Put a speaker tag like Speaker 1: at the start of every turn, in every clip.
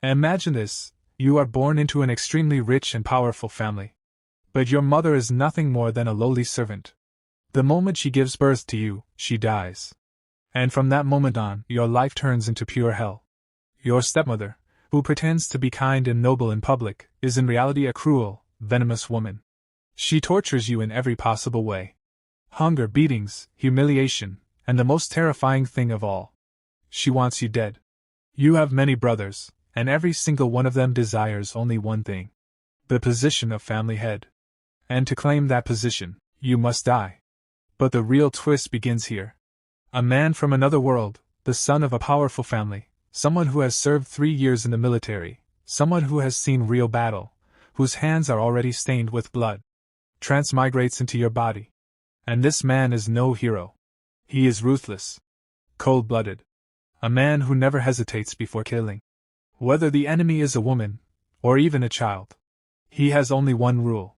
Speaker 1: Imagine this, you are born into an extremely rich and powerful family. But your mother is nothing more than a lowly servant. The moment she gives birth to you, she dies. And from that moment on, your life turns into pure hell. Your stepmother, who pretends to be kind and noble in public, is in reality a cruel, venomous woman. She tortures you in every possible way. Hunger, beatings, humiliation, and the most terrifying thing of all. She wants you dead. You have many brothers, and every single one of them desires only one thing: the position of family head. And to claim that position, you must die. But the real twist begins here. A man from another world, the son of a powerful family, someone who has served 3 years in the military, someone who has seen real battle, whose hands are already stained with blood, transmigrates into your body. And this man is no hero. He is ruthless, cold-blooded, a man who never hesitates before killing. Whether the enemy is a woman, or even a child, he has only one rule: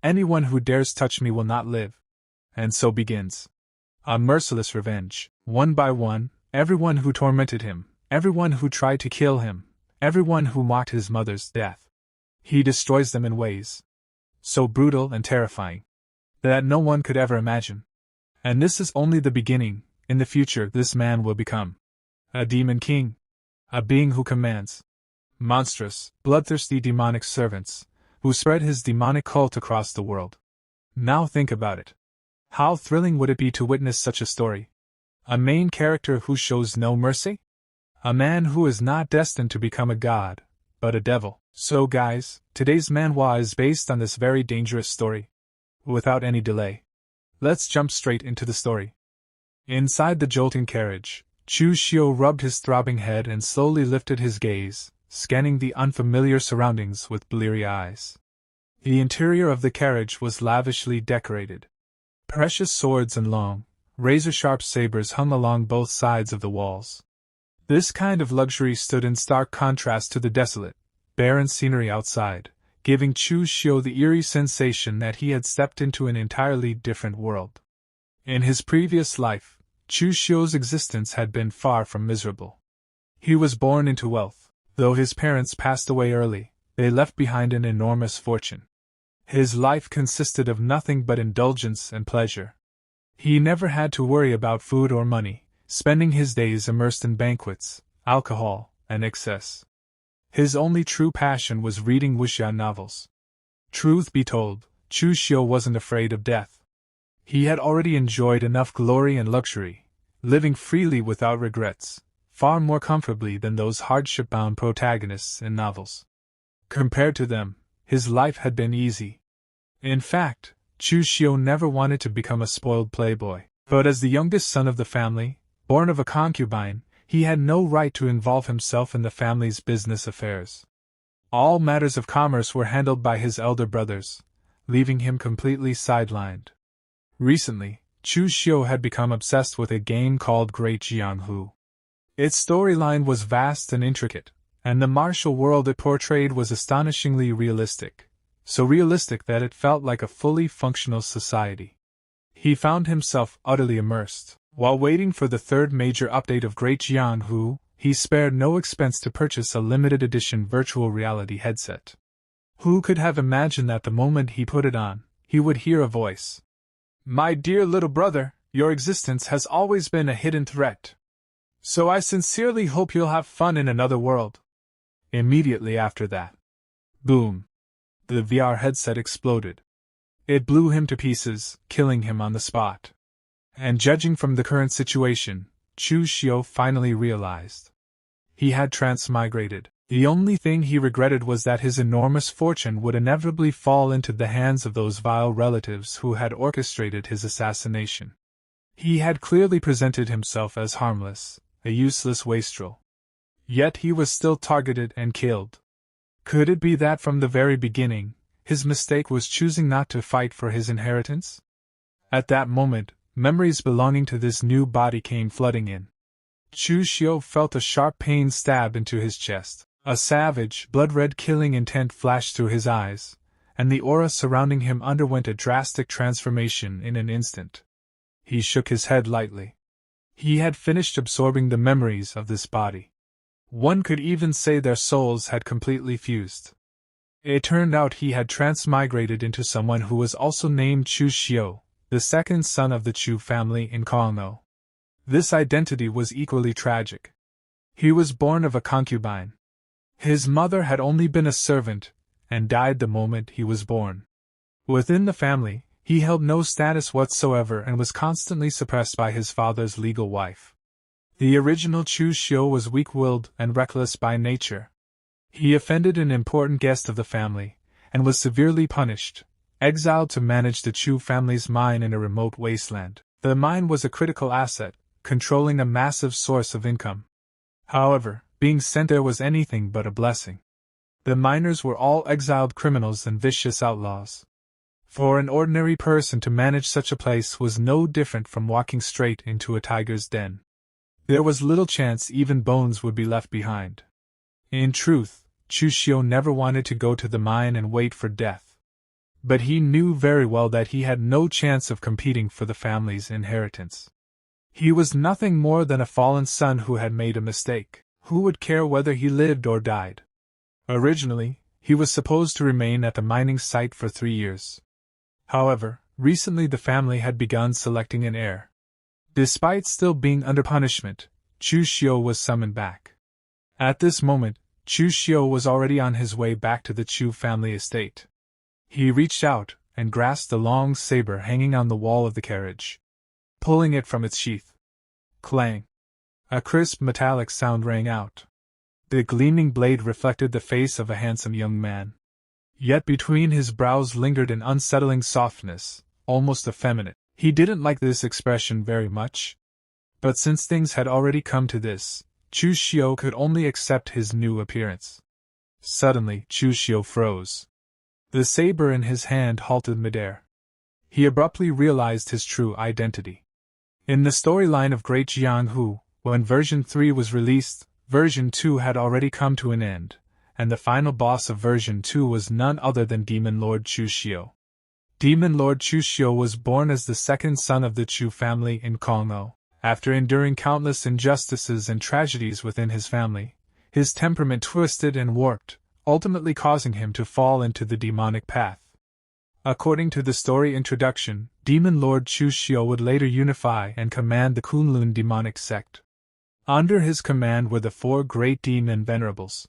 Speaker 1: anyone who dares touch me will not live. And so begins a merciless revenge. One by one, everyone who tormented him, everyone who tried to kill him, everyone who mocked his mother's death, he destroys them in ways so brutal and terrifying that no one could ever imagine. And this is only the beginning. In the future, this man will become a demon king, a being who commands monstrous, bloodthirsty demonic servants, who spread his demonic cult across the world. Now think about it. How thrilling would it be to witness such a story? A main character who shows no mercy? A man who is not destined to become a god, but a devil. So guys, today's manhwa is based on this very dangerous story. Without any delay, let's jump straight into the story. Inside the jolting carriage, Chu Xiu rubbed his throbbing head and slowly lifted his gaze, scanning the unfamiliar surroundings with bleary eyes. The interior of the carriage was lavishly decorated. Precious swords and long, razor-sharp sabers hung along both sides of the walls. This kind of luxury stood in stark contrast to the desolate, barren scenery outside, giving Chu Xiu the eerie sensation that he had stepped into an entirely different world. In his previous life, Chu Xiu's existence had been far from miserable. He was born into wealth. Though his parents passed away early, they left behind an enormous fortune. His life consisted of nothing but indulgence and pleasure. He never had to worry about food or money, spending his days immersed in banquets, alcohol, and excess. His only true passion was reading wuxia novels. Truth be told, Chu Xiu wasn't afraid of death. He had already enjoyed enough glory and luxury, living freely without regrets, far more comfortably than those hardship-bound protagonists in novels. Compared to them, his life had been easy. In fact, Chu Xiu never wanted to become a spoiled playboy. But as the youngest son of the family, born of a concubine, he had no right to involve himself in the family's business affairs. All matters of commerce were handled by his elder brothers, leaving him completely sidelined. Recently, Chu Xiu had become obsessed with a game called Great Jianghu. Its storyline was vast and intricate, and the martial world it portrayed was astonishingly realistic, so realistic that it felt like a fully functional society. He found himself utterly immersed. While waiting for the third major update of Great Jianghu, he spared no expense to purchase a limited edition virtual reality headset. Who could have imagined that the moment he put it on, he would hear a voice? "My dear little brother, your existence has always been a hidden threat. So I sincerely hope you'll have fun in another world." Immediately after that, boom! The VR headset exploded. It blew him to pieces, killing him on the spot. And judging from the current situation, Chu Xiu finally realized he had transmigrated. The only thing he regretted was that his enormous fortune would inevitably fall into the hands of those vile relatives who had orchestrated his assassination. He had clearly presented himself as harmless, a useless wastrel. Yet he was still targeted and killed. Could it be that from the very beginning, his mistake was choosing not to fight for his inheritance? At that moment, memories belonging to this new body came flooding in. Chu Xiu felt a sharp pain stab into his chest. A savage, blood-red killing intent flashed through his eyes, and the aura surrounding him underwent a drastic transformation in an instant. He shook his head lightly. He had finished absorbing the memories of this body. One could even say their souls had completely fused. It turned out he had transmigrated into someone who was also named Chu Xiu, the second son of the Chu family in Kunlun. This identity was equally tragic. He was born of a concubine. His mother had only been a servant, and died the moment he was born. Within the family, he held no status whatsoever and was constantly suppressed by his father's legal wife. The original Chu Xiu was weak-willed and reckless by nature. He offended an important guest of the family, and was severely punished, exiled to manage the Chu family's mine in a remote wasteland. The mine was a critical asset, controlling a massive source of income. However, being sent there was anything but a blessing. The miners were all exiled criminals and vicious outlaws. For an ordinary person to manage such a place was no different from walking straight into a tiger's den. There was little chance even bones would be left behind. In truth, Chu Xiu never wanted to go to the mine and wait for death. But he knew very well that he had no chance of competing for the family's inheritance. He was nothing more than a fallen son who had made a mistake. Who would care whether he lived or died? Originally, he was supposed to remain at the mining site for 3 years. However, recently the family had begun selecting an heir. Despite still being under punishment, Chu Xiu was summoned back. At this moment, Chu Xiu was already on his way back to the Chu family estate. He reached out and grasped the long saber hanging on the wall of the carriage. Pulling it from its sheath. Clang! A crisp metallic sound rang out. The gleaming blade reflected the face of a handsome young man. Yet between his brows lingered an unsettling softness, almost effeminate. He didn't like this expression very much. But since things had already come to this, Chu Xiu could only accept his new appearance. Suddenly, Chu Xiu froze. The saber in his hand halted midair. He abruptly realized his true identity. In the storyline of Great Jianghu, when version 3 was released, version 2 had already come to an end, and the final boss of version 2 was none other than Demon Lord Chu Xiu. Demon Lord Chu Xiu was born as the second son of the Chu family in Kunlun. After enduring countless injustices and tragedies within his family, his temperament twisted and warped, ultimately causing him to fall into the demonic path. According to the story introduction, Demon Lord Chu Xiu would later unify and command the Kunlun demonic sect. Under his command were the 4 great demon venerables.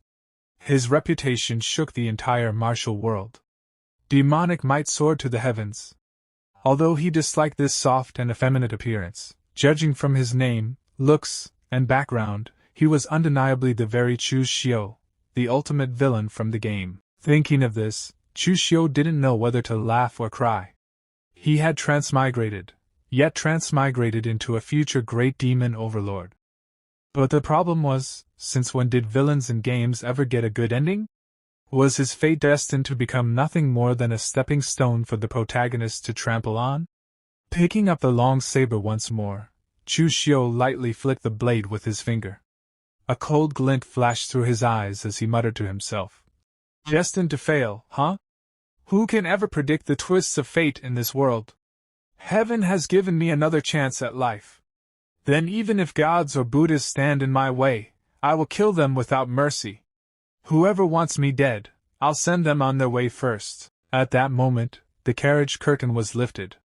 Speaker 1: His reputation shook the entire martial world. Demonic might soared to the heavens. Although he disliked this soft and effeminate appearance, judging from his name, looks, and background, he was undeniably the very Chu Xiu, the ultimate villain from the game. Thinking of this, Chu Xiu didn't know whether to laugh or cry. He had transmigrated, yet transmigrated into a future great demon overlord. But the problem was, since when did villains in games ever get a good ending? Was his fate destined to become nothing more than a stepping stone for the protagonist to trample on? Picking up the long saber once more, Chu Xiu lightly flicked the blade with his finger. A cold glint flashed through his eyes as he muttered to himself. Destined to fail, huh? Who can ever predict the twists of fate in this world? Heaven has given me another chance at life. Then even if gods or Buddhas stand in my way, I will kill them without mercy. Whoever wants me dead, I'll send them on their way first. At that moment, the carriage curtain was lifted.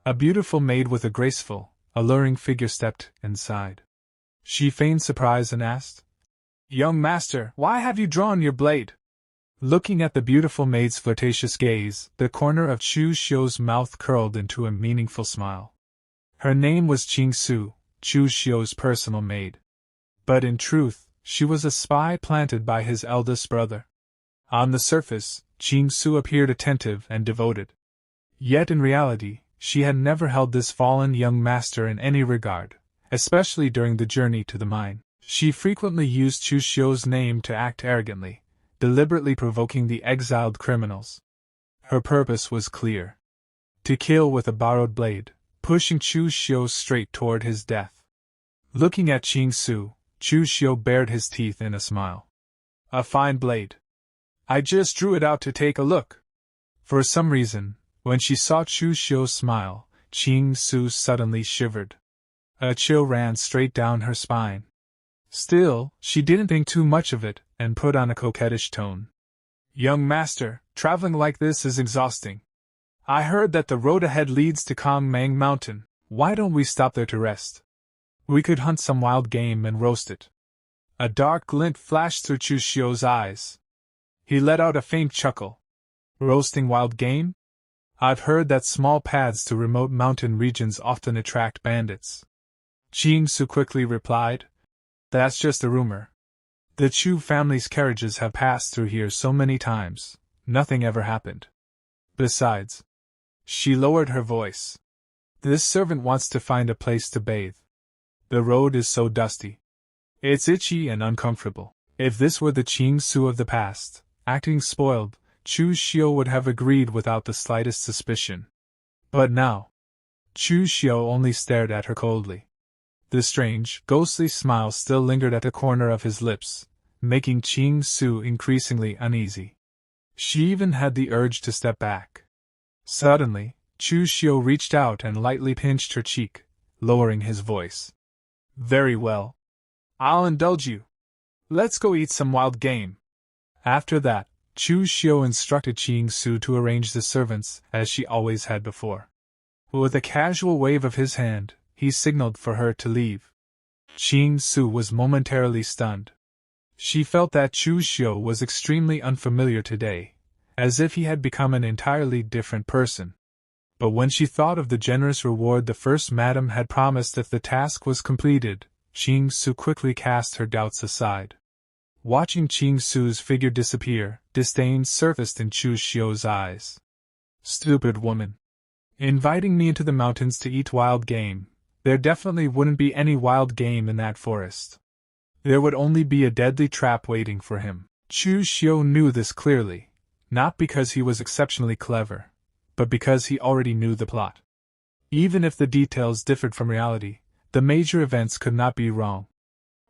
Speaker 1: A beautiful maid with a graceful, alluring figure stepped inside. She feigned surprise and asked, "Young master, why have you drawn your blade?" Looking at the beautiful maid's flirtatious gaze, the corner of Chu Xiu's mouth curled into a meaningful smile. Her name was Chu Xiu's personal maid. But in truth, she was a spy planted by his eldest brother. On the surface, Xiu appeared attentive and devoted. Yet in reality, she had never held this fallen young master in any regard, especially during the journey to the mine. She frequently used Chu Xiu's name to act arrogantly, deliberately provoking the exiled criminals. Her purpose was clear: to kill with a borrowed blade, pushing Chu Xiu straight toward his death. Looking at Chu Xiu bared his teeth in a smile. "A fine blade. I just drew it out to take a look." For some reason, when she saw Chu Xiu smile, Chu suddenly shivered. A chill ran straight down her spine. Still, she didn't think too much of it, and put on a coquettish tone. Young master, traveling like this is exhausting. I heard that the road ahead leads to Kongmang Mountain. Why don't we stop there to rest? We could hunt some wild game and roast it. A dark glint flashed through Chu Xiu's eyes. He let out a faint chuckle. Roasting wild game? I've heard that small paths to remote mountain regions often attract bandits. Su quickly replied. That's just a rumor. The Chu family's carriages have passed through here so many times, nothing ever happened. Besides, she lowered her voice. This servant wants to find a place to bathe. The road is so dusty. It's itchy and uncomfortable. If this were the Su of the past, acting spoiled, Chu Xiu would have agreed without the slightest suspicion. But now, Chu Xiu only stared at her coldly. The strange, ghostly smile still lingered at the corner of his lips, making Su increasingly uneasy. She even had the urge to step back. Suddenly, Chu Xiu reached out and lightly pinched her cheek, lowering his voice. Very well. I'll indulge you. Let's go eat some wild game. After that, Chu Xiu instructed Su to arrange the servants, as she always had before. With a casual wave of his hand, he signaled for her to leave. Su was momentarily stunned. She felt that Chu Xiu was extremely unfamiliar today, as if he had become an entirely different person. But when she thought of the generous reward the first madam had promised if the task was completed, Su quickly cast her doubts aside. Watching Su's figure disappear, disdain surfaced in Chu Xiu's eyes. Stupid woman. Inviting me into the mountains to eat wild game. There definitely wouldn't be any wild game in that forest. There would only be a deadly trap waiting for him. Chu Xiu knew this clearly, not because he was exceptionally clever, but because he already knew the plot. Even if the details differed from reality, the major events could not be wrong.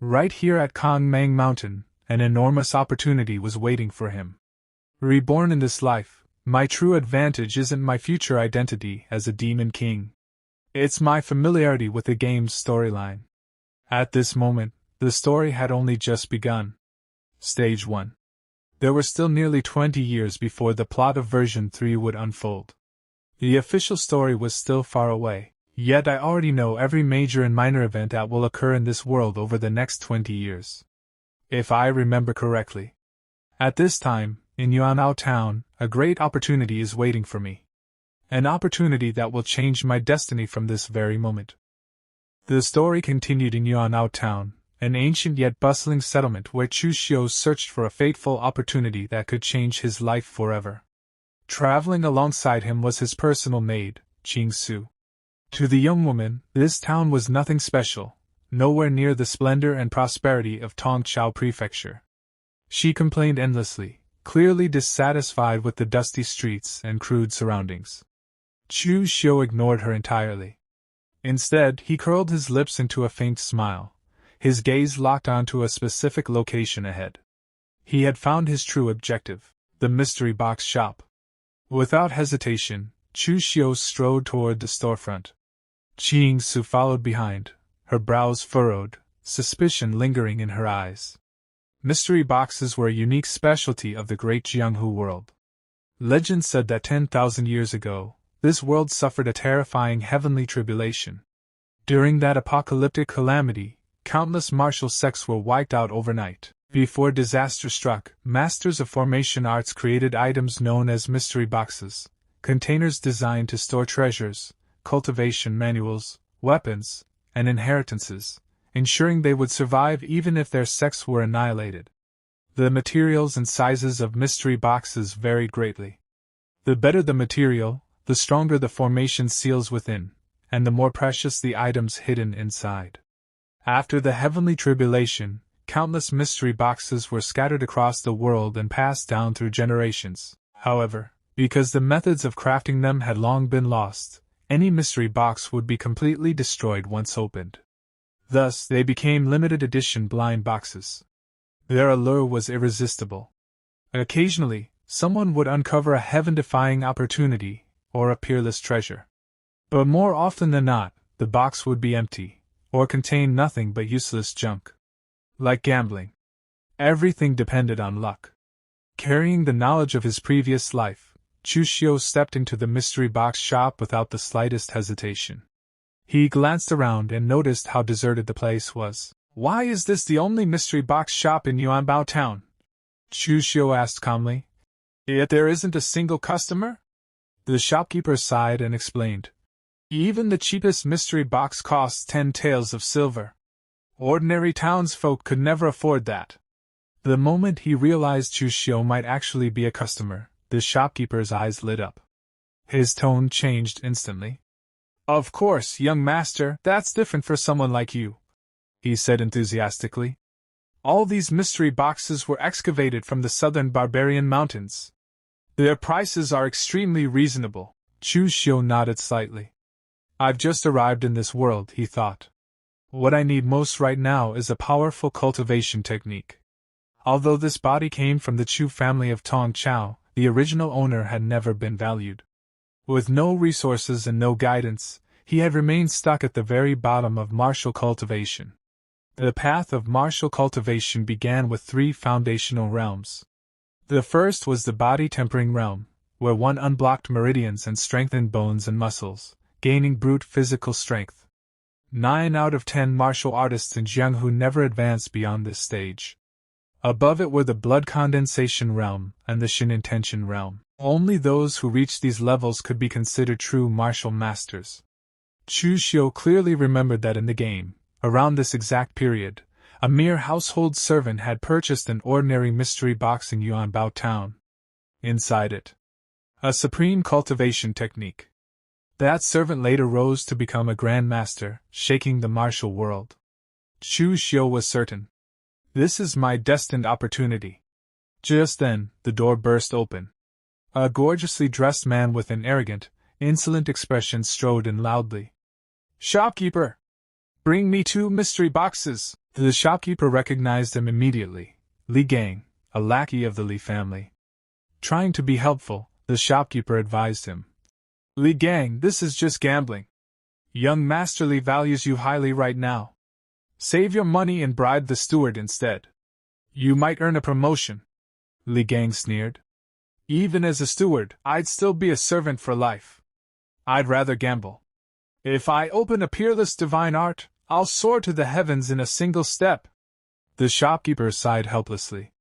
Speaker 1: Right here at Kongmang Mountain, an enormous opportunity was waiting for him. Reborn in this life, my true advantage isn't my future identity as a demon king. It's my familiarity with the game's storyline. At this moment, the story had only just begun. Stage 1. There were still nearly 20 years before the plot of version 3 would unfold. The official story was still far away. Yet I already know every major and minor event that will occur in this world over the next 20 years. If I remember correctly. At this time, in Yuanao Town, a great opportunity is waiting for me. An opportunity that will change my destiny from this very moment. The story continued in Yuanao Town, an ancient yet bustling settlement where Chu Xiu searched for a fateful opportunity that could change his life forever. Traveling alongside him was his personal maid, Su. To the young woman, this town was nothing special, nowhere near the splendor and prosperity of Tongchao Prefecture. She complained endlessly, clearly dissatisfied with the dusty streets and crude surroundings. Chu Xiu ignored her entirely. Instead, he curled his lips into a faint smile, his gaze locked onto a specific location ahead. He had found his true objective, the mystery box shop. Without hesitation, Chu Xiu strode toward the storefront. Su followed behind, her brows furrowed, suspicion lingering in her eyes. Mystery boxes were a unique specialty of the Great Jianghu world. Legend said that 10,000 years ago, this world suffered a terrifying heavenly tribulation. During that apocalyptic calamity, countless martial sects were wiped out overnight. Before disaster struck, masters of formation arts created items known as mystery boxes, containers designed to store treasures, cultivation manuals, weapons, and inheritances, ensuring they would survive even if their sects were annihilated. The materials and sizes of mystery boxes varied greatly. The better the material, the stronger the formation seals within, and the more precious the items hidden inside. After the heavenly tribulation, countless mystery boxes were scattered across the world and passed down through generations. However, because the methods of crafting them had long been lost, any mystery box would be completely destroyed once opened. Thus, they became limited edition blind boxes. Their allure was irresistible. Occasionally, someone would uncover a heaven-defying opportunity, or a peerless treasure. But more often than not, the box would be empty, or contain nothing but useless junk. Like gambling. Everything depended on luck. Carrying the knowledge of his previous life, Chu Xiu stepped into the mystery box shop without the slightest hesitation. He glanced around and noticed how deserted the place was. "Why is this the only mystery box shop in Yuanbao town?" Chu Xiu asked calmly. "Yet there isn't a single customer?" The shopkeeper sighed and explained. "Even the cheapest mystery box costs 10 taels of silver. Ordinary townsfolk could never afford that." The moment he realized Chu Xiu might actually be a customer, the shopkeeper's eyes lit up. His tone changed instantly. "Of course, young master, that's different for someone like you," he said enthusiastically. "All these mystery boxes were excavated from the southern barbarian mountains. Their prices are extremely reasonable." Chu Xiu nodded slightly. "I've just arrived in this world," he thought. "What I need most right now is a powerful cultivation technique." Although this body came from the Chu family of Tong Chao, the original owner had never been valued. With no resources and no guidance, he had remained stuck at the very bottom of martial cultivation. The path of martial cultivation began with 3 foundational realms. The first was the body-tempering realm, where one unblocked meridians and strengthened bones and muscles, gaining brute physical strength. 9 out of 10 martial artists in Jianghu never advanced beyond this stage. Above it were the blood condensation realm and the Shin intention realm. Only those who reached these levels could be considered true martial masters. Chu Xiu clearly remembered that in the game, around this exact period, a mere household servant had purchased an ordinary mystery box in Yuanbao town. Inside it, a supreme cultivation technique. That servant later rose to become a grand master, shaking the martial world. Chu Xiu was certain. This is my destined opportunity. Just then, the door burst open. A gorgeously dressed man with an arrogant, insolent expression strode in loudly. "Shopkeeper! Bring me 2 mystery boxes!" The shopkeeper recognized him immediately. Li Gang, a lackey of the Li family. Trying to be helpful, the shopkeeper advised him. "Li Gang, this is just gambling. Young Master Li values you highly right now. Save your money and bribe the steward instead. You might earn a promotion." Li Gang sneered. "Even as a steward, I'd still be a servant for life. I'd rather gamble. If I open a peerless divine art, I'll soar to the heavens in a single step." The shopkeeper sighed helplessly.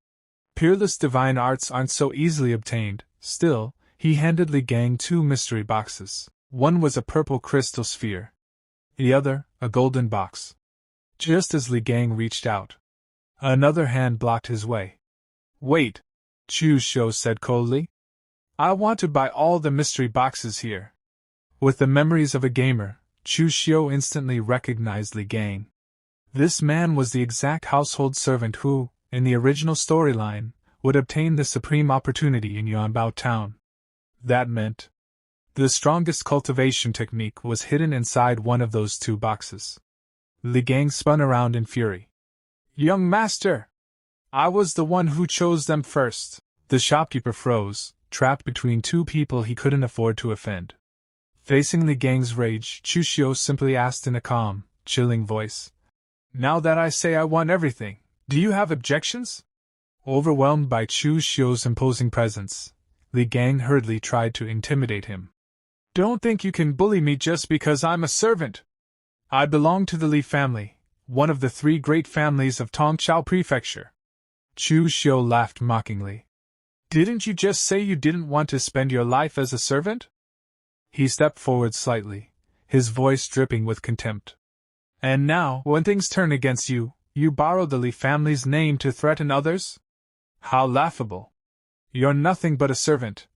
Speaker 1: Peerless divine arts aren't so easily obtained. Still, he handed Li Gang 2 mystery boxes. One was a purple crystal sphere. The other, a golden box. Just as Li Gang reached out, another hand blocked his way. "Wait," Chu Xiu said coldly. "I want to buy all the mystery boxes here." With the memories of a gamer, Chu Xiu instantly recognized Li Gang. This man was the exact household servant who, in the original storyline, would obtain the supreme opportunity in Yuanbao town. That meant the strongest cultivation technique was hidden inside one of those 2 boxes. Li Gang spun around in fury. "Young master! I was the one who chose them first." The shopkeeper froze, trapped between 2 people he couldn't afford to offend. Facing Li Gang's rage, Chu Xiu simply asked in a calm, chilling voice. "Now that I say I want everything, do you have objections?" Overwhelmed by Chu Xiu's imposing presence, Li Gang hurriedly tried to intimidate him. "Don't think you can bully me just because I'm a servant. I belong to the Li family, one of the 3 great families of Tongchao Prefecture." Chu Xiu laughed mockingly. "Didn't you just say you didn't want to spend your life as a servant?" He stepped forward slightly, his voice dripping with contempt. "And now, when things turn against you, you borrow the Li family's name to threaten others? How laughable! You're nothing but a servant,"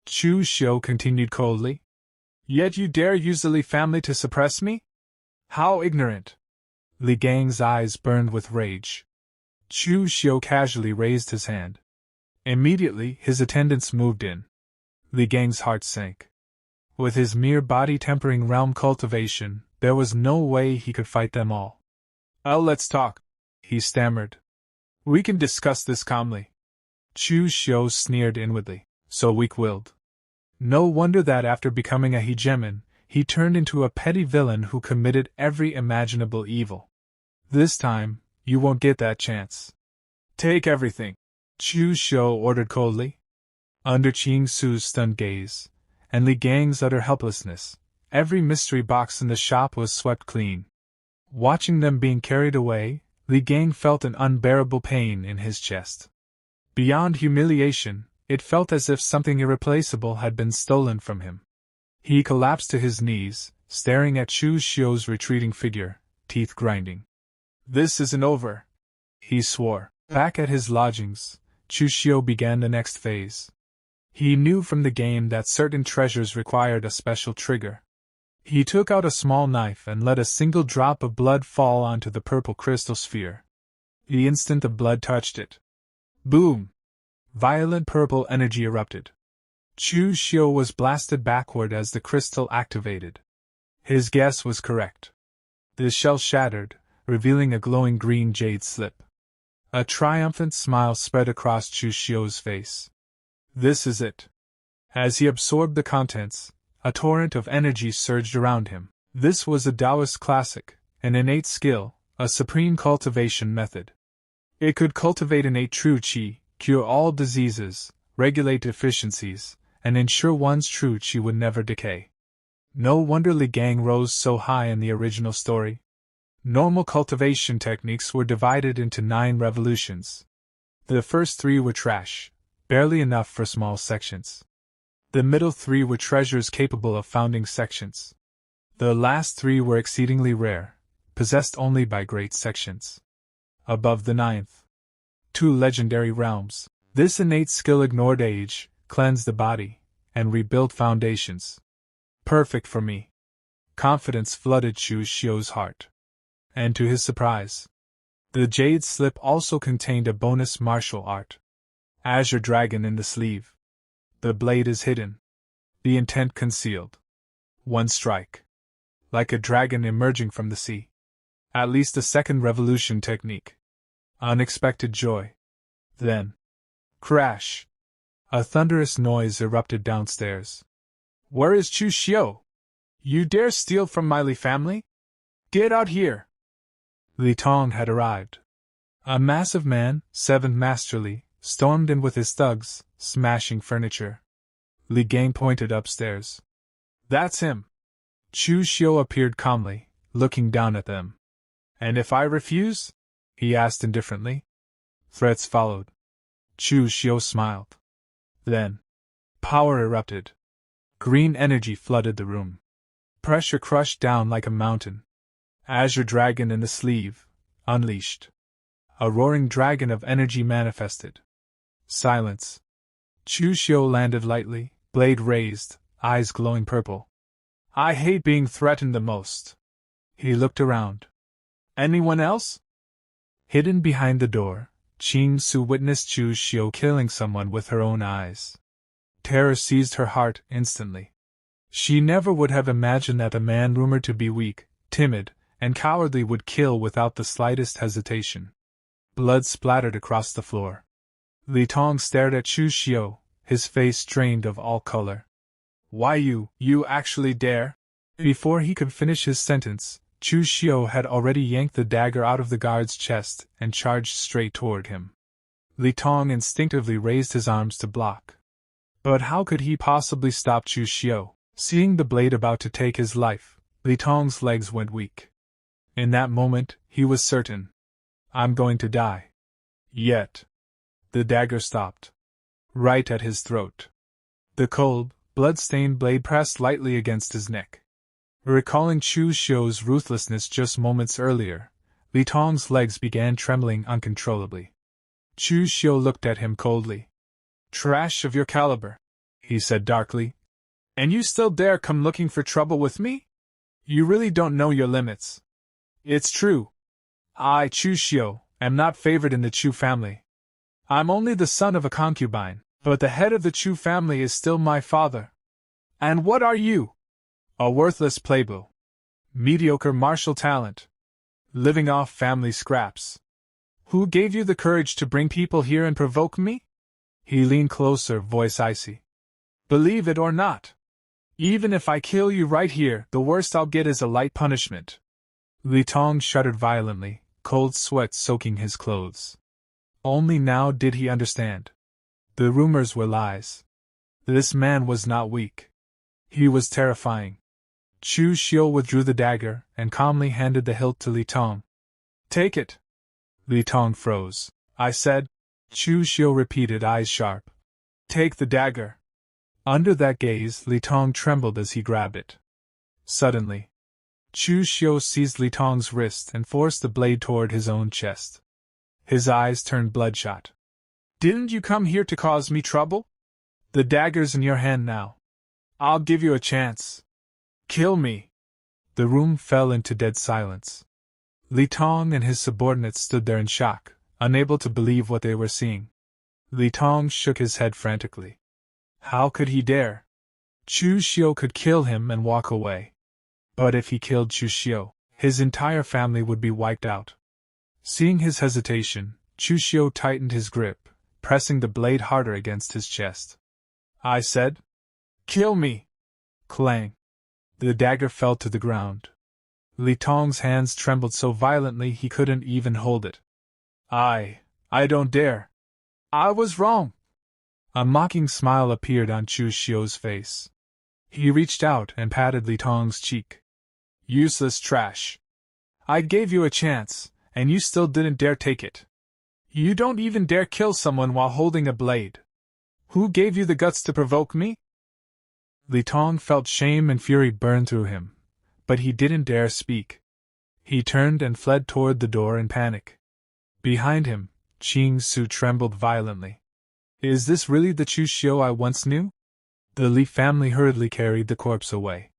Speaker 1: Chu Xiu continued coldly. "Yet you dare use the Li family to suppress me? How ignorant!" Li Gang's eyes burned with rage. Chu Xiu casually raised his hand. Immediately, his attendants moved in. Li Gang's heart sank. With his mere body-tempering realm cultivation, there was no way he could fight them all. Let's talk," he stammered. "We can discuss this calmly." Chu Xiu sneered inwardly. So weak-willed. No wonder that after becoming a hegemon, he turned into a petty villain who committed every imaginable evil. This time, You won't get that chance. Take everything, Chu Xiu ordered coldly. Under Chu Xiu's stunned gaze, and Li Gang's utter helplessness, every mystery box in the shop was swept clean. Watching them being carried away, Li Gang felt an unbearable pain in his chest. Beyond humiliation, it felt as if something irreplaceable had been stolen from him. He collapsed to his knees, staring at Chu Xiu's retreating figure, teeth grinding. This isn't over, he swore. Back at his lodgings, Chu Xiu began the next phase. He knew from the game that certain treasures required a special trigger. He took out a small knife and let a single drop of blood fall onto the purple crystal sphere. The instant the blood touched it, boom! Violent purple energy erupted. Chu Xiu was blasted backward as the crystal activated. His guess was correct. The shell shattered, revealing a glowing green jade slip. A triumphant smile spread across Chu Xiu's face. This is it. As he absorbed the contents, a torrent of energy surged around him. This was a Taoist classic, an innate skill, a supreme cultivation method. It could cultivate innate true qi, cure all diseases, regulate deficiencies, and ensure one's true qi would never decay. No wonder Li Gang rose so high in the original story. Normal cultivation techniques were divided into 9 revolutions. The first 3 were trash, barely enough for small sections. The middle 3 were treasures capable of founding sections. The last 3 were exceedingly rare, possessed only by great sections. Above the 9th, 2 legendary realms. This innate skill ignored age, cleansed the body, and rebuilt foundations. Perfect for me. Confidence flooded Chu Xiu's heart. And to his surprise, the jade slip also contained a bonus martial art. Azure Dragon in the sleeve. The blade is hidden. The intent concealed. One strike. Like a dragon emerging from the sea. At least a second revolution technique. Unexpected joy. Then, crash! A thunderous noise erupted downstairs. Where is Chu Xiu? You dare steal from my Li family? Get out here! Li Tong had arrived. A massive man, 7th Master Li, stormed in with his thugs, smashing furniture. Li Gang pointed upstairs. That's him. Chu Xiu appeared calmly, looking down at them. And if I refuse? He asked indifferently. Threats followed. Chu Xiu smiled. Then, power erupted. Green energy flooded the room. Pressure crushed down like a mountain. Azure Dragon in the sleeve, unleashed. A roaring dragon of energy manifested. Silence. Chu Xiu landed lightly, blade raised, eyes glowing purple. I hate being threatened the most. He looked around. Anyone else? Hidden behind the door, Qing Su witnessed Chu Xiu killing someone with her own eyes. Terror seized her heart instantly. She never would have imagined that a man rumored to be weak, timid, and cowardly would kill without the slightest hesitation. Blood splattered across the floor. Li Tong stared at Chu Xiu, his face drained of all color. Why you actually dare? Before he could finish his sentence, Chu Xiu had already yanked the dagger out of the guard's chest and charged straight toward him. Li Tong instinctively raised his arms to block. But how could he possibly stop Chu Xiu? Seeing the blade about to take his life, Li Tong's legs went weak. In that moment, he was certain. I'm going to die. Yet. The dagger stopped. Right at his throat. The cold, blood-stained blade pressed lightly against his neck. Recalling Chu Xiu's ruthlessness just moments earlier, Li Tong's legs began trembling uncontrollably. Chu Xiu looked at him coldly. Trash of your caliber, he said darkly. And you still dare come looking for trouble with me? You really don't know your limits. It's true. I, Chu Xiu, am not favored in the Chu family. I'm only the son of a concubine, but the head of the Chu family is still my father. And what are you? A worthless playbill. Mediocre martial talent. Living off family scraps. Who gave you the courage to bring people here and provoke me? He leaned closer, voice icy. Believe it or not. Even if I kill you right here, the worst I'll get is a light punishment. Li Tong shuddered violently, cold sweat soaking his clothes. Only now did he understand. The rumors were lies. This man was not weak. He was terrifying. Chu Xiu withdrew the dagger and calmly handed the hilt to Li Tong. "Take it." Li Tong froze. "I said," Chu Xiu repeated, eyes sharp. "Take the dagger." Under that gaze, Li Tong trembled as he grabbed it. Suddenly, Chu Xiu seized Li Tong's wrist and forced the blade toward his own chest. His eyes turned bloodshot. "Didn't you come here to cause me trouble? The dagger's in your hand now. I'll give you a chance. Kill me." The room fell into dead silence. Li Tong and his subordinates stood there in shock, unable to believe what they were seeing. Li Tong shook his head frantically. How could he dare? Chu Xiu could kill him and walk away. But if he killed Chu Xiu, his entire family would be wiped out. Seeing his hesitation, Chu Xiu tightened his grip, pressing the blade harder against his chest. "I said, kill me!" Clang! The dagger fell to the ground. Li Tong's hands trembled so violently he couldn't even hold it. I don't dare. I was wrong." A mocking smile appeared on Chu Xiu's face. He reached out and patted Li Tong's cheek. "Useless trash. I gave you a chance, and you still didn't dare take it. You don't even dare kill someone while holding a blade. Who gave you the guts to provoke me?" Li Tong felt shame and fury burn through him, but he didn't dare speak. He turned and fled toward the door in panic. Behind him, Chu Xiu trembled violently. Is this really the Chu Xiu I once knew? The Li family hurriedly carried the corpse away.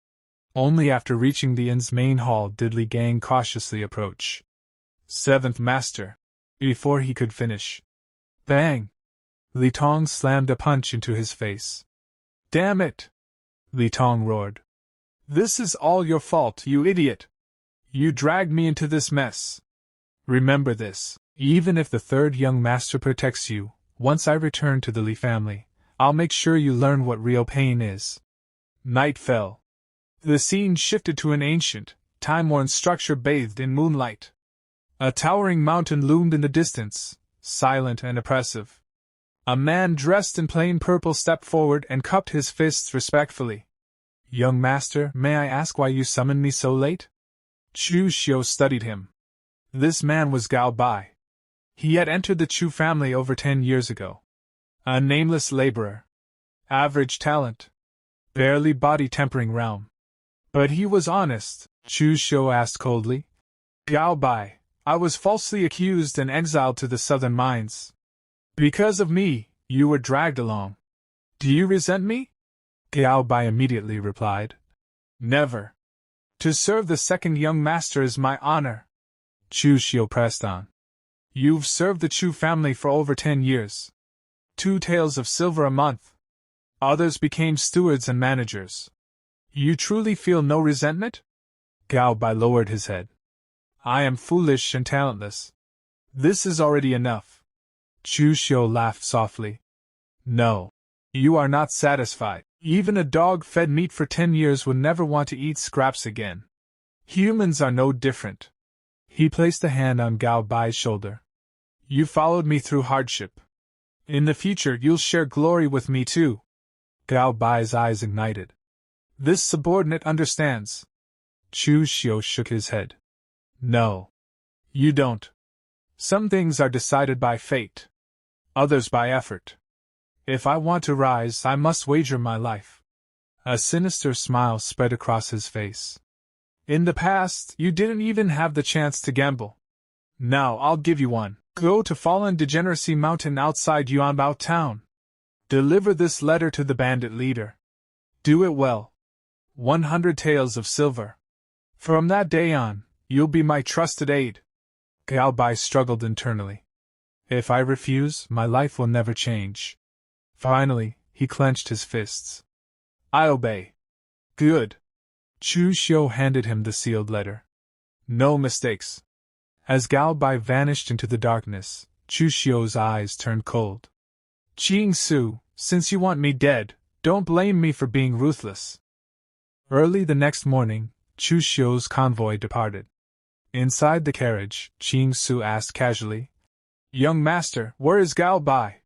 Speaker 1: Only after reaching the inn's main hall did Li Gang cautiously approach. "Seventh Master." Before he could finish, bang! Li Tong slammed a punch into his face. "Damn it!" Li Tong roared. "This is all your fault, you idiot! You dragged me into this mess. Remember this, even if the third young master protects you, once I return to the Li family, I'll make sure you learn what real pain is." Night fell. The scene shifted to an ancient, time-worn structure bathed in moonlight. A towering mountain loomed in the distance, silent and oppressive. A man dressed in plain purple stepped forward and cupped his fists respectfully. "Young master, may I ask why you summoned me so late?" Chu Xiu studied him. This man was Gao Bai. He had entered the Chu family over 10 years ago. A nameless laborer. Average talent. Barely body-tempering realm. But he was honest, Chu Xiu asked coldly. "Gao Bai, I was falsely accused and exiled to the southern mines. Because of me, you were dragged along. Do you resent me?" Gao Bai immediately replied. "Never. To serve the second young master is my honor." Chu Xiu pressed on. "You've served the Chu family for over 10 years. 2 taels of silver a month. Others became stewards and managers. You truly feel no resentment?" Gao Bai lowered his head. "I am foolish and talentless. This is already enough." Chu Xiu laughed softly. "No. You are not satisfied. Even a dog fed meat for 10 years would never want to eat scraps again. Humans are no different." He placed a hand on Gao Bai's shoulder. "You followed me through hardship. In the future you'll share glory with me too." Gao Bai's eyes ignited. "This subordinate understands." Chu Xiu shook his head. "No. You don't. Some things are decided by fate. Others by effort. If I want to rise, I must wager my life." A sinister smile spread across his face. "In the past, you didn't even have the chance to gamble. Now I'll give you one. Go to Fallen Degeneracy Mountain outside Yuanbao town. Deliver this letter to the bandit leader. Do it well. 100 taels of silver. From that day on, you'll be my trusted aide." Gao Bai struggled internally. "If I refuse, my life will never change." Finally, he clenched his fists. "I obey." "Good." Chu Xiu handed him the sealed letter. "No mistakes." As Gao Bai vanished into the darkness, Chu Xiu's eyes turned cold. "Chu Xiu, since you want me dead, don't blame me for being ruthless." Early the next morning, Chu Xiu's convoy departed. Inside the carriage, Chu Xiu asked casually, "Young master, where is Gao Bai?"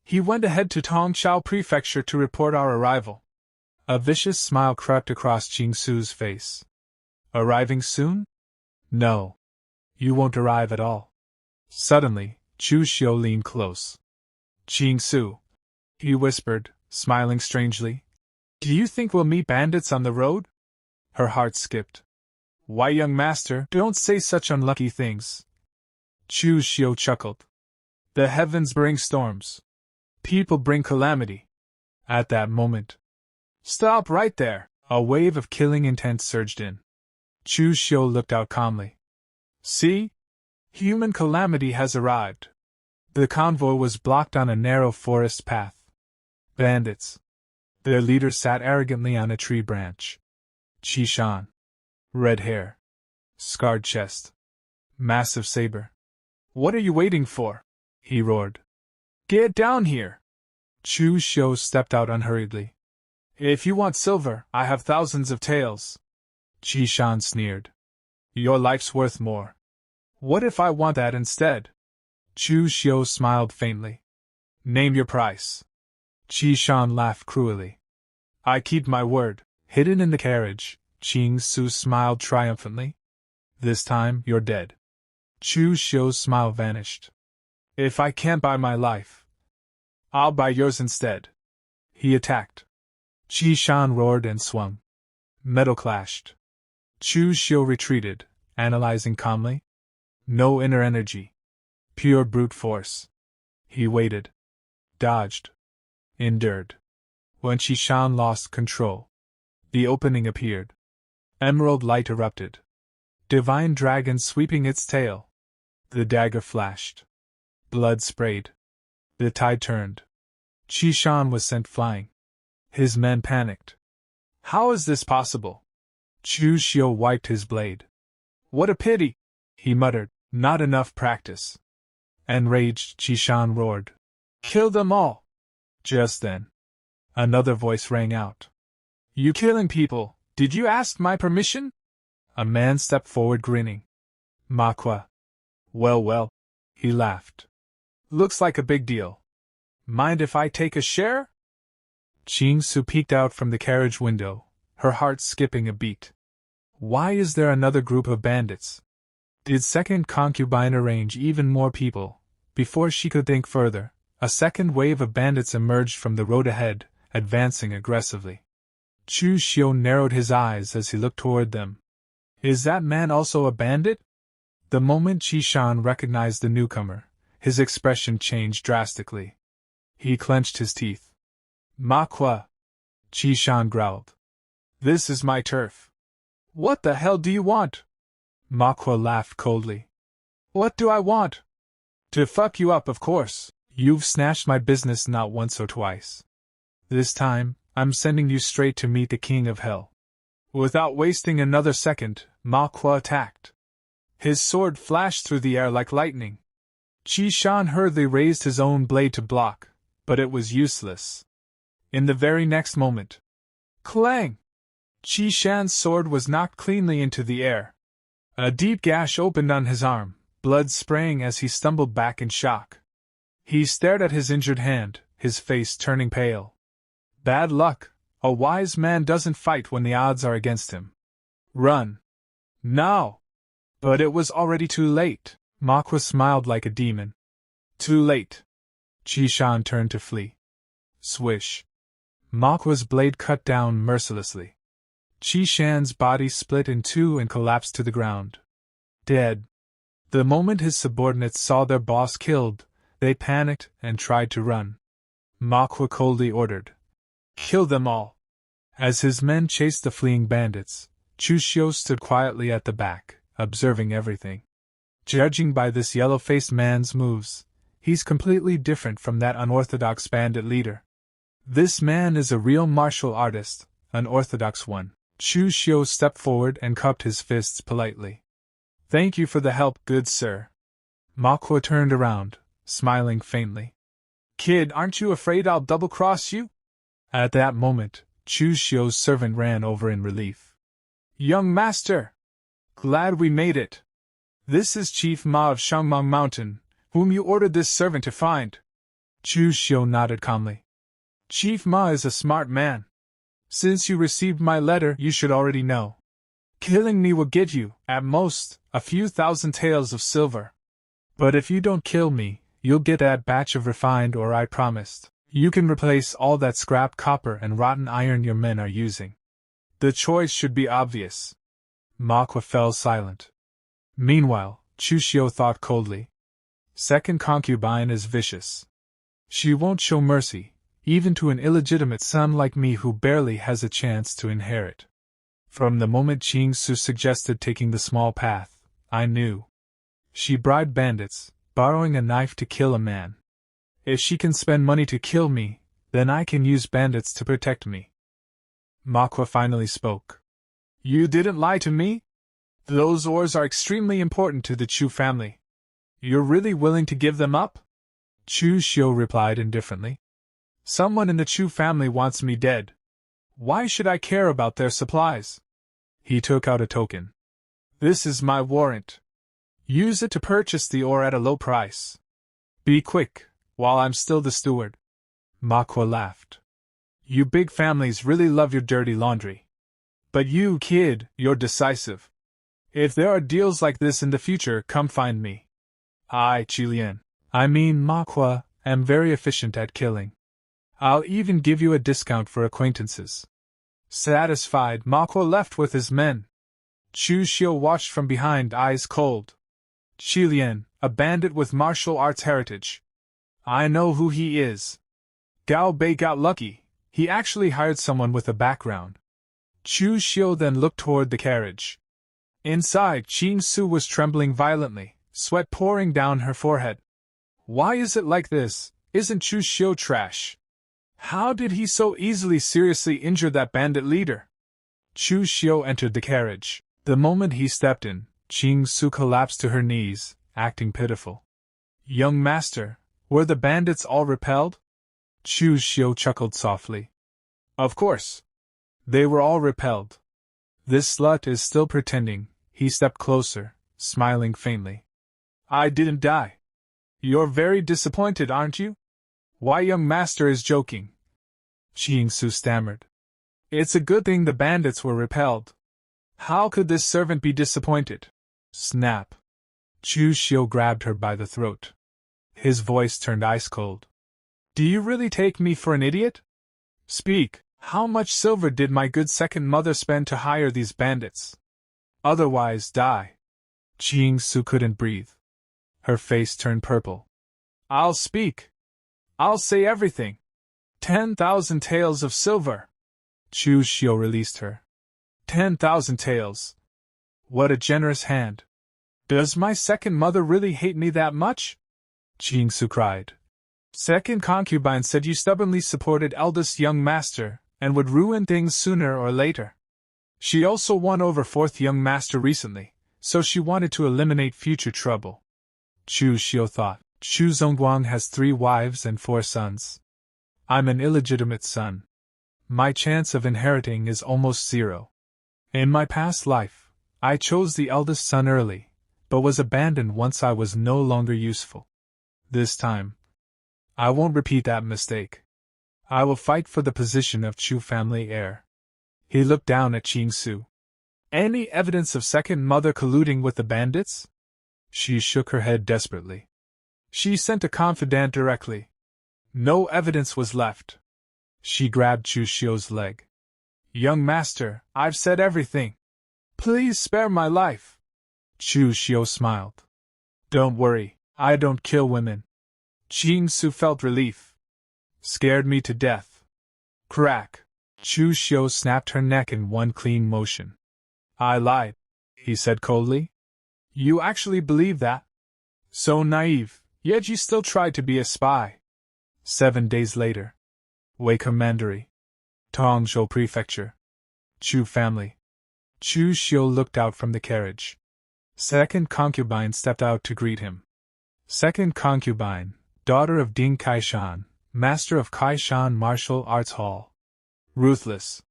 Speaker 1: "He went ahead to Tongchao Prefecture to report our arrival." A vicious smile crept across Chu Xiu's face. "Arriving soon?" "No. You won't arrive at all." Suddenly, Chu Xiu leaned close. "Chu Xiu," he whispered, smiling strangely, "do you think we'll meet bandits on the road?" Her heart skipped. "Why, young master, don't say such unlucky things." Chu Xiu chuckled. "The heavens bring storms. People bring calamity." At that moment, "Stop right there!" A wave of killing intent surged in. Chu Xiu looked out calmly. "See? Human calamity has arrived." The convoy was blocked on a narrow forest path. Bandits. Their leader sat arrogantly on a tree branch. Qishan. Red hair. Scarred chest. Massive saber. "What are you waiting for?" he roared. "Get down here!" Chu Xiu stepped out unhurriedly. "If you want silver, I have thousands of taels." Qishan sneered. "Your life's worth more." "What if I want that instead?" Chu Xiu smiled faintly. "Name your price." Qishan laughed cruelly. "I keep my word." Hidden in the carriage, Chu Xiu smiled triumphantly. "This time, you're dead." Chu Xiu's smile vanished. "If I can't buy my life, I'll buy yours instead." He attacked. Qishan roared and swung. Metal clashed. Chu Xiu retreated, analyzing calmly. No inner energy. Pure brute force. He waited. Dodged. Endured. When Qishan lost control, the opening appeared. Emerald light erupted. Divine dragon sweeping its tail. The dagger flashed. Blood sprayed. The tide turned. Qishan was sent flying. His men panicked. "How is this possible?" Chu Xiu wiped his blade. "What a pity!" he muttered. "Not enough practice." Enraged, Qishan roared. "Kill them all!" Just then, another voice rang out. "You killing people, did you ask my permission?" A man stepped forward grinning. Manhwa. "Well, well," he laughed. "Looks like a big deal. Mind if I take a share?" Chu Xiu peeked out from the carriage window, her heart skipping a beat. Why is there another group of bandits? Did second concubine arrange even more people? Before she could think further, a second wave of bandits emerged from the road ahead, advancing aggressively. Chu Xiu narrowed his eyes as he looked toward them. Is that man also a bandit? The moment Qishan recognized the newcomer, his expression changed drastically. He clenched his teeth. "Manhwa," Qishan growled. "This is my turf." "What the hell do you want?" Manhwa laughed coldly. "What do I want?" "To fuck you up, of course. You've snatched my business not once or twice. This time, I'm sending you straight to meet the King of Hell." Without wasting another second, Manhwa attacked. His sword flashed through the air like lightning. Qishan hurriedly raised his own blade to block, but it was useless. In the very next moment, clang! Qishan's sword was knocked cleanly into the air. A deep gash opened on his arm, blood spraying as he stumbled back in shock. He stared at his injured hand, his face turning pale. Bad luck. A wise man doesn't fight when the odds are against him. Run. Now! But it was already too late. Manhwa smiled like a demon. Too late. Qishan turned to flee. Swish. Manhwa's blade cut down mercilessly. Qishan's body split in two and collapsed to the ground. Dead. The moment his subordinates saw their boss killed, they panicked and tried to run. Manhwa coldly ordered, "Kill them all." As his men chased the fleeing bandits, Chu Xiu stood quietly at the back, observing everything. Judging by this yellow-faced man's moves, he's completely different from that unorthodox bandit leader. This man is a real martial artist, an orthodox one. Chu Xiu stepped forward and cupped his fists politely. "Thank you for the help, good sir." Manhwa turned around, smiling faintly. "Kid, aren't you afraid I'll double-cross you?" At that moment, Chu Xiu's servant ran over in relief. "Young master! Glad we made it." This is Chief Ma of Shangmang Mountain, whom you ordered this servant to find. Chu Xiu nodded calmly. Chief Ma is a smart man. Since you received my letter, you should already know. Killing me will get you, at most, a few thousand taels of silver. But if you don't kill me, you'll get that batch of refined ore I promised. You can replace all that scrap copper and rotten iron your men are using. The choice should be obvious. Manhwa fell silent. Meanwhile, Chu Xiu thought coldly. Second concubine is vicious. She won't show mercy, even to an illegitimate son like me who barely has a chance to inherit. From the moment Chu Xiu suggested taking the small path, I knew. She bribed bandits, borrowing a knife to kill a man. If she can spend money to kill me, then I can use bandits to protect me. Manhwa finally spoke. You didn't lie to me? Those ores are extremely important to the Chu family. You're really willing to give them up? Chu Xiu replied indifferently. Someone in the Chu family wants me dead. Why should I care about their supplies? He took out a token. This is my warrant. Use it to purchase the ore at a low price. Be quick, while I'm still the steward. Manhwa laughed. You big families really love your dirty laundry. But you, kid, you're decisive. If there are deals like this in the future, come find me. I, Manhwa, am very efficient at killing. I'll even give you a discount for acquaintances. Satisfied, Manhwa left with his men. Chu Xiu watched from behind, eyes cold. Qilian, a bandit with martial arts heritage. I know who he is. Gao Bei got lucky. He actually hired someone with a background. Chu Xiu then looked toward the carriage. Inside, Chu Xiu was trembling violently, sweat pouring down her forehead. Why is it like this? Isn't Chu Xiu trash? How did he so easily seriously injure that bandit leader? Chu Xiu entered the carriage. The moment he stepped in, Chu Xiu collapsed to her knees, acting pitiful. Young master, were the bandits all repelled? Chu Xiu chuckled softly. Of course. They were all repelled. This slut is still pretending. He stepped closer, smiling faintly. I didn't die. You're very disappointed, aren't you? Why, young master is joking. Chu Xiu stammered. It's a good thing the bandits were repelled. How could this servant be disappointed? Snap. Chu Xiu grabbed her by the throat. His voice turned ice cold. Do you really take me for an idiot? Speak, how much silver did my good second mother spend to hire these bandits? Otherwise die. Chu Xiu couldn't breathe. Her face turned purple. I'll speak. I'll say everything. 10,000 taels of silver. Chu Xiu released her. 10,000 taels. What a generous hand. Does my second mother really hate me that much? Chu Xiu cried. Second concubine said you stubbornly supported eldest young master, and would ruin things sooner or later. She also won over fourth young master recently, so she wanted to eliminate future trouble. Chu Xiu thought. Chu Zongguang has 3 wives and 4 sons. I'm an illegitimate son. My chance of inheriting is almost 0. In my past life, I chose the eldest son early, but was abandoned once I was no longer useful. This time, I won't repeat that mistake. I will fight for the position of Chu family heir. He looked down at Chu Xiu. Any evidence of second mother colluding with the bandits? She shook her head desperately. She sent a confidant directly. No evidence was left. She grabbed Chu Xiu's leg. Young master, I've said everything. Please spare my life. Chu Xiu smiled. Don't worry, I don't kill women. Chu Xiu felt relief. Scared me to death. Crack. Chu Xiu snapped her neck in one clean motion. I lied, he said coldly. You actually believe that? So naive, yet you still tried to be a spy. 7 days later. Wei Commandery. Tongzhou Prefecture. Chu family. Chu Xiu looked out from the carriage. Second concubine stepped out to greet him. Second concubine, daughter of Ding Kaishan, master of Kaishan Martial Arts Hall. Ruthless.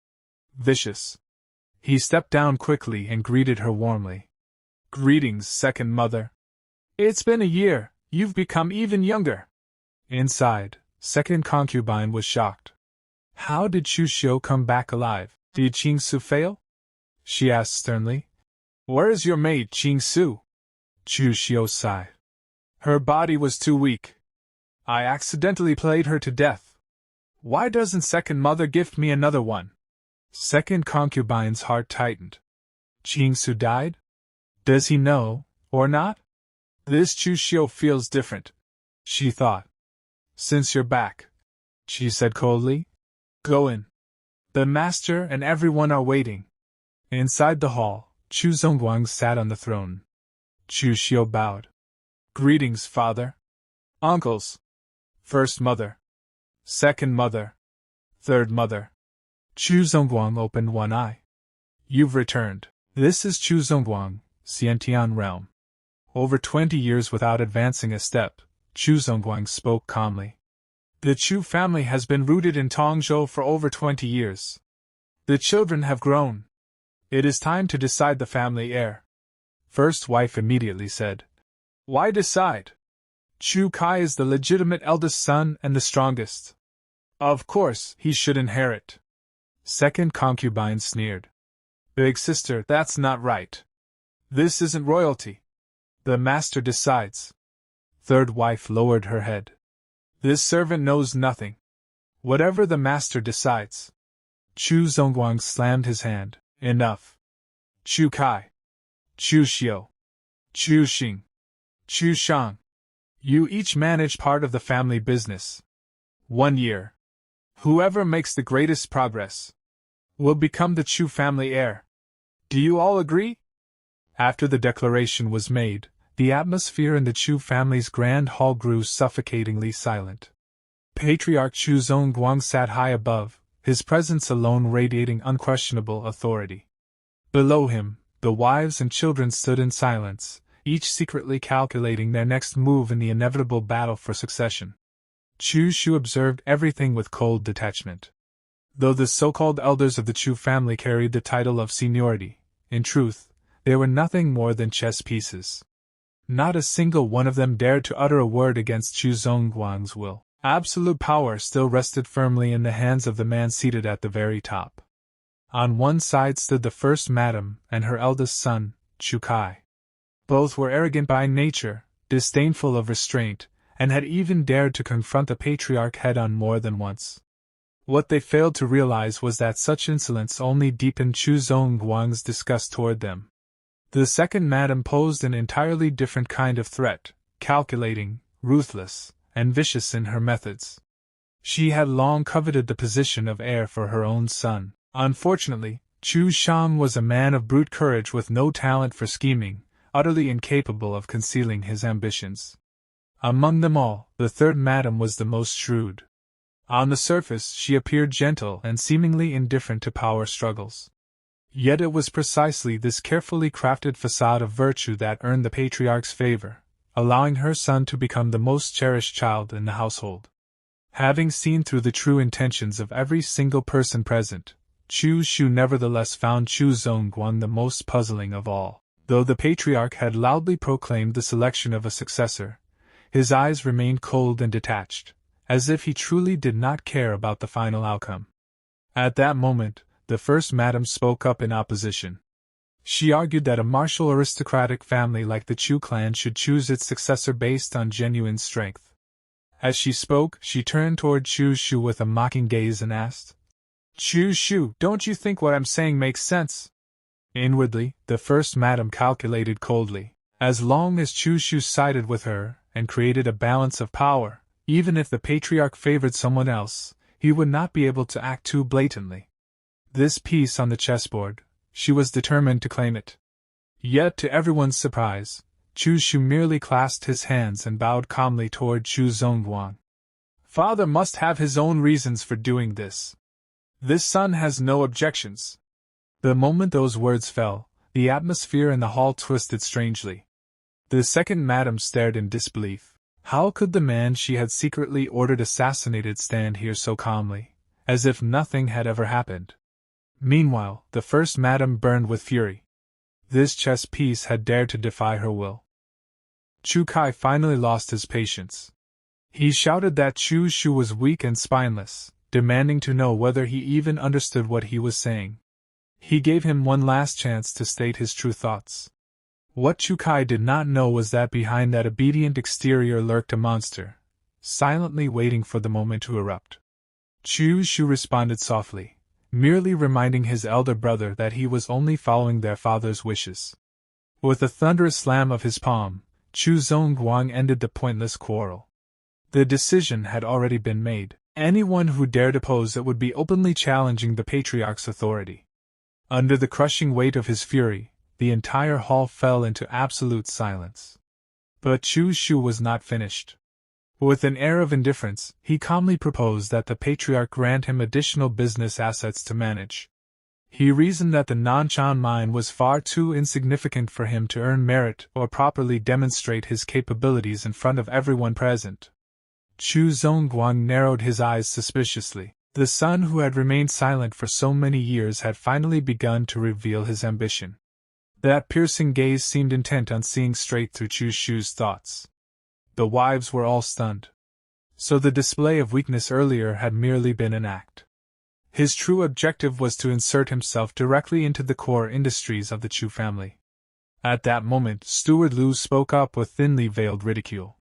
Speaker 1: Vicious. He stepped down quickly and greeted her warmly. Greetings, second mother. It's been a year, you've become even younger. Inside, second concubine was shocked. How did Chu Xiu come back alive? Did Chu Xiu fail? She asked sternly. Where is your maid, Chu Xiu? Chu Xiu sighed. Her body was too weak. I accidentally played her to death. Why doesn't second mother gift me another one? Second concubine's heart tightened. Chu Xiu died? Does he know, or not? This Chu Xiu feels different, she thought. Since you're back, she said coldly. Go in. The master and everyone are waiting. Inside the hall, Chu Zongguang sat on the throne. Chu Xiu bowed. Greetings, father. Uncles. First mother. Second mother. Third mother. Chu Zongguang opened one eye. You've returned. This is Chu Zongguang, Xiantian realm. Over 20 years without advancing a step, Chu Zongguang spoke calmly. The Chu family has been rooted in Tongzhou for over 20 years. The children have grown. It is time to decide the family heir. First wife immediately said. Why decide? Chu Kai is the legitimate eldest son and the strongest. Of course, he should inherit. Second concubine sneered. Big sister, that's not right. This isn't royalty. The master decides. Third wife lowered her head. This servant knows nothing. Whatever the master decides. Chu Zongguang slammed his hand. Enough. Chu Kai. Chu Xiu. Chu Xing. Chu Shang. You each manage part of the family business. 1 year. Whoever makes the greatest progress will become the Chu family heir. Do you all agree? After the declaration was made, the atmosphere in the Chu family's grand hall grew suffocatingly silent. Patriarch Chu Zongguang sat high above, his presence alone radiating unquestionable authority. Below him, the wives and children stood in silence, each secretly calculating their next move in the inevitable battle for succession. Chu Xiu observed everything with cold detachment. Though the so-called elders of the Chu family carried the title of seniority, in truth, they were nothing more than chess pieces. Not a single one of them dared to utter a word against Chu Zongguang's will. Absolute power still rested firmly in the hands of the man seated at the very top. On one side stood the first madam and her eldest son, Chu Kai. Both were arrogant by nature, disdainful of restraint, and had even dared to confront the patriarch head-on more than once. What they failed to realize was that such insolence only deepened Chu Zongguang's disgust toward them. The second madam posed an entirely different kind of threat, calculating, ruthless, and vicious in her methods. She had long coveted the position of heir for her own son. Unfortunately, Chu Shang was a man of brute courage with no talent for scheming, utterly incapable of concealing his ambitions. Among them all, the third madam was the most shrewd. On the surface, she appeared gentle and seemingly indifferent to power struggles. Yet it was precisely this carefully crafted facade of virtue that earned the patriarch's favor, allowing her son to become the most cherished child in the household. Having seen through the true intentions of every single person present, Chu Xiu nevertheless found Chu Zongguang the most puzzling of all. Though the patriarch had loudly proclaimed the selection of a successor, his eyes remained cold and detached, as if he truly did not care about the final outcome. At that moment, the first madam spoke up in opposition. She argued that a martial aristocratic family like the Chu clan should choose its successor based on genuine strength. As she spoke, she turned toward Chu Xiu with a mocking gaze and asked, Chu Xiu, don't you think what I'm saying makes sense? Inwardly, the first madam calculated coldly. As long as Chu Xiu sided with her and created a balance of power, even if the patriarch favored someone else, he would not be able to act too blatantly. This piece on the chessboard, she was determined to claim it. Yet to everyone's surprise, Chu Xiu merely clasped his hands and bowed calmly toward Chu Zongguang. Father must have his own reasons for doing this. This son has no objections. The moment those words fell, the atmosphere in the hall twisted strangely. The second madam stared in disbelief. How could the man she had secretly ordered assassinated stand here so calmly, as if nothing had ever happened? Meanwhile, the first madam burned with fury. This chess piece had dared to defy her will. Chu Kai finally lost his patience. He shouted that Chu Xiu was weak and spineless, demanding to know whether he even understood what he was saying. He gave him one last chance to state his true thoughts. What Chu Kai did not know was that behind that obedient exterior lurked a monster, silently waiting for the moment to erupt. Chu Xiu responded softly, merely reminding his elder brother that he was only following their father's wishes. With a thunderous slam of his palm, Chu Zongguang ended the pointless quarrel. The decision had already been made. Anyone who dared oppose it would be openly challenging the patriarch's authority. Under the crushing weight of his fury, the entire hall fell into absolute silence. But Chu Xiu was not finished. With an air of indifference, he calmly proposed that the patriarch grant him additional business assets to manage. He reasoned that the Nanshan mine was far too insignificant for him to earn merit or properly demonstrate his capabilities in front of everyone present. Chu Zongguang narrowed his eyes suspiciously. The son who had remained silent for so many years had finally begun to reveal his ambition. That piercing gaze seemed intent on seeing straight through Chu Xiu's thoughts. The wives were all stunned. So the display of weakness earlier had merely been an act. His true objective was to insert himself directly into the core industries of the Chu family. At that moment, Steward Lu spoke up with thinly veiled ridicule.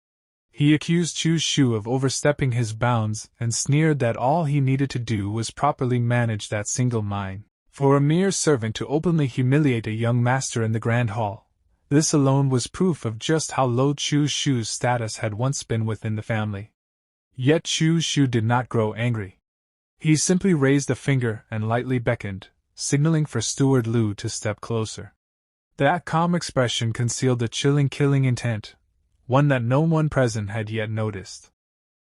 Speaker 1: He accused Chu Xiu of overstepping his bounds and sneered that all he needed to do was properly manage that single mine. For a mere servant to openly humiliate a young master in the Grand Hall, this alone was proof of just how low Chu Xiu's status had once been within the family. Yet Chu Xiu did not grow angry. He simply raised a finger and lightly beckoned, signaling for Steward Lu to step closer. That calm expression concealed a chilling killing intent, one that no one present had yet noticed.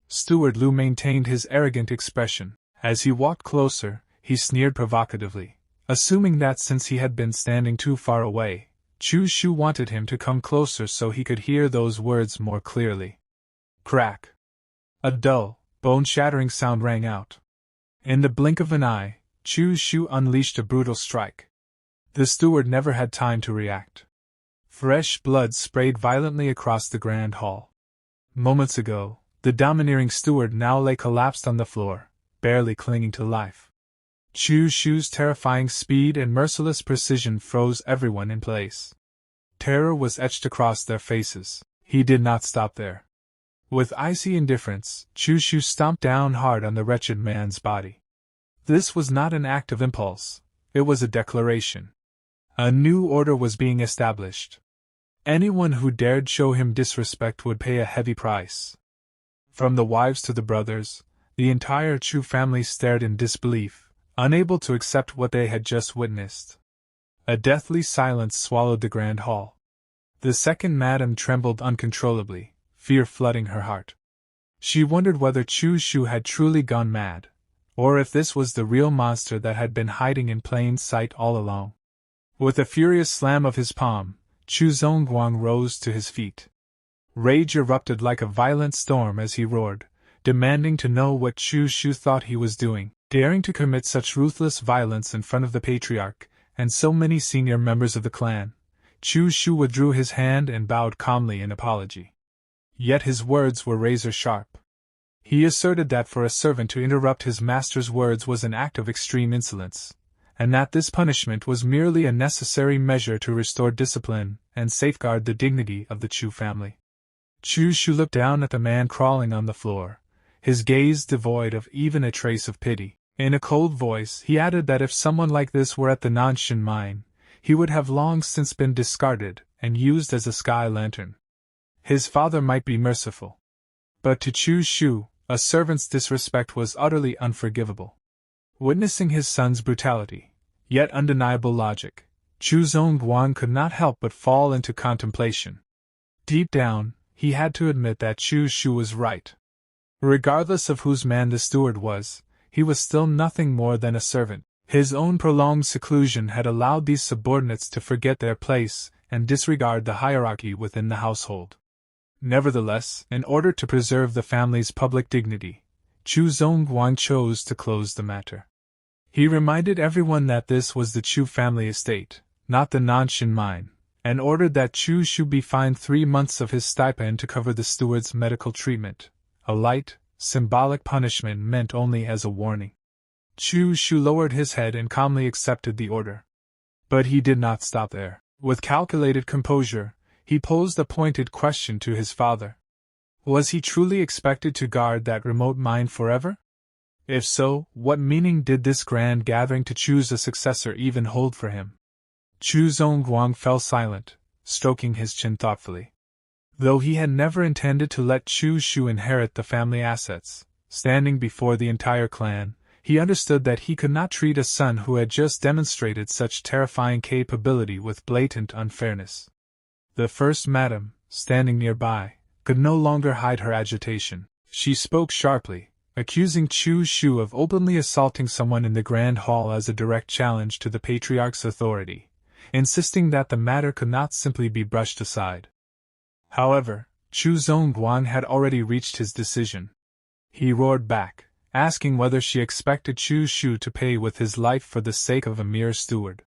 Speaker 1: Steward Lu maintained his arrogant expression. As he walked closer, he sneered provocatively, assuming that since he had been standing too far away, Chu Xiu wanted him to come closer so he could hear those words more clearly. Crack! A dull, bone-shattering sound rang out. In the blink of an eye, Chu Xiu unleashed a brutal strike. The steward never had time to react. Fresh blood sprayed violently across the grand hall. Moments ago, the domineering steward now lay collapsed on the floor, barely clinging to life. Chu Xiu's terrifying speed and merciless precision froze everyone in place. Terror was etched across their faces. He did not stop there. With icy indifference, Chu Xiu stomped down hard on the wretched man's body. This was not an act of impulse, it was a declaration. A new order was being established. Anyone who dared show him disrespect would pay a heavy price. From the wives to the brothers, the entire Chu family stared in disbelief, unable to accept what they had just witnessed. A deathly silence swallowed the grand hall. The second madam trembled uncontrollably, fear flooding her heart. She wondered whether Chu Xiu had truly gone mad, or if this was the real monster that had been hiding in plain sight all along. With a furious slam of his palm, Chu Zongguang rose to his feet. Rage erupted like a violent storm as he roared, demanding to know what Chu Xiu thought he was doing, daring to commit such ruthless violence in front of the patriarch and so many senior members of the clan. Chu Xiu withdrew his hand and bowed calmly in apology. Yet his words were razor-sharp. He asserted that for a servant to interrupt his master's words was an act of extreme insolence, and that this punishment was merely a necessary measure to restore discipline and safeguard the dignity of the Chu family. Chu Xiu looked down at the man crawling on the floor, his gaze devoid of even a trace of pity. In a cold voice, he added that if someone like this were at the Nanshan mine, he would have long since been discarded and used as a sky lantern. His father might be merciful, but to Chu Xiu, a servant's disrespect was utterly unforgivable. Witnessing his son's brutality, yet undeniable logic, Chu Zongguang could not help but fall into contemplation. Deep down, he had to admit that Chu Xiu was right. Regardless of whose man the steward was, he was still nothing more than a servant. His own prolonged seclusion had allowed these subordinates to forget their place and disregard the hierarchy within the household. Nevertheless, in order to preserve the family's public dignity, Chu Zongguang chose to close the matter. He reminded everyone that this was the Chu family estate, not the Nanshan mine, and ordered that Chu Xiu be fined 3 months of his stipend to cover the steward's medical treatment, a light, symbolic punishment meant only as a warning. Chu Xiu lowered his head and calmly accepted the order. But he did not stop there. With calculated composure, he posed a pointed question to his father. Was he truly expected to guard that remote mine forever? If so, what meaning did this grand gathering to choose a successor even hold for him? Chu Zongguang fell silent, stroking his chin thoughtfully. Though he had never intended to let Chu Xiu inherit the family assets, standing before the entire clan, he understood that he could not treat a son who had just demonstrated such terrifying capability with blatant unfairness. The first madam, standing nearby, could no longer hide her agitation. She spoke sharply, accusing Chu Xiu of openly assaulting someone in the Grand Hall as a direct challenge to the patriarch's authority, insisting that the matter could not simply be brushed aside. However, Chu Zongguang had already reached his decision. He roared back, asking whether she expected Chu Xiu to pay with his life for the sake of a mere steward.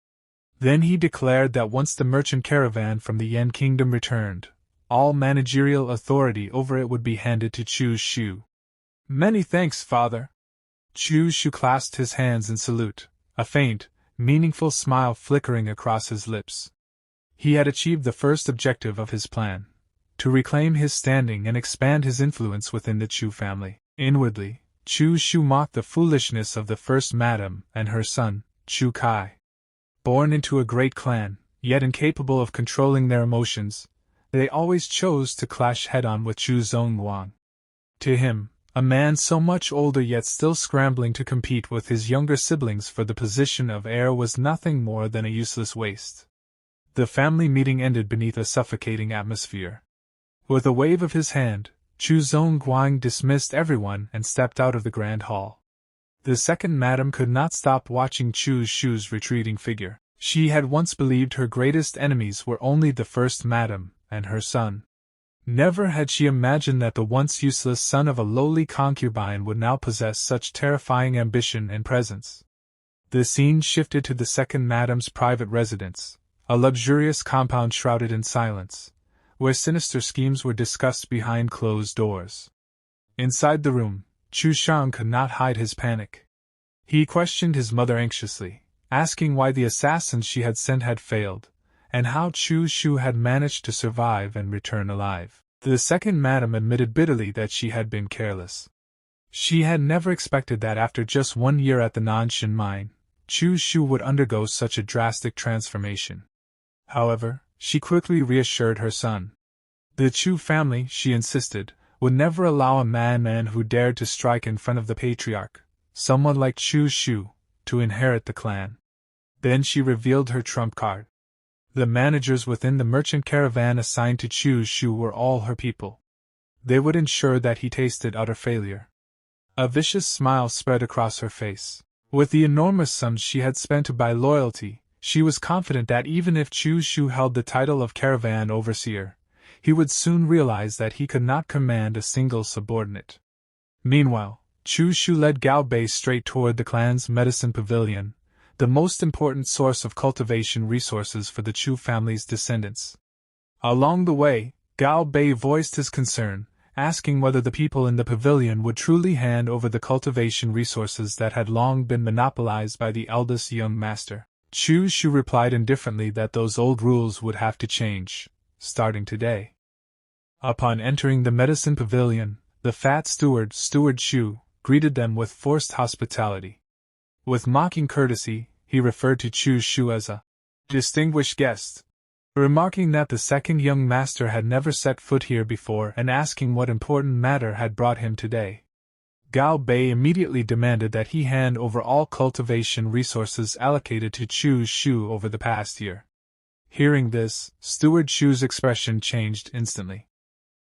Speaker 1: Then he declared that once the merchant caravan from the Yan Kingdom returned, all managerial authority over it would be handed to Chu Xiu. Many thanks, father. Chu Xiu clasped his hands in salute, a faint, meaningful smile flickering across his lips. He had achieved the first objective of his plan, to reclaim his standing and expand his influence within the Chu family. Inwardly, Chu Xiu mocked the foolishness of the first madam and her son, Chu Kai. Born into a great clan, yet incapable of controlling their emotions, they always chose to clash head-on with Chu Zongguang. To him, a man so much older yet still scrambling to compete with his younger siblings for the position of heir was nothing more than a useless waste. The family meeting ended beneath a suffocating atmosphere. With a wave of his hand, Chu Zongguang dismissed everyone and stepped out of the grand hall. The second madam could not stop watching Chu Xiu's retreating figure. She had once believed her greatest enemies were only the first madam and her son. Never had she imagined that the once useless son of a lowly concubine would now possess such terrifying ambition and presence. The scene shifted to the second madam's private residence, a luxurious compound shrouded in silence, where sinister schemes were discussed behind closed doors. Inside the room, Chu Xiang could not hide his panic. He questioned his mother anxiously, asking why the assassins she had sent had failed, and how Chu Xiu had managed to survive and return alive. The second madam admitted bitterly that she had been careless. She had never expected that after just 1 year at the Nanshan mine, Chu Xiu would undergo such a drastic transformation. However, she quickly reassured her son. The Chu family, she insisted, would never allow a man who dared to strike in front of the patriarch, someone like Chu Xiu, to inherit the clan. Then she revealed her trump card. The managers within the merchant caravan assigned to Chu Xiu were all her people. They would ensure that he tasted utter failure. A vicious smile spread across her face. With the enormous sums she had spent to buy loyalty, she was confident that even if Chu Xiu held the title of caravan overseer, he would soon realize that he could not command a single subordinate. Meanwhile, Chu Xiu led Gao Bei straight toward the clan's medicine pavilion, the most important source of cultivation resources for the Chu family's descendants. Along the way, Gao Bei voiced his concern, asking whether the people in the pavilion would truly hand over the cultivation resources that had long been monopolized by the eldest young master. Chu Xiu replied indifferently that those old rules would have to change, starting today. Upon entering the medicine pavilion, the fat steward, Steward Chu, greeted them with forced hospitality. With mocking courtesy, he referred to Chu Xiu as a distinguished guest, remarking that the second young master had never set foot here before and asking what important matter had brought him today. Gao Bei immediately demanded that he hand over all cultivation resources allocated to Chu Xiu over the past year. Hearing this, Steward Chu's expression changed instantly.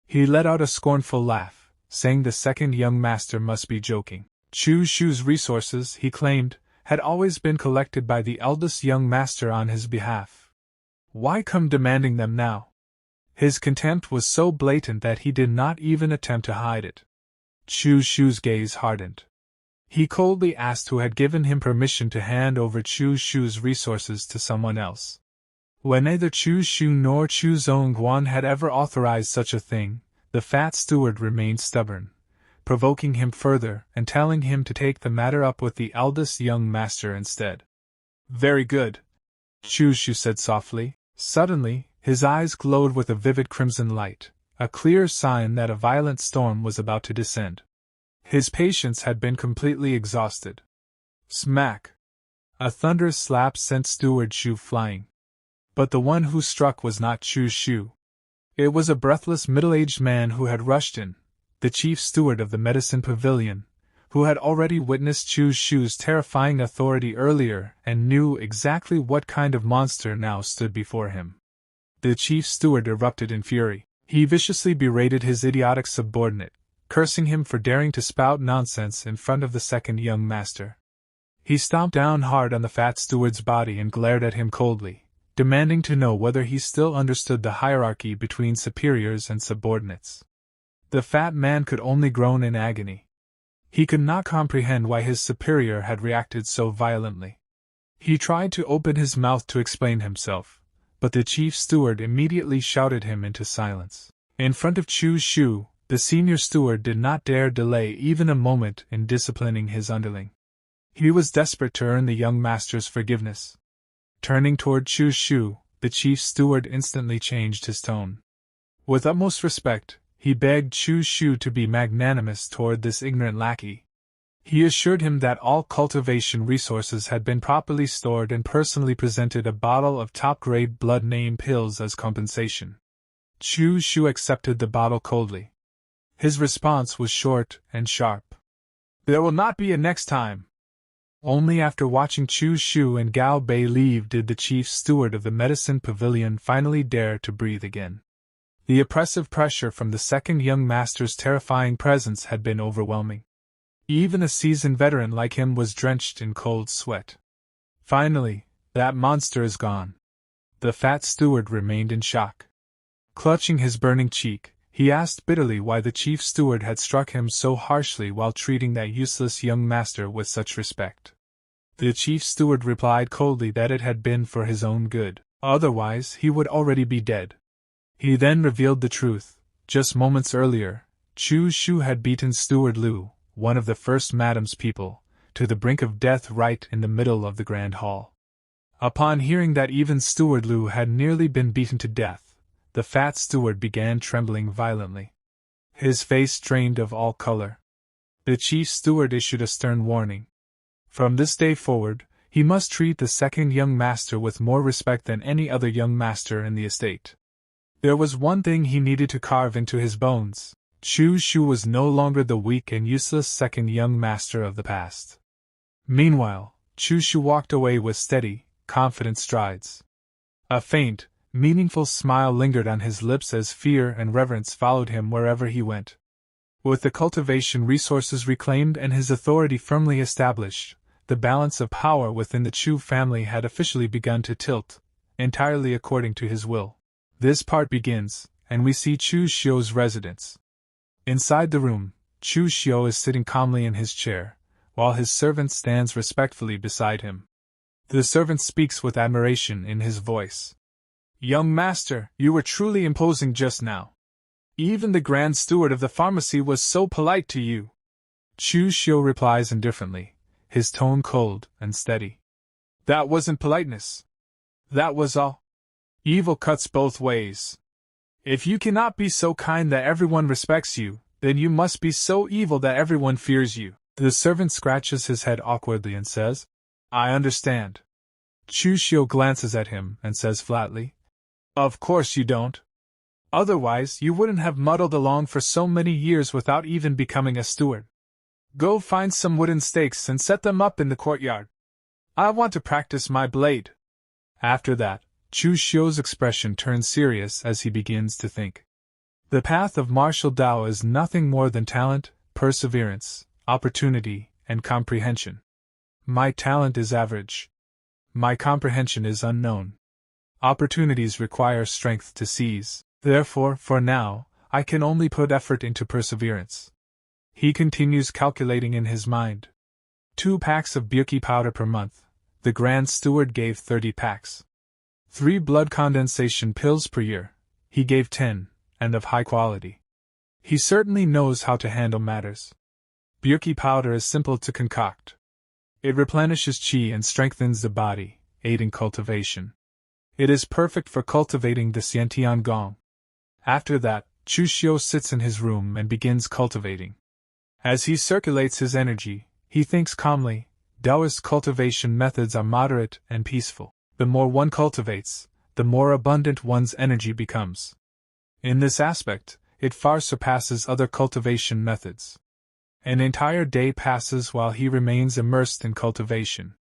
Speaker 1: He let out a scornful laugh, saying the second young master must be joking. Chu Xiu's resources, he claimed, had always been collected by the eldest young master on his behalf. Why come demanding them now? His contempt was so blatant that he did not even attempt to hide it. Chu Xiu's gaze hardened. He coldly asked who had given him permission to hand over Chu Xiu's resources to someone else. When neither Chu Xiu nor Chu Zhongguan had ever authorized such a thing, the fat steward remained stubborn, provoking him further and telling him to take the matter up with the eldest young master instead. Very good, Chu Xiu said softly. Suddenly, his eyes glowed with a vivid crimson light, a clear sign that a violent storm was about to descend. His patience had been completely exhausted. Smack! A thunderous slap sent Steward Xiu flying. But the one who struck was not Chu Xiu. It was a breathless middle-aged man who had rushed in, the chief steward of the medicine pavilion, who had already witnessed Chu Xiu's terrifying authority earlier and knew exactly what kind of monster now stood before him. The chief steward erupted in fury. He viciously berated his idiotic subordinate, cursing him for daring to spout nonsense in front of the second young master. He stomped down hard on the fat steward's body and glared at him coldly, demanding to know whether he still understood the hierarchy between superiors and subordinates. The fat man could only groan in agony. He could not comprehend why his superior had reacted so violently. He tried to open his mouth to explain himself, but the chief steward immediately shouted him into silence. In front of Chu Xiu, the senior steward did not dare delay even a moment in disciplining his underling. He was desperate to earn the young master's forgiveness. Turning toward Chu Xiu, the chief steward instantly changed his tone. With utmost respect, he begged Chu Xiu to be magnanimous toward this ignorant lackey. He assured him that all cultivation resources had been properly stored and personally presented a bottle of top-grade blood name pills as compensation. Chu Xiu accepted the bottle coldly. His response was short and sharp. There will not be a next time. Only after watching Chu Xiu and Gao Bei leave did the chief steward of the medicine pavilion finally dare to breathe again. The oppressive pressure from the second young master's terrifying presence had been overwhelming. Even a seasoned veteran like him was drenched in cold sweat. Finally, that monster is gone. The fat steward remained in shock. Clutching his burning cheek, he asked bitterly why the chief steward had struck him so harshly while treating that useless young master with such respect. The chief steward replied coldly that it had been for his own good, otherwise he would already be dead. He then revealed the truth. Just moments earlier, Chu Xiu had beaten Steward Liu, one of the first madam's people, to the brink of death right in the middle of the grand hall. Upon hearing that even Steward Liu had nearly been beaten to death, the fat steward began trembling violently. His face drained of all color. The chief steward issued a stern warning. From this day forward, he must treat the second young master with more respect than any other young master in the estate. There was one thing he needed to carve into his bones. Chu Xiu was no longer the weak and useless second young master of the past. Meanwhile, Chu Xiu walked away with steady, confident strides. A faint, meaningful smile lingered on his lips as fear and reverence followed him wherever he went. With the cultivation resources reclaimed and his authority firmly established, the balance of power within the Chu family had officially begun to tilt, entirely according to his will. This part begins, and we see Chu Xiu's residence. Inside the room, Chu Xiu is sitting calmly in his chair, while his servant stands respectfully beside him. The servant speaks with admiration in his voice. Young master, you were truly imposing just now. Even the grand steward of the pharmacy was so polite to you. Chu Xiu replies indifferently, his tone cold and steady. That wasn't politeness. That was all. Evil cuts both ways. If you cannot be so kind that everyone respects you, then you must be so evil that everyone fears you. The servant scratches his head awkwardly and says, I understand. Chu Xiu glances at him and says flatly, Of course you don't. Otherwise you wouldn't have muddled along for so many years without even becoming a steward. Go find some wooden stakes and set them up in the courtyard. I want to practice my blade. After that, Chu Xiu's expression turns serious as he begins to think. The path of martial Tao is nothing more than talent, perseverance, opportunity, and comprehension. My talent is average. My comprehension is unknown. Opportunities require strength to seize. Therefore, for now, I can only put effort into perseverance. He continues calculating in his mind. 2 packs of Bukki powder per month. The Grand Steward gave 30 packs. 3 blood condensation pills per year. He gave 10, and of high quality. He certainly knows how to handle matters. Byoki powder is simple to concoct. It replenishes qi and strengthens the body, aiding cultivation. It is perfect for cultivating the Xiantian Gong. After that, Chu Xiu sits in his room and begins cultivating. As he circulates his energy, he thinks calmly. Taoist cultivation methods are moderate and peaceful. The more one cultivates, the more abundant one's energy becomes. In this aspect, it far surpasses other cultivation methods. An entire day passes while he remains immersed in cultivation.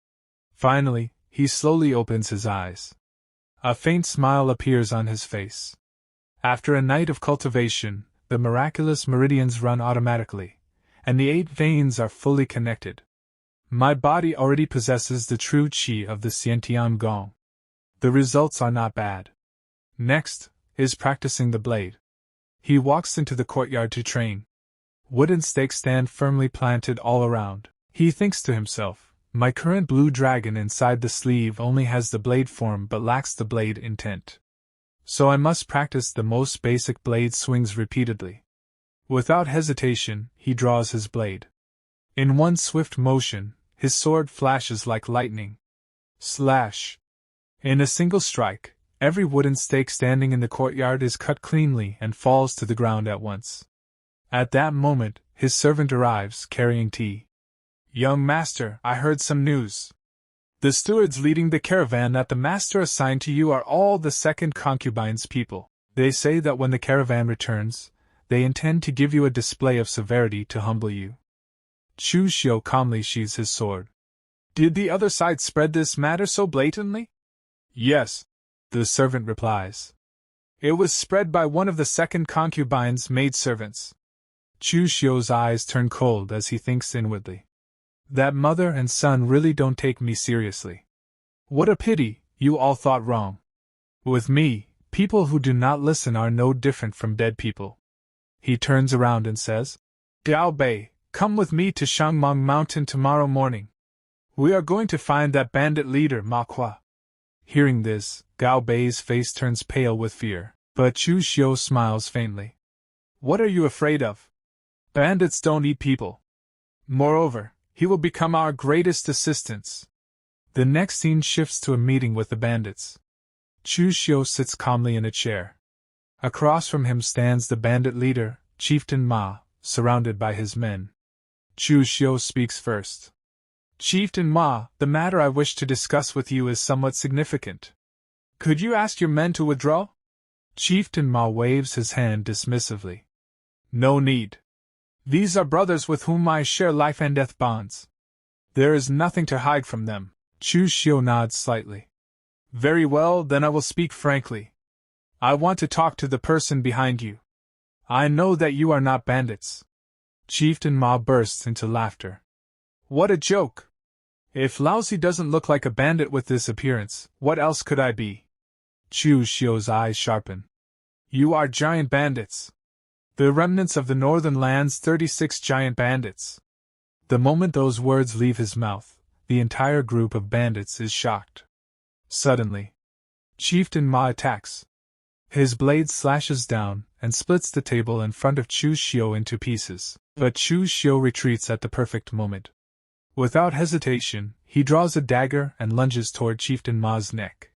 Speaker 1: Finally, he slowly opens his eyes. A faint smile appears on his face. After a night of cultivation, the miraculous meridians run automatically, and the 8 veins are fully connected. My body already possesses the true qi of the Xiantian Gong. The results are not bad. Next, is practicing the blade. He walks into the courtyard to train. Wooden stakes stand firmly planted all around. He thinks to himself, my current blue dragon inside the sleeve only has the blade form but lacks the blade intent. So I must practice the most basic blade swings repeatedly. Without hesitation, he draws his blade. In one swift motion, his sword flashes like lightning. Slash! In a single strike, every wooden stake standing in the courtyard is cut cleanly and falls to the ground at once. At that moment, his servant arrives, carrying tea. Young master, I heard some news. The stewards leading the caravan that the master assigned to you are all the second concubine's people. They say that when the caravan returns, they intend to give you a display of severity to humble you. Chu Xiu calmly sheathes his sword. Did the other side spread this matter so blatantly? Yes, the servant replies. It was spread by one of the second concubine's maidservants. Chu Xiu's eyes turn cold as he thinks inwardly. That mother and son really don't take me seriously. What a pity, you all thought wrong. With me, people who do not listen are no different from dead people. He turns around and says, Gao Bei, come with me to Shangmang Mountain tomorrow morning. We are going to find that bandit leader Manhwa. Hearing this, Gao Bei's face turns pale with fear, but Chu Xiu smiles faintly. What are you afraid of? Bandits don't eat people. Moreover, he will become our greatest assistance. The next scene shifts to a meeting with the bandits. Chu Xiu sits calmly in a chair. Across from him stands the bandit leader, Chieftain Ma, surrounded by his men. Chu Xiu speaks first. Chieftain Ma, the matter I wish to discuss with you is somewhat significant. Could you ask your men to withdraw? Chieftain Ma waves his hand dismissively. No need. These are brothers with whom I share life and death bonds. There is nothing to hide from them. Chu Xiu nods slightly. Very well, then I will speak frankly. I want to talk to the person behind you. I know that you are not bandits. Chieftain Ma bursts into laughter. What a joke! If Laozi doesn't look like a bandit with this appearance, what else could I be? Chu Xiu's eyes sharpen. You are giant bandits. The remnants of the northern land's 36 giant bandits. The moment those words leave his mouth, the entire group of bandits is shocked. Suddenly, Chieftain Ma attacks. His blade slashes down and splits the table in front of Chu Xiu into pieces, but Chu Xiu retreats at the perfect moment. Without hesitation, he draws a dagger and lunges toward Chieftain Ma's neck.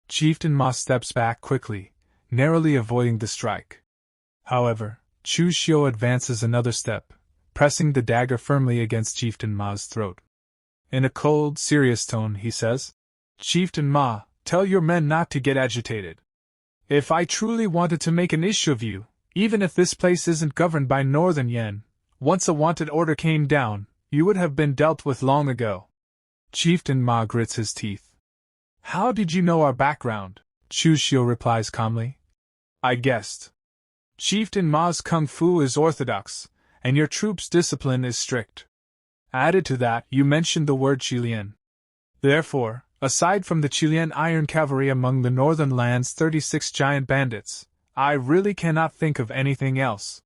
Speaker 1: Chieftain Ma steps back quickly, narrowly avoiding the strike. However, Chu Xiu advances another step, pressing the dagger firmly against Chieftain Ma's throat. In a cold, serious tone, he says, Chieftain Ma, tell your men not to get agitated. If I truly wanted to make an issue of you, even if this place isn't governed by Northern Yan, once a wanted order came down, you would have been dealt with long ago. Chieftain Ma grits his teeth. How did you know our background? Chu Xiu replies calmly. I guessed. Chieftain Ma's kung fu is orthodox, and your troops' discipline is strict. Added to that, you mentioned the word Qilian. Therefore, aside from the Qilian iron cavalry among the northern land's 36 giant bandits, I really cannot think of anything else.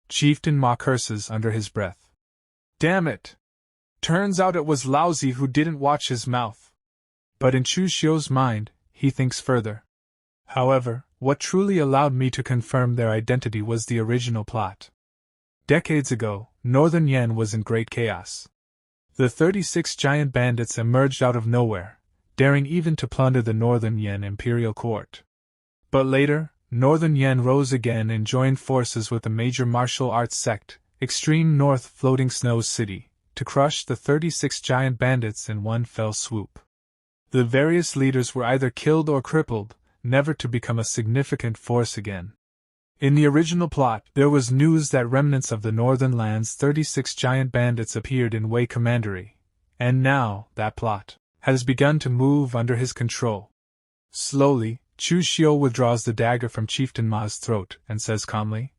Speaker 1: Chieftain Ma curses under his breath. Damn it! Turns out it was Laozi who didn't watch his mouth. But in Chu Xiu's mind, he thinks further. However, what truly allowed me to confirm their identity was the original plot. Decades ago, Northern Yan was in great chaos. The 36 giant bandits emerged out of nowhere, daring even to plunder the Northern Yan imperial court. But later, Northern Yan rose again and joined forces with the major martial arts sect, Extreme North Floating Snow City, to crush the 36 giant bandits in one fell swoop. The various leaders were either killed or crippled, never to become a significant force again. In the original plot, there was news that remnants of the Northern Land's 36 giant bandits appeared in Wei Commandery, and now that plot has begun to move under his control. Slowly, Chu Xiu withdraws the dagger from Chieftain Ma's throat and says calmly,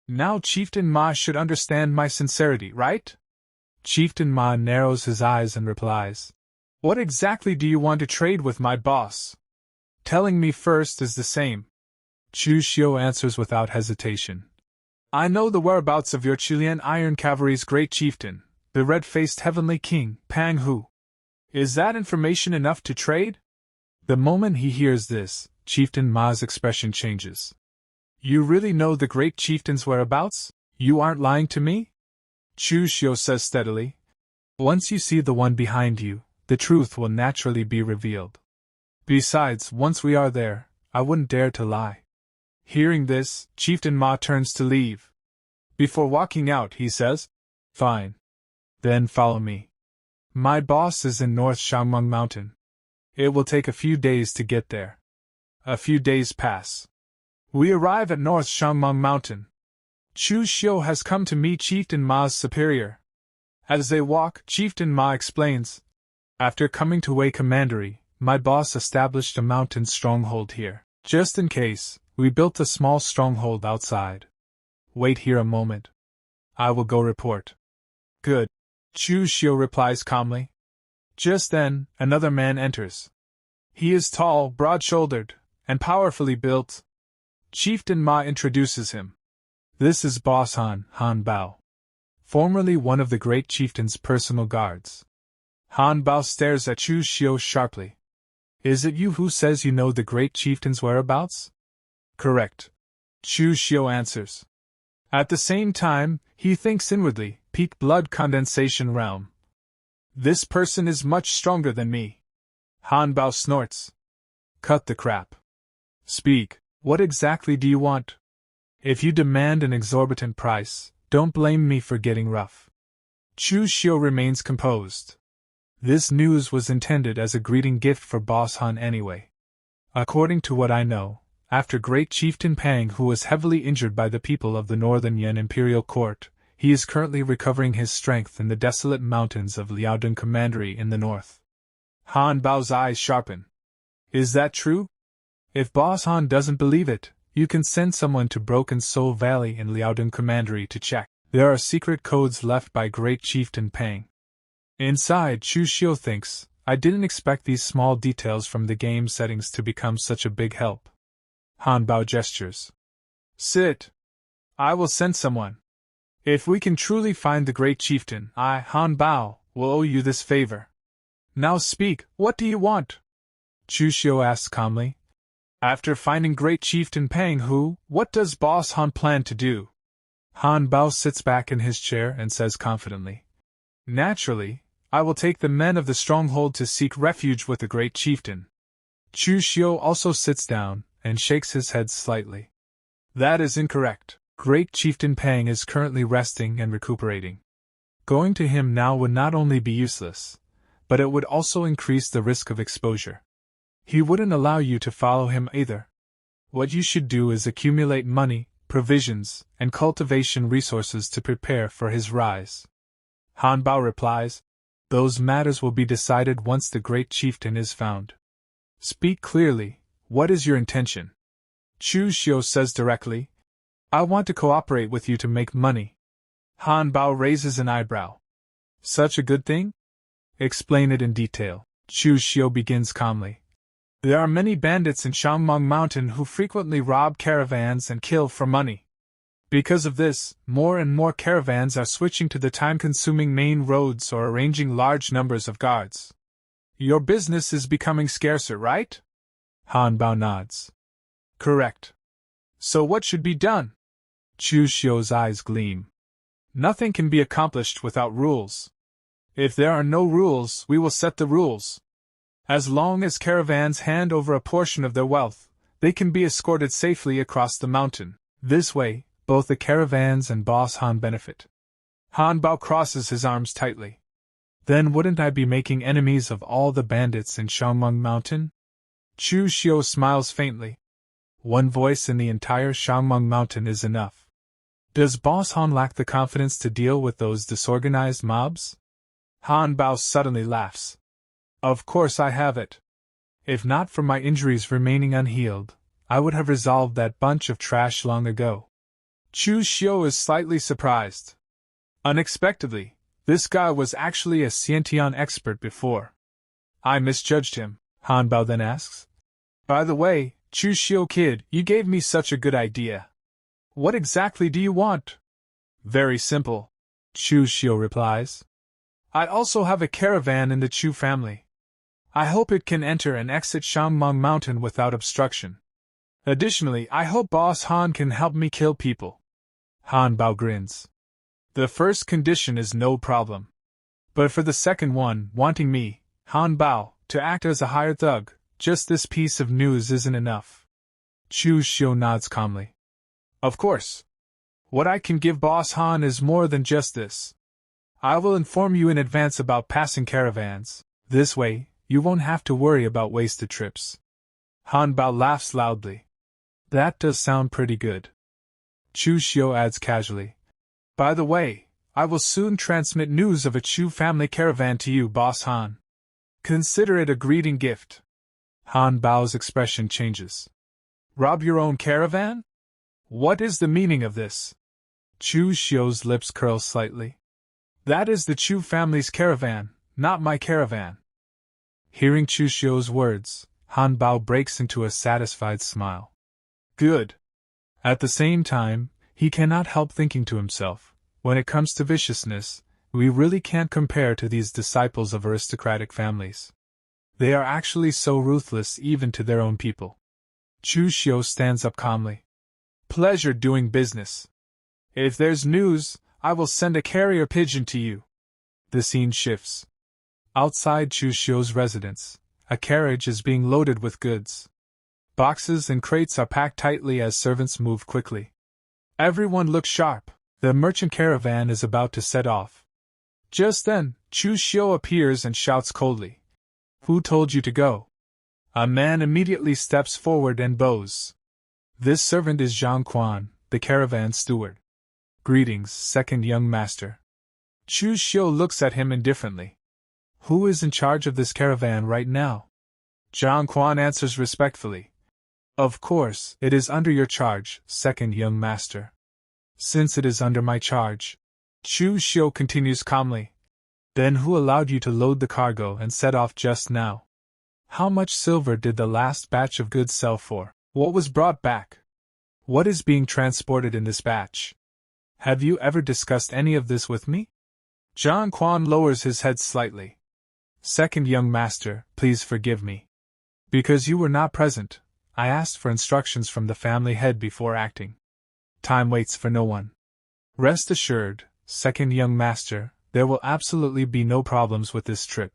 Speaker 1: "Now Chieftain Ma should understand my sincerity, right?" Chieftain Ma narrows his eyes and replies, "What exactly do you want to trade with my boss? Telling me first is the same." Chu Xiu answers without hesitation. "I know the whereabouts of your Chilean Iron Cavalry's great chieftain, the red-faced heavenly king, Pang Hu. Is that information enough to trade?" The moment he hears this, Chieftain Ma's expression changes. "You really know the great chieftain's whereabouts? You aren't lying to me?" Chu Xiu says steadily. "Once you see the one behind you, the truth will naturally be revealed. Besides, once we are there, I wouldn't dare to lie." Hearing this, Chieftain Ma turns to leave. Before walking out, he says, "Fine. Then follow me. My boss is in North Shangmeng Mountain. It will take a few days to get there." A few days pass. We arrive at North Shangmeng Mountain. Chu Xiu has come to meet Chieftain Ma's superior. As they walk, Chieftain Ma explains, "After coming to Wei Commandery, my boss established a mountain stronghold here. Just in case, we built a small stronghold outside. Wait here a moment. I will go report." "Good," Chu Xiu replies calmly. Just then, another man enters. He is tall, broad-shouldered, and powerfully built. Chieftain Ma introduces him. This is Boss Han Bao, formerly one of the great chieftain's personal guards. Han Bao stares at Chu Xiu sharply. "Is it you who says you know the great chieftain's whereabouts?" "Correct," Chu Xiu answers. At the same time, he thinks inwardly, peak blood condensation realm. "This person is much stronger than me." Han Bao snorts. "Cut the crap. Speak, what exactly do you want? If you demand an exorbitant price, don't blame me for getting rough." Chu Xiu remains composed. This news was intended as a greeting gift for Boss Han anyway. According to what I know, after Great Chieftain Pang, who was heavily injured by the people of the Northern Yan Imperial Court, he is currently recovering his strength in the desolate mountains of Liaodong Commandery in the north. Han Bao's eyes sharpen. "Is that true? If Boss Han doesn't believe it, you can send someone to Broken Soul Valley in Liaodong Commandery to check. There are secret codes left by Great Chieftain Pang." Inside, Chu Xiu thinks, I didn't expect these small details from the game settings to become such a big help. Han Bao gestures. "Sit. I will send someone. If we can truly find the Great Chieftain, I, Han Bao, will owe you this favor. Now speak, what do you want?" Chu Xiu asks calmly. "After finding Great Chieftain Pang Hu, what does Boss Han plan to do?" Han Bao sits back in his chair and says confidently, "Naturally, I will take the men of the stronghold to seek refuge with the Great Chieftain." Chu Xiu also sits down and shakes his head slightly. "That is incorrect. Great Chieftain Pang is currently resting and recuperating. Going to him now would not only be useless, but it would also increase the risk of exposure. He wouldn't allow you to follow him either. What you should do is accumulate money, provisions, and cultivation resources to prepare for his rise." Han Bao replies, "Those matters will be decided once the Great Chieftain is found. Speak clearly, what is your intention?" Chu Xiu says directly, "I want to cooperate with you to make money." Han Bao raises an eyebrow. "Such a good thing? Explain it in detail." Chu Xiu begins calmly. "There are many bandits in Shangmeng Mountain who frequently rob caravans and kill for money. Because of this, more and more caravans are switching to the time-consuming main roads or arranging large numbers of guards. Your business is becoming scarcer, right?" Han Bao nods. Correct. So what should be done? Chu Xiu's eyes gleam. Nothing can be accomplished without rules. If there are no rules, we will set the rules. As long as caravans hand over a portion of their wealth, they can be escorted safely across the mountain. This way, both the caravans and Boss Han benefit. Han Bao crosses his arms tightly. Then wouldn't I be making enemies of all the bandits in Shangmeng Mountain? Chu Xiu smiles faintly. One voice in the entire Shangmeng Mountain is enough. Does Boss Han lack the confidence to deal with those disorganized mobs? Han Bao suddenly laughs. Of course I have it. If not for my injuries remaining unhealed, I would have resolved that bunch of trash long ago. Chu Xiu is slightly surprised. Unexpectedly, this guy was actually a Xiantian expert before. I misjudged him, Han Bao then asks. By the way, Chu Xiu kid, you gave me such a good idea. What exactly do you want? Very simple, Chu Xiu replies. I also have a caravan in the Chu family. I hope it can enter and exit Shangmeng Mountain without obstruction. Additionally, I hope Boss Han can help me kill people. Han Bao grins. The first condition is no problem. But for the second one, wanting me, Han Bao, to act as a hired thug, just this piece of news isn't enough. Chu Xiu nods calmly. Of course. What I can give Boss Han is more than just this. I will inform you in advance about passing caravans. This way, you won't have to worry about wasted trips. Han Bao laughs loudly. That does sound pretty good. Chu Xiu adds casually. By the way, I will soon transmit news of a Chu family caravan to you, Boss Han. Consider it a greeting gift. Han Bao's expression changes. Rob your own caravan? What is the meaning of this? Chu Xiu's lips curl slightly. That is the Chu family's caravan, not my caravan. Hearing Chu Xiu's words, Han Bao breaks into a satisfied smile. Good. At the same time, he cannot help thinking to himself, when it comes to viciousness, we really can't compare to these disciples of aristocratic families. They are actually so ruthless even to their own people. Chu Xiu stands up calmly. Pleasure doing business. If there's news, I will send a carrier pigeon to you. The scene shifts. Outside Chu Xiu's residence, a carriage is being loaded with goods. Boxes and crates are packed tightly as servants move quickly. Everyone looks sharp. The merchant caravan is about to set off. Just then, Chu Xiu appears and shouts coldly. Who told you to go? A man immediately steps forward and bows. This servant is Zhang Quan, the caravan steward. Greetings, second young master. Chu Xiu looks at him indifferently. Who is in charge of this caravan right now? Zhang Quan answers respectfully. Of course, it is under your charge, second young master. Since it is under my charge, Chu Xiu continues calmly. Then who allowed you to load the cargo and set off just now? How much silver did the last batch of goods sell for? What was brought back? What is being transported in this batch? Have you ever discussed any of this with me? Zhang Quan lowers his head slightly. Second young master, please forgive me. Because you were not present, I asked for instructions from the family head before acting. Time waits for no one. Rest assured, second young master, there will absolutely be no problems with this trip.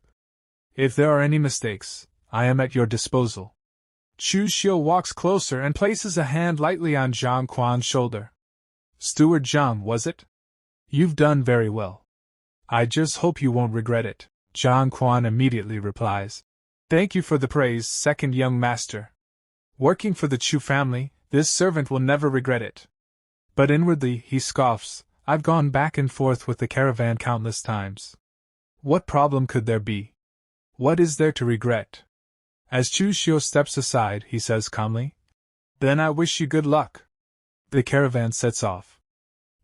Speaker 1: If there are any mistakes, I am at your disposal. Chu Xiu walks closer and places a hand lightly on Zhang Quan's shoulder. Steward Zhang, was it? You've done very well. I just hope you won't regret it. Zhang Quan immediately replies. Thank you for the praise, second young master. Working for the Chu family, this servant will never regret it. But inwardly, he scoffs. I've gone back and forth with the caravan countless times. What problem could there be? What is there to regret? As Chu Xiu steps aside, he says calmly, Then I wish you good luck. The caravan sets off.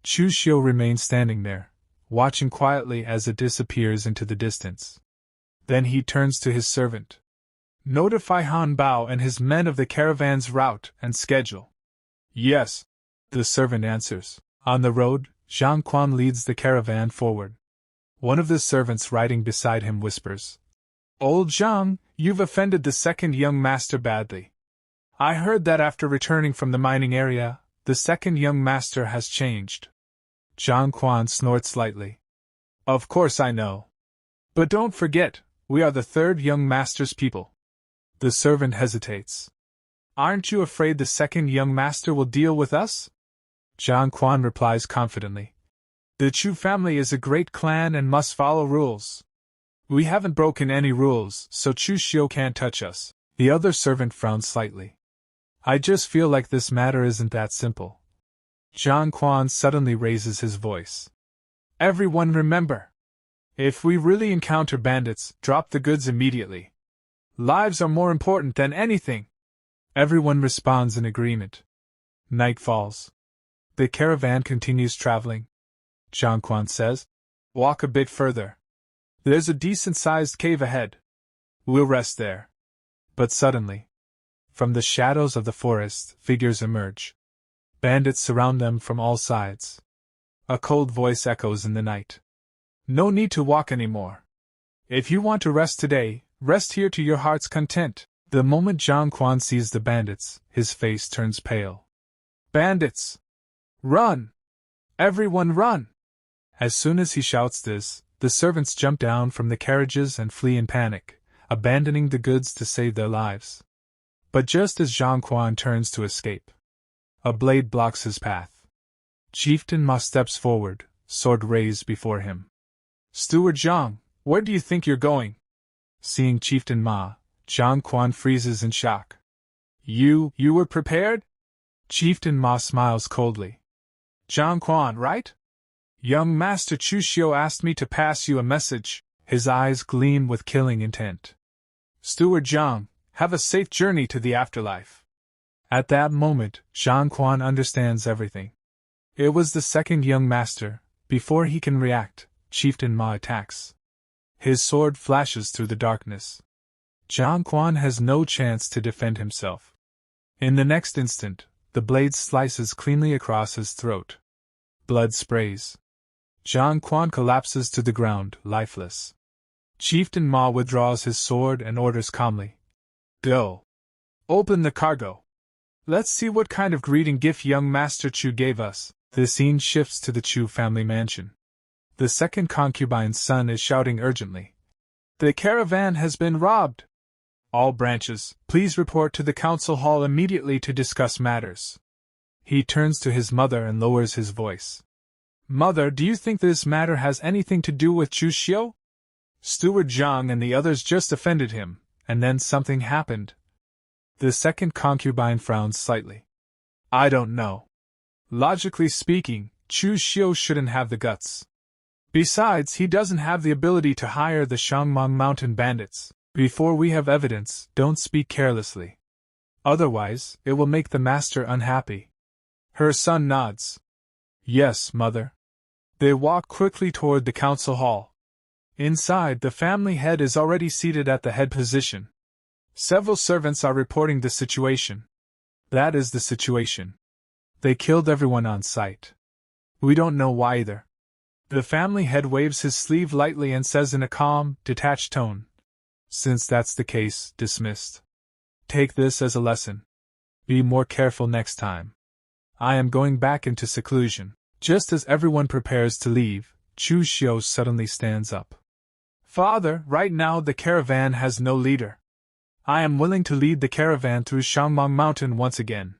Speaker 1: Chu Xiu remains standing there, watching quietly as it disappears into the distance. Then he turns to his servant. Notify Han Bao and his men of the caravan's route and schedule. Yes, the servant answers. On the road, Zhang Quan leads the caravan forward. One of the servants riding beside him whispers, Old Zhang, you've offended the second young master badly. I heard that after returning from the mining area, the second young master has changed. Zhang Quan snorts slightly. Of course I know. But don't forget, we are the third young master's people. The servant hesitates. Aren't you afraid the second young master will deal with us? Zhang Quan replies confidently. The Chu family is a great clan and must follow rules. We haven't broken any rules, so Chu Xiu can't touch us. The other servant frowns slightly. I just feel like this matter isn't that simple. Zhang Quan suddenly raises his voice. Everyone remember! If we really encounter bandits, drop the goods immediately. Lives are more important than anything. Everyone responds in agreement. Night falls. The caravan continues traveling. Zhang Quan says, walk a bit further. There's a decent-sized cave ahead. We'll rest there. But suddenly, from the shadows of the forest, figures emerge. Bandits surround them from all sides. A cold voice echoes in the night. No need to walk anymore. If you want to rest today, rest here to your heart's content. The moment Zhang Quan sees the bandits, his face turns pale. Bandits! Run! Everyone run! As soon as he shouts this, the servants jump down from the carriages and flee in panic, abandoning the goods to save their lives. But just as Zhang Quan turns to escape, a blade blocks his path. Chieftain Ma steps forward, sword raised before him. Steward Zhang, where do you think you're going? Seeing Chieftain Ma, Zhang Quan freezes in shock. You were prepared? Chieftain Ma smiles coldly. Zhang Quan, right? Young Master Chu Xiu asked me to pass you a message. His eyes gleam with killing intent. Steward Zhang, have a safe journey to the afterlife. At that moment, Zhang Quan understands everything. It was the second young master. Before he can react, Chieftain Ma attacks. His sword flashes through the darkness. Zhang Quan has no chance to defend himself. In the next instant, the blade slices cleanly across his throat. Blood sprays. Zhang Quan collapses to the ground, lifeless. Chieftain Ma withdraws his sword and orders calmly. Go. Open the cargo. Let's see what kind of greeting gift young Master Chu gave us. The scene shifts to the Chu family mansion. The second concubine's son is shouting urgently. The caravan has been robbed. All branches, please report to the council hall immediately to discuss matters. He turns to his mother and lowers his voice. Mother, do you think this matter has anything to do with Chu Xiu? Steward Zhang and the others just offended him, and then something happened. The second concubine frowns slightly. I don't know. Logically speaking, Chu Xiu shouldn't have the guts. Besides, he doesn't have the ability to hire the Shangmang Mountain bandits. Before we have evidence, don't speak carelessly. Otherwise, it will make the master unhappy. Her son nods. Yes, mother. They walk quickly toward the council hall. Inside, the family head is already seated at the head position. Several servants are reporting the situation. That is the situation. They killed everyone on sight. We don't know why either. The family head waves his sleeve lightly and says in a calm, detached tone. Since that's the case, dismissed. Take this as a lesson. Be more careful next time. I am going back into seclusion. Just as everyone prepares to leave, Chu Xiu suddenly stands up. Father, right now the caravan has no leader. I am willing to lead the caravan through Shangmang Mountain once again.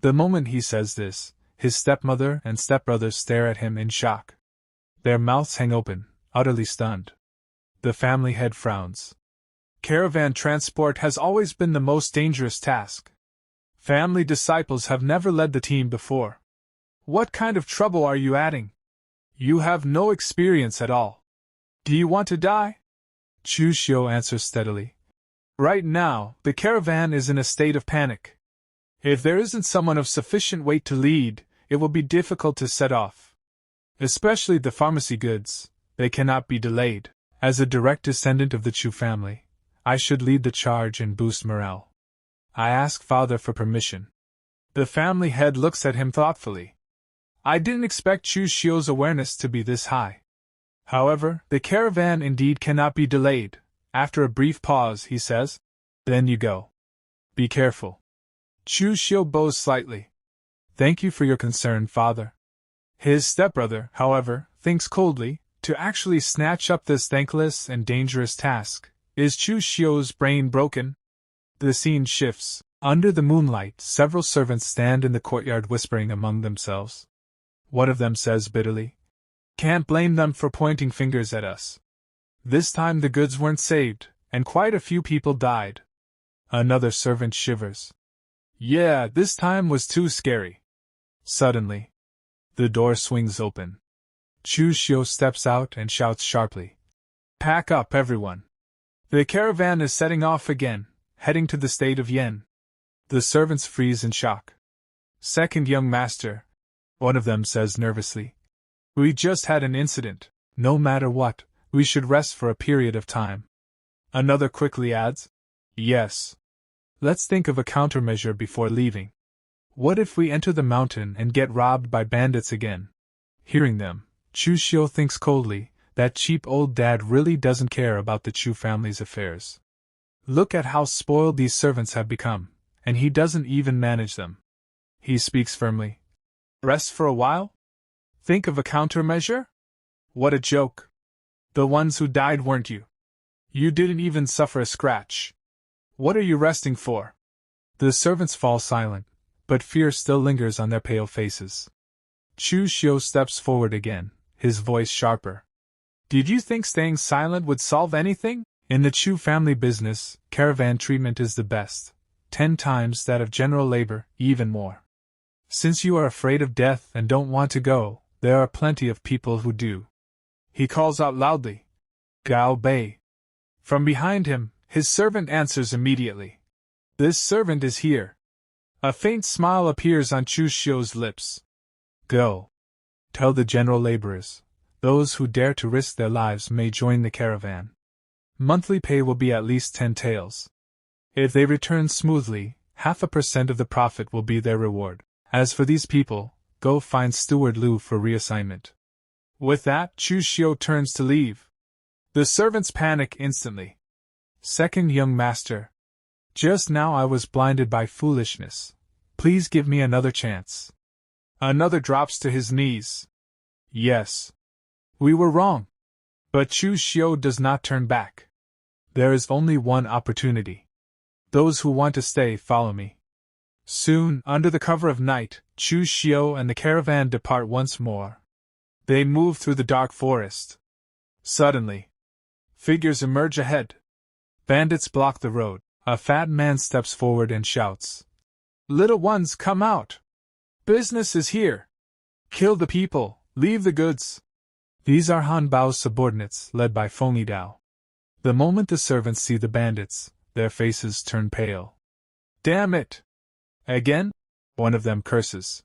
Speaker 1: The moment he says this, his stepmother and stepbrother stare at him in shock. Their mouths hang open, utterly stunned. The family head frowns. Caravan transport has always been the most dangerous task. Family disciples have never led the team before. What kind of trouble are you adding? You have no experience at all. Do you want to die? Chu Xiu answers steadily. Right now, the caravan is in a state of panic. If there isn't someone of sufficient weight to lead, it will be difficult to set off. Especially the pharmacy goods, they cannot be delayed. As a direct descendant of the Chu family, I should lead the charge and boost morale. I ask Father for permission. The family head looks at him thoughtfully. I didn't expect Chu Xiu's awareness to be this high. However, the caravan indeed cannot be delayed. After a brief pause, he says, Then you go. Be careful. Chu Xiu bows slightly. Thank you for your concern, father. His stepbrother, however, thinks coldly. To actually snatch up this thankless and dangerous task. Is Chu Xiu's brain broken? The scene shifts. Under the moonlight, several servants stand in the courtyard whispering among themselves. One of them says bitterly, "Can't blame them for pointing fingers at us. This time the goods weren't saved, and quite a few people died." Another servant shivers. "Yeah, this time was too scary." Suddenly, the door swings open. Chu Xiu steps out and shouts sharply, "Pack up, everyone. The caravan is setting off again, heading to the state of Yen." The servants freeze in shock. "Second young master," one of them says nervously, "we just had an incident. No matter what, we should rest for a period of time." Another quickly adds, "Yes. Let's think of a countermeasure before leaving. What if we enter the mountain and get robbed by bandits again?" Hearing them, Chu Xiu thinks coldly, that cheap old dad really doesn't care about the Chu family's affairs. Look at how spoiled these servants have become, and he doesn't even manage them. He speaks firmly. "Rest for a while? Think of a countermeasure? What a joke. The ones who died weren't you. You didn't even suffer a scratch. What are you resting for?" The servants fall silent, but fear still lingers on their pale faces. Chu Xiu steps forward again, his voice sharper. "Did you think staying silent would solve anything? In the Chu family business, caravan treatment is the best, 10 times that of general labor, even more. Since you are afraid of death and don't want to go, there are plenty of people who do." He calls out loudly, "Gao Bei." From behind him, his servant answers immediately. "This servant is here." A faint smile appears on Chu Xiu's lips. "Go. Tell the general laborers, those who dare to risk their lives may join the caravan. Monthly pay will be at least 10 taels. If they return smoothly, 0.5% of the profit will be their reward. As for these people, go find Steward Liu for reassignment." With that, Chu Xiu turns to leave. The servants panic instantly. "Second young master. Just now I was blinded by foolishness. Please give me another chance." Another drops to his knees. "Yes. We were wrong." But Chu Xiu does not turn back. "There is only one opportunity. Those who want to stay, follow me." Soon, under the cover of night, Chu Xiu and the caravan depart once more. They move through the dark forest. Suddenly, figures emerge ahead. Bandits block the road. A fat man steps forward and shouts, "Little ones, come out! Business is here! Kill the people, leave the goods!" These are Han Bao's subordinates, led by Feng Yidao. The moment the servants see the bandits, their faces turn pale. "Damn it! Again?" one of them curses.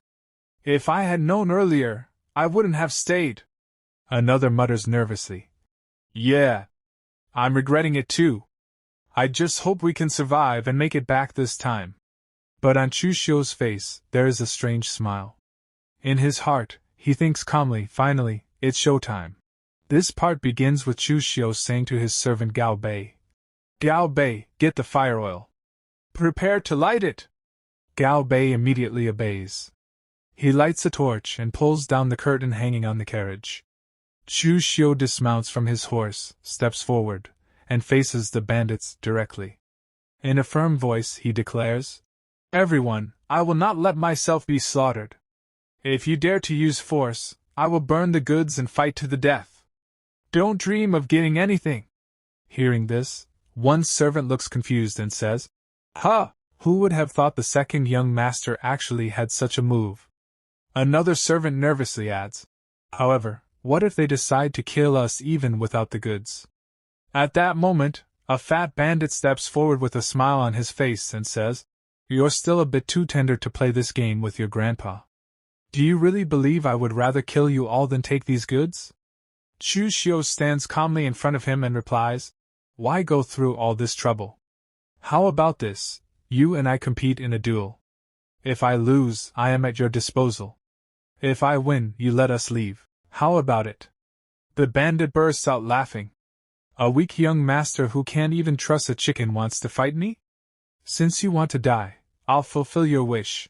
Speaker 1: "If I had known earlier, I wouldn't have stayed." Another mutters nervously, "Yeah. I'm regretting it too. I just hope we can survive and make it back this time." But on Chu Xiu's face, there is a strange smile. In his heart, he thinks calmly, finally, it's showtime. This part begins with Chu Xiu saying to his servant Gao Bei, "Gao Bei, get the fire oil. Prepare to light it." Gao Bei immediately obeys. He lights a torch and pulls down the curtain hanging on the carriage. Chu Xiu dismounts from his horse, steps forward, and faces the bandits directly. In a firm voice he declares, "Everyone, I will not let myself be slaughtered. If you dare to use force, I will burn the goods and fight to the death. Don't dream of getting anything." Hearing this, one servant looks confused and says, "Huh, who would have thought the second young master actually had such a move?" Another servant nervously adds, "However, what if they decide to kill us even without the goods?" At that moment, a fat bandit steps forward with a smile on his face and says, "You're still a bit too tender to play this game with your grandpa. Do you really believe I would rather kill you all than take these goods?" Chu Xiu stands calmly in front of him and replies, "Why go through all this trouble? How about this, you and I compete in a duel. If I lose, I am at your disposal. If I win, you let us leave. How about it?" The bandit bursts out laughing. "A weak young master who can't even trust a chicken wants to fight me? Since you want to die, I'll fulfill your wish.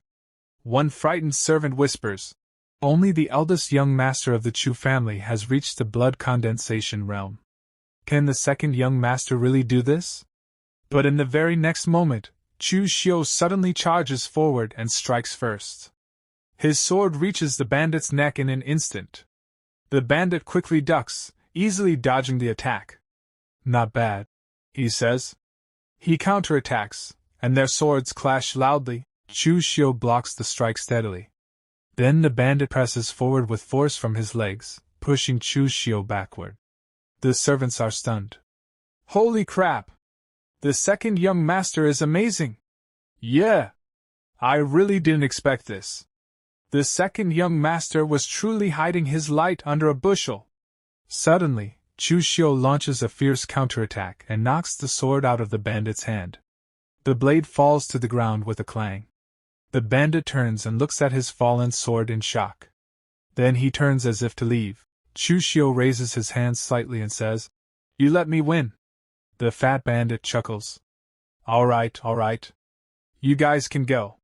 Speaker 1: One frightened servant whispers. Only the eldest young master of the Chu family has reached the blood condensation realm. Can the second young master really do this? But in the very next moment, Chu Xiu suddenly charges forward and strikes first. His sword reaches the bandit's neck in an instant. The bandit quickly ducks, easily dodging the attack. Not bad, he says. He counterattacks, and their swords clash loudly. Chu Xiu blocks the strike steadily. Then the bandit presses forward with force from his legs, pushing Chu Xiu backward. The servants are stunned. Holy crap! The second young master is amazing! Yeah! I really didn't expect this. The second young master was truly hiding his light under a bushel. Suddenly, Chu Xiu launches a fierce counterattack and knocks the sword out of the bandit's hand. The blade falls to the ground with a clang. The bandit turns and looks at his fallen sword in shock. Then he turns as if to leave. Chu Xiu raises his hand slightly and says, "You let me win." The fat bandit chuckles. All right. You guys can go.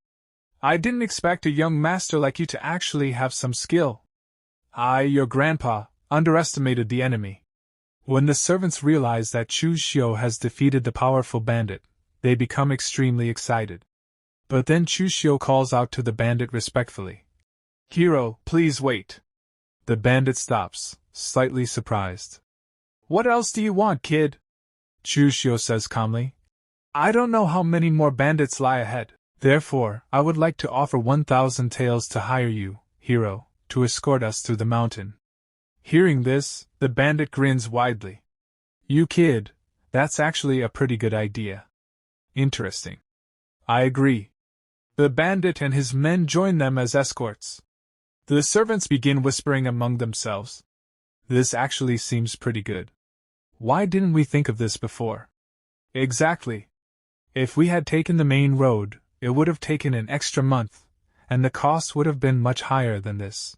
Speaker 1: I didn't expect a young master like you to actually have some skill. Your grandpa, underestimated the enemy. When the servants realize that Chu Xiu has defeated the powerful bandit, they become extremely excited. But then Chu Xiu calls out to the bandit respectfully. "Hero, please wait." The bandit stops, slightly surprised. "What else do you want, kid?" Chu Xiu says calmly. "I don't know how many more bandits lie ahead. Therefore, I would like to offer 1,000 taels to hire you, hero, to escort us through the mountain." Hearing this, the bandit grins widely. "You kid, that's actually a pretty good idea. Interesting. I agree." The bandit and his men join them as escorts. The servants begin whispering among themselves. This actually seems pretty good. Why didn't we think of this before? Exactly. If we had taken the main road, it would have taken an extra month, and the cost would have been much higher than this.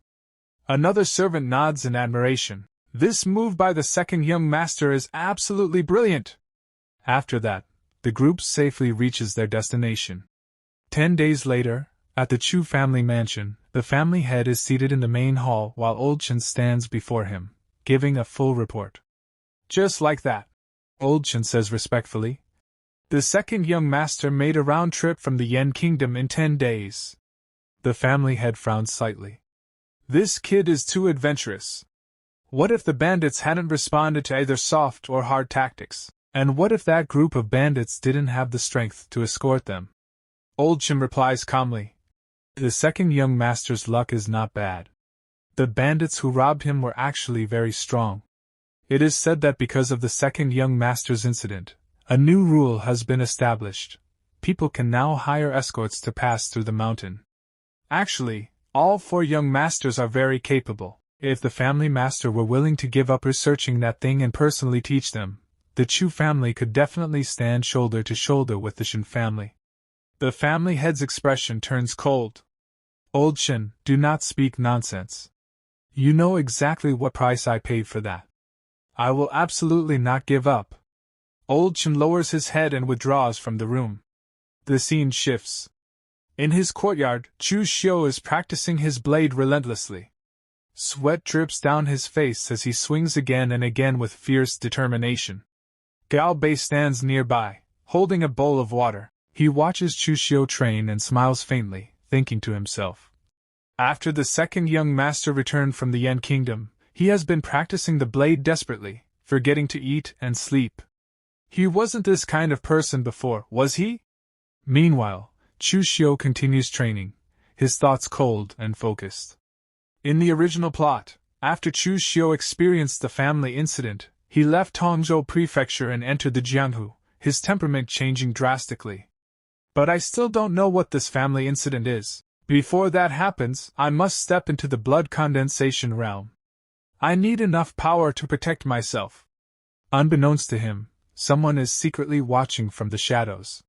Speaker 1: Another servant nods in admiration. This move by the second young master is absolutely brilliant. After that, the group safely reaches their destination. 10 days later, at the Chu family mansion, the family head is seated in the main hall while Old Chen stands before him, giving a full report. Just like that, Old Chen says respectfully. The second young master made a round trip from the Yen Kingdom in 10 days. The family head frowned slightly. This kid is too adventurous. What if the bandits hadn't responded to either soft or hard tactics? And what if that group of bandits didn't have the strength to escort them? Old Chen replies calmly. The second young master's luck is not bad. The bandits who robbed him were actually very strong. It is said that because of the second young master's incident, a new rule has been established. People can now hire escorts to pass through the mountain. Actually, all 4 young masters are very capable. If the family master were willing to give up researching that thing and personally teach them, the Chu family could definitely stand shoulder to shoulder with the Shen family. The family head's expression turns cold. Old Shen, do not speak nonsense. You know exactly what price I paid for that. I will absolutely not give up. Old Chen lowers his head and withdraws from the room. The scene shifts. In his courtyard, Chu Xiu is practicing his blade relentlessly. Sweat drips down his face as he swings again and again with fierce determination. Gao Bei stands nearby, holding a bowl of water. He watches Chu Xiu train and smiles faintly, thinking to himself. After the second young master returned from the Yen Kingdom, he has been practicing the blade desperately, forgetting to eat and sleep. He wasn't this kind of person before, was he? Meanwhile, Chu Xiu continues training, his thoughts cold and focused. In the original plot, after Chu Xiu experienced the family incident, he left Tongzhou Prefecture and entered the Jianghu, his temperament changing drastically. But I still don't know what this family incident is. Before that happens, I must step into the blood condensation realm. I need enough power to protect myself. Unbeknownst to him, someone is secretly watching from the shadows.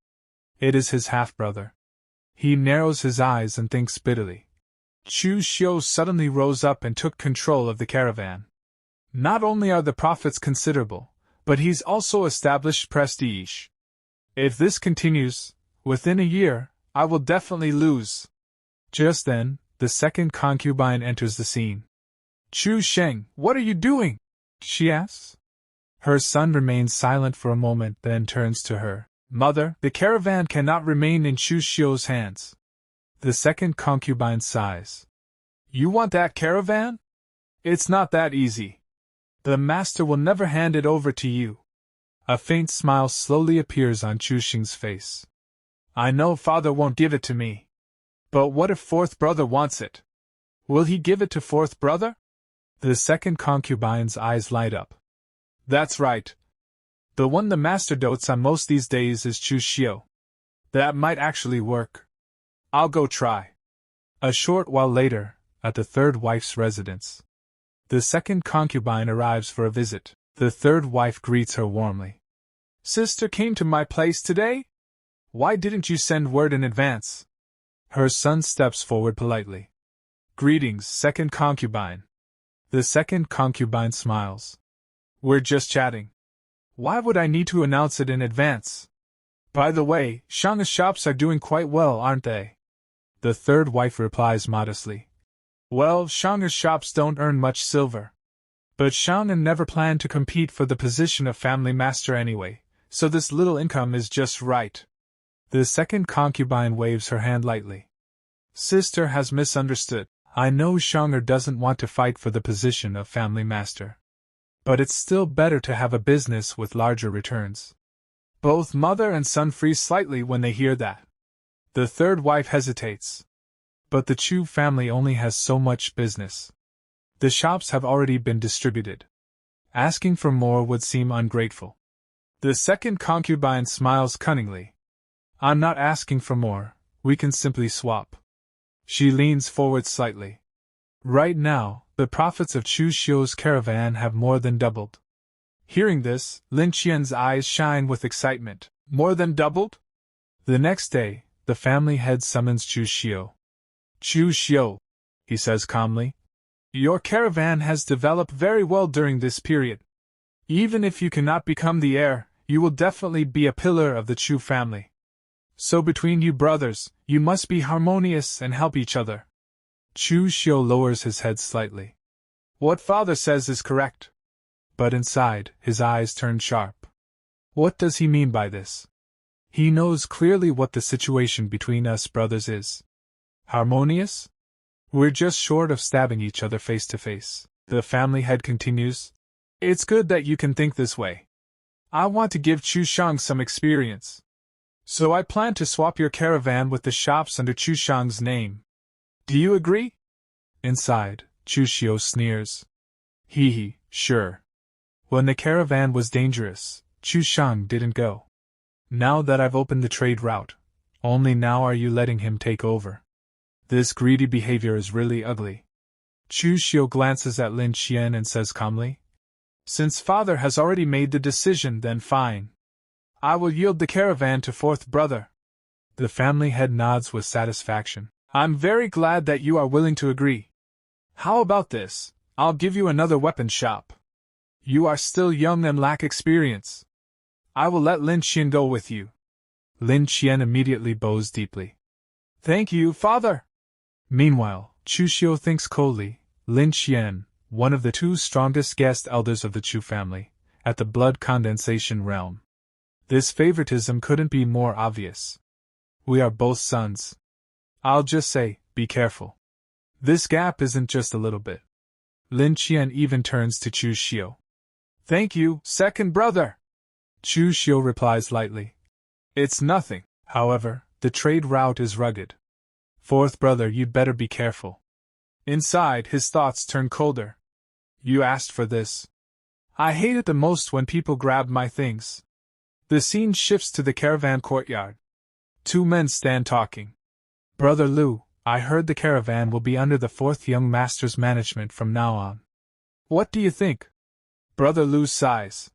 Speaker 1: It is his half-brother. He narrows his eyes and thinks bitterly. Chu Xiu suddenly rose up and took control of the caravan. Not only are the profits considerable, but he's also established prestige. If this continues, within a year, I will definitely lose. Just then, the second concubine enters the scene. Chu Sheng, what are you doing? She asks. Her son remains silent for a moment, then turns to her. Mother, the caravan cannot remain in Chu Xiu's hands. The second concubine sighs. You want that caravan? It's not that easy. The master will never hand it over to you. A faint smile slowly appears on Chu Xing's face. I know father won't give it to me. But what if fourth brother wants it? Will he give it to fourth brother? The second concubine's eyes light up. That's right. The one the master dotes on most these days is Chu Xiu. That might actually work. I'll go try. A short while later, at the third wife's residence. The second concubine arrives for a visit. The third wife greets her warmly. Sister came to my place today? Why didn't you send word in advance? Her son steps forward politely. Greetings, second concubine. The second concubine smiles. We're just chatting. Why would I need to announce it in advance? By the way, Shang's shops are doing quite well, aren't they? The third wife replies modestly. Well, Shang's shops don't earn much silver. But Shang never planned to compete for the position of family master anyway, so this little income is just right. The second concubine waves her hand lightly. Sister has misunderstood. I know Shang doesn't want to fight for the position of family master. But it's still better to have a business with larger returns. Both mother and son freeze slightly when they hear that. The third wife hesitates. But the Chu family only has so much business. The shops have already been distributed. Asking for more would seem ungrateful. The second concubine smiles cunningly. I'm not asking for more, we can simply swap. She leans forward slightly. Right now, the profits of Chu Xiu's caravan have more than doubled. Hearing this, Lin Qian's eyes shine with excitement. More than doubled? The next day, the family head summons Chu Xiu. Chu Xiu, he says calmly. Your caravan has developed very well during this period. Even if you cannot become the heir, you will definitely be a pillar of the Chu family. So between you brothers, you must be harmonious and help each other. Chu Xiu lowers his head slightly. What father says is correct. But inside, his eyes turn sharp. What does he mean by this? He knows clearly what the situation between us brothers is. Harmonious? We're just short of stabbing each other face to face. The family head continues. It's good that you can think this way. I want to give Chu Shang some experience. So I plan to swap your caravan with the shops under Chu Shang's name. Do you agree? Inside, Chu Xiu sneers. Hee, sure. When the caravan was dangerous, Chu Shang didn't go. Now that I've opened the trade route, only now are you letting him take over. This greedy behavior is really ugly. Chu Xiu glances at Lin Qian and says calmly, Since father has already made the decision, then fine. I will yield the caravan to fourth brother. The family head nods with satisfaction. I'm very glad that you are willing to agree. How about this? I'll give you another weapon shop. You are still young and lack experience. I will let Lin Qian go with you. Lin Qian immediately bows deeply. Thank you, father. Meanwhile, Chu Xiu thinks coldly. Lin Qian, one of the two strongest guest elders of the Chu family, at the blood condensation realm. This favoritism couldn't be more obvious. We are both sons. I'll just say, be careful. This gap isn't just a little bit. Lin Qian even turns to Chu Xiu. Thank you, second brother. Chu Xiu replies lightly. It's nothing. However, the trade route is rugged. Fourth brother, you'd better be careful. Inside, his thoughts turn colder. You asked for this. I hate it the most when people grab my things. The scene shifts to the caravan courtyard. Two men stand talking. Brother Lu, I heard the caravan will be under the fourth young master's management from now on. What do you think? Brother Lu sighs.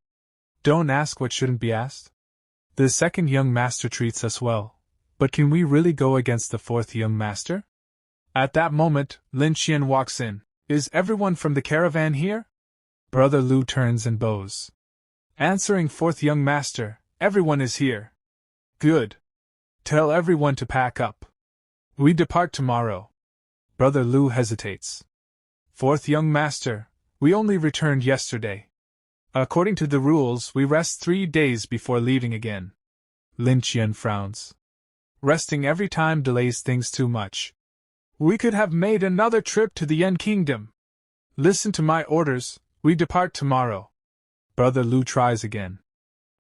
Speaker 1: Don't ask what shouldn't be asked. The second young master treats us well, but can we really go against the fourth young master? At that moment, Lin Qian walks in. Is everyone from the caravan here? Brother Lu turns and bows. Answering fourth young master, everyone is here. Good. Tell everyone to pack up. We depart tomorrow. Brother Lu hesitates. Fourth young master, we only returned yesterday. According to the rules, we rest 3 days before leaving again. Lin Qian frowns. Resting every time delays things too much. We could have made another trip to the Yen Kingdom. Listen to my orders, we depart tomorrow. Brother Lu tries again.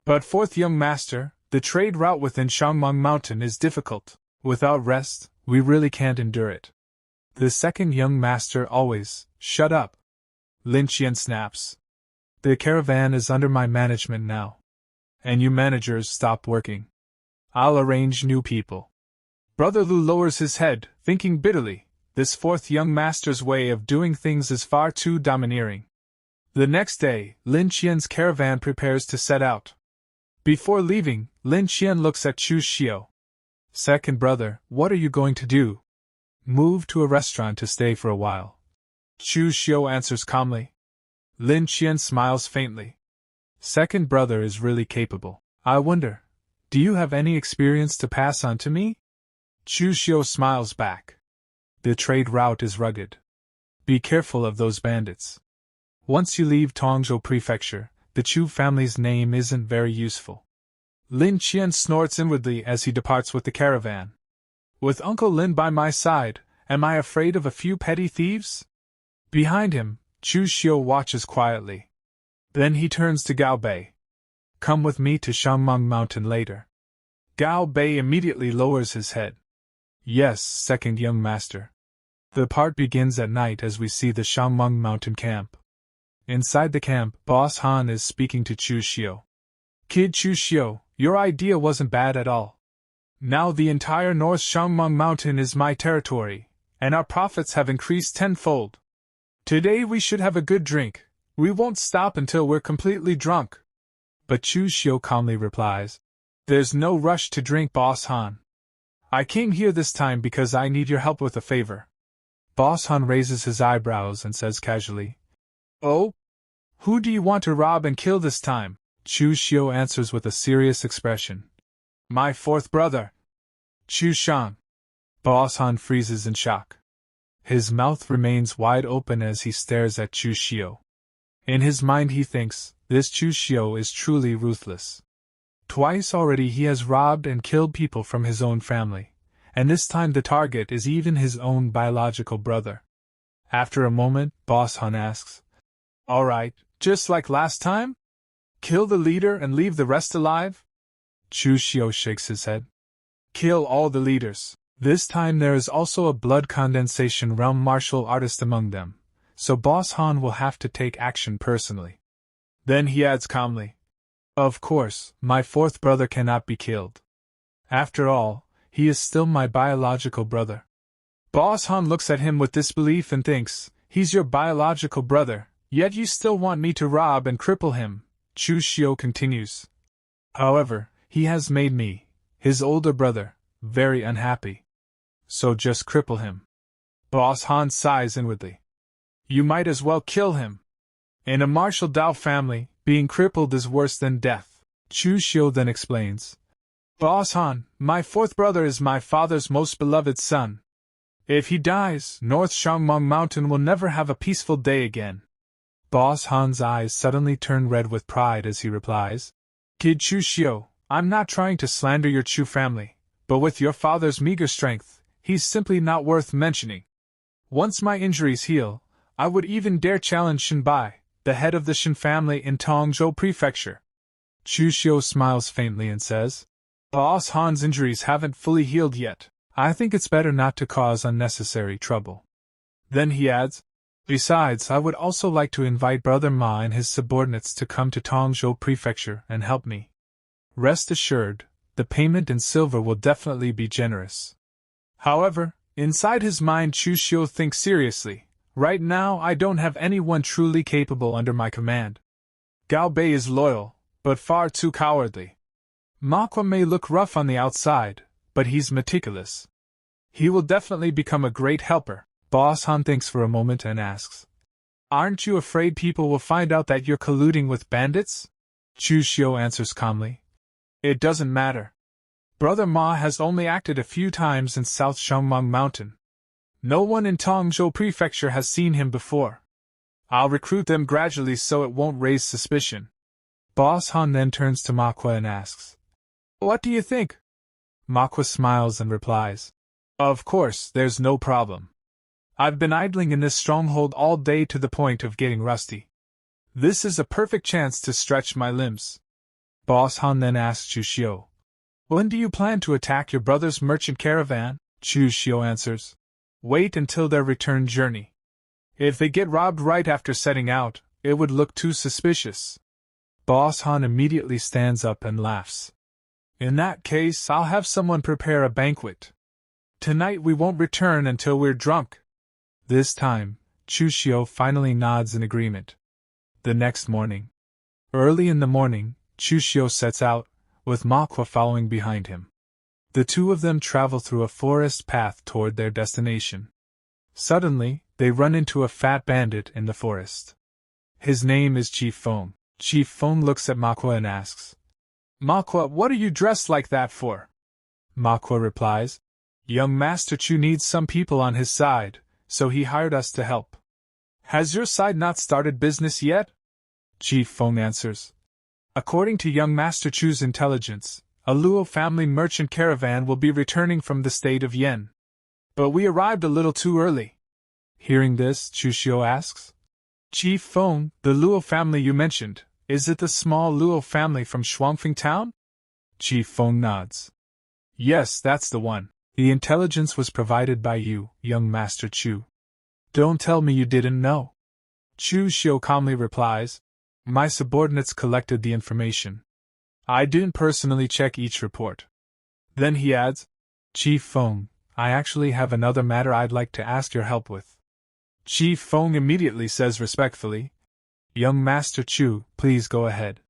Speaker 1: But fourth young master, the trade route within Shangmeng Mountain is difficult. Without rest, we really can't endure it. The second young master always, shut up. Lin Qian snaps. The caravan is under my management now. And you managers stop working. I'll arrange new people. Brother Lu lowers his head, thinking bitterly, this fourth young master's way of doing things is far too domineering. The next day, Lin Qian's caravan prepares to set out. Before leaving, Lin Qian looks at Chu Xiu. Second brother, what are you going to do? Move to a restaurant to stay for a while. Chu Xiu answers calmly. Lin Qian smiles faintly. Second brother is really capable. I wonder, do you have any experience to pass on to me? Chu Xiu smiles back. The trade route is rugged. Be careful of those bandits. Once you leave Tongzhou Prefecture, the Chu family's name isn't very useful. Lin Qian snorts inwardly as he departs with the caravan. With Uncle Lin by my side, am I afraid of a few petty thieves? Behind him, Chu Xiu watches quietly. Then he turns to Gao Bei. Come with me to Shangmeng Mountain later. Gao Bei immediately lowers his head. Yes, second young master. The part begins at night as we see the Shangmeng Mountain camp. Inside the camp, Boss Han is speaking to Chu Xiu. Kid Chu Xiu, your idea wasn't bad at all. Now the entire North Shangmeng Mountain is my territory, and our profits have increased tenfold. Today we should have a good drink. We won't stop until we're completely drunk. But Chu Xiu calmly replies, There's no rush to drink, Boss Han. I came here this time because I need your help with a favor. Boss Han raises his eyebrows and says casually, Oh? Who do you want to rob and kill this time? Chu Xiu answers with a serious expression. My fourth brother. Chu Shang. Boss Han freezes in shock. His mouth remains wide open as he stares at Chu Xiu. In his mind he thinks, this Chu Xiu is truly ruthless. Twice already he has robbed and killed people from his own family, and this time the target is even his own biological brother. After a moment, Boss Han asks, All right, just like last time? Kill the leader and leave the rest alive? Chu Xiu shakes his head. Kill all the leaders. This time there is also a blood condensation realm martial artist among them, so Boss Han will have to take action personally. Then he adds calmly, Of course, my fourth brother cannot be killed. After all, he is still my biological brother. Boss Han looks at him with disbelief and thinks, He's your biological brother, yet you still want me to rob and cripple him. Chu Xiu continues. However, he has made me, his older brother, very unhappy. So just cripple him. Boss Han sighs inwardly. You might as well kill him. In a martial Dao family, being crippled is worse than death. Chu Xiu then explains. Boss Han, my fourth brother is my father's most beloved son. If he dies, North Shangmeng Mountain will never have a peaceful day again. Boss Han's eyes suddenly turn red with pride as he replies, Kid Chu Xiu, I'm not trying to slander your Chu family, but with your father's meager strength, he's simply not worth mentioning. Once my injuries heal, I would even dare challenge Shen Bai, the head of the Shen family in Tongzhou Prefecture. Chu Xiu smiles faintly and says, Boss Han's injuries haven't fully healed yet. I think it's better not to cause unnecessary trouble. Then he adds, Besides, I would also like to invite Brother Ma and his subordinates to come to Tongzhou Prefecture and help me. Rest assured, the payment in silver will definitely be generous. However, inside his mind Chu Xiu thinks seriously, right now I don't have anyone truly capable under my command. Gao Bei is loyal, but far too cowardly. Manhwa may look rough on the outside, but he's meticulous. He will definitely become a great helper. Boss Han thinks for a moment and asks, Aren't you afraid people will find out that you're colluding with bandits? Chu Xiu answers calmly, It doesn't matter. Brother Ma has only acted a few times in South Shangmeng Mountain. No one in Tongzhou Prefecture has seen him before. I'll recruit them gradually so it won't raise suspicion. Boss Han then turns to Manhwa and asks, "What do you think?" Manhwa smiles and replies, "Of course, there's no problem. I've been idling in this stronghold all day to the point of getting rusty. This is a perfect chance to stretch my limbs." Boss Han then asks Chu Xiu, "When do you plan to attack your brother's merchant caravan?" Chu Xiu answers, "Wait until their return journey. If they get robbed right after setting out, it would look too suspicious." Boss Han immediately stands up and laughs. "In that case, I'll have someone prepare a banquet. Tonight we won't return until we're drunk." This time, Chu Xiu finally nods in agreement. The next morning. Early in the morning, Chu Xiu sets out, with Manhwa following behind him. The two of them travel through a forest path toward their destination. Suddenly, they run into a fat bandit in the forest. His name is Chief Feng. Chief Feng looks at Manhwa and asks, "Manhwa, what are you dressed like that for?" Manhwa replies, "Young Master Chu needs some people on his side, so he hired us to help." "Has your side not started business yet?" Chief Feng answers, "According to young Master Chu's intelligence, a Luo family merchant caravan will be returning from the state of Yen. But we arrived a little too early." Hearing this, Chu Xiu asks, "Chief Feng, the Luo family you mentioned, is it the small Luo family from Shuangfeng town?" Chief Feng nods. "Yes, that's the one. The intelligence was provided by you, young Master Chu. Don't tell me you didn't know." Chu Xiu calmly replies, "My subordinates collected the information. I didn't personally check each report." Then he adds, "Chief Feng, I actually have another matter I'd like to ask your help with." Chief Feng immediately says respectfully, "Young Master Chu, please go ahead."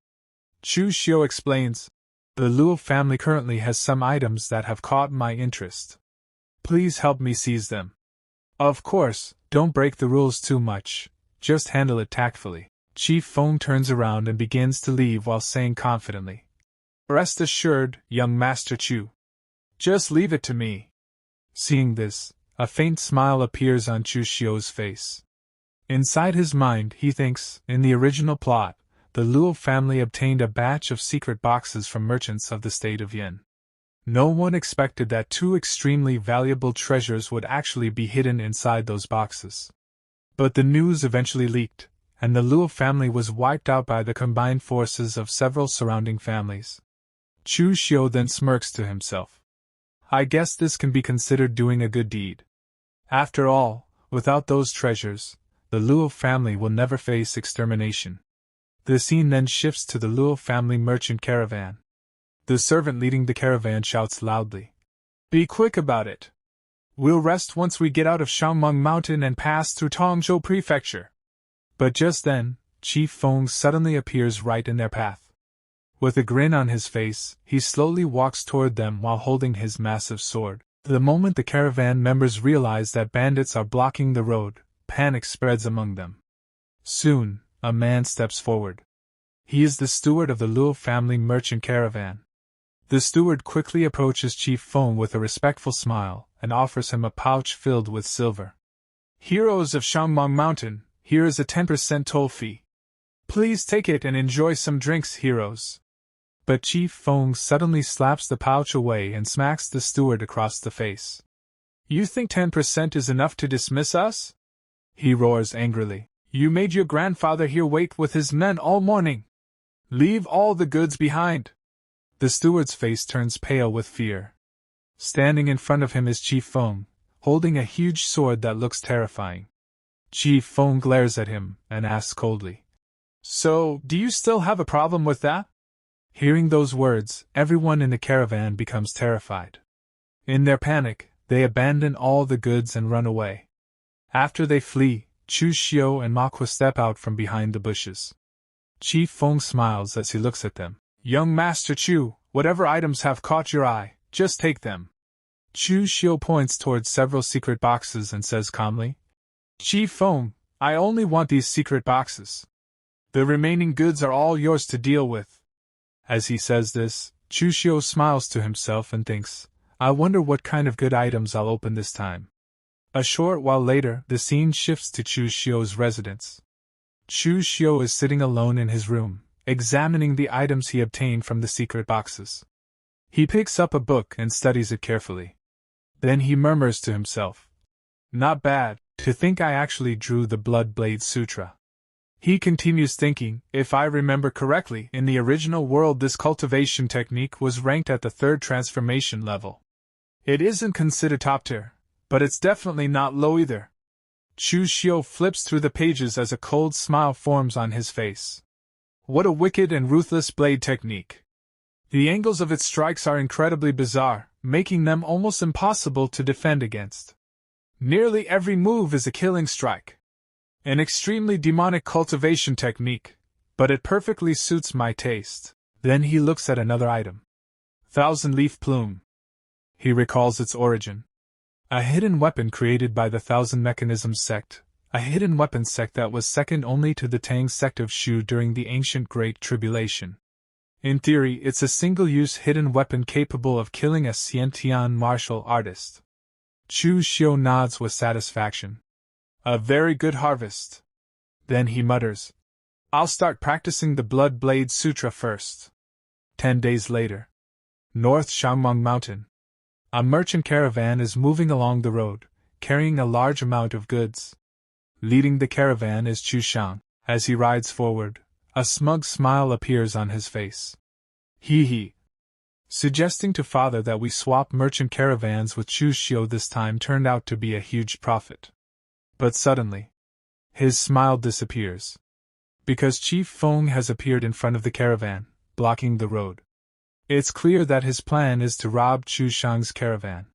Speaker 1: Chu Xiu explains, "The Luo family currently has some items that have caught my interest. Please help me seize them. Of course, don't break the rules too much, just handle it tactfully." Chief Feng turns around and begins to leave while saying confidently, "Rest assured, young Master Chu. Just leave it to me." Seeing this, a faint smile appears on Chu Xiu's face. Inside his mind, he thinks, in the original plot, the Luo family obtained a batch of secret boxes from merchants of the state of Yen. No one expected that two extremely valuable treasures would actually be hidden inside those boxes. But the news eventually leaked, and the Luo family was wiped out by the combined forces of several surrounding families. Chu Xiu then smirks to himself. "I guess this can be considered doing a good deed. After all, without those treasures, the Luo family will never face extermination." The scene then shifts to the Luo family merchant caravan. The servant leading the caravan shouts loudly, "Be quick about it. We'll rest once we get out of Shangmeng Mountain and pass through Tongzhou Prefecture." But just then, Chief Feng suddenly appears right in their path. With a grin on his face, he slowly walks toward them while holding his massive sword. The moment the caravan members realize that bandits are blocking the road, panic spreads among them. Soon, a man steps forward. He is the steward of the Luo family merchant caravan. The steward quickly approaches Chief Feng with a respectful smile and offers him a pouch filled with silver. "Heroes of Shangmeng Mountain, here is a 10% toll fee. Please take it and enjoy some drinks, heroes." But Chief Feng suddenly slaps the pouch away and smacks the steward across the face. "You think 10% is enough to dismiss us?" he roars angrily. "You made your grandfather here wait with his men all morning. Leave all the goods behind." The steward's face turns pale with fear. Standing in front of him is Chief Feng, holding a huge sword that looks terrifying. Chief Feng glares at him and asks coldly, "So, do you still have a problem with that?" Hearing those words, everyone in the caravan becomes terrified. In their panic, they abandon all the goods and run away. After they flee, Chu Xiu and Manhwa step out from behind the bushes. Chief Feng smiles as he looks at them. "Young Master Chu, whatever items have caught your eye, just take them." Chu Xiu points towards several secret boxes and says calmly, "Chief Feng, I only want these secret boxes. The remaining goods are all yours to deal with." As he says this, Chu Xiu smiles to himself and thinks, I wonder what kind of good items I'll open this time. A short while later, the scene shifts to Chu Xiu's residence. Chu Xiu is sitting alone in his room, examining the items he obtained from the secret boxes. He picks up a book and studies it carefully. Then he murmurs to himself, Not bad, to think I actually drew the Blood Blade Sutra. He continues thinking, if I remember correctly, in the original world this cultivation technique was ranked at the 3rd transformation level. It isn't considered top tier, but it's definitely not low either. Chu Xiu flips through the pages as a cold smile forms on his face. What a wicked and ruthless blade technique. The angles of its strikes are incredibly bizarre, making them almost impossible to defend against. Nearly every move is a killing strike. An extremely demonic cultivation technique, but it perfectly suits my taste. Then he looks at another item. Thousand Leaf Plume. He recalls its origin. A hidden weapon created by the Thousand Mechanisms sect, a hidden weapon sect that was second only to the Tang sect of Shu during the ancient Great Tribulation. In theory, it's a single-use hidden weapon capable of killing a Xiantian martial artist. Chu Xiu nods with satisfaction. A very good harvest. Then he mutters, I'll start practicing the Blood Blade Sutra first. 10 days later. North Shangmeng Mountain. A merchant caravan is moving along the road, carrying a large amount of goods. Leading the caravan is Chu Xiu. As he rides forward, a smug smile appears on his face. Hee. Suggesting to father that we swap merchant caravans with Chu Xiu this time turned out to be a huge profit. But suddenly, his smile disappears. Because Chief Feng has appeared in front of the caravan, blocking the road. It's clear that his plan is to rob Chu Xiu's caravan.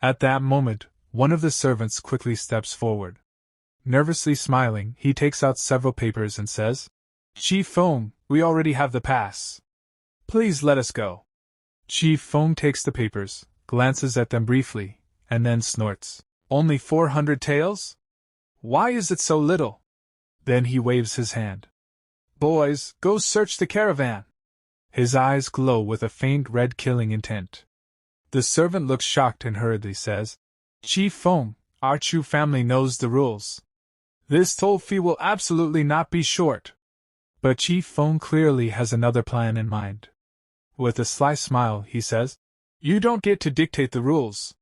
Speaker 1: At that moment, one of the servants quickly steps forward. Nervously smiling, he takes out several papers and says, Chief Feng, we already have the pass. Please let us go. Chief Feng takes the papers, glances at them briefly, and then snorts. Only 400 taels? Why is it so little? Then he waves his hand. Boys, go search the caravan. His eyes glow with a faint red killing intent. The servant looks shocked and hurriedly says, Chief Feng, our Chu family knows the rules. This toll fee will absolutely not be short. But Chief Feng clearly has another plan in mind. With a sly smile, he says, You don't get to dictate the rules.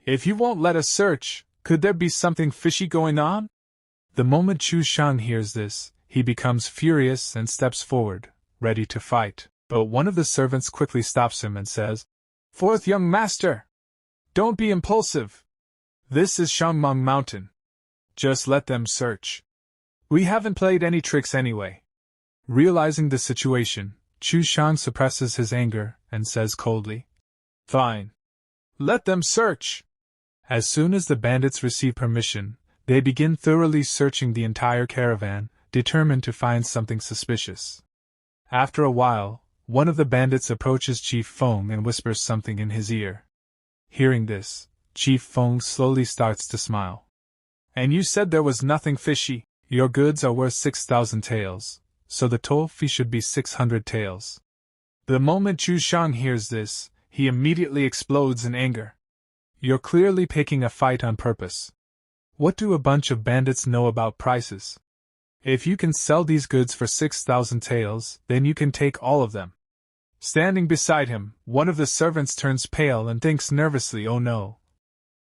Speaker 1: If you won't let us search, could there be something fishy going on? The moment Chu Xiu hears this, he becomes furious and steps forward, ready to fight. But one of the servants quickly stops him and says, Fourth young master! Don't be impulsive. This is Shangmeng Mountain. Just let them search. We haven't played any tricks anyway. Realizing the situation, Chu Xiu suppresses his anger and says coldly, Fine. Let them search. As soon as the bandits receive permission, they begin thoroughly searching the entire caravan, determined to find something suspicious. After a while, one of the bandits approaches Chief Feng and whispers something in his ear. Hearing this, Chief Feng slowly starts to smile. And you said there was nothing fishy. Your goods are worth 6,000 taels, so the toll fee should be 600 taels. The moment Chu Xiu hears this, he immediately explodes in anger. You're clearly picking a fight on purpose. What do a bunch of bandits know about prices? If you can sell these goods for 6,000 taels, then you can take all of them. Standing beside him, one of the servants turns pale and thinks nervously, oh no.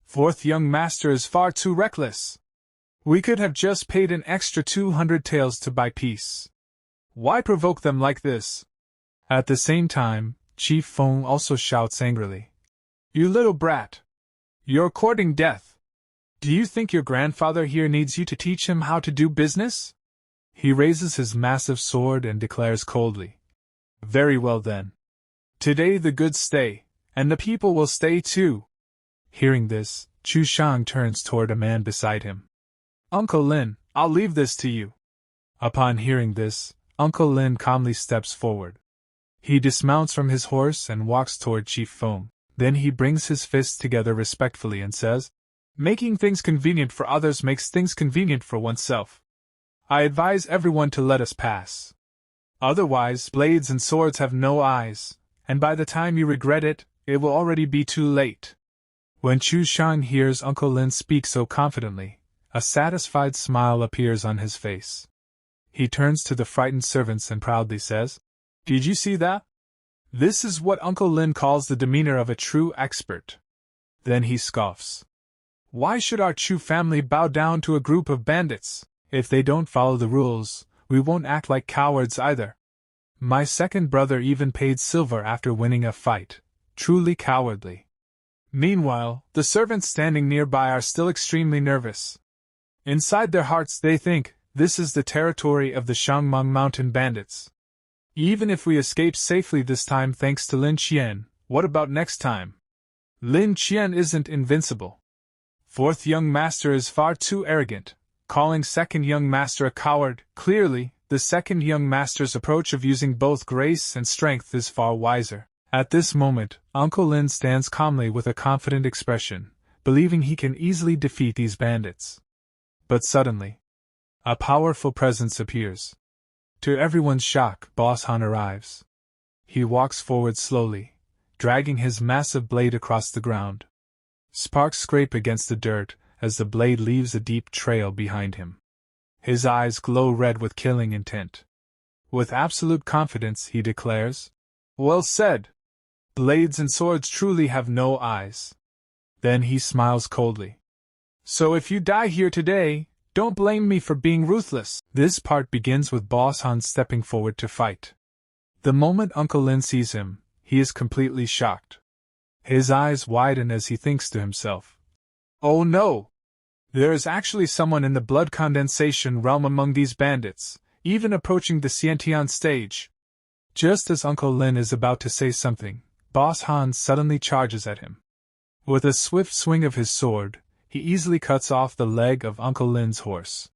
Speaker 1: Fourth young master is far too reckless. We could have just paid an extra 200 taels to buy peace. Why provoke them like this? At the same time, Chief Feng also shouts angrily. You little brat! You're courting death. Do you think your grandfather here needs you to teach him how to do business? He raises his massive sword and declares coldly. Very well then. Today the goods stay, and the people will stay too. Hearing this, Chu Xiu turns toward a man beside him. Uncle Lin, I'll leave this to you. Upon hearing this, Uncle Lin calmly steps forward. He dismounts from his horse and walks toward Chief Feng. Then he brings his fists together respectfully and says, Making things convenient for others makes things convenient for oneself. I advise everyone to let us pass. Otherwise, blades and swords have no eyes, and by the time you regret it, it will already be too late. When Chu Xiu hears Uncle Lin speak so confidently, a satisfied smile appears on his face. He turns to the frightened servants and proudly says, "Did you see that? This is what Uncle Lin calls the demeanor of a true expert." Then he scoffs. "Why should our Chu family bow down to a group of bandits? If they don't follow the rules, we won't act like cowards either. My second brother even paid silver after winning a fight. Truly cowardly." Meanwhile, the servants standing nearby are still extremely nervous. Inside their hearts they think, this is the territory of the Shangmeng Mountain bandits. Even if we escape safely this time thanks to Lin Qian, what about next time? Lin Qian isn't invincible. Fourth young master is far too arrogant, calling second young master a coward. Clearly, the second young master's approach of using both grace and strength is far wiser. At this moment, Uncle Lin stands calmly with a confident expression, believing he can easily defeat these bandits. But suddenly, a powerful presence appears. To everyone's shock, Boss Han arrives. He walks forward slowly, dragging his massive blade across the ground. Sparks scrape against the dirt as the blade leaves a deep trail behind him. His eyes glow red with killing intent. With absolute confidence, he declares, "Well said! Blades and swords truly have no eyes." Then he smiles coldly. "So if you die here today, don't blame me for being ruthless." This part begins with Boss Han stepping forward to fight. The moment Uncle Lin sees him, he is completely shocked. His eyes widen as he thinks to himself, "Oh no! There is actually someone in the blood condensation realm among these bandits, even approaching the Xiantian stage." Just as Uncle Lin is about to say something, Boss Han suddenly charges at him. With a swift swing of his sword, he easily cuts off the leg of Uncle Lin's horse.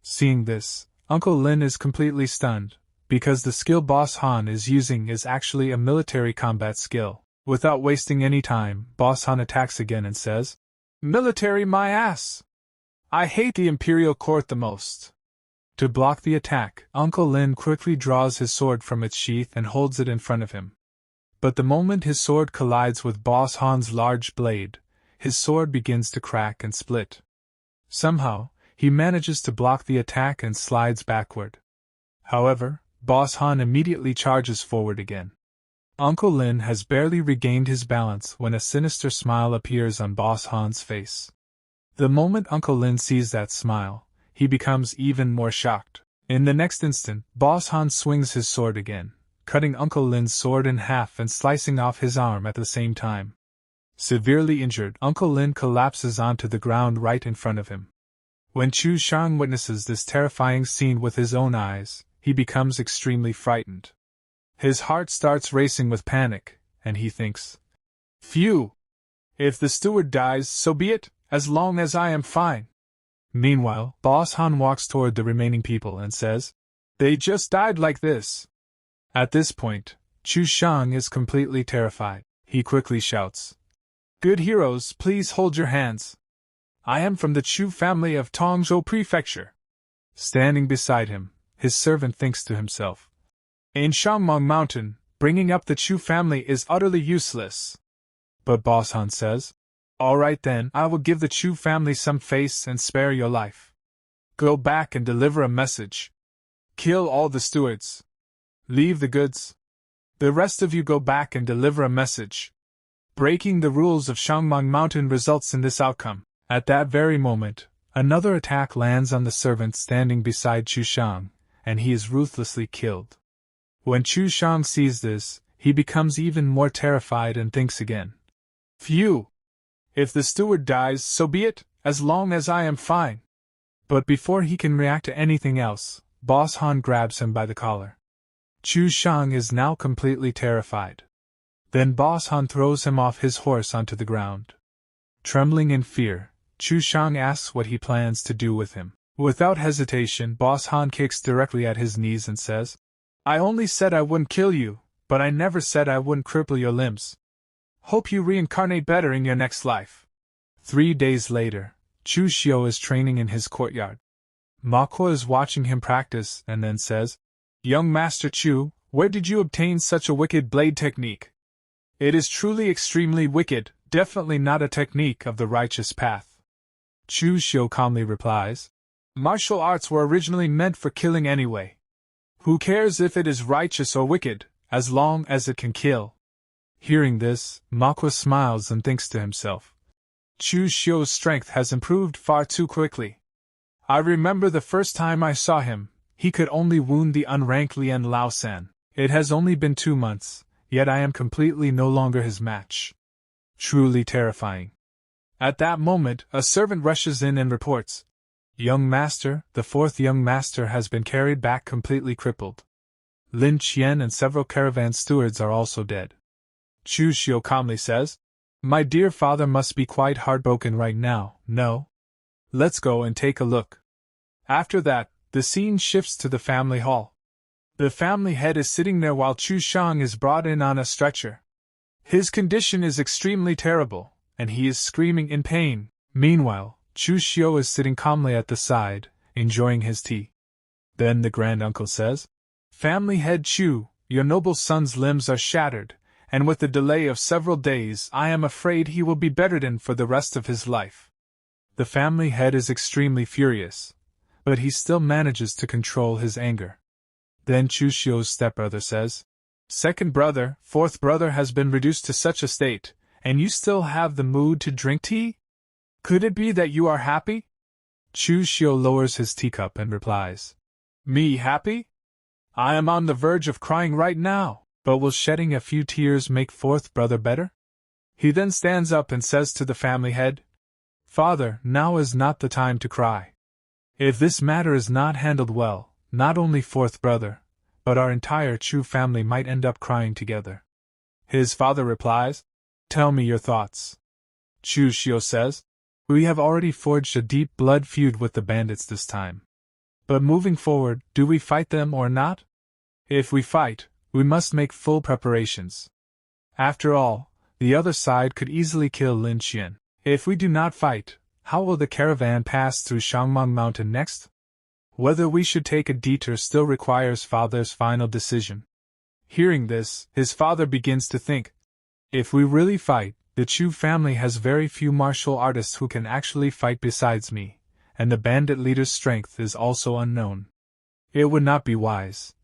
Speaker 1: Seeing this, Uncle Lin is completely stunned, because the skill Boss Han is using is actually a military combat skill. Without wasting any time, Boss Han attacks again and says, "Military my ass! I hate the Imperial Court the most." To block the attack, Uncle Lin quickly draws his sword from its sheath and holds it in front of him. But the moment his sword collides with Boss Han's large blade, his sword begins to crack and split. Somehow, he manages to block the attack and slides backward. However, Boss Han immediately charges forward again. Uncle Lin has barely regained his balance when a sinister smile appears on Boss Han's face. The moment Uncle Lin sees that smile, he becomes even more shocked. In the next instant, Boss Han swings his sword again, cutting Uncle Lin's sword in half and slicing off his arm at the same time. Severely injured, Uncle Lin collapses onto the ground right in front of him. When Chu Xiu witnesses this terrifying scene with his own eyes, he becomes extremely frightened. His heart starts racing with panic, and he thinks, "Phew! If the steward dies, so be it, as long as I am fine." Meanwhile, Boss Han walks toward the remaining people and says, "They just died like this." At this point, Chu Xiu is completely terrified. He quickly shouts, "Good heroes, please hold your hands. I am from the Chu family of Tongzhou Prefecture." Standing beside him, his servant thinks to himself, "In Shangmeng Mountain, bringing up the Chu family is utterly useless." But Boss Han says, "All right then, I will give the Chu family some face and spare your life. Go back and deliver a message. Kill all the stewards. Leave the goods. The rest of you go back and deliver a message." Breaking the rules of Shangmeng Mountain results in this outcome. At that very moment, another attack lands on the servant standing beside Chu Xiu, and he is ruthlessly killed. When Chu Xiu sees this, he becomes even more terrified and thinks again, "Phew! If the steward dies, so be it, as long as I am fine." But before he can react to anything else, Boss Han grabs him by the collar. Chu Xiu is now completely terrified. Then Boss Han throws him off his horse onto the ground. Trembling in fear, Chu Xiu asks what he plans to do with him. Without hesitation, Boss Han kicks directly at his knees and says, "I only said I wouldn't kill you, but I never said I wouldn't cripple your limbs. Hope you reincarnate better in your next life." 3 days later, Chu Xiu is training in his courtyard. Manhwa is watching him practice and then says, "Young Master Chu, Where did you obtain such a wicked blade technique? It is truly extremely wicked, definitely not a technique of the righteous path. Chu Xiu calmly replies, martial arts were originally meant for killing anyway. Who cares if it is righteous or wicked, as long as it can kill? Hearing this, Manhwa smiles and thinks to himself, Chu Xiu's strength has improved far too quickly. I remember the first time I saw him, he could only wound the unranked Lian Laosan. It has only been 2 months, yet I am completely no longer his match. Truly terrifying. At that moment, a servant rushes in and reports, Young master, the 4th young master has been carried back completely crippled. Lin Qian and several caravan stewards are also dead. Chu Xiu calmly says, My dear father must be quite heartbroken right now, no? Let's go and take a look. After that, the scene shifts to the family hall. The family head is sitting there while Chu Xiang is brought in on a stretcher. His condition is extremely terrible, and he is screaming in pain. Meanwhile, Chu Xiu is sitting calmly at the side, enjoying his tea. Then the granduncle says, Family head Chu, your noble son's limbs are shattered, and with the delay of several days I am afraid he will be bedridden for the rest of his life. The family head is extremely furious, but he still manages to control his anger. Then Chu Xiu's stepbrother says, Second brother, 4th brother has been reduced to such a state, and you still have the mood to drink tea? Could it be that you are happy? Chu Xiu lowers his teacup and replies, Me happy? I am on the verge of crying right now, but will shedding a few tears make 4th brother better? He then stands up and says to the family head, Father, now is not the time to cry. If this matter is not handled well, not only 4th brother, but our entire Chu family might end up crying together. His father replies, Tell me your thoughts. Chu Xiu says, We have already forged a deep blood feud with the bandits this time. But moving forward, do we fight them or not? If we fight, we must make full preparations. After all, the other side could easily kill Lin Qian. If we do not fight, how will the caravan pass through Shangmeng Mountain next? Whether we should take a detour still requires father's final decision. Hearing this, his father begins to think, If we really fight, the Chu family has very few martial artists who can actually fight besides me, and the bandit leader's strength is also unknown. It would not be wise.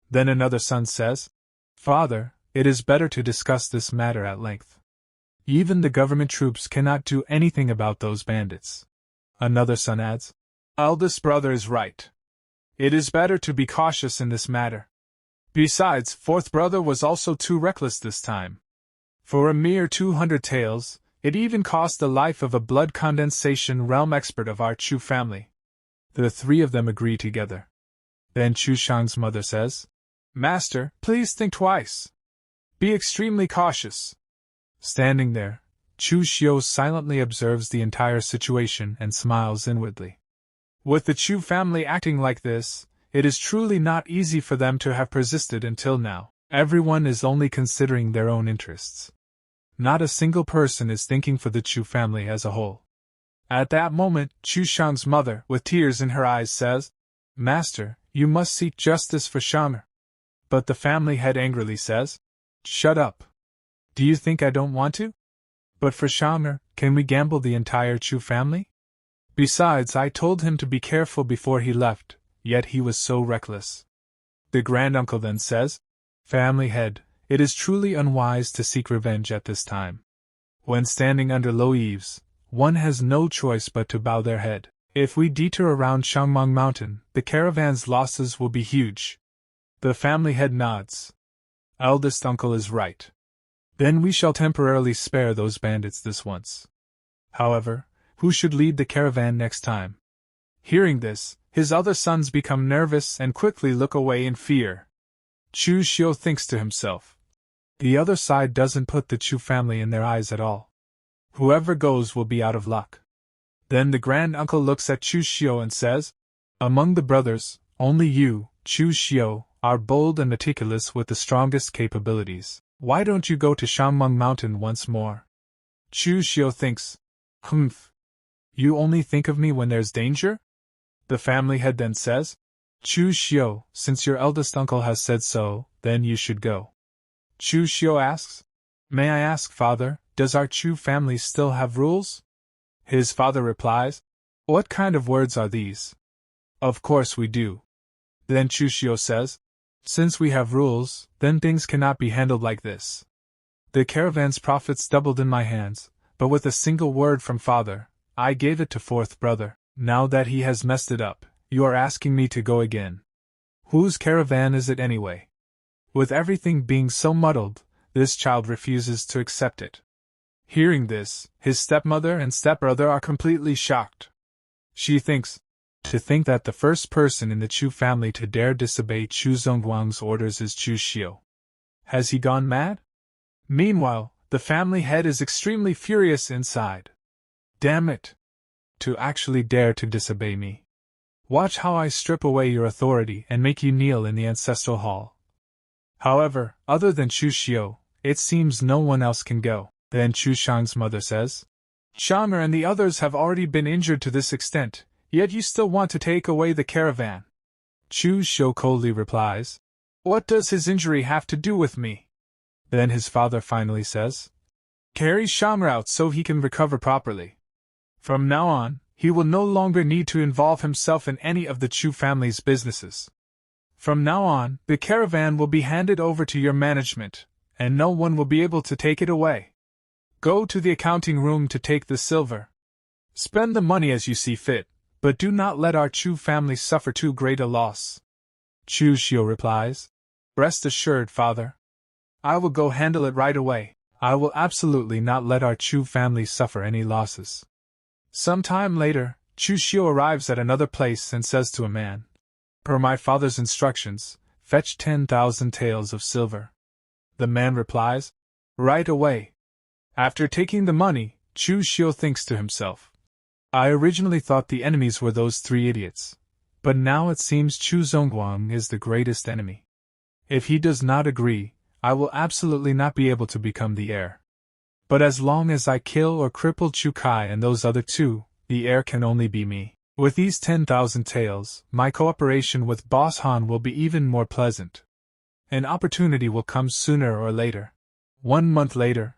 Speaker 1: Then another son says, Father, it is better to discuss this matter at length. Even the government troops cannot do anything about those bandits. Another son adds, Eldest brother is right. It is better to be cautious in this matter. Besides, 4th brother was also too reckless this time. For a mere 200 taels, it even cost the life of a blood condensation realm expert of our Chu family. The 3 of them agree together. Then Chu Shang's mother says, Master, please think twice. Be extremely cautious. Standing there, Chu Xiu silently observes the entire situation and smiles inwardly. With the Chu family acting like this, it is truly not easy for them to have persisted until now. Everyone is only considering their own interests. Not a single person is thinking for the Chu family as a whole. At that moment, Chu Shang's mother, with tears in her eyes, says, Master, you must seek justice for Shanger. But the family head angrily says, Shut up. Do you think I don't want to? But for Shanger, can we gamble the entire Chu family? Besides, I told him to be careful before he left, yet he was so reckless. The granduncle then says, Family head, it is truly unwise to seek revenge at this time. When standing under low eaves, one has no choice but to bow their head. If we detour around Shangmeng Mountain, the caravan's losses will be huge. The family head nods. Eldest uncle is right. Then we shall temporarily spare those bandits this once. However, who should lead the caravan next time? Hearing this, his other sons become nervous and quickly look away in fear. Chu Xiu thinks to himself, The other side doesn't put the Chu family in their eyes at all. Whoever goes will be out of luck. Then the granduncle looks at Chu Xiu and says, Among the brothers, only you, Chu Xiu, are bold and meticulous with the strongest capabilities. Why don't you go to Shangmeng Mountain once more? Chu Xiu thinks, Humph. You only think of me when there's danger? The family head then says, Chu Xiu, since your eldest uncle has said so, then you should go. Chu Xiu asks. May I ask, father, does our Chu family still have rules? His father replies. What kind of words are these? Of course we do. Then Chu Xiu says, since we have rules, then things cannot be handled like this. The caravan's profits doubled in my hands, but with a single word from father, I gave it to fourth brother. Now that he has messed it up, you are asking me to go again. Whose caravan is it anyway? With everything being so muddled, this child refuses to accept it. Hearing this, his stepmother and stepbrother are completely shocked. She thinks, to think that the first person in the Chu family to dare disobey Chu Zongguang's orders is Chu Xiu. Has he gone mad? Meanwhile, the family head is extremely furious inside. Damn it! To actually dare to disobey me. Watch how I strip away your authority and make you kneel in the ancestral hall. However, other than Chu Xiu, it seems no one else can go. Then Chu Shang's mother says, Shang'er and the others have already been injured to this extent, yet you still want to take away the caravan. Chu Xiu coldly replies, what does his injury have to do with me? Then his father finally says, carry Shang'er out so he can recover properly. From now on, he will no longer need to involve himself in any of the Chu family's businesses. From now on, the caravan will be handed over to your management, and no one will be able to take it away. Go to the accounting room to take the silver. Spend the money as you see fit, but do not let our Chu family suffer too great a loss. Chu Xiu replies, rest assured, father. I will go handle it right away. I will absolutely not let our Chu family suffer any losses. Some time later, Chu Xiu arrives at another place and says to a man, per my father's instructions, fetch 10,000 taels of silver. The man replies, right away. After taking the money, Chu Xiu thinks to himself, I originally thought the enemies were those three idiots, but now it seems Chu Zongguang is the greatest enemy. If he does not agree, I will absolutely not be able to become the heir. But as long as I kill or cripple Chu Kai and those other two, the heir can only be me. With these 10,000 taels, my cooperation with Boss Han will be even more pleasant. An opportunity will come sooner or later. 1 month later,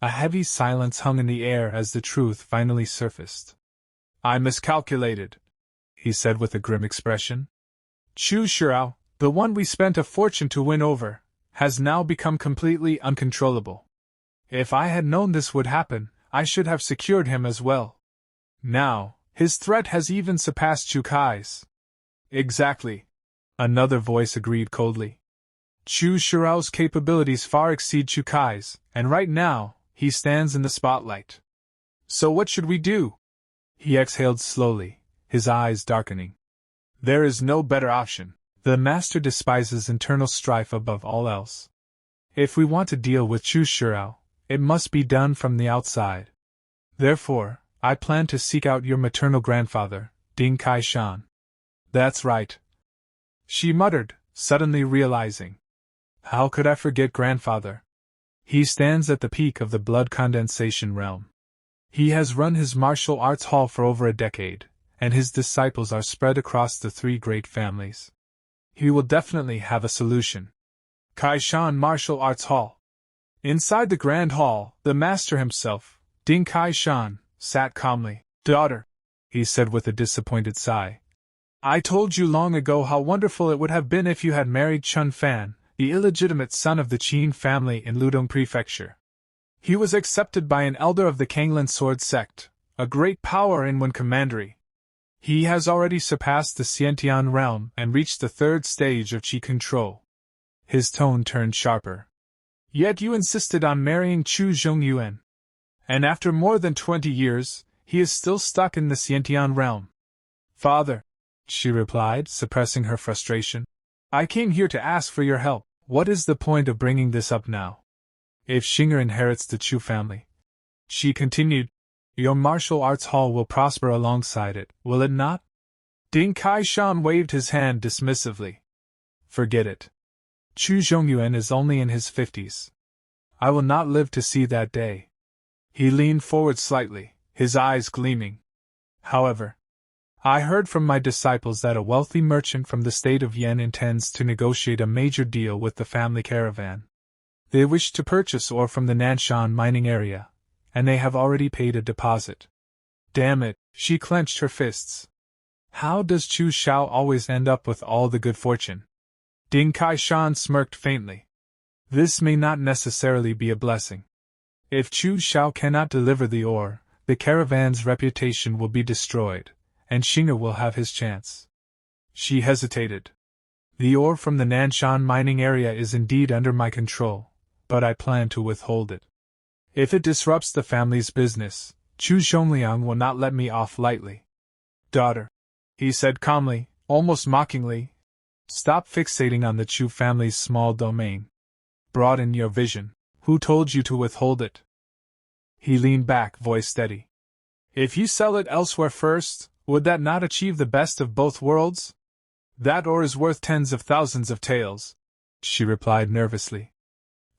Speaker 1: a heavy silence hung in the air as the truth finally surfaced. I miscalculated, he said with a grim expression. Chu Xiu, the one we spent a fortune to win over, has now become completely uncontrollable. If I had known this would happen, I should have secured him as well. Now, his threat has even surpassed Chu Kai's. Exactly. Another voice agreed coldly. Chu Xiu's capabilities far exceed Chu Kai's, and right now, he stands in the spotlight. So what should we do? He exhaled slowly, his eyes darkening. There is no better option. The master despises internal strife above all else. If we want to deal with Chu Xiu, it must be done from the outside. Therefore, I plan to seek out your maternal grandfather, Ding Kai Shan. That's right, she muttered, suddenly realizing. How could I forget grandfather? He stands at the peak of the blood condensation realm. He has run his martial arts hall for over a decade, and his disciples are spread across the 3 great families. He will definitely have a solution. Kai Shan Martial Arts Hall. Inside the grand hall, the master himself, Ding Kai Shan, sat calmly. Daughter, he said with a disappointed sigh. I told you long ago how wonderful it would have been if you had married Chun Fan, the illegitimate son of the Qin family in Ludong Prefecture. He was accepted by an elder of the Kunlun Sword sect, a great power in one commandery. He has already surpassed the Xiantian realm and reached the 3rd stage of Qi control. His tone turned sharper. Yet you insisted on marrying Chu Zhongyuan. And after more than 20 years, he is still stuck in the Xiantian realm. Father, she replied, suppressing her frustration, I came here to ask for your help. What is the point of bringing this up now? If Xing'er inherits the Chu family, she continued, your martial arts hall will prosper alongside it, will it not? Ding Kai Shan waved his hand dismissively. Forget it. Chu Zhongyuan is only in his 50s. I will not live to see that day. He leaned forward slightly, his eyes gleaming. However, I heard from my disciples that a wealthy merchant from the state of Yan intends to negotiate a major deal with the family caravan. They wish to purchase ore from the Nanshan mining area, and they have already paid a deposit. Damn it, she clenched her fists. How does Chu Xiu always end up with all the good fortune? Ding Kai-shan smirked faintly. This may not necessarily be a blessing. If Chu Xiu cannot deliver the ore, the caravan's reputation will be destroyed, and Xing'e will have his chance. She hesitated. The ore from the Nanshan mining area is indeed under my control, but I plan to withhold it. If it disrupts the family's business, Chu Xiu will not let me off lightly. Daughter, he said calmly, almost mockingly, stop fixating on the Chu family's small domain. Broaden your vision. Who told you to withhold it? He leaned back, voice steady. If you sell it elsewhere first, would that not achieve the best of both worlds? That ore is worth tens of thousands of taels, she replied nervously.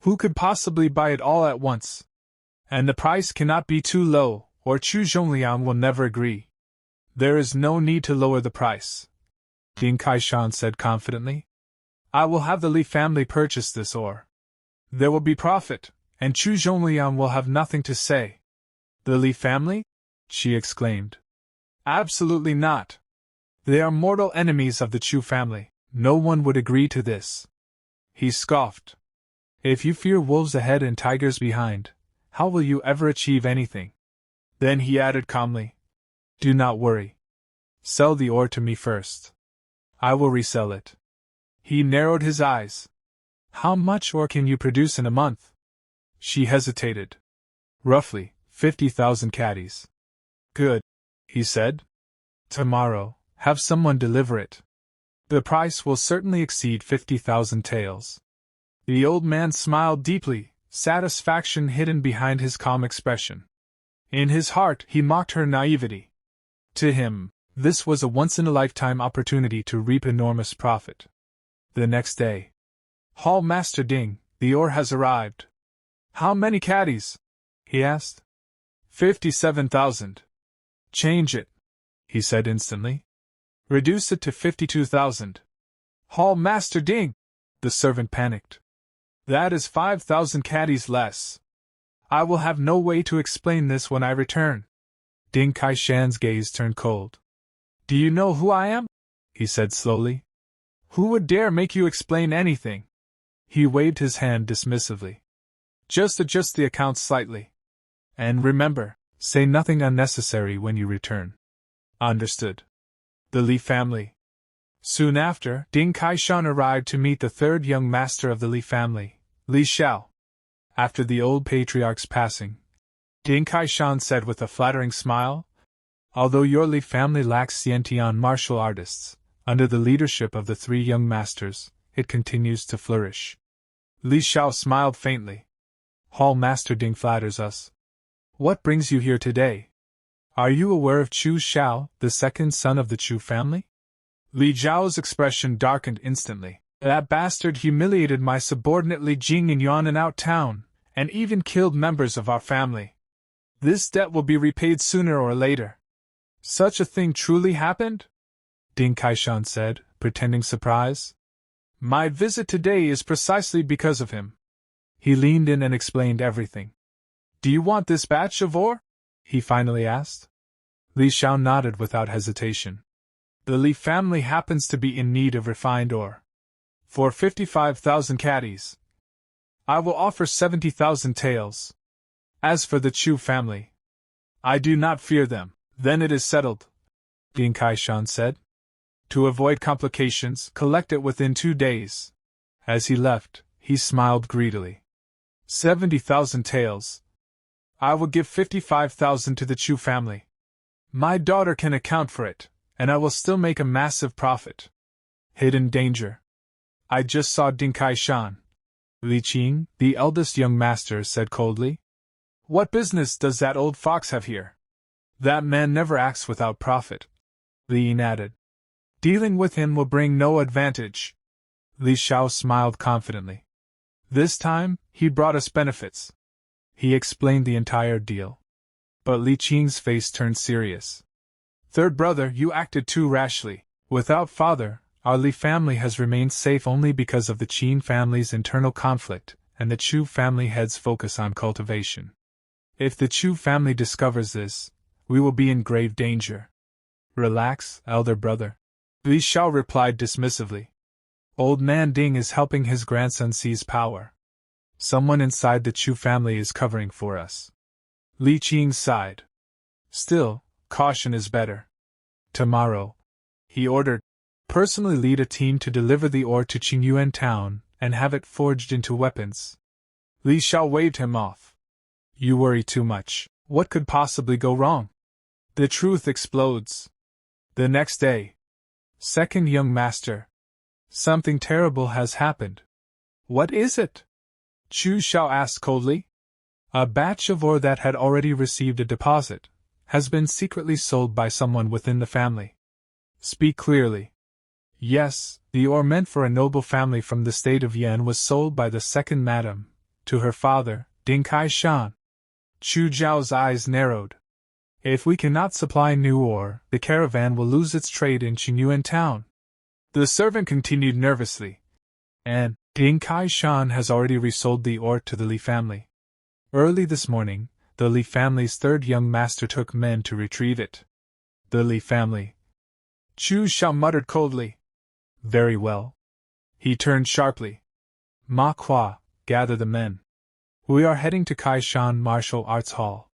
Speaker 1: Who could possibly buy it all at once? And the price cannot be too low, or Chu Zhongliang will never agree. There is no need to lower the price, Ding Kai-shan said confidently. I will have the Li family purchase this ore. There will be profit, and Chu Zhongliang will have nothing to say. The Li family? She exclaimed. Absolutely not. They are mortal enemies of the Chu family. No one would agree to this. He scoffed. If you fear wolves ahead and tigers behind, how will you ever achieve anything? Then he added calmly, do not worry. Sell the ore to me first. I will resell it. He narrowed his eyes. How much ore can you produce in a month? She hesitated. Roughly 50,000 caddies. Good, he said. Tomorrow, have someone deliver it. The price will certainly exceed 50,000 taels. The old man smiled deeply, satisfaction hidden behind his calm expression. In his heart, he mocked her naivety. To him, this was a once-in-a-lifetime opportunity to reap enormous profit. The next day. Hall Master Ding, the ore has arrived. How many caddies? He asked. 57,000. Change it, he said instantly. Reduce it to 52,000. Hall Master Ding! The servant panicked. That is 5,000 caddies less. I will have no way to explain this when I return. Ding Kai-shan's gaze turned cold. Do you know who I am? He said slowly. Who would dare make you explain anything? He waved his hand dismissively. Just adjust the accounts slightly. And remember, say nothing unnecessary when you return. Understood. The Li family. Soon after, Ding Kai-shan arrived to meet the third young master of the Li family, Li Xiao. After the old patriarch's passing, Ding Kai-shan said with a flattering smile, although your Li family lacks Xiantian martial artists, under the leadership of the three young masters, it continues to flourish. Li Xiao smiled faintly. Hall Master Ding flatters us. What brings you here today? Are you aware of Chu Xiu, the second son of the Chu family? Li Zhao's expression darkened instantly. That bastard humiliated my subordinate Li Jing in Yuanan town, and even killed members of our family. This debt will be repaid sooner or later. Such a thing truly happened? Ding Kai-shan said, pretending surprise. My visit today is precisely because of him. He leaned in and explained everything. Do you want this batch of ore? He finally asked. Li Xiao nodded without hesitation. The Li family happens to be in need of refined ore. For 55,000 caddies, I will offer 70,000 taels. As for the Chu family, I do not fear them. Then it is settled, Ding Kai-shan said. To avoid complications, collect it within 2 days. As he left, he smiled greedily. 70,000 taels. I will give 55,000 to the Chu family. My daughter can account for it, and I will still make a massive profit. Hidden danger. I just saw Ding Kai-shan. Li Qing, the eldest young master, said coldly. What business does that old fox have here? That man never acts without profit. Li Yin added. Dealing with him will bring no advantage. Li Xiao smiled confidently. This time, he brought us benefits. He explained the entire deal. But Li Qing's face turned serious. Third brother, you acted too rashly. Without father, our Li family has remained safe only because of the Qin family's internal conflict and the Chu family head's focus on cultivation. If the Chu family discovers this, we will be in grave danger. Relax, elder brother. Li Xiao replied dismissively. Old man Ding is helping his grandson seize power. Someone inside the Chu family is covering for us. Li Qing sighed. Still, caution is better. Tomorrow, he ordered, personally lead a team to deliver the ore to Qingyuan town and have it forged into weapons. Li Xiao waved him off. You worry too much. What could possibly go wrong? The truth explodes. The next day. Second young master. Something terrible has happened. What is it? Chu Xiu asked coldly. A batch of ore that had already received a deposit has been secretly sold by someone within the family. Speak clearly. Yes, the ore meant for a noble family from the state of Yan was sold by the second madam to her father, Ding Kai-shan. Chu Zhao's eyes narrowed. If we cannot supply new ore, the caravan will lose its trade in Qingyuan town. The servant continued nervously. And Ding Kai-shan has already resold the ore to the Li family. Early this morning, the Li family's third young master took men to retrieve it. The Li family. Chu Xiao muttered coldly. Very well. He turned sharply. Manhwa, gather the men. We are heading to Kaishan Martial Arts Hall.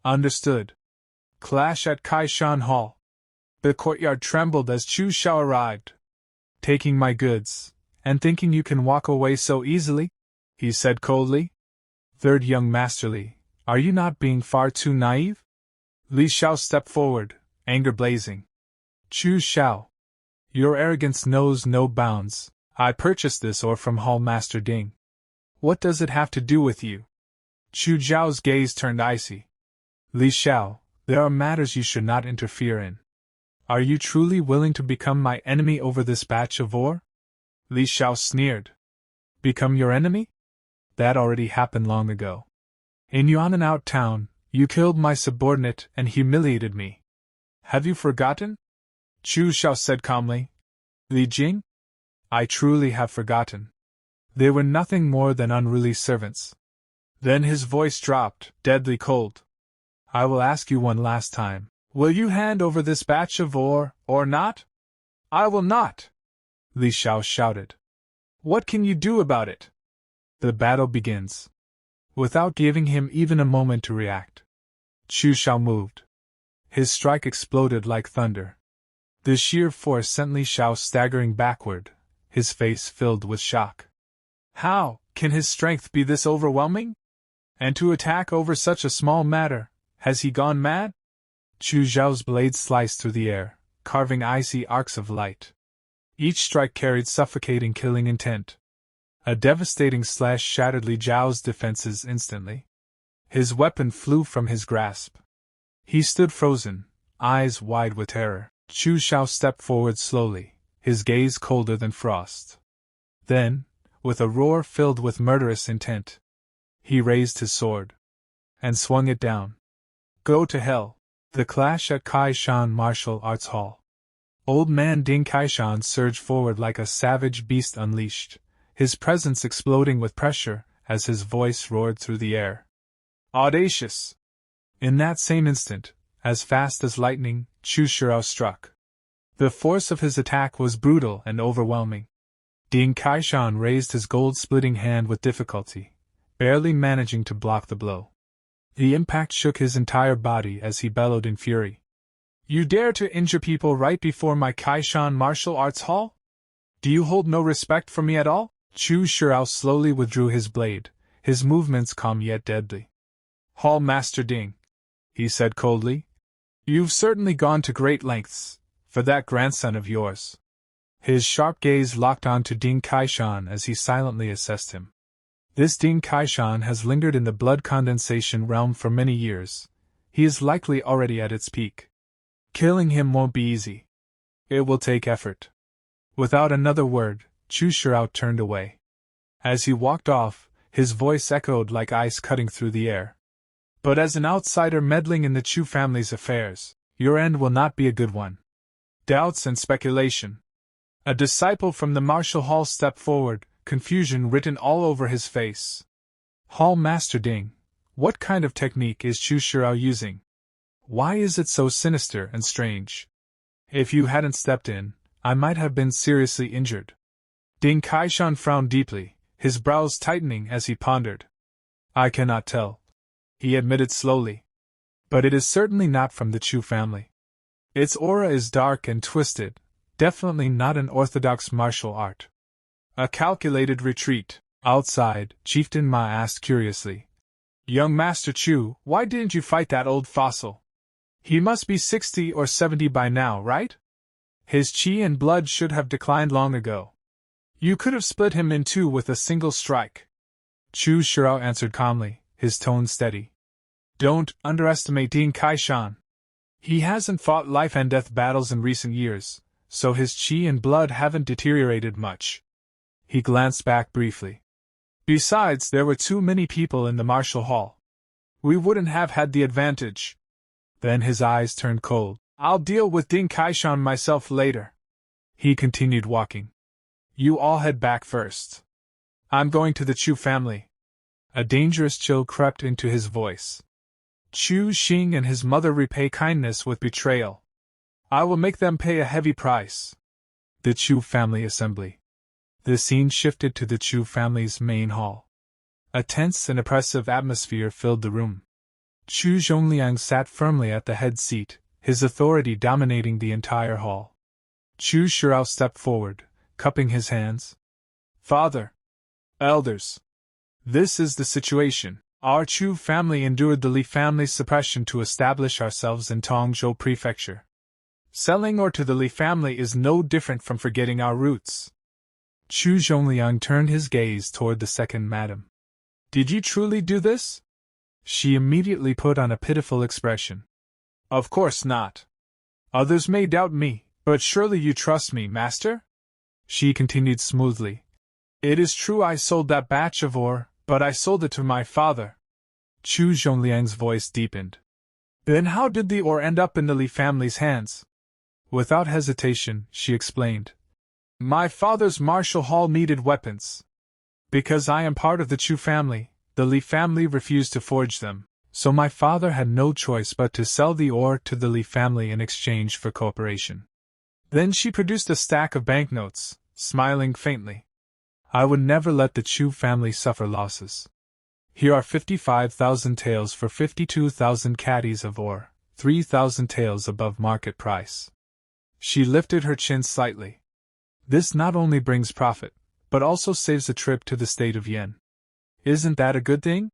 Speaker 1: Understood. Clash at Kaishan Hall. The courtyard trembled as Chu Xiao arrived. Taking my goods, and thinking you can walk away so easily? He said coldly. Third young master Li, are you not being far too naive? Li Xiao stepped forward, anger blazing. Chu Xiao. Your arrogance knows no bounds. I purchased this ore from Hall Master Ding. What does it have to do with you? Chu Zhao's gaze turned icy. Li Xiao, there are matters you should not interfere in. Are you truly willing to become my enemy over this batch of ore? Li Xiao sneered. Become your enemy? That already happened long ago. In Yuananao town, you killed my subordinate and humiliated me. Have you forgotten? Chu Xiao said calmly. Li Jing? I truly have forgotten. They were nothing more than unruly servants. Then his voice dropped, deadly cold. I will ask you one last time. Will you hand over this batch of ore, or not? I will not! Li Xiao shouted. What can you do about it? The battle begins. Without giving him even a moment to react, Chu Xiao moved. His strike exploded like thunder. The sheer force sent Li Xiao staggering backward, his face filled with shock. How can his strength be this overwhelming? And to attack over such a small matter, has he gone mad? Chu Xiao's blade sliced through the air, carving icy arcs of light. Each strike carried suffocating killing intent. A devastating slash shattered Li Zhao's defenses instantly. His weapon flew from his grasp. He stood frozen, eyes wide with terror. Chu Xiao stepped forward slowly, his gaze colder than frost. Then, with a roar filled with murderous intent, he raised his sword and swung it down. Go to hell! The clash at Kaishan Martial Arts Hall. Old man Ding Kaishan surged forward like a savage beast unleashed, his presence exploding with pressure as his voice roared through the air. Audacious! In that same instant, as fast as lightning, Chu Xiu struck. The force of his attack was brutal and overwhelming. Ding Kaishan raised his gold-splitting hand with difficulty, barely managing to block the blow. The impact shook his entire body as he bellowed in fury. You dare to injure people right before my Kaishan Martial Arts Hall? Do you hold no respect for me at all? Chu Xiu slowly withdrew his blade, his movements calm yet deadly. Hall Master Ding, he said coldly. You've certainly gone to great lengths, for that grandson of yours. His sharp gaze locked on to Ding Kaishan as he silently assessed him. This Ding Kaishan has lingered in the blood condensation realm for many years. He is likely already at its peak. Killing him won't be easy. It will take effort. Without another word, Chu Xiu turned away. As he walked off, his voice echoed like ice cutting through the air. But as an outsider meddling in the Chu family's affairs, your end will not be a good one. Doubts and speculation. A disciple from the martial hall stepped forward, confusion written all over his face. Hall Master Ding, what kind of technique is Chu Xiu using? Why is it so sinister and strange? If you hadn't stepped in, I might have been seriously injured. Ding Kaishan frowned deeply, his brows tightening as he pondered. I cannot tell, he admitted slowly. But it is certainly not from the Chu family. Its aura is dark and twisted, definitely not an orthodox martial art. A calculated retreat. Outside, Chieftain Ma asked curiously. Young Master Chu, why didn't you fight that old fossil? He must be 60 or 70 by now, right? His chi and blood should have declined long ago. You could have split him in two with a single strike. Chu Xiu answered calmly, his tone steady. Don't underestimate Ding Kaishan. He hasn't fought life and death battles in recent years, so his chi and blood haven't deteriorated much. He glanced back briefly. Besides, there were too many people in the martial hall. We wouldn't have had the advantage. Then his eyes turned cold. I'll deal with Ding Kaishan myself later. He continued walking. You all head back first. I'm going to the Chu family. A dangerous chill crept into his voice. Chu Xing and his mother repay kindness with betrayal. I will make them pay a heavy price. The Chu family assembly. The scene shifted to the Chu family's main hall. A tense and oppressive atmosphere filled the room. Chu Zhongliang sat firmly at the head seat, his authority dominating the entire hall. Chu Xiu stepped forward, cupping his hands. Father! Elders! This is the situation. Our Chu family endured the Li family's suppression to establish ourselves in Tongzhou Prefecture. Selling or to the Li family is no different from forgetting our roots. Chu Zhongliang turned his gaze toward the second madam. Did you truly do this? She immediately put on a pitiful expression. Of course not. Others may doubt me, but surely you trust me, master? She continued smoothly. It is true I sold that batch of ore, but I sold it to my father. Chu Zhongliang's voice deepened. Then how did the ore end up in the Li family's hands? Without hesitation, she explained. My father's martial hall needed weapons. Because I am part of the Chu family, the Li family refused to forge them, so my father had no choice but to sell the ore to the Li family in exchange for cooperation. Then she produced a stack of banknotes, smiling faintly. I would never let the Chu family suffer losses. Here are 55,000 taels for 52,000 caddies of ore, 3,000 taels above market price. She lifted her chin slightly. This not only brings profit, but also saves a trip to the state of Yen. Isn't that a good thing?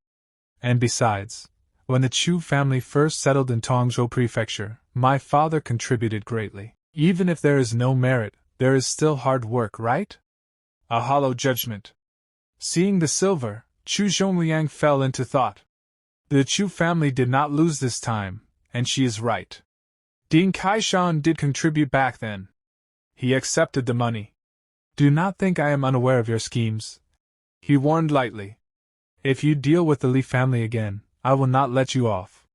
Speaker 1: And besides, when the Chu family first settled in Tongzhou Prefecture, my father contributed greatly. Even if there is no merit, there is still hard work, right? A hollow judgment. Seeing the silver, Chu Zhongliang fell into thought. The Chu family did not lose this time, and she is right. Ding Kaishan did contribute back then. He accepted the money. Do not think I am unaware of your schemes. He warned lightly. If you deal with the Li family again, I will not let you off.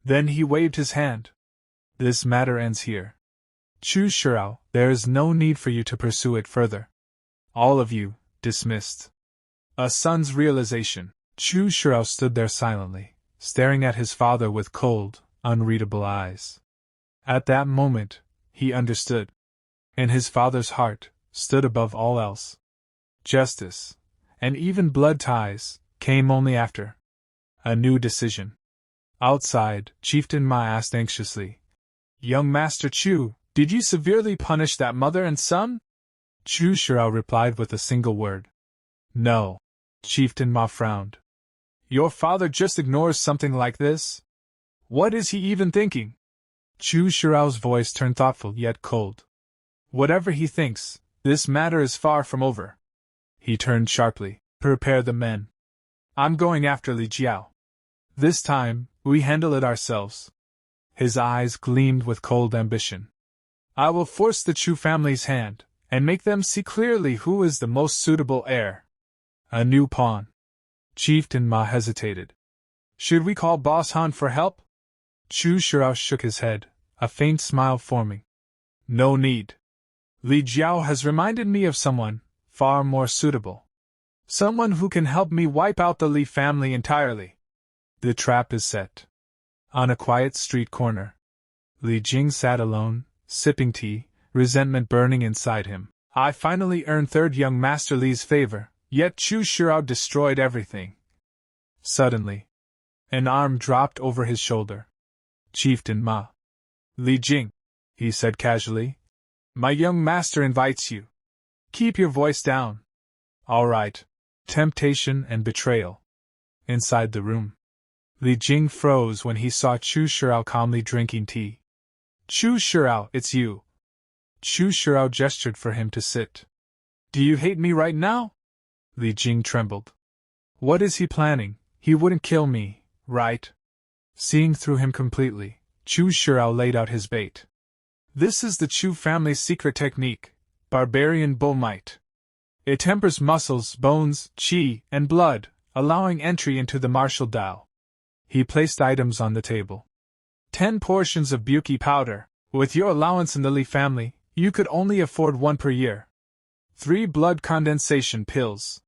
Speaker 1: Then he waved his hand. This matter ends here. Chu Xiu, there is no need for you to pursue it further. All of you, dismissed. A son's realization. Chu Xiu stood there silently, staring at his father with cold, unreadable eyes. At that moment, he understood. In his father's heart, stood above all else. Justice, and even blood ties, came only after. A new decision. Outside, Chieftain Ma asked anxiously. Young Master Chu, did you severely punish that mother and son? Chu Xiu replied with a single word. No. Chieftain Ma frowned. Your father just ignores something like this? What is he even thinking? Chu Xiu's voice turned thoughtful yet cold. Whatever he thinks, this matter is far from over. He turned sharply. Prepare the men. I'm going after Li Jiao. This time, we handle it ourselves. His eyes gleamed with cold ambition. I will force the Chu family's hand, and make them see clearly who is the most suitable heir. A new pawn. Chieftain Ma hesitated. Should we call Boss Han for help? Chu Xiu shook his head, a faint smile forming. No need. Li Jiao has reminded me of someone far more suitable. Someone who can help me wipe out the Li family entirely. The trap is set. On a quiet street corner, Li Jing sat alone, sipping tea, resentment burning inside him. I finally earned third young Master Li's favor, yet Chu Xiu destroyed everything. Suddenly, an arm dropped over his shoulder. Chieftain Ma. Li Jing, he said casually. My young master invites you. Keep your voice down. All right. Temptation and betrayal. Inside the room, Li Jing froze when he saw Chu Xiu calmly drinking tea. Chu Xiu, it's you. Chu Xiu gestured for him to sit. Do you hate me right now? Li Jing trembled. What is he planning? He wouldn't kill me, right? Seeing through him completely, Chu Xiu laid out his bait. This is the Chu family's secret technique, barbarian bull might. It tempers muscles, bones, qi, and blood, allowing entry into the martial Dao. He placed items on the table. 10 portions of Buki powder. With your allowance in the Li family, you could only afford 1 per year. 3 blood condensation pills.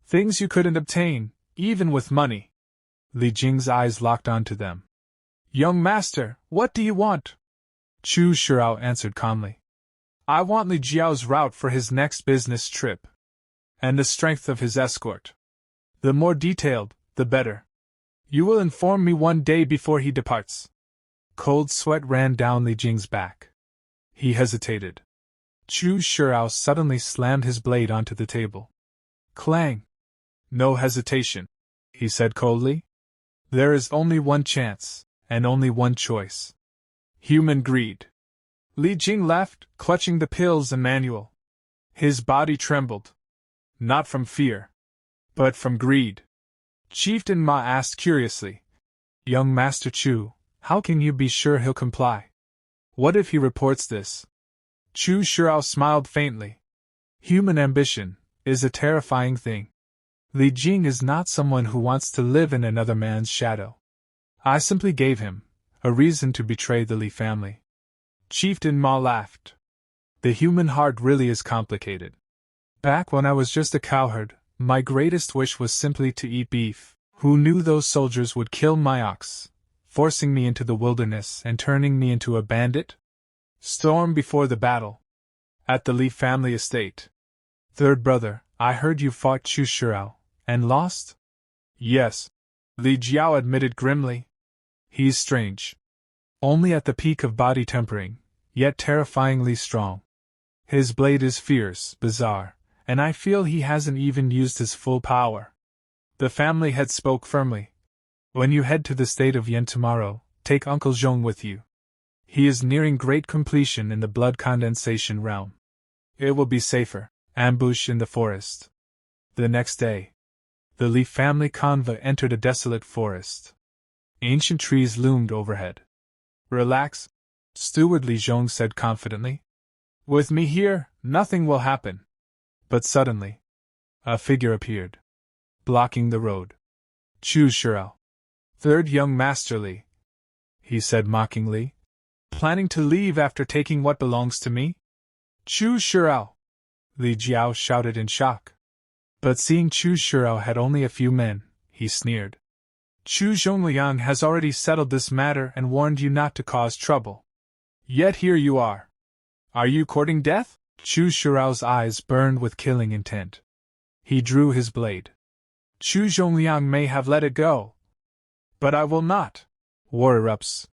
Speaker 1: Things you couldn't obtain, even with money. Li Jing's eyes locked onto them. Young master, what do you want? Chu Xiu answered calmly. I want Li Jiao's route for his next business trip. And the strength of his escort. The more detailed, the better. You will inform me 1 day before he departs. Cold sweat ran down Li Jing's back. He hesitated. Chu Xiu suddenly slammed his blade onto the table. Clang! No hesitation, he said coldly. There is only one chance, and only one choice. Human greed. Li Jing laughed, clutching the pills and manual. His body trembled. Not from fear, but from greed. Chieftain Ma asked curiously, Young Master Chu, how can you be sure he'll comply? What if he reports this? Chu Xiu smiled faintly. Human ambition is a terrifying thing. Li Jing is not someone who wants to live in another man's shadow. I simply gave him a reason to betray the Li family. Chieftain Ma laughed. The human heart really is complicated. Back when I was just a cowherd, my greatest wish was simply to eat beef. Who knew those soldiers would kill my ox, forcing me into the wilderness and turning me into a bandit? Storm before the battle. At the Li family estate. Third brother, I heard you fought Chu Xiu, and lost? Yes. Li Jiao admitted grimly. He's strange. Only at the peak of body tempering, yet terrifyingly strong. His blade is fierce, bizarre, and I feel he hasn't even used his full power. The family head spoke firmly. When you head to the state of Yan tomorrow, take Uncle Zhong with you. He is nearing great completion in the blood condensation realm. It will be safer. Ambush in the forest. The next day, the Li family convoy entered a desolate forest. Ancient trees loomed overhead. Relax, Steward Li Zhong said confidently. With me here, nothing will happen. But suddenly, a figure appeared, blocking the road. Chu Xiu. Third young Master Li, he said mockingly. Planning to leave after taking what belongs to me? Chu Xiu! Li Jiao shouted in shock. But seeing Chu Xiu had only a few men, he sneered. Chu Zhongliang has already settled this matter and warned you not to cause trouble. Yet here you are. Are you courting death? Chu Xiu's eyes burned with killing intent. He drew his blade. Chu Zhongliang may have let it go. But I will not. War erupts.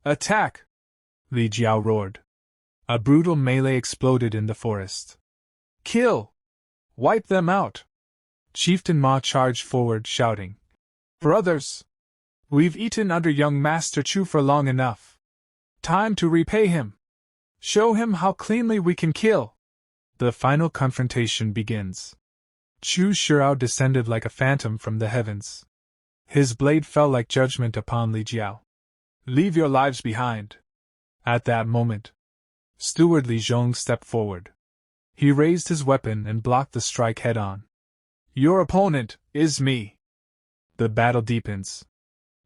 Speaker 1: Attack! Li Jiao roared. A brutal melee exploded in the forest. Kill! Wipe them out! Chieftain Ma charged forward, shouting. Brothers! We've eaten under young Master Chu for long enough. Time to repay him. Show him how cleanly we can kill. The final confrontation begins. Chu Xiu descended like a phantom from the heavens. His blade fell like judgment upon Li Jiao. Leave your lives behind. At that moment, Steward Li Zhong stepped forward. He raised his weapon and blocked the strike head-on. Your opponent is me. The battle deepens.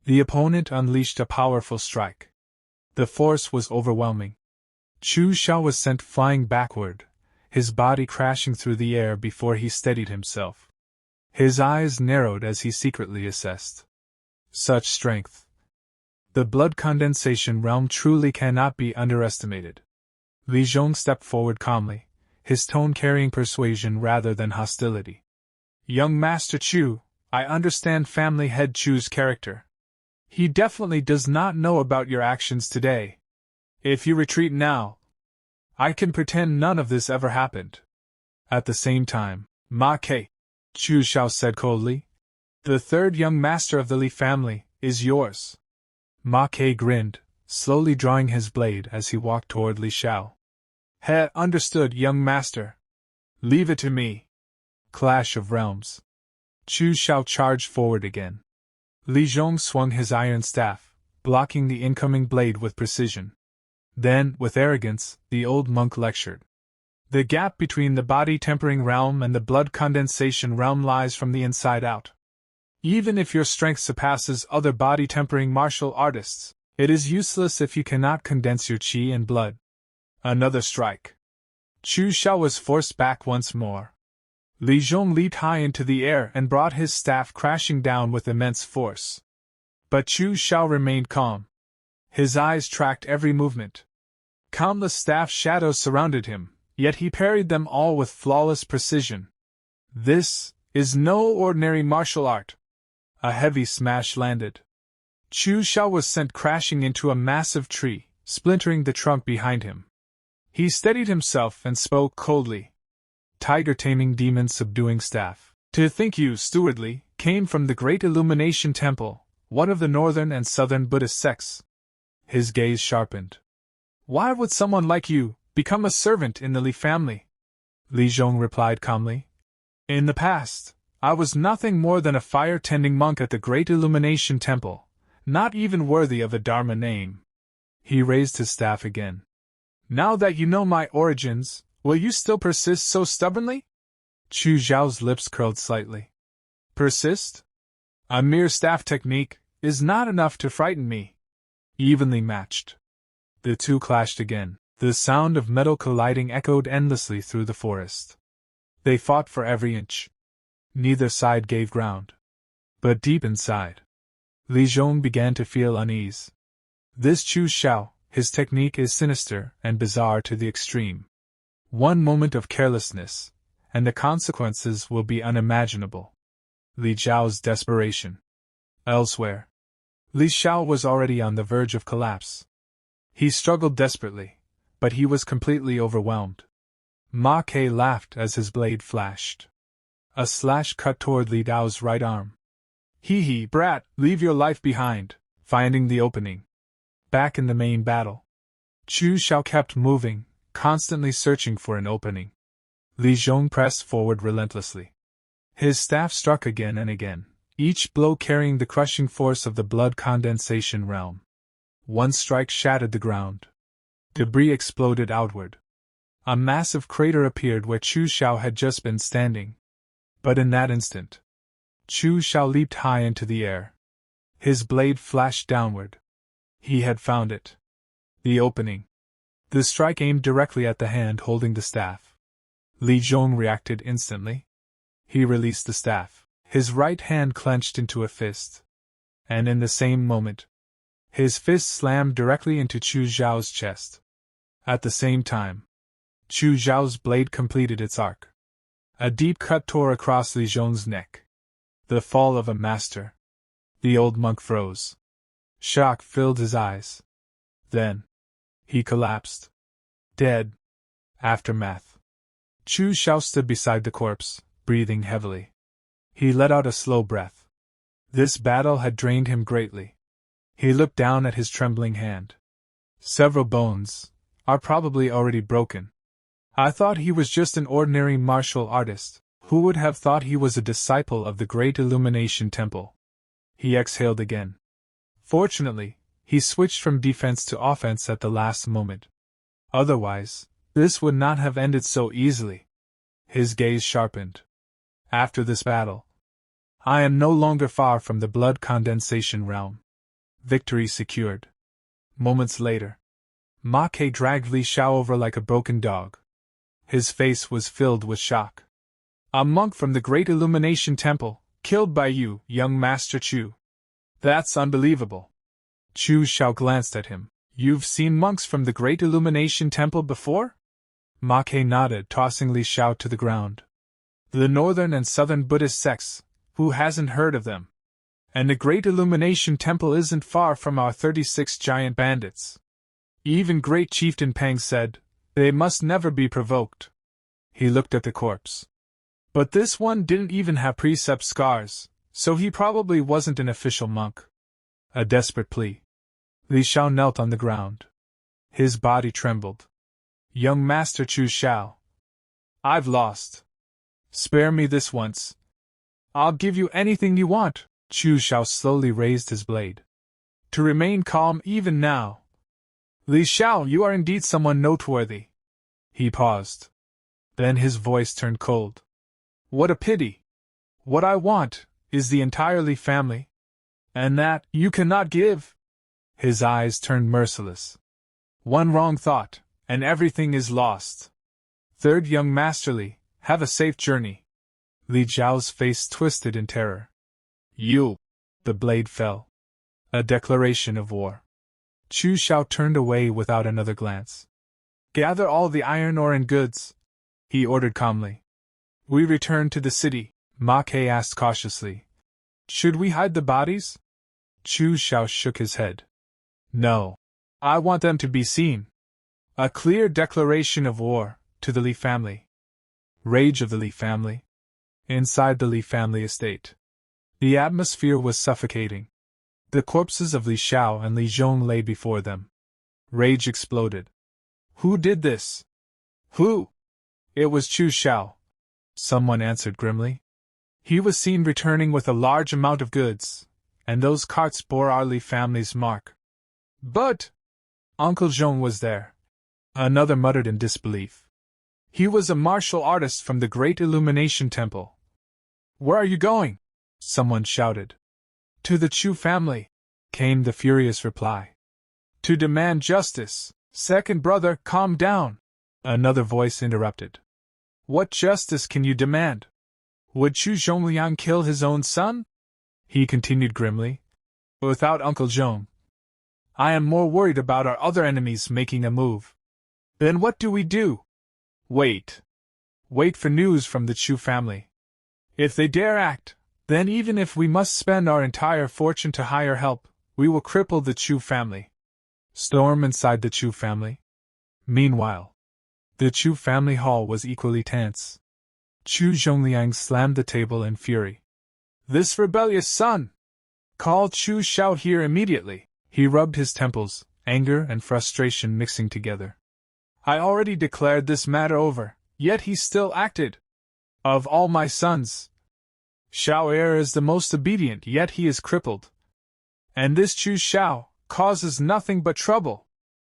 Speaker 1: The opponent unleashed a powerful strike. The force was overwhelming. Chu Xiu was sent flying backward, his body crashing through the air before he steadied himself. His eyes narrowed as he secretly assessed. Such strength. The blood condensation realm truly cannot be underestimated. Li Zhong stepped forward calmly, his tone carrying persuasion rather than hostility. Young Master Chu, I understand family head Chu's character. He definitely does not know about your actions today. If you retreat now, I can pretend none of this ever happened. At the same time, Ma Ke, Chu Xiu said coldly, the third young master of the Li family is yours. Ma Ke grinned, slowly drawing his blade as he walked toward Li Xiao. He, understood, young master. Leave it to me. Clash of realms. Chu Xiu charged forward again. Li Zhong swung his iron staff, blocking the incoming blade with precision. Then, with arrogance, the old monk lectured. The gap between the body-tempering realm and the blood condensation realm lies from the inside out. Even if your strength surpasses other body-tempering martial artists, it is useless if you cannot condense your qi and blood. Another strike. Chu Xiu was forced back once more. Li Zhong leaped high into the air and brought his staff crashing down with immense force. But Chu Xiu remained calm. His eyes tracked every movement. Countless staff shadows surrounded him, yet he parried them all with flawless precision. This is no ordinary martial art. A heavy smash landed. Chu Xiu was sent crashing into a massive tree, splintering the trunk behind him. He steadied himself and spoke coldly. Tiger taming demon subduing staff. To think you, stewardly, came from the Great Illumination Temple, one of the northern and southern Buddhist sects. His gaze sharpened. Why would someone like you become a servant in the Li family? Li Zhong replied calmly. In the past, I was nothing more than a fire-tending monk at the Great Illumination Temple, not even worthy of a Dharma name. He raised his staff again. Now that you know my origins, will you still persist so stubbornly? Chu Xiao's lips curled slightly. Persist? A mere staff technique is not enough to frighten me. Evenly matched. The two clashed again. The sound of metal colliding echoed endlessly through the forest. They fought for every inch. Neither side gave ground. But deep inside, Li Zhong began to feel unease. This Chu Xiu, his technique is sinister and bizarre to the extreme. One moment of carelessness, and the consequences will be unimaginable. Li Zhao's desperation. Elsewhere, Li Xiao was already on the verge of collapse. He struggled desperately, but he was completely overwhelmed. Ma Ke laughed as his blade flashed. A slash cut toward Li Dao's right arm. Hee, brat, leave your life behind, finding the opening. Back in the main battle, Chu Xiu kept moving, constantly searching for an opening. Li Zhong pressed forward relentlessly. His staff struck again and again, each blow carrying the crushing force of the blood condensation realm. One strike shattered the ground. Debris exploded outward. A massive crater appeared where Chu Xiu had just been standing. But in that instant, Chu Xiu leaped high into the air. His blade flashed downward. He had found it. The opening. The strike aimed directly at the hand holding the staff. Li Zhong reacted instantly. He released the staff. His right hand clenched into a fist. And in the same moment, his fist slammed directly into Chu Xiao's chest. At the same time, Chu Xiao's blade completed its arc. A deep cut tore across Li Zhong's neck. The fall of a master. The old monk froze. Shock filled his eyes. Then, he collapsed. Dead. Aftermath. Chu Xiu stood beside the corpse, breathing heavily. He let out a slow breath. This battle had drained him greatly. He looked down at his trembling hand. Several bones are probably already broken. I thought he was just an ordinary martial artist. Who would have thought he was a disciple of the Great Illumination Temple? He exhaled again. Fortunately, he switched from defense to offense at the last moment. Otherwise, this would not have ended so easily. His gaze sharpened. After this battle, I am no longer far from the blood condensation realm. Victory secured. Moments later, Ma Ke dragged Li Xiao over like a broken dog. His face was filled with shock. A monk from the Great Illumination Temple, killed by you, young Master Chu. That's unbelievable. Chu Xiao glanced at him. You've seen monks from the Great Illumination Temple before? Ma Ke nodded, tossing Li Xiao to the ground. The northern and southern Buddhist sects, who hasn't heard of them? And the Great Illumination Temple isn't far from our 36 giant bandits. Even Great Chieftain Pang said, they must never be provoked. He looked at the corpse. But this one didn't even have precept scars, so he probably wasn't an official monk. A desperate plea. Li Xiao knelt on the ground. His body trembled. Young Master Chu Xiao. I've lost. Spare me this once. I'll give you anything you want. Chu Xiao slowly raised his blade. To remain calm even now. Li Xiao, you are indeed someone noteworthy. He paused. Then his voice turned cold. What a pity. What I want is the entire Li family. And that you cannot give. His eyes turned merciless. One wrong thought, and everything is lost. Third young Master Li, have a safe journey. Li Zhao's face twisted in terror. You! The blade fell. A declaration of war. Chu Xiao turned away without another glance. Gather all the iron ore and goods, he ordered calmly. We return to the city, Ma Ke asked cautiously. Should we hide the bodies? Chu Xiao shook his head. No. I want them to be seen. A clear declaration of war, to the Li family. Rage of the Li family. Inside the Li family estate. The atmosphere was suffocating. The corpses of Li Xiao and Li Zhong lay before them. Rage exploded. Who did this? Who? It was Chu Xiao. Someone answered grimly. He was seen returning with a large amount of goods, and those carts bore our Li family's mark. But Uncle Zhong was there. Another muttered in disbelief. He was a martial artist from the Great Illumination Temple. Where are you going? Someone shouted. To the Chu family, came the furious reply. To demand justice. Second brother, calm down. Another voice interrupted. What justice can you demand? Would Chu Zhongliang kill his own son? He continued grimly. Without Uncle Zhong. I am more worried about our other enemies making a move. Then what do we do? Wait. Wait for news from the Chu family. If they dare act, then even if we must spend our entire fortune to hire help, we will cripple the Chu family. Storm inside the Chu family. Meanwhile, the Chu family hall was equally tense. Chu Zhongliang slammed the table in fury. This rebellious son! Call Chu Xiao here immediately. He rubbed his temples, anger and frustration mixing together. I already declared this matter over, yet he still acted. Of all my sons, Xiao Er is the most obedient, yet he is crippled. And this Chu Xiao causes nothing but trouble.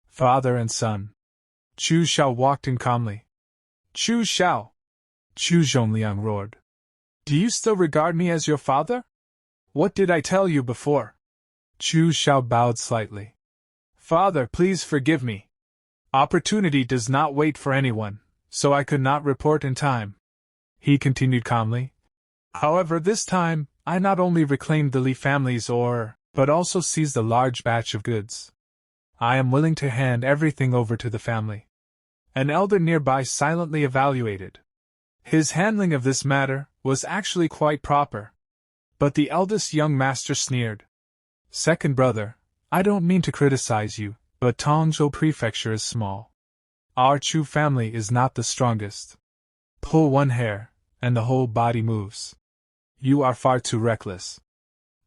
Speaker 1: Father and son. Chu Xiao walked in calmly. Chu Xiao! Chu Zhongliang roared. Do you still regard me as your father? What did I tell you before? Chu Xiao bowed slightly. Father, please forgive me. Opportunity does not wait for anyone, so I could not report in time. He continued calmly. However, this time, I not only reclaimed the Li family's ore, but also seized a large batch of goods. I am willing to hand everything over to the family. An elder nearby silently evaluated. His handling of this matter was actually quite proper. But the eldest young master sneered. Second brother, I don't mean to criticize you, but Tongzhou Prefecture is small. Our Chu family is not the strongest. Pull one hair, and the whole body moves. You are far too reckless.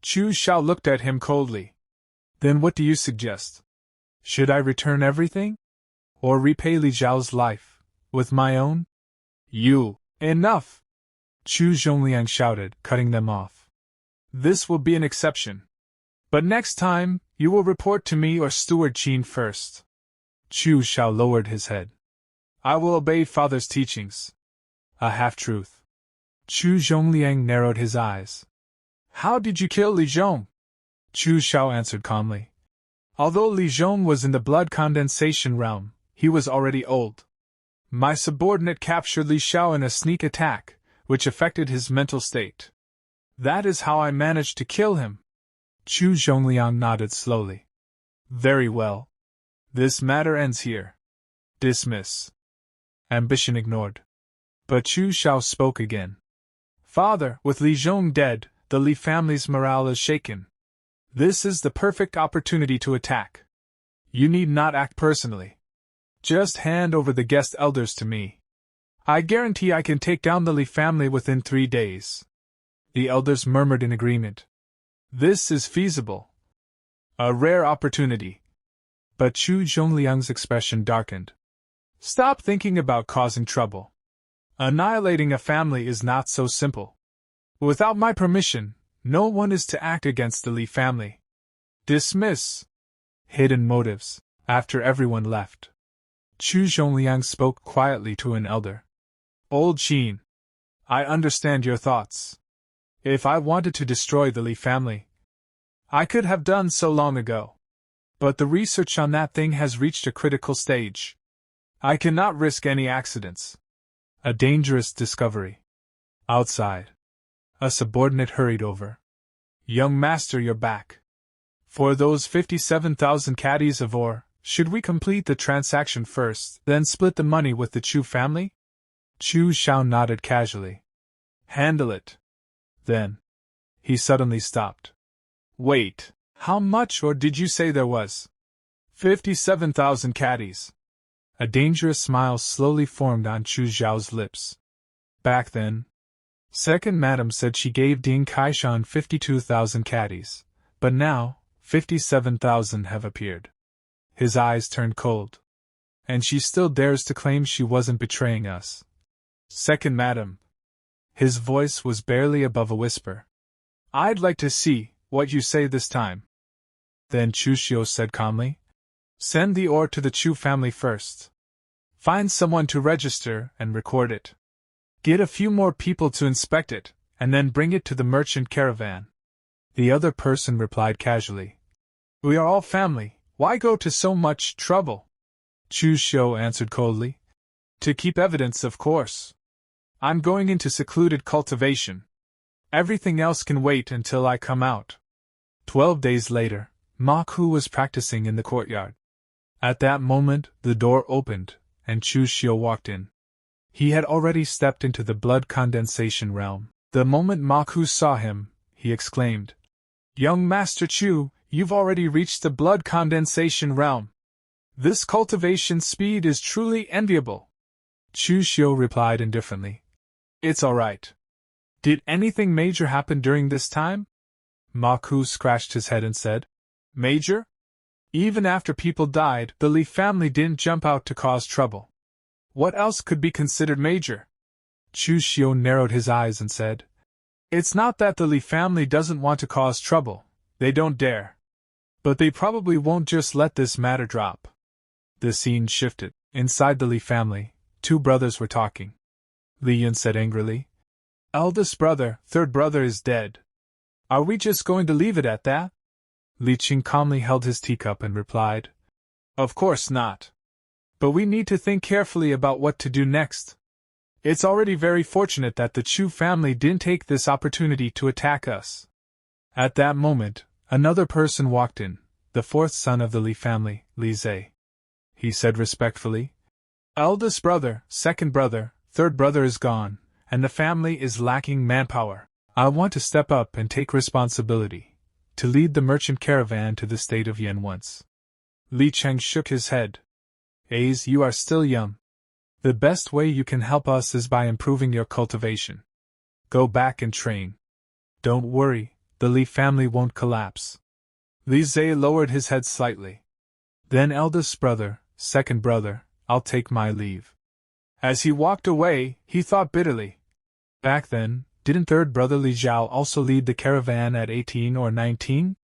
Speaker 1: Chu Xiao looked at him coldly. Then what do you suggest? Should I return everything? Or repay Li Zhao's life, with my own? You! Enough! Chu Zhongliang shouted, cutting them off. This will be an exception. But next time, you will report to me or Steward Qin first. Chu Xiao lowered his head. I will obey father's teachings. A half-truth. Chu Zhongliang narrowed his eyes. How did you kill Li Zhong? Chu Xiao answered calmly. Although Li Zhong was in the blood condensation realm, he was already old. My subordinate captured Li Xiao in a sneak attack, which affected his mental state. That is how I managed to kill him. Chu Zhongliang nodded slowly. Very well. This matter ends here. Dismiss. Ambition ignored. But Chu Xiao spoke again. Father, with Li Zhong dead, the Li family's morale is shaken. This is the perfect opportunity to attack. You need not act personally. Just hand over the guest elders to me. I guarantee I can take down the Li family within 3 days. The elders murmured in agreement. This is feasible. A rare opportunity. But Chu Zhongliang's expression darkened. Stop thinking about causing trouble. Annihilating a family is not so simple. Without my permission, no one is to act against the Li family. Dismiss. Hidden motives. After everyone left, Chu Zhongliang spoke quietly to an elder. Old Qin, I understand your thoughts. If I wanted to destroy the Li family, I could have done so long ago. But the research on that thing has reached a critical stage. I cannot risk any accidents. A dangerous discovery. Outside, a subordinate hurried over. Young master, you're back. For those 57,000 caddies of ore, should we complete the transaction first, then split the money with the Chu family? Chu Xiao nodded casually. Handle it. Then. He suddenly stopped. Wait, how much ore did you say there was? 57,000 caddies. A dangerous smile slowly formed on Chu Xiao's lips. Back then, Second Madam said she gave Ding Kaishan 52,000 caddies, but now, 57,000 have appeared. His eyes turned cold. And she still dares to claim she wasn't betraying us. Second Madam. His voice was barely above a whisper. I'd like to see what you say this time. Then Chu Xiu said calmly. Send the ore to the Chu family first. Find someone to register and record it. Get a few more people to inspect it, and then bring it to the merchant caravan. The other person replied casually. We are all family, why go to so much trouble? Chu Xiu answered coldly. To keep evidence, of course. I'm going into secluded cultivation. Everything else can wait until I come out. 12 days later, Ma Ku was practicing in the courtyard. At that moment, the door opened, and Chu Xiu walked in. He had already stepped into the blood condensation realm. The moment Ma Ku saw him, he exclaimed, Young Master Chu, you've already reached the blood condensation realm. This cultivation speed is truly enviable. Chu Xiu replied indifferently. It's all right. Did anything major happen during this time? Ma Ku scratched his head and said, Major? Even after people died, the Li family didn't jump out to cause trouble. What else could be considered major? Chu Xiu narrowed his eyes and said, It's not that the Li family doesn't want to cause trouble, they don't dare. But they probably won't just let this matter drop. The scene shifted. Inside the Li family, 2 brothers were talking. Li Yun said angrily, Eldest brother, third brother is dead. Are we just going to leave it at that? Li Qing calmly held his teacup and replied, Of course not. But we need to think carefully about what to do next. It's already very fortunate that the Chu family didn't take this opportunity to attack us. At that moment, another person walked in, the 4th son of the Li family, Li Zhe. He said respectfully, Eldest brother, second brother, third brother is gone, and the family is lacking manpower. I want to step up and take responsibility, to lead the merchant caravan to the state of Yan once. Li Cheng shook his head. Ace, you are still young. The best way you can help us is by improving your cultivation. Go back and train. Don't worry, the Li family won't collapse. Li Zhe lowered his head slightly. Then eldest brother, second brother, I'll take my leave. As he walked away, he thought bitterly. Back then, didn't third brother Li Zhao also lead the caravan at 18 or 19?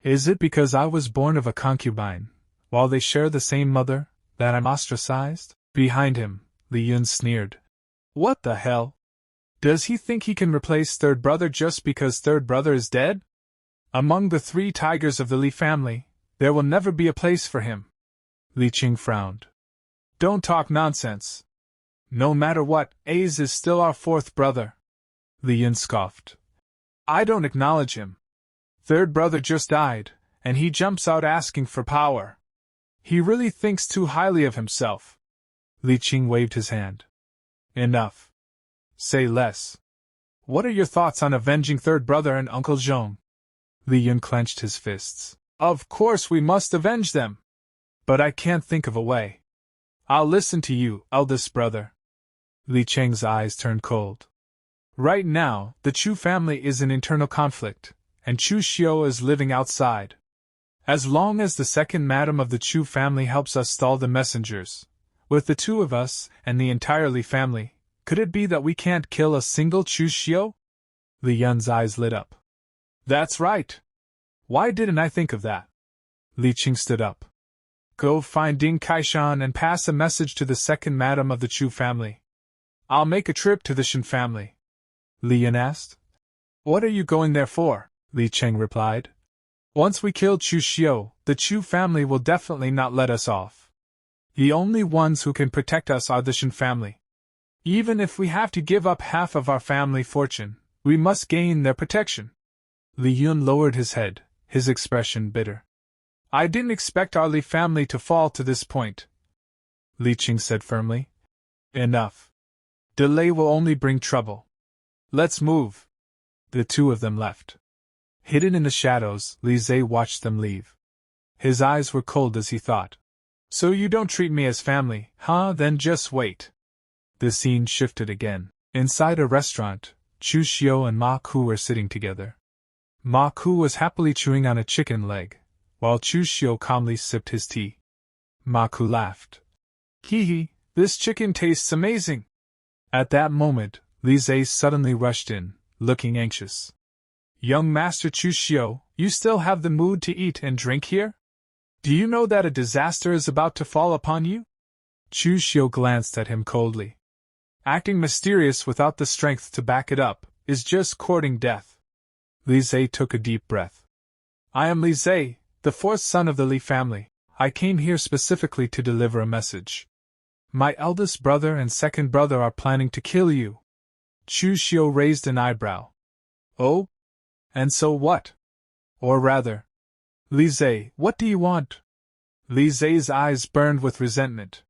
Speaker 1: Is it because I was born of a concubine, while they share the same mother, that I'm ostracized? Behind him, Li Yun sneered. What the hell? Does he think he can replace third brother just because third brother is dead? Among the 3 tigers of the Li family, There will never be a place for him. Li Qing frowned. Don't talk nonsense. No matter what, A's is still our fourth brother. Li Yin scoffed. I don't acknowledge him. Third brother just died, and he jumps out asking for power. He really thinks too highly of himself. Li Qing waved his hand. Enough. Say less. What are your thoughts on avenging third brother and Uncle Zhong? Li Yin clenched his fists. Of course we must avenge them. But I can't think of a way. I'll listen to you, eldest brother. Li Cheng's eyes turned cold. Right now, the Chu family is in internal conflict, and Chu Xiu is living outside. As long as the second madam of the Chu family helps us stall the messengers, with the two of us and the entire Li family, could it be that we can't kill a single Chu Xiu? Li Yun's eyes lit up. That's right. Why didn't I think of that? Li Qing stood up. Go find Ding Kaishan and pass a message to the second madam of the Chu family. I'll make a trip to the Shen family. Li Yun asked. What are you going there for? Li Cheng replied. Once we kill Chu Xiu, the Chu family will definitely not let us off. The only ones who can protect us are the Shen family. Even if we have to give up half of our family fortune, we must gain their protection. Li Yun lowered his head, his expression bitter. I didn't expect our Li family to fall to this point. Li Qing said firmly. Enough. Delay will only bring trouble. Let's move. The two of them left. Hidden in the shadows, Li Zhe watched them leave. His eyes were cold as he thought. So you don't treat me as family, huh? Then just wait. The scene shifted again. Inside a restaurant, Chu Xiu and Ma Ku were sitting together. Ma Ku was happily chewing on a chicken leg, while Chu Xiu calmly sipped his tea. Ma Ku laughed. Hee hee, this chicken tastes amazing. At that moment, Li Zhe suddenly rushed in, looking anxious. Young Master Chu Xiu, you still have the mood to eat and drink here? Do you know that a disaster is about to fall upon you? Chu Xiu glanced at him coldly. Acting mysterious without the strength to back it up is just courting death. Li Zhe took a deep breath. I am Li Zhe, the fourth son of the Li family. I came here specifically to deliver a message. My eldest brother and second brother are planning to kill you. Chu Xiu raised an eyebrow. Oh? And so what? Or rather, Li Zhe, what do you want? Li Zhe's eyes burned with resentment.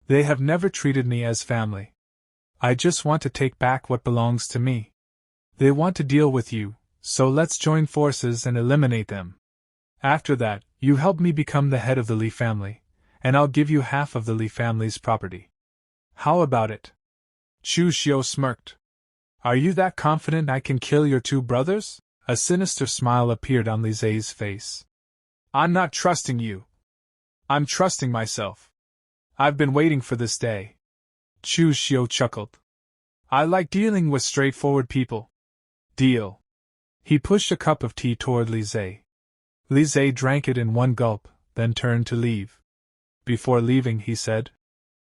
Speaker 1: They have never treated me as family. I just want to take back what belongs to me. They want to deal with you, so let's join forces and eliminate them. After that, you help me become the head of the Li family, and I'll give you half of the Li family's property. How about it? Chu Xiu smirked. Are you that confident I can kill your two brothers? A sinister smile appeared on Li Zhe's face. I'm not trusting you. I'm trusting myself. I've been waiting for this day. Chu Xiu chuckled. I like dealing with straightforward people. Deal. He pushed a cup of tea toward Li Zhe. Li Zhe drank it in one gulp, then turned to leave. Before leaving, he said,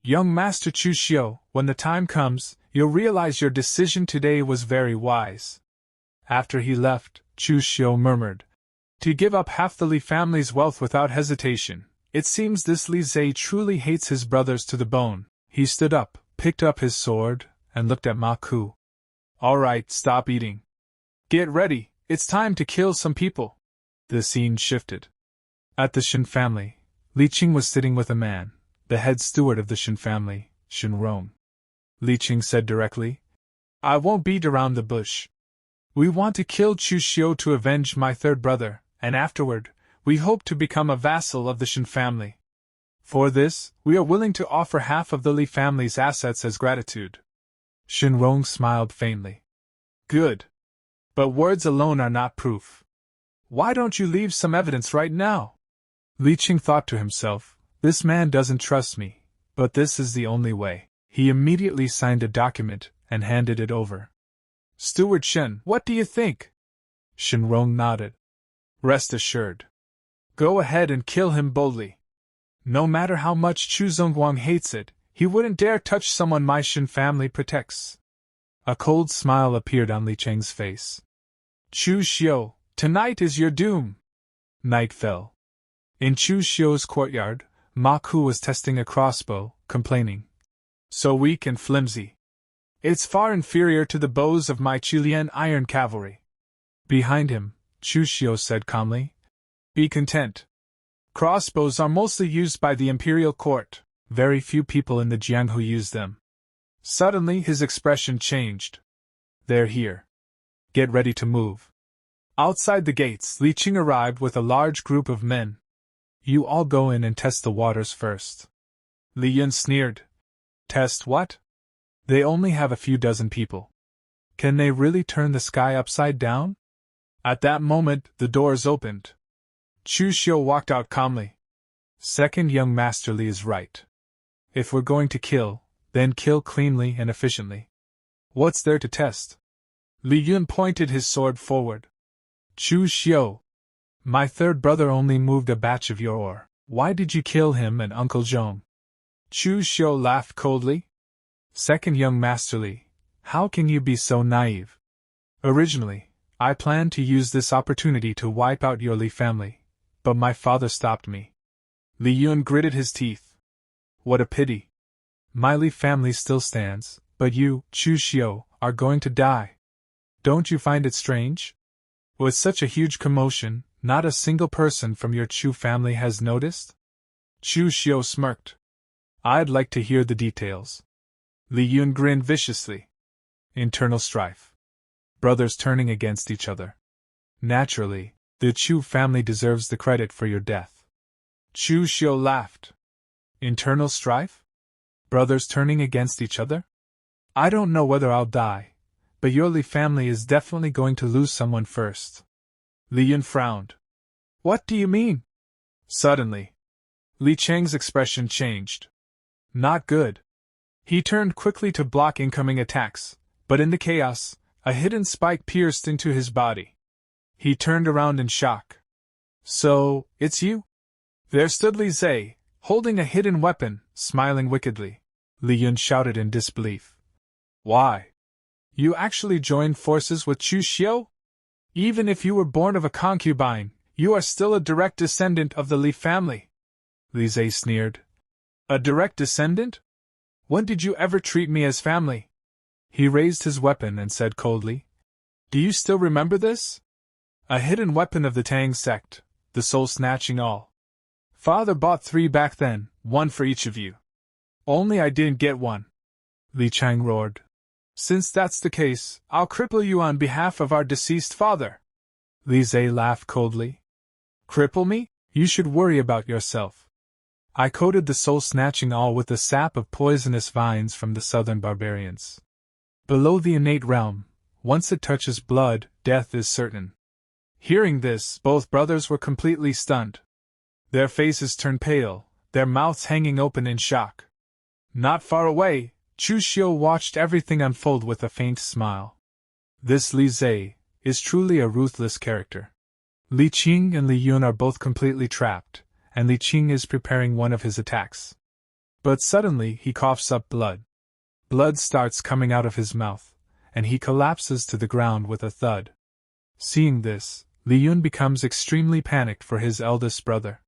Speaker 1: Young Master Chu Xiu, when the time comes, you'll realize your decision today was very wise. After he left, Chu Xiu murmured, To give up half the Li family's wealth without hesitation. It seems this Li Zhe truly hates his brothers to the bone. He stood up, picked up his sword, and looked at Ma Ku. All right, stop eating. Get ready, it's time to kill some people. The scene shifted. At the Shen family, Li Qing was sitting with a man, the head steward of the Shen family, Shen Rong. Li Qing said directly, I won't beat around the bush. We want to kill Chu Xiu to avenge my third brother, and afterward, we hope to become a vassal of the Shen family. For this, we are willing to offer half of the Li family's assets as gratitude. Shen Rong smiled faintly. Good. But words alone are not proof. Why don't you leave some evidence right now? Li Qing thought to himself, this man doesn't trust me, but this is the only way. He immediately signed a document and handed it over. Steward Shen, what do you think? Shen Rong nodded. Rest assured. Go ahead and kill him boldly. No matter how much Chu Zongguang hates it, he wouldn't dare touch someone my Shen family protects. A cold smile appeared on Li Cheng's face. Chu Xiu, tonight is your doom. Night fell. In Chu Xiu's courtyard, Ma Ku was testing a crossbow, complaining. So weak and flimsy. It's far inferior to the bows of my Chilean iron cavalry. Behind him, Chu Xiu said calmly. Be content. Crossbows are mostly used by the imperial court. Very few people in the Jianghu use them. Suddenly his expression changed. They're here. Get ready to move. Outside the gates, Li Qing arrived with a large group of men. You all go in and test the waters first. Li Yun sneered. Test what? They only have a few dozen people. Can they really turn the sky upside down? At that moment, the doors opened. Chu Xiu walked out calmly. Second young Master Li is right. If we're going to kill, then kill cleanly and efficiently. What's there to test? Li Yun pointed his sword forward. Chu Xiu. My third brother only moved a batch of your ore. Why did you kill him and Uncle Zhong? Chu Xiu laughed coldly. Second young Master Li, how can you be so naive? Originally, I planned to use this opportunity to wipe out your Li family, but my father stopped me. Li Yun gritted his teeth. What a pity. My Li family still stands, but you, Chu Xiu, are going to die. Don't you find it strange? With such a huge commotion, not a single person from your Chu family has noticed? Chu Xiu smirked. I'd like to hear the details. Li Yun grinned viciously. Internal strife. Brothers turning against each other. Naturally, the Chu family deserves the credit for your death. Chu Xiu laughed. Internal strife? Brothers turning against each other? I don't know whether I'll die, but your Li family is definitely going to lose someone first. Li Yun frowned. What do you mean? Suddenly, Li Cheng's expression changed. Not good. He turned quickly to block incoming attacks, but in the chaos, a hidden spike pierced into his body. He turned around in shock. So, it's you? There stood Li Zhe, holding a hidden weapon, smiling wickedly. Li Yun shouted in disbelief. Why? You actually joined forces with Chu Xiu? Even if you were born of a concubine, you are still a direct descendant of the Li family. Li Zhe sneered. A direct descendant? When did you ever treat me as family? He raised his weapon and said coldly. Do you still remember this? A hidden weapon of the Tang sect, the soul-snatching awl. Father bought 3 back then, 1 for each of you. Only I didn't get one. Li Chang roared. Since that's the case, I'll cripple you on behalf of our deceased father. Li Zhe laughed coldly. Cripple me? You should worry about yourself. I coated the soul-snatching awl with the sap of poisonous vines from the southern barbarians. Below the innate realm, once it touches blood, death is certain. Hearing this, both brothers were completely stunned. Their faces turned pale, their mouths hanging open in shock. Not far away, Chu Xiu watched everything unfold with a faint smile. This Li Zhe is truly a ruthless character. Li Qing and Li Yun are both completely trapped, and Li Qing is preparing one of his attacks. But suddenly he coughs up blood. Blood starts coming out of his mouth, and he collapses to the ground with a thud. Seeing this, Li Yun becomes extremely panicked for his eldest brother.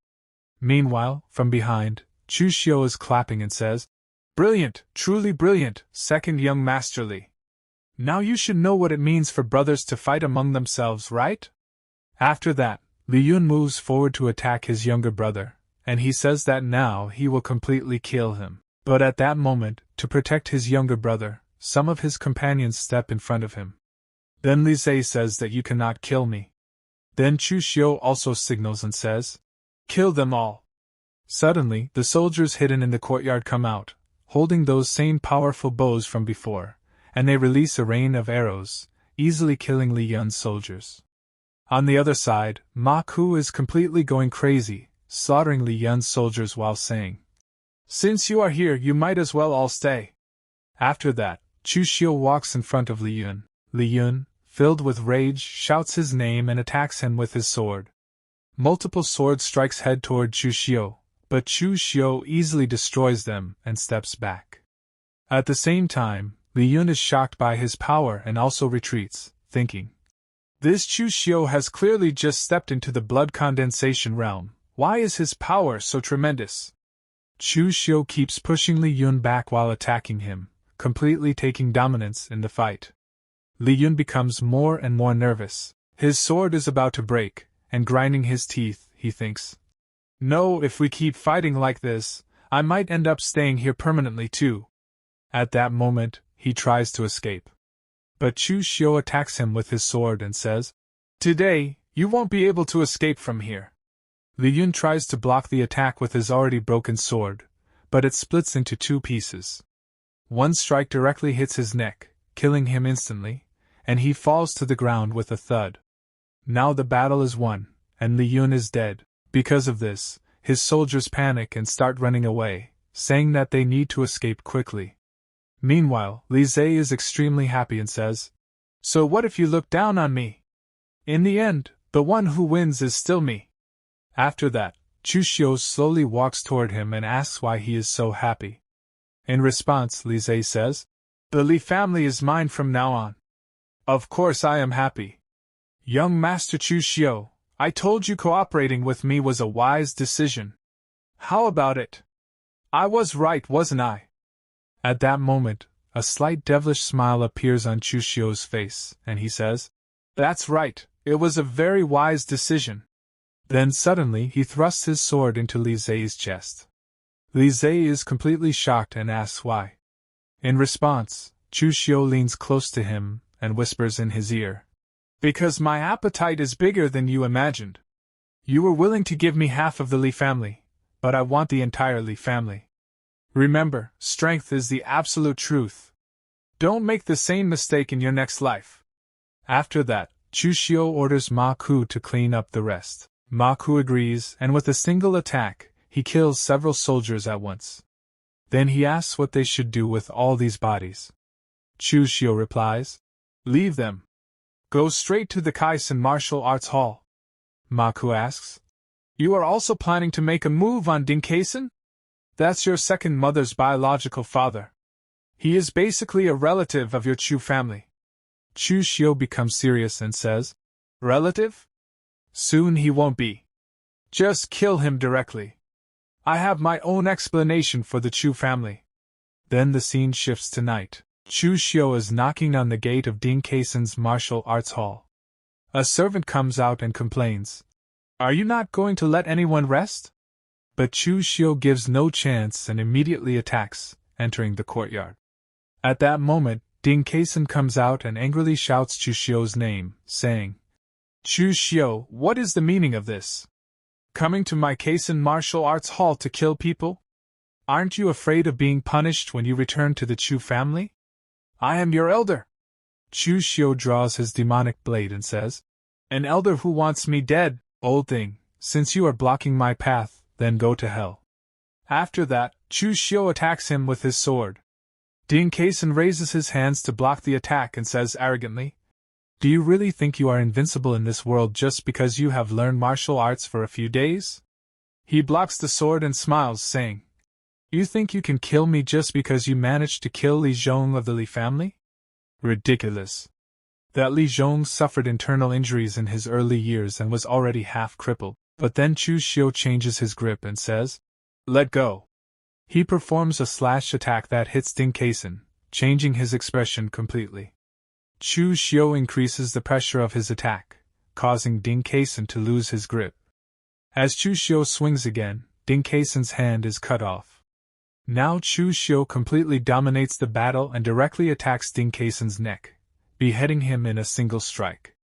Speaker 1: Meanwhile, from behind, Chu Xiu is clapping and says, Brilliant, truly brilliant, second young Master Li. Now you should know what it means for brothers to fight among themselves, right? After that, Li Yun moves forward to attack his younger brother, and he says that now he will completely kill him. But at that moment, to protect his younger brother, some of his companions step in front of him. Then Li Zhe says that you cannot kill me. Then Chu Xiu also signals and says, Kill them all. Suddenly, the soldiers hidden in the courtyard come out, holding those same powerful bows from before, and they release a rain of arrows, easily killing Li Yun's soldiers. On the other side, Ma Ku is completely going crazy, slaughtering Li Yun's soldiers while saying, Since you are here, you might as well all stay. After that, Chu Xiu walks in front of Li Yun. Li Yun, filled with rage, shouts his name and attacks him with his sword. Multiple sword strikes head toward Chu Xiu, but Chu Xiu easily destroys them and steps back. At the same time, Li Yun is shocked by his power and also retreats, thinking, This Chu Xiu has clearly just stepped into the blood condensation realm, Why is his power so tremendous? Chu Xiu keeps pushing Li Yun back while attacking him, completely taking dominance in the fight. Li Yun becomes more and more nervous. His sword is about to break, and grinding his teeth, he thinks, "No, if we keep fighting like this, I might end up staying here permanently too." At that moment, he tries to escape. But Chu Xiu attacks him with his sword and says, "Today, you won't be able to escape from here." Li Yun tries to block the attack with his already broken sword, but it splits into two pieces. One strike directly hits his neck, killing him instantly, and he falls to the ground with a thud. Now the battle is won, and Li Yun is dead. Because of this, his soldiers panic and start running away, saying that they need to escape quickly. Meanwhile, Li Zhe is extremely happy and says, "So what if you look down on me? In the end, the one who wins is still me." After that, Chu Xiu slowly walks toward him and asks why he is so happy. In response, Li Zhe says, "The Li family is mine from now on. Of course I am happy. Young Master Chu Xiu, I told you cooperating with me was a wise decision. How about it? I was right, wasn't I?" At that moment, a slight devilish smile appears on Chu Xiu's face, and he says, "That's right, it was a very wise decision." Then suddenly he thrusts his sword into Li Zhe's chest. Li Zhe is completely shocked and asks why. In response, Chu Xiu leans close to him and whispers in his ear, "Because my appetite is bigger than you imagined. You were willing to give me half of the Li family, but I want the entire Li family. Remember, strength is the absolute truth. Don't make the same mistake in your next life." After that, Chu Xiu orders Ma Ku to clean up the rest. Ma Ku agrees, and with a single attack, he kills several soldiers at once. Then he asks what they should do with all these bodies. Chu Xiu replies, "Leave them. Go straight to the Kaisen Martial Arts Hall." Ma Ku asks, "You are also planning to make a move on Ding Kaisen? That's your second mother's biological father. He is basically a relative of your Chu family." Chu Xiu becomes serious and says, "Relative? Soon he won't be. Just kill him directly. I have my own explanation for the Chu family." Then the scene shifts to night. Chu Xiu is knocking on the gate of Ding Kaisen's martial arts hall. A servant comes out and complains, "Are you not going to let anyone rest?" But Chu Xiu gives no chance and immediately attacks, entering the courtyard. At that moment, Ding Kaisen comes out and angrily shouts Chu Xiu's name, saying, "Chu Xiu, what is the meaning of this? Coming to my Kaisen martial arts hall to kill people? Aren't you afraid of being punished when you return to the Chu family? I am your elder." Chu Xiu draws his demonic blade and says, "An elder who wants me dead, old thing, since you are blocking my path, then go to hell." After that, Chu Xiu attacks him with his sword. Ding Kaisen raises his hands to block the attack and says arrogantly, "Do you really think you are invincible in this world just because you have learned martial arts for a few days?" He blocks the sword and smiles, saying, "You think you can kill me just because you managed to kill Li Zhong of the Li family? Ridiculous. That Li Zhong suffered internal injuries in his early years and was already half crippled." But then Chu Xiu changes his grip and says, "Let go." He performs a slash attack that hits Ding Kaisen, changing his expression completely. Chu Xiu increases the pressure of his attack, causing Ding Kaisen to lose his grip. As Chu Xiu swings again, Ding Kaisen's hand is cut off. Now Chu Xiu completely dominates the battle and directly attacks Ding Kaisen's neck, beheading him in a single strike.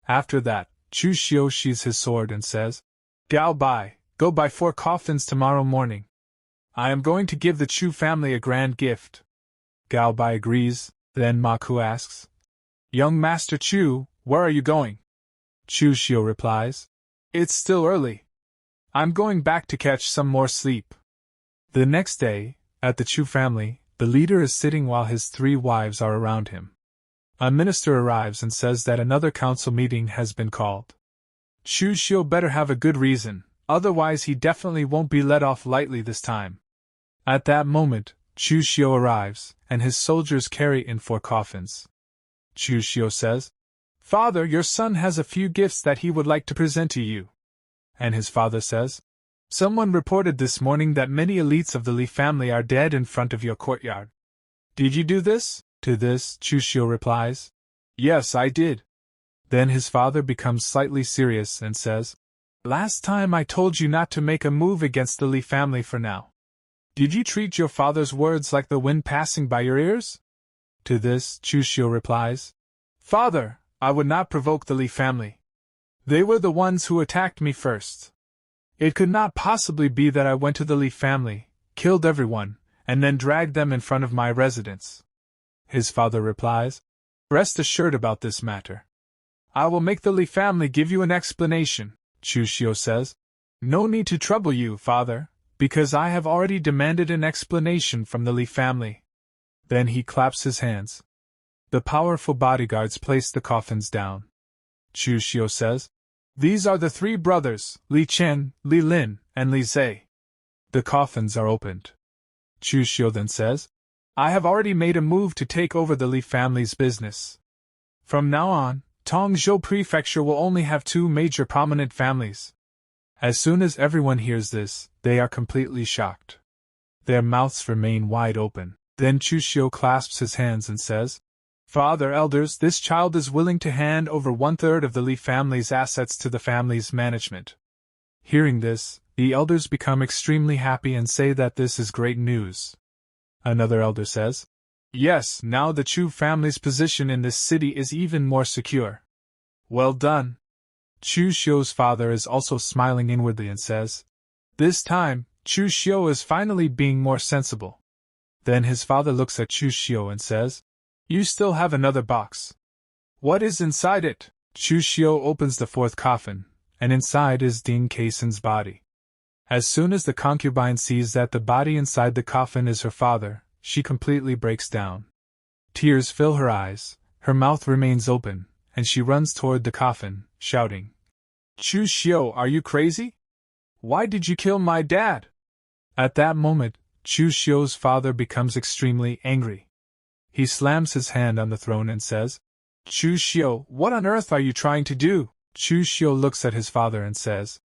Speaker 1: After that, Chu Xiu sheathes his sword and says, "Gao Bai, go buy 4 coffins tomorrow morning. I am going to give the Chu family a grand gift." Gao Bai agrees, then Ma Ku asks, "Young Master Chu, where are you going?" Chu Xiu replies, "It's still early. I'm going back to catch some more sleep." The next day, at the Chu family, the leader is sitting while his 3 wives are around him. A minister arrives and says that another council meeting has been called. Chu Xiu better have a good reason, otherwise he definitely won't be let off lightly this time. At that moment, Chu Xiu arrives, and his soldiers carry in 4 coffins. Chu Xiu says, "Father, your son has a few gifts that he would like to present to you." And his father says, Someone reported this morning that many elites of the Li family are dead in front of your courtyard. Did you do this? To this, Chu Xiu replies, Yes, I did. Then his father becomes slightly serious and says, Last time I told you not to make a move against the Li family for now. Did you treat your father's words like the wind passing by your ears? To this, Chu Xiu replies, Father, I would not provoke the Li family. They were the ones who attacked me first. It could not possibly be that I went to the Li family, killed everyone, and then dragged them in front of my residence. His father replies, Rest assured about this matter. I will make the Li family give you an explanation, Chu Xiu says. No need to trouble you, father, because I have already demanded an explanation from the Li family. Then he claps his hands. The powerful bodyguards place the coffins down. Chu Xiu says, These are the three brothers, Li Chen, Li Lin, and Li Zhe. The coffins are opened. Chu Xiu then says, I have already made a move to take over the Li family's business. From now on, Tongzhou Prefecture will only have two major prominent families. As soon as everyone hears this, they are completely shocked. Their mouths remain wide open. Then Chu Xiu clasps his hands and says, Father, elders, this child is willing to hand over 1/3 of the Li family's assets to the family's management. Hearing this, the elders become extremely happy and say that this is great news. Another elder says, Yes, now the Chu family's position in this city is even more secure. Well done. Chu Xiu's father is also smiling inwardly and says, This time, Chu Xiu is finally being more sensible. Then his father looks at Chu Xiu and says, You still have another box. What is inside it? Chu Xiu opens the fourth coffin, and inside is Ding Kaisen's body. As soon as the concubine sees that the body inside the coffin is her father, she completely breaks down. Tears fill her eyes, her mouth remains open, and she runs toward the coffin, shouting, Chu Xiu, are you crazy? Why did you kill my dad? At that moment, Chu Xiu's father becomes extremely angry. He slams his hand on the throne and says, Chu Xiu, what on earth are you trying to do? Chu Xiu looks at his father and says,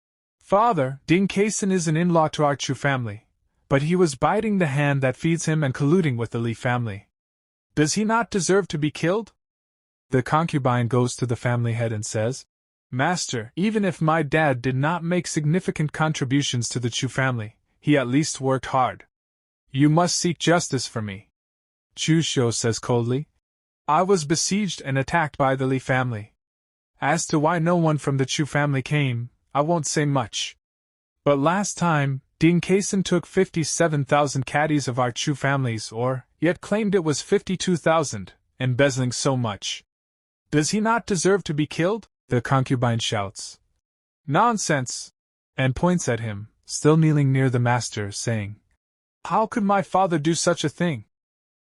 Speaker 1: Father, Ding Kaisen is an in-law to our Chu family, but he was biting the hand that feeds him and colluding with the Li family. Does he not deserve to be killed? The concubine goes to the family head and says, Master, even if my dad did not make significant contributions to the Chu family, he at least worked hard. You must seek justice for me. Chu Xiu says coldly, I was besieged and attacked by the Li family. As to why no one from the Chu family came, I won't say much. But last time, Ding Kaisen took 57,000 caddies of our Chu families, yet claimed it was 52,000, embezzling so much. Does he not deserve to be killed? The concubine shouts. Nonsense! And points at him, still kneeling near the master, saying, How could my father do such a thing?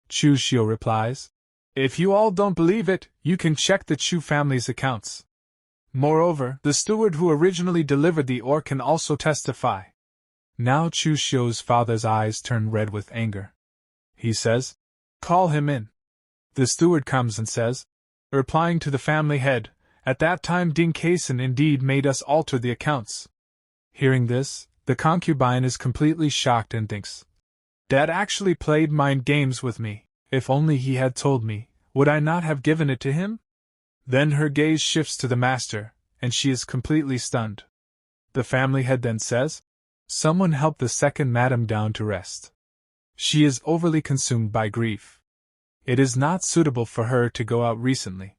Speaker 1: Chu Xiu replies, If you all don't believe it, you can check the Chu family's accounts. Moreover, the steward who originally delivered the ore can also testify. Now Chu Xiu's father's eyes turn red with anger. He says, Call him in. The steward comes and says, replying to the family head, At that time Ding Kaisen indeed made us alter the accounts. Hearing this, the concubine is completely shocked and thinks, Dad actually played mind games with me. If only he had told me, would I not have given it to him? Then her gaze shifts to the master, and she is completely stunned. The family head then says, Someone help the second madam down to rest. She is overly consumed by grief. It is not suitable for her to go out recently.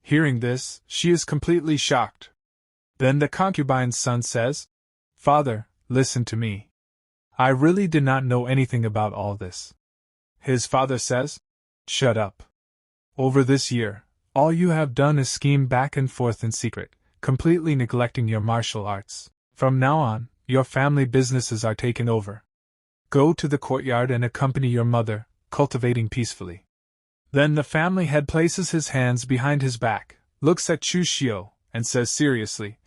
Speaker 1: Hearing this, she is completely shocked. Then the concubine's son says, Father, listen to me. I really did not know anything about all this. His father says, Shut up. Over this year, all you have done is scheme back and forth in secret, completely neglecting your martial arts. From now on, your family businesses are taken over. Go to the courtyard and accompany your mother, cultivating peacefully. Then the family head places his hands behind his back, looks at Chu Xiu, and says seriously,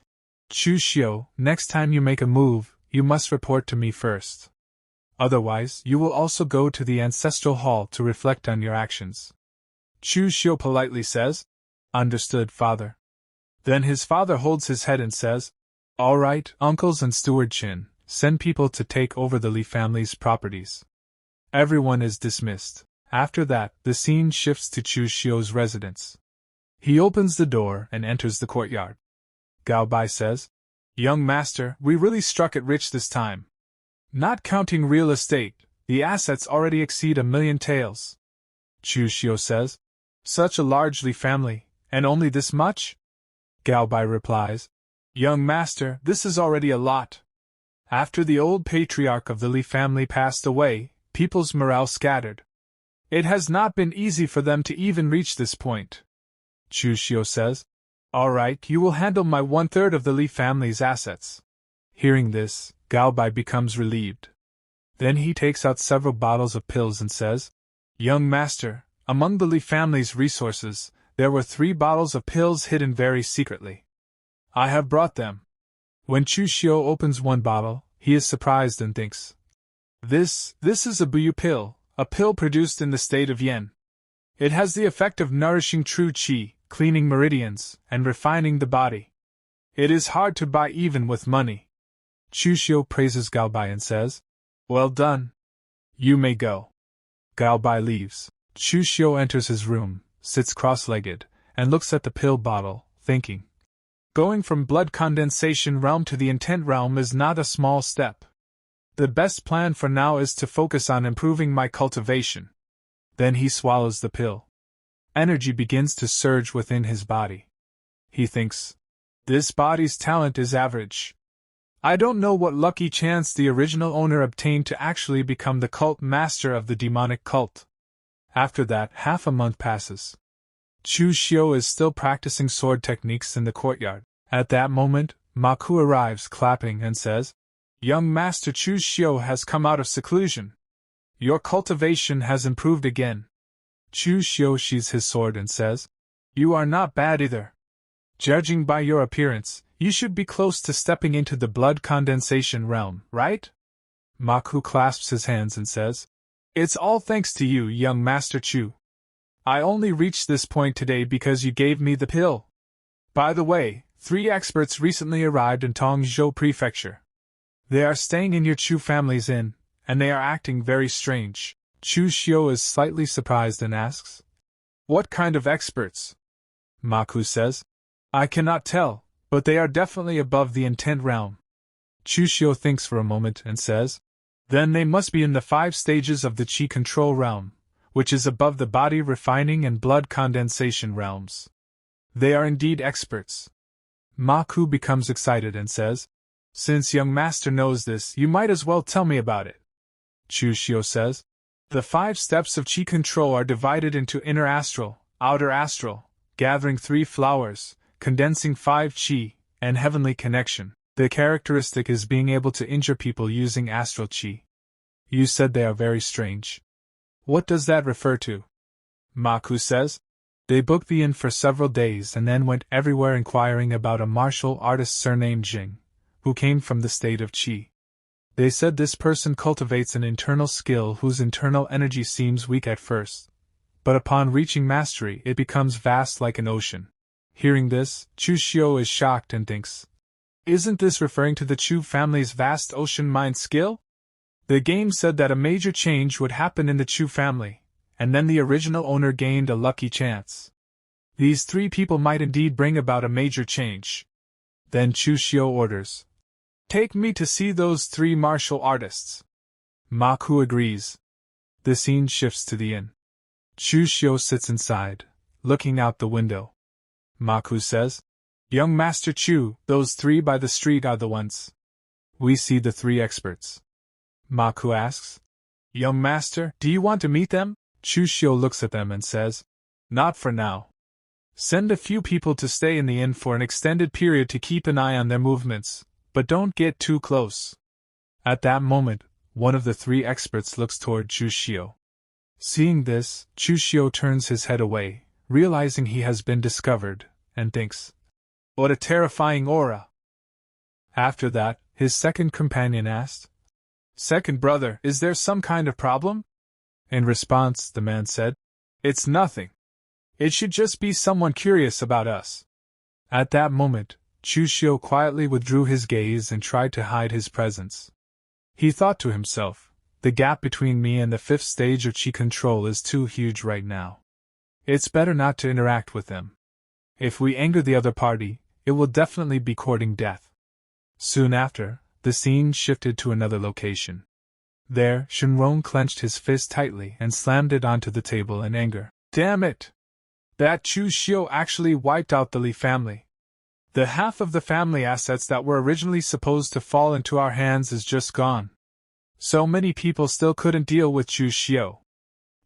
Speaker 1: Chu Xiu, next time you make a move, you must report to me first. Otherwise, you will also go to the ancestral hall to reflect on your actions. Chu Xiu politely says, Understood, father. Then his father holds his head and says, All right, uncles and Steward Chin, send people to take over the Li family's properties. Everyone is dismissed. After that, the scene shifts to Chu Xiu's residence. He opens the door and enters the courtyard. Gao Bai says, "Young master, we really struck it rich this time. Not counting real estate, the assets already exceed 1,000,000 taels." Chu Xiu says, "Such a large Li family, and only this much?" Gao Bai replies, "Young master, this is already a lot. After the old patriarch of the Li family passed away, people's morale scattered. It has not been easy for them to even reach this point." Chu Xiu says, "All right, you will handle my 1/3 of the Li family's assets." Hearing this, Gao Bai becomes relieved. Then he takes out several bottles of pills and says, "Young master, among the Li family's resources, there were 3 bottles of pills hidden very secretly. I have brought them." When Chu Xiu opens one bottle, he is surprised and thinks, This is a buyu pill, a pill produced in the state of Yen. It has the effect of nourishing true qi, cleaning meridians, and refining the body. It is hard to buy even with money." Chu Xiu praises Gao Bai and says, "Well done. You may go." Gao Bai leaves. Chu Xiu enters his room, sits cross-legged, and looks at the pill bottle, thinking. Going from blood condensation realm to the intent realm is not a small step. The best plan for now is to focus on improving my cultivation. Then he swallows the pill. Energy begins to surge within his body. He thinks, "This body's talent is average. I don't know what lucky chance the original owner obtained to actually become the cult master of the demonic cult." After that, half a month passes. Chu Xiu is still practicing sword techniques in the courtyard. At that moment, Ma Ku arrives clapping and says, "Young Master Chu Xiu has come out of seclusion. Your cultivation has improved again." Chu Xiu sheathes his sword and says, "You are not bad either. Judging by your appearance, you should be close to stepping into the blood condensation realm, right?" Ma Ku clasps his hands and says, "It's all thanks to you, young Master Chu. I only reached this point today because you gave me the pill. By the way, 3 experts recently arrived in Tongzhou Prefecture. They are staying in your Chu family's inn, and they are acting very strange." Chu Xiu is slightly surprised and asks, "What kind of experts?" Ma Ku says, "I cannot tell, but they are definitely above the intent realm." Chu Xiu thinks for a moment and says, "Then they must be in the 5 stages of the Qi control realm, which is above the body refining and blood condensation realms. They are indeed experts." Ma Ku becomes excited and says, "Since young master knows this, you might as well tell me about it." Chu Xiu says, "The 5 steps of Qi control are divided into inner astral, outer astral, gathering 3 flowers, condensing 5 Qi, and heavenly connection. The characteristic is being able to injure people using astral Qi. You said they are very strange. What does that refer to?" Ma Ku says, "They booked the inn for several days and then went everywhere inquiring about a martial artist surnamed Jing, who came from the state of Qi. They said this person cultivates an internal skill whose internal energy seems weak at first, but upon reaching mastery it becomes vast like an ocean." Hearing this, Chu Xiu is shocked and thinks, "Isn't this referring to the Chu family's vast ocean mind skill? The game said that a major change would happen in the Chu family, and then the original owner gained a lucky chance. These 3 people might indeed bring about a major change." Then Chu Xiu orders, "Take me to see those 3 martial artists." Ma Ku agrees. The scene shifts to the inn. Chu Xiu sits inside, looking out the window. Ma Ku says, "Young Master Chu, those 3 by the street are the ones." We see the 3 experts. Ma Ku asks, "Young Master, do you want to meet them?" Chu Xiu looks at them and says, "Not for now. Send a few people to stay in the inn for an extended period to keep an eye on their movements, but don't get too close." At that moment, one of the 3 experts looks toward Chu Xiu. Seeing this, Chu Xiu turns his head away, realizing he has been discovered, and thinks, "What a terrifying aura." After that, his second companion asked, "Second brother, is there some kind of problem?" In response, the man said, "It's nothing. It should just be someone curious about us." At that moment, Chu Xiu quietly withdrew his gaze and tried to hide his presence. He thought to himself, the gap between me and the 5th stage of chi control is too huge right now. It's better not to interact with them. If we anger the other party, it will definitely be courting death. Soon after, the scene shifted to another location. There, Shenrong clenched his fist tightly and slammed it onto the table in anger. Damn it! That Chu Xiu actually wiped out the Li family. The half of the family assets that were originally supposed to fall into our hands is just gone. So many people still couldn't deal with Chu Xiu.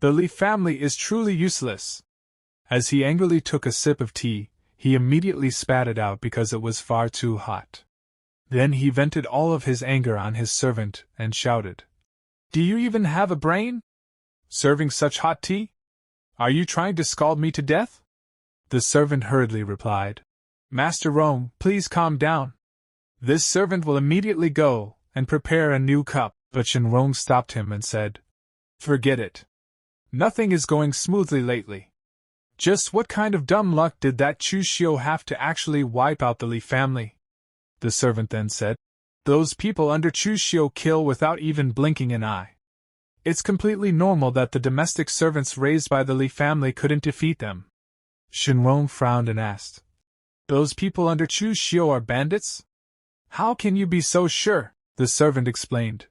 Speaker 1: The Li family is truly useless. As he angrily took a sip of tea, he immediately spat it out because it was far too hot. Then he vented all of his anger on his servant and shouted, "Do you even have a brain? Serving such hot tea? Are you trying to scald me to death?" The servant hurriedly replied, "Master Rome, please calm down. This servant will immediately go and prepare a new cup." But Shenrong stopped him and said, "Forget it. Nothing is going smoothly lately. Just what kind of dumb luck did that Chu Xiu have to actually wipe out the Li family?" The servant then said, "Those people under Chu Xiu kill without even blinking an eye. It's completely normal that the domestic servants raised by the Li family couldn't defeat them." Shenrong frowned and asked, "Those people under Chu Xiu are bandits? How can you be so sure?" The servant explained,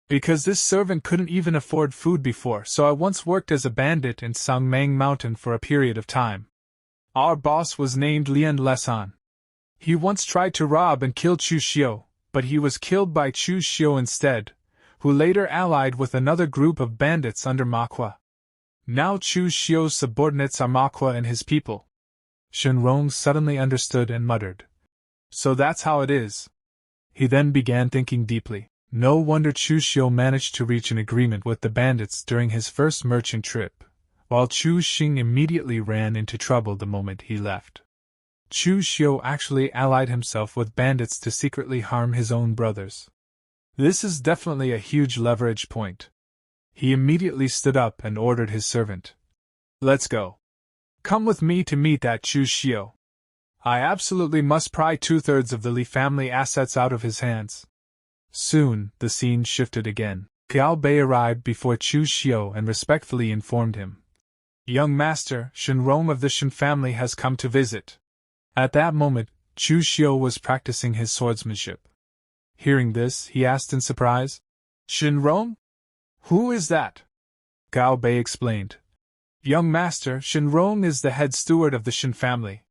Speaker 1: "Because this servant couldn't even afford food before, so I once worked as a bandit in Sangmang Mountain for a period of time. Our boss was named Lian Lesan. He once tried to rob and kill Chu Xiu, but he was killed by Chu Xiu instead, who later allied with another group of bandits under Manhwa. Now Chu Xiu's subordinates are Manhwa and his people." Shenrong suddenly understood and muttered, "So that's how it is." He then began thinking deeply. No wonder Chu Xiu managed to reach an agreement with the bandits during his first merchant trip, while Chu Xing immediately ran into trouble the moment he left. Chu Xiu actually allied himself with bandits to secretly harm his own brothers. This is definitely a huge leverage point. He immediately stood up and ordered his servant, "Let's go. Come with me to meet that Chu Xiu. I absolutely must pry 2/3 of the Li family assets out of his hands." Soon, the scene shifted again. Gao Bei arrived before Chu Xiu and respectfully informed him, "Young master, Shenrong of the Shen family has come to visit." At that moment, Chu Xiu was practicing his swordsmanship. Hearing this, he asked in surprise, "Shenrong? Who is that?" Gao Bei explained, "Young master, Shenrong is the head steward of the Shen family.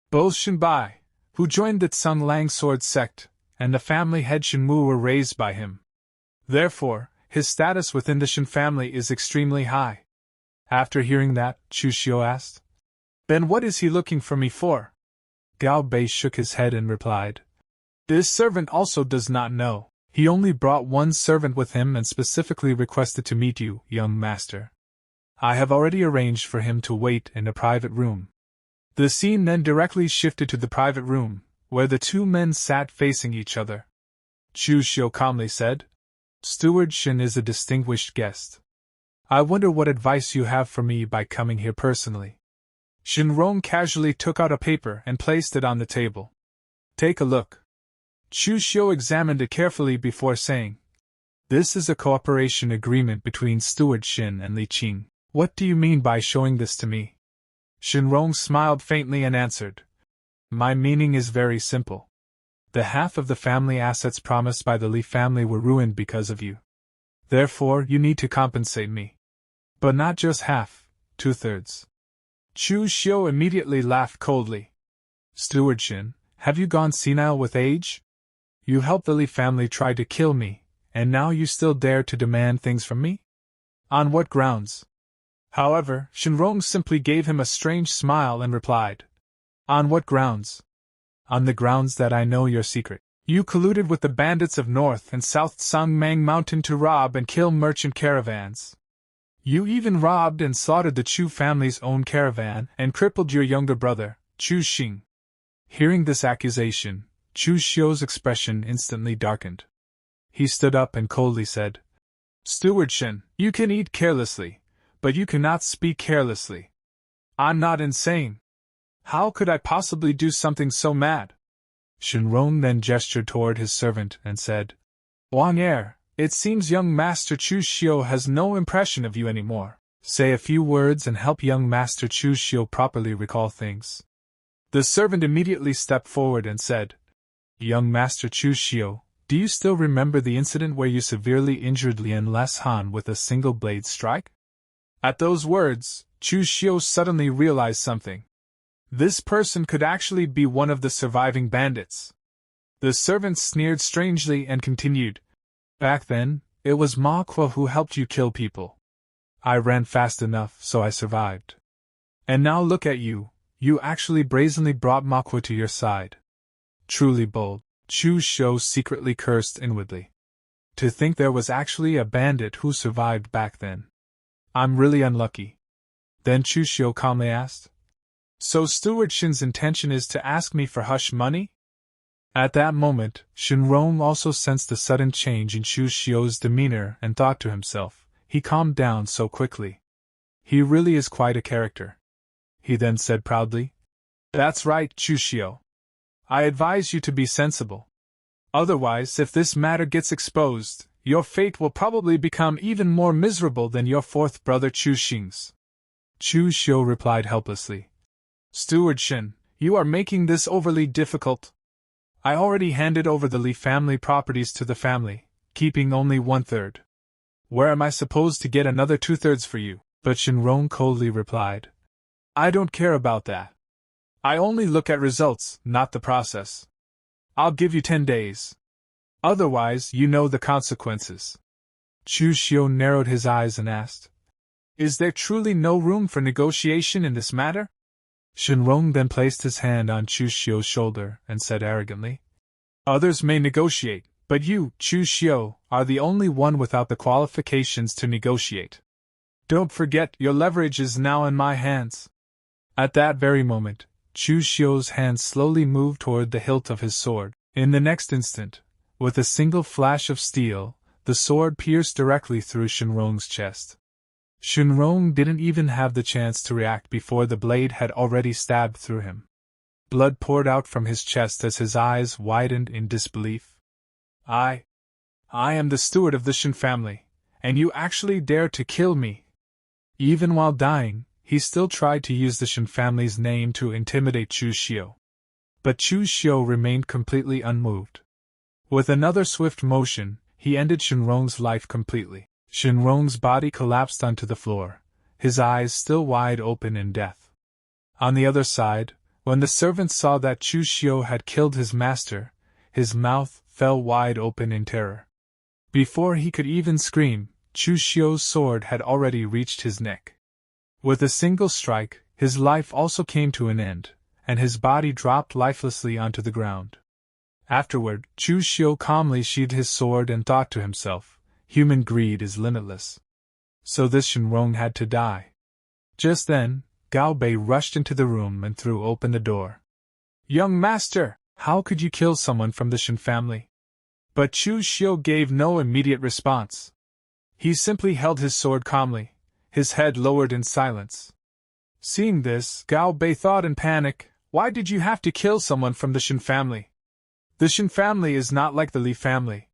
Speaker 1: Both Shenbai, who joined the Tsung Lang sword sect, and the family head Shenmu were raised by him. Therefore, his status within the Shen family is extremely high." After hearing that, Chu Xiu asked, "Then what is he looking for me for?" Gao Bei shook his head and replied, "This servant also does not know. He only brought one servant with him and specifically requested to meet you, young master. I have already arranged for him to wait in a private room." The scene then directly shifted to the private room, where the two men sat facing each other. Chu Xiu calmly said, "Steward Shen is a distinguished guest. I wonder what advice you have for me by coming here personally." Shenrong casually took out a paper and placed it on the table. "Take a look." Chu Xiu examined it carefully before saying, "This is a cooperation agreement between Steward Shen and Li Qing. What do you mean by showing this to me?" Shenrong smiled faintly and answered, "My meaning is very simple. The half of the family assets promised by the Li family were ruined because of you. Therefore, you need to compensate me. But not just half, 2/3. Chu Xiu immediately laughed coldly. "Steward Shen, have you gone senile with age? You helped the Li family try to kill me, and now you still dare to demand things from me? On what grounds?" However, Shenrong simply gave him a strange smile and replied, "On what grounds? On the grounds that I know your secret. You colluded with the bandits of North and South Sangmang Mountain to rob and kill merchant caravans. You even robbed and slaughtered the Chu family's own caravan and crippled your younger brother, Chu Xing." Hearing this accusation, Chu Xiu's expression instantly darkened. He stood up and coldly said, "Steward Shen, you can eat carelessly, but you cannot speak carelessly. I'm not insane. How could I possibly do something so mad?" Shenrong then gestured toward his servant and said, "Wang Er, It seems young Master Chu Xiu has no impression of you anymore. Say a few words and help young Master Chu Xiu properly recall things. The servant immediately stepped forward and said, Young Master Chu Xiu, do you still remember the incident where you severely injured Lien Les Han with a single blade strike? At those words, Chu Xiu suddenly realized something. This person could actually be one of the surviving bandits. The servant sneered strangely and continued, Back then, it was Manhwa who helped you kill people. I ran fast enough, so I survived. And now look at you, you actually brazenly brought Manhwa to your side. Truly bold. Chu Xiu secretly cursed inwardly. To think there was actually a bandit who survived back then. I'm really unlucky. Then Chu Xiu calmly asked, So Steward Shin's intention is to ask me for hush money? At that moment, Shenrong also sensed a sudden change in Chu Xiu's demeanor and thought to himself, he calmed down so quickly. He really is quite a character. He then said proudly, That's right, Chu Xiu. I advise you to be sensible. Otherwise, if this matter gets exposed, your fate will probably become even more miserable than your fourth brother Chu Xing's. Chu Xiu replied helplessly, Steward Shin, you are making this overly difficult. I already handed over the Li family properties to the family, keeping only 1/3. Where am I supposed to get another 2/3 for you? But Shenrong coldly replied, I don't care about that. I only look at results, not the process. I'll give you 10 days. Otherwise, you know the consequences. Chu Xiu narrowed his eyes and asked, Is there truly no room for negotiation in this matter? Shenrong then placed his hand on Chu Xiu's shoulder and said arrogantly, Others may negotiate, but you, Chu Xiu, are the only one without the qualifications to negotiate. Don't forget, your leverage is now in my hands. At that very moment, Chu Xiu's hand slowly moved toward the hilt of his sword. In the next instant, with a single flash of steel, the sword pierced directly through Shenrong's chest. Shenrong didn't even have the chance to react before the blade had already stabbed through him. Blood poured out from his chest as his eyes widened in disbelief. I am the steward of the Shen family, and you actually dare to kill me. Even while dying, he still tried to use the Shen family's name to intimidate Chu Xiu. But Chu Xiu remained completely unmoved. With another swift motion, he ended Shenrong's life completely. Shenrong's body collapsed onto the floor, his eyes still wide open in death. On the other side, when the servant saw that Chu Xiu had killed his master, his mouth fell wide open in terror. Before he could even scream, Chu Xiu's sword had already reached his neck. With a single strike, his life also came to an end, and his body dropped lifelessly onto the ground. Afterward, Chu Xiu calmly sheathed his sword and thought to himself, Human greed is limitless. So this Shenrong had to die. Just then, Gao Bei rushed into the room and threw open the door. Young master, how could you kill someone from the Shen family? But Chu Xiu gave no immediate response. He simply held his sword calmly, his head lowered in silence. Seeing this, Gao Bei thought in panic, Why did you have to kill someone from the Shen family? The Shen family is not like the Li family.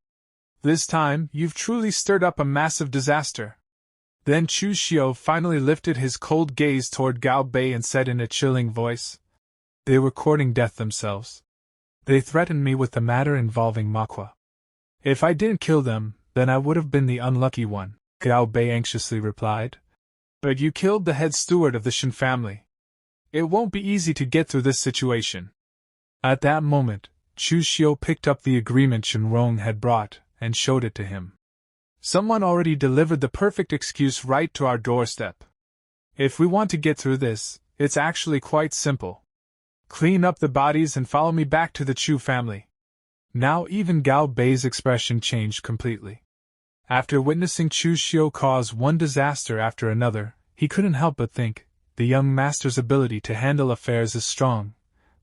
Speaker 1: This time, you've truly stirred up a massive disaster. Then Chu Xiu finally lifted his cold gaze toward Gao Bei and said in a chilling voice, They were courting death themselves. They threatened me with the matter involving Manhwa. If I didn't kill them, then I would have been the unlucky one, Gao Bei anxiously replied. But you killed the head steward of the Shen family. It won't be easy to get through this situation. At that moment, Chu Xiu picked up the agreement Shenrong had brought and showed it to him. Someone already delivered the perfect excuse right to our doorstep. If we want to get through this, it's actually quite simple. Clean up the bodies and follow me back to the Chu family. Now even Gao Bei's expression changed completely. After witnessing Chu Xiu cause one disaster after another, he couldn't help but think, the young master's ability to handle affairs is strong,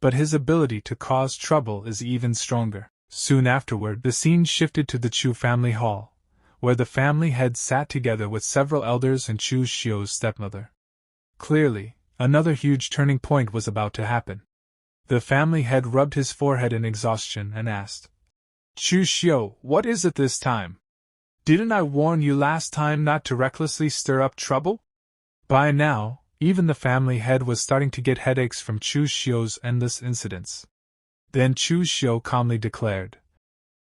Speaker 1: but his ability to cause trouble is even stronger. Soon afterward, the scene shifted to the Chu family hall, where the family head sat together with several elders and Chu Xiu's stepmother. Clearly, another huge turning point was about to happen. The family head rubbed his forehead in exhaustion and asked, Chu Xiu, what is it this time? Didn't I warn you last time not to recklessly stir up trouble? By now, even the family head was starting to get headaches from Chu Xiu's endless incidents. Then Chu Xiu calmly declared,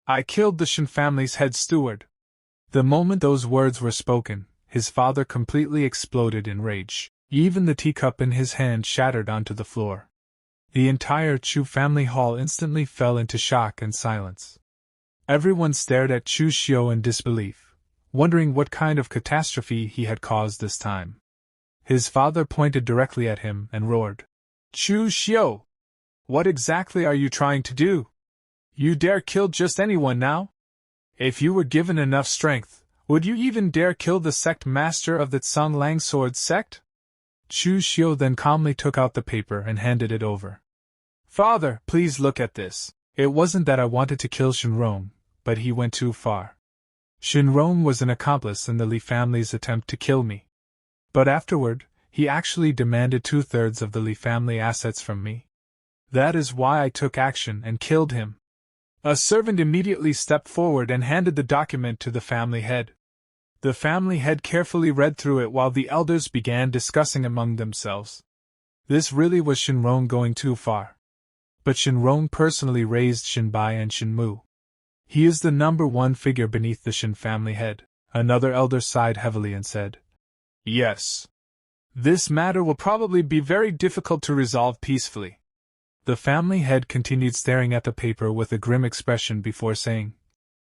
Speaker 1: I killed the Shen family's head steward. The moment those words were spoken, his father completely exploded in rage. Even the teacup in his hand shattered onto the floor. The entire Chu family hall instantly fell into shock and silence. Everyone stared at Chu Xiu in disbelief, wondering what kind of catastrophe he had caused this time. His father pointed directly at him and roared, Chu Xiu! What exactly are you trying to do? You dare kill just anyone now? If you were given enough strength, would you even dare kill the sect master of the Tsang Sword sect? Chu Xiu then calmly took out the paper and handed it over. Father, please look at this. It wasn't that I wanted to kill Shenrong, but he went too far. Shenrong was an accomplice in the Li family's attempt to kill me. But afterward, he actually demanded 2/3 of the Li family assets from me. That is why I took action and killed him. A servant immediately stepped forward and handed the document to the family head. The family head carefully read through it while the elders began discussing among themselves. This really was Shenrong going too far. But Shenrong personally raised Shenbai and Shenmu. He is the number one figure beneath the Shen family head. Another elder sighed heavily and said, Yes. This matter will probably be very difficult to resolve peacefully. The family head continued staring at the paper with a grim expression before saying,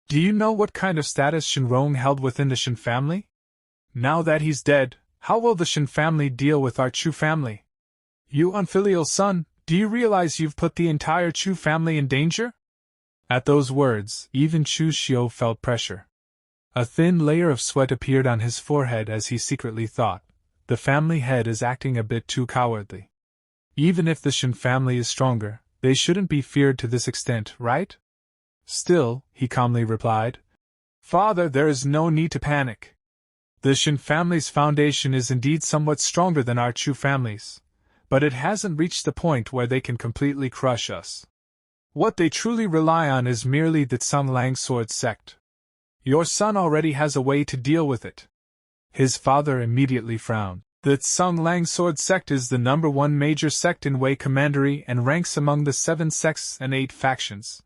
Speaker 1: Do you know what kind of status Shenrong held within the Shen family? Now that he's dead, how will the Shen family deal with our Chu family? You unfilial son, do you realize you've put the entire Chu family in danger? At those words, even Chu Xiu felt pressure. A thin layer of sweat appeared on his forehead as he secretly thought, the family head is acting a bit too cowardly. Even if the Shen family is stronger, they shouldn't be feared to this extent, right? Still, he calmly replied, Father, there is no need to panic. The Shen family's foundation is indeed somewhat stronger than our Chu family's, but it hasn't reached the point where they can completely crush us. What they truly rely on is merely the Tsang Sword sect. Your son already has a way to deal with it. His father immediately frowned. The Tsang Sword sect is the number one major sect in Wei Commandery and ranks among the 7 sects and 8 factions.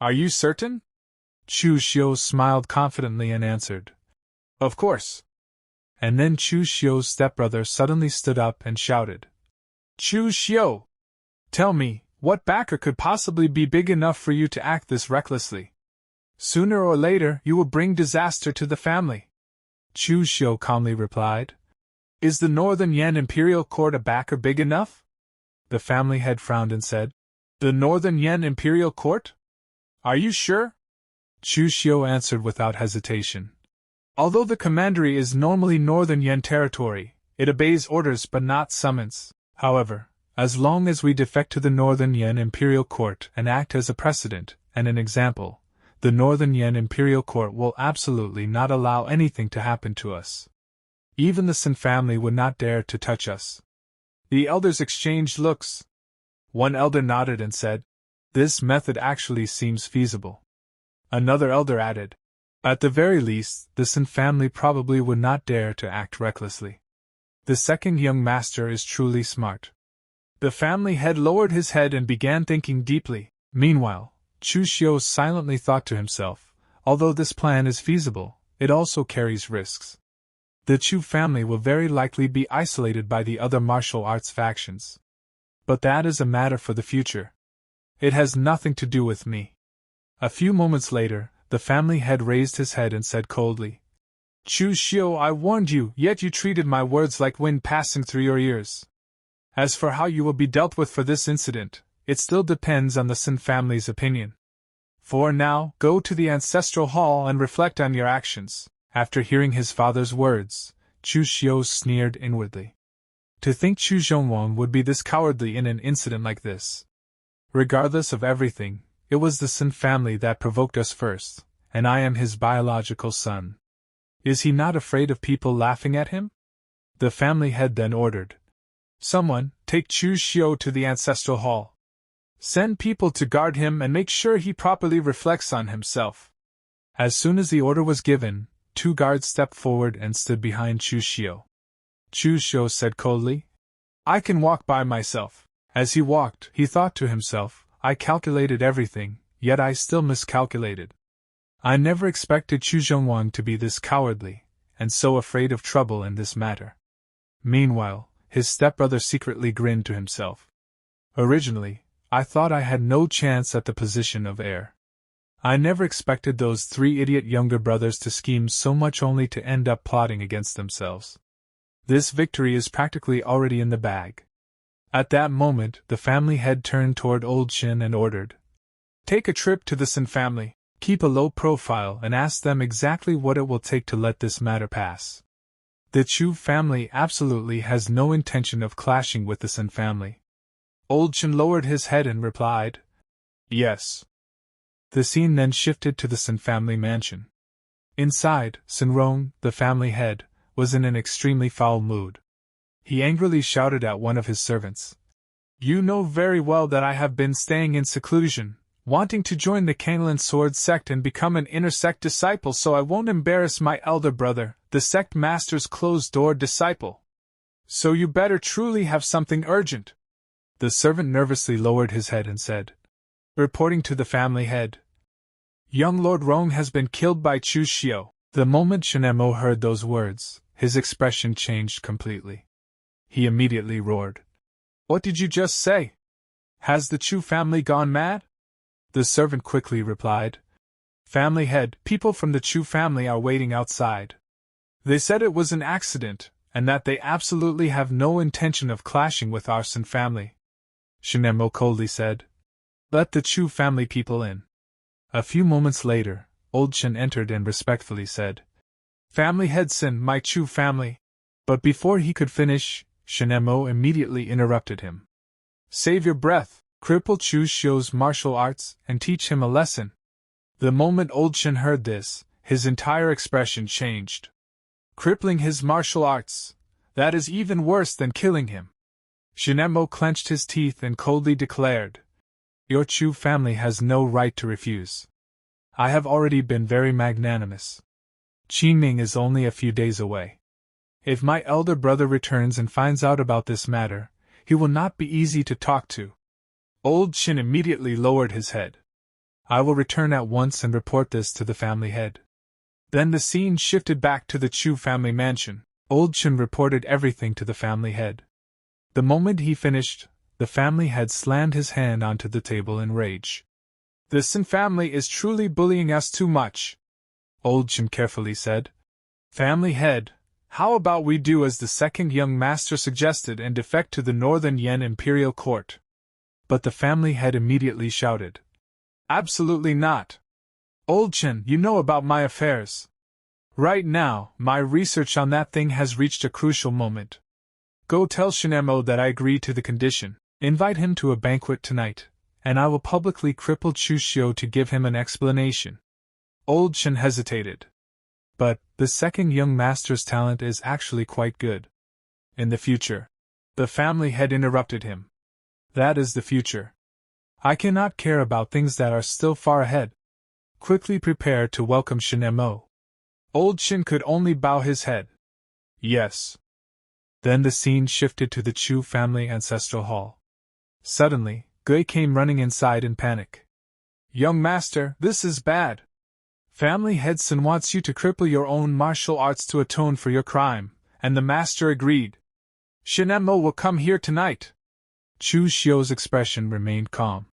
Speaker 1: Are you certain? Chu Xiu smiled confidently and answered, Of course. And then Chu Xiu's stepbrother suddenly stood up and shouted, Chu Xiu! Tell me, what backer could possibly be big enough for you to act this recklessly? Sooner or later you will bring disaster to the family. Chu Xiu calmly replied, Is the Northern Yan Imperial Court a backer big enough? The family head frowned and said, The Northern Yan Imperial Court? Are you sure? Chu Xiu answered without hesitation. Although the commandery is normally Northern Yan territory, it obeys orders but not summons. However, as long as we defect to the Northern Yan Imperial Court and act as a precedent and an example, the Northern Yan Imperial Court will absolutely not allow anything to happen to us. Even the Shen family would not dare to touch us. The elders exchanged looks. One elder nodded and said, This method actually seems feasible. Another elder added, At the very least, the Shen family probably would not dare to act recklessly. The second young master is truly smart. The family head lowered his head and began thinking deeply. Meanwhile, Chu Xiu silently thought to himself, although this plan is feasible, it also carries risks. The Chu family will very likely be isolated by the other martial arts factions. But that is a matter for the future. It has nothing to do with me. A few moments later, the family head raised his head and said coldly, Chu Xiu, I warned you, yet you treated my words like wind passing through your ears. As for how you will be dealt with for this incident, it still depends on the Shen family's opinion. For now, go to the ancestral hall and reflect on your actions. After hearing his father's words, Chu Xiu sneered inwardly. To think Chu Zhongwang would be this cowardly in an incident like this. Regardless of everything, it was the Shen family that provoked us first, and I am his biological son. Is he not afraid of people laughing at him? The family head then ordered, Someone, take Chu Xiu to the ancestral hall. Send people to guard him and make sure he properly reflects on himself. As soon as the order was given, two guards stepped forward and stood behind Chu Xiu. Chu Xiu said coldly, "I can walk by myself." As he walked, he thought to himself, "I calculated everything, yet I still miscalculated. I never expected Chu Xiongwang to be this cowardly, and so afraid of trouble in this matter." Meanwhile, his stepbrother secretly grinned to himself. "Originally, I thought I had no chance at the position of heir. I never expected those three idiot younger brothers to scheme so much only to end up plotting against themselves. This victory is practically already in the bag." At that moment, the family head turned toward Old Chin and ordered, "Take a trip to the Sin family, keep a low profile and ask them exactly what it will take to let this matter pass. The Chu family absolutely has no intention of clashing with the Sin family." Old Chin lowered his head and replied, "Yes." The scene then shifted to the Sin family mansion. Inside, Sin Rong, the family head, was in an extremely foul mood. He angrily shouted at one of his servants, "You know very well that I have been staying in seclusion, wanting to join the Kunlun Sword sect and become an inner sect disciple so I won't embarrass my elder brother, the sect master's closed-door disciple. So you better truly have something urgent." The servant nervously lowered his head and said, reporting to the family head, "Young Lord Rong has been killed by Chu Xiu." The moment Shinemo heard those words, his expression changed completely. He immediately roared, "What did you just say? Has the Chu family gone mad?" The servant quickly replied, "Family head, people from the Chu family are waiting outside. They said it was an accident, and that they absolutely have no intention of clashing with our Sin family." Shinemo coldly said, "Let the Chu family people in." A few moments later, Old Chen entered and respectfully said, "Family head Sin, my Chu family." But before he could finish, Shinemo immediately interrupted him. "Save your breath, cripple Chu Xiu's martial arts, and teach him a lesson." The moment Old Chen heard this, his entire expression changed. "Crippling his martial arts? That is even worse than killing him." Shinemo clenched his teeth and coldly declared, "Your Chu family has no right to refuse. I have already been very magnanimous. Qingming is only a few days away. If my elder brother returns and finds out about this matter, he will not be easy to talk to." Old Chin immediately lowered his head. "I will return at once and report this to the family head." Then the scene shifted back to the Chu family mansion. Old Chin reported everything to the family head. The moment he finished, the family head slammed his hand onto the table in rage. "The Sin family is truly bullying us too much," Old Chin carefully said. "Family head, how about we do as the second young master suggested and defect to the Northern Yen Imperial Court?" But the family head immediately shouted, "Absolutely not. Old Chen, you know about my affairs. Right now, my research on that thing has reached a crucial moment. Go tell Shinemo that I agree to the condition. Invite him to a banquet tonight, and I will publicly cripple Chu Xiu to give him an explanation." Old Chen hesitated. "But the second young master's talent is actually quite good." "In the future," the family head interrupted him. "That is the future. I cannot care about things that are still far ahead. Quickly prepare to welcome Shinemo." Old Chin could only bow his head. "Yes." Then the scene shifted to the Chu family ancestral hall. Suddenly, Gui came running inside in panic. "Young master, this is bad. Family head Sun wants you to cripple your own martial arts to atone for your crime, and the master agreed. Shinemo will come here tonight." Chu Xiu's expression remained calm.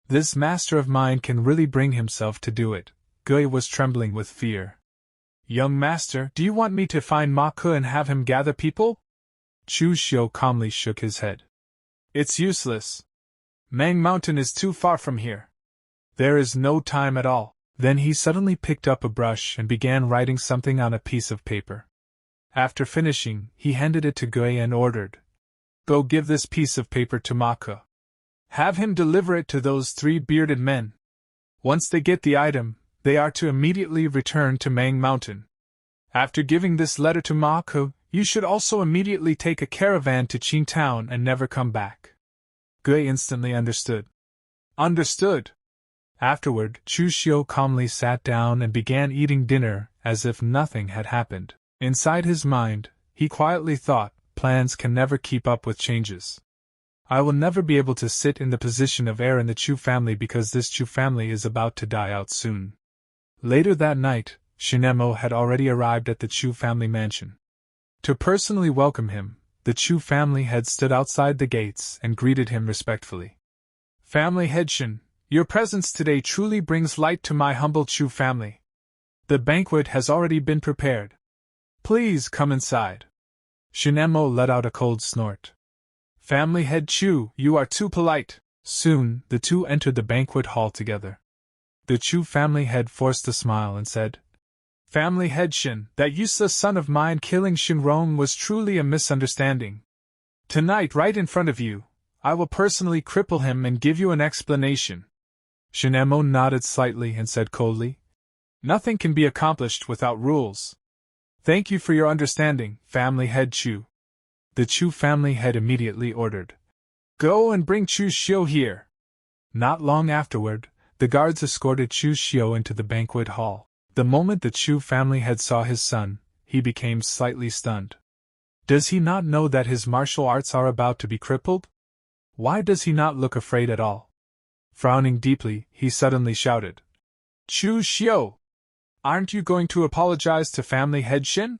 Speaker 1: "This master of mine can really bring himself to do it." Gui was trembling with fear. "Young master, do you want me to find Ma Ke and have him gather people?" Chu Xiu calmly shook his head. "It's useless. Mang Mountain is too far from here. There is no time at all." Then he suddenly picked up a brush and began writing something on a piece of paper. After finishing, he handed it to Gui and ordered, "Go give this piece of paper to Ma Ke. Have him deliver it to those three bearded men. Once they get the item, they are to immediately return to Mang Mountain. After giving this letter to Ma Ke, you should also immediately take a caravan to Qing Town and never come back." Gui instantly understood. "Understood." Afterward, Chu Xiu calmly sat down and began eating dinner as if nothing had happened. Inside his mind, he quietly thought, plans can never keep up with changes. I will never be able to sit in the position of heir in the Chu family because this Chu family is about to die out soon. Later that night, Shinemo had already arrived at the Chu family mansion. To personally welcome him, the Chu family had stood outside the gates and greeted him respectfully. Family head Shin, your presence today truly brings light to my humble Chu family. The banquet has already been prepared. Please come inside. Shinemo let out a cold snort. Family head Chu, you are too polite. Soon, the two entered the banquet hall together. The Chu family head forced a smile and said, Family head Shin, that useless son of mine killing Shinrong was truly a misunderstanding. Tonight, right in front of you, I will personally cripple him and give you an explanation. Shinemo nodded slightly and said coldly, Nothing can be accomplished without rules. Thank you for your understanding, family head Chu. The Chu family head immediately ordered, Go and bring Chu Xiu here. Not long afterward, the guards escorted Chu Xiu into the banquet hall. The moment the Chu family head saw his son, he became slightly stunned. Does he not know that his martial arts are about to be crippled? Why does he not look afraid at all? Frowning deeply, he suddenly shouted, Chu Xiu! Aren't you going to apologize to family head Shin?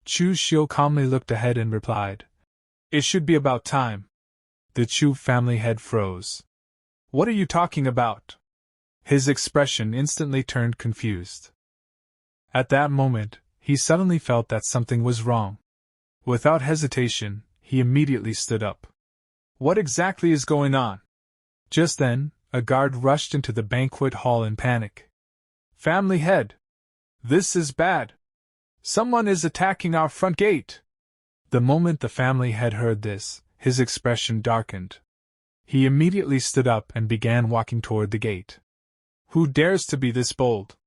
Speaker 1: Chu Xiu calmly looked ahead and replied, It should be about time. The Chu family head froze. What are you talking about? His expression instantly turned confused. At that moment, he suddenly felt that something was wrong. Without hesitation, he immediately stood up. What exactly is going on? Just then, a guard rushed into the banquet hall in panic. Family head! This is bad! Someone is attacking our front gate! The moment the family head heard this, his expression darkened. He immediately stood up and began walking toward the gate. Who dares to be this bold?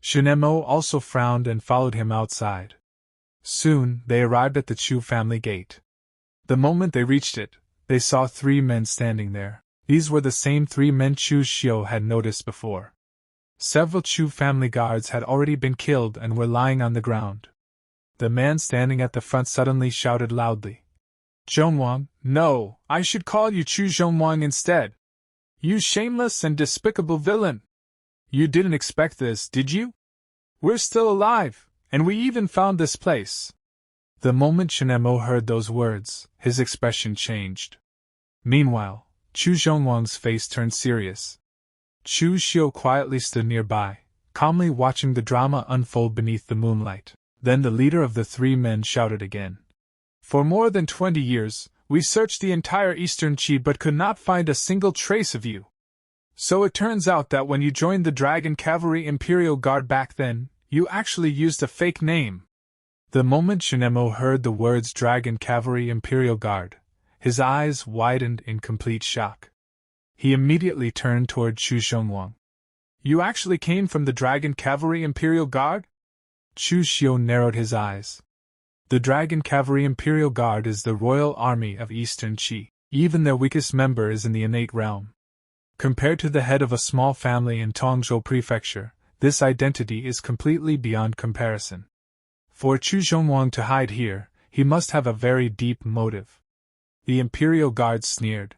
Speaker 1: Shinemo also frowned and followed him outside. Soon, they arrived at the Chu family gate. The moment they reached it, they saw 3 men standing there. These were the same 3 men Chu Xiu had noticed before. Several Chu family guards had already been killed and were lying on the ground. The man standing at the front suddenly shouted loudly, Zhongwang, no, I should call you Chu Zhongwang instead. You shameless and despicable villain! You didn't expect this, did you? We're still alive, and we even found this place. The moment Shinemo heard those words, his expression changed. Meanwhile, Chu Zhongwang's face turned serious. Chu Xiu quietly stood nearby, calmly watching the drama unfold beneath the moonlight. Then the leader of the 3 men shouted again. For more than 20 years, we searched the entire Eastern Qi but could not find a single trace of you. So it turns out that when you joined the Dragon Cavalry Imperial Guard back then, you actually used a fake name. The moment Shinemo heard the words Dragon Cavalry Imperial Guard, his eyes widened in complete shock. He immediately turned toward Chu Zhongwang. You actually came from the Dragon Cavalry Imperial Guard? Chu Xiu narrowed his eyes. The Dragon Cavalry Imperial Guard is the royal army of Eastern Qi. Even their weakest member is in the innate realm. Compared to the head of a small family in Tongzhou Prefecture, this identity is completely beyond comparison. For Chu Zhongwang to hide here, he must have a very deep motive. The Imperial Guard sneered.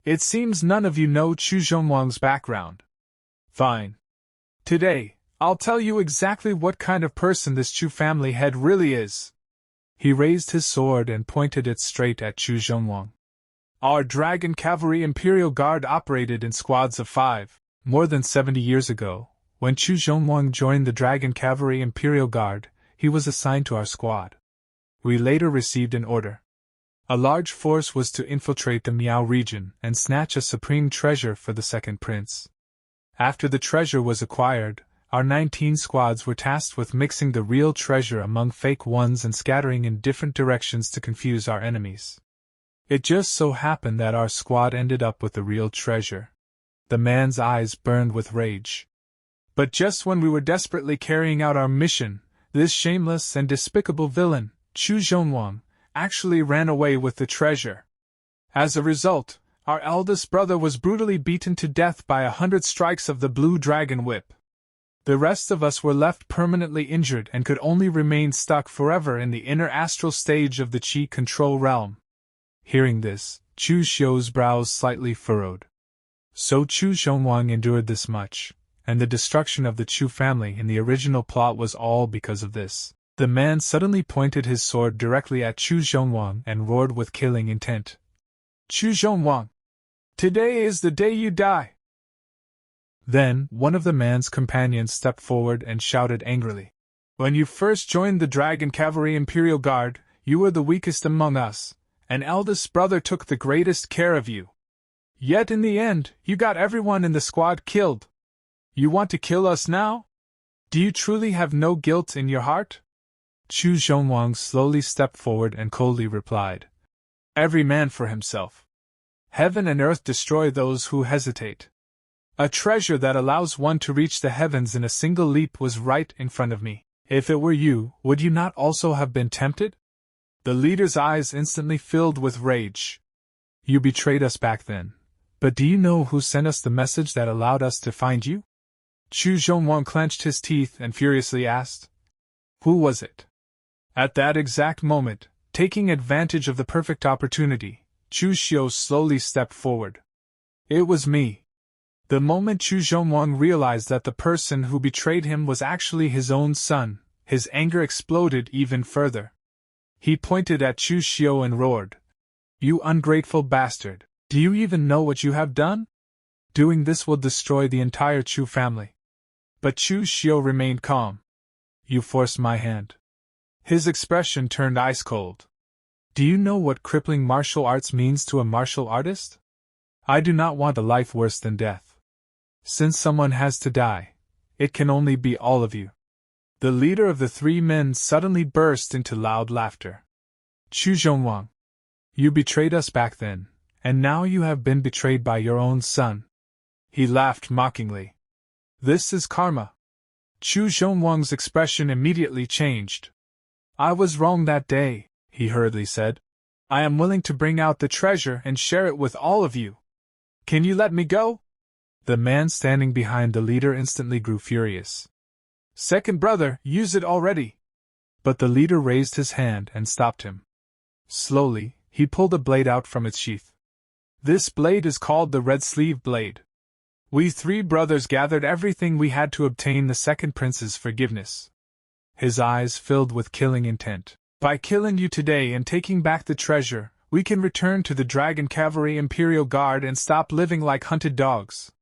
Speaker 1: It seems none of you know Chu Zhongwang's background. Fine. Today, I'll tell you exactly what kind of person this Chu family head really is. He raised his sword and pointed it straight at Chu Zhongwang. Our Dragon Cavalry Imperial Guard operated in squads of 5. More than 70 years ago, when Chu Zhongwang joined the Dragon Cavalry Imperial Guard, he was assigned to our squad. We later received an order. A large force was to infiltrate the Miao region and snatch a supreme treasure for the second prince. After the treasure was acquired, our 19 squads were tasked with mixing the real treasure among fake ones and scattering in different directions to confuse our enemies. It just so happened that our squad ended up with the real treasure. The man's eyes burned with rage. But just when we were desperately carrying out our mission, this shameless and despicable villain, Chu Zhongwang, actually ran away with the treasure. As a result, our eldest brother was brutally beaten to death by 100 strikes of the blue dragon whip. The rest of us were left permanently injured and could only remain stuck forever in the inner astral stage of the Qi control realm. Hearing this, Chu Xiu's brows slightly furrowed. So Chu Xiongwang endured this much, and the destruction of the Chu family in the original plot was all because of this. The man suddenly pointed his sword directly at Chu Xiongwang and roared with killing intent. Chu Xiongwang! Today is the day you die! Then, one of the man's companions stepped forward and shouted angrily. When you first joined the Dragon Cavalry Imperial Guard, you were the weakest among us, and eldest brother took the greatest care of you. Yet in the end, you got everyone in the squad killed. You want to kill us now? Do you truly have no guilt in your heart? Chu Xiongwang slowly stepped forward and coldly replied. Every man for himself. Heaven and earth destroy those who hesitate. A treasure that allows one to reach the heavens in a single leap was right in front of me. If it were you, would you not also have been tempted? The leader's eyes instantly filled with rage. You betrayed us back then. But do you know who sent us the message that allowed us to find you? Chu Xiongwang clenched his teeth and furiously asked. Who was it? At that exact moment, taking advantage of the perfect opportunity, Chu Xiu slowly stepped forward. It was me. The moment Chu Xiongwang realized that the person who betrayed him was actually his own son, his anger exploded even further. He pointed at Chu Xiu and roared. You ungrateful bastard, do you even know what you have done? Doing this will destroy the entire Chu family. But Chu Xiu remained calm. You forced my hand. His expression turned ice cold. Do you know what crippling martial arts means to a martial artist? I do not want a life worse than death. Since someone has to die, it can only be all of you. The leader of the three men suddenly burst into loud laughter. Chu Xiongwang, you betrayed us back then, and now you have been betrayed by your own son. He laughed mockingly. This is karma. Chu Xiongwang's expression immediately changed. I was wrong that day, he hurriedly said. I am willing to bring out the treasure and share it with all of you. Can you let me go? The man standing behind the leader instantly grew furious. Second brother, use it already. But the leader raised his hand and stopped him. Slowly, he pulled a blade out from its sheath. This blade is called the Red Sleeve Blade. We three brothers gathered everything we had to obtain the second prince's forgiveness. His eyes filled with killing intent. By killing you today and taking back the treasure, we can return to the Dragon Cavalry Imperial Guard and stop living like hunted dogs.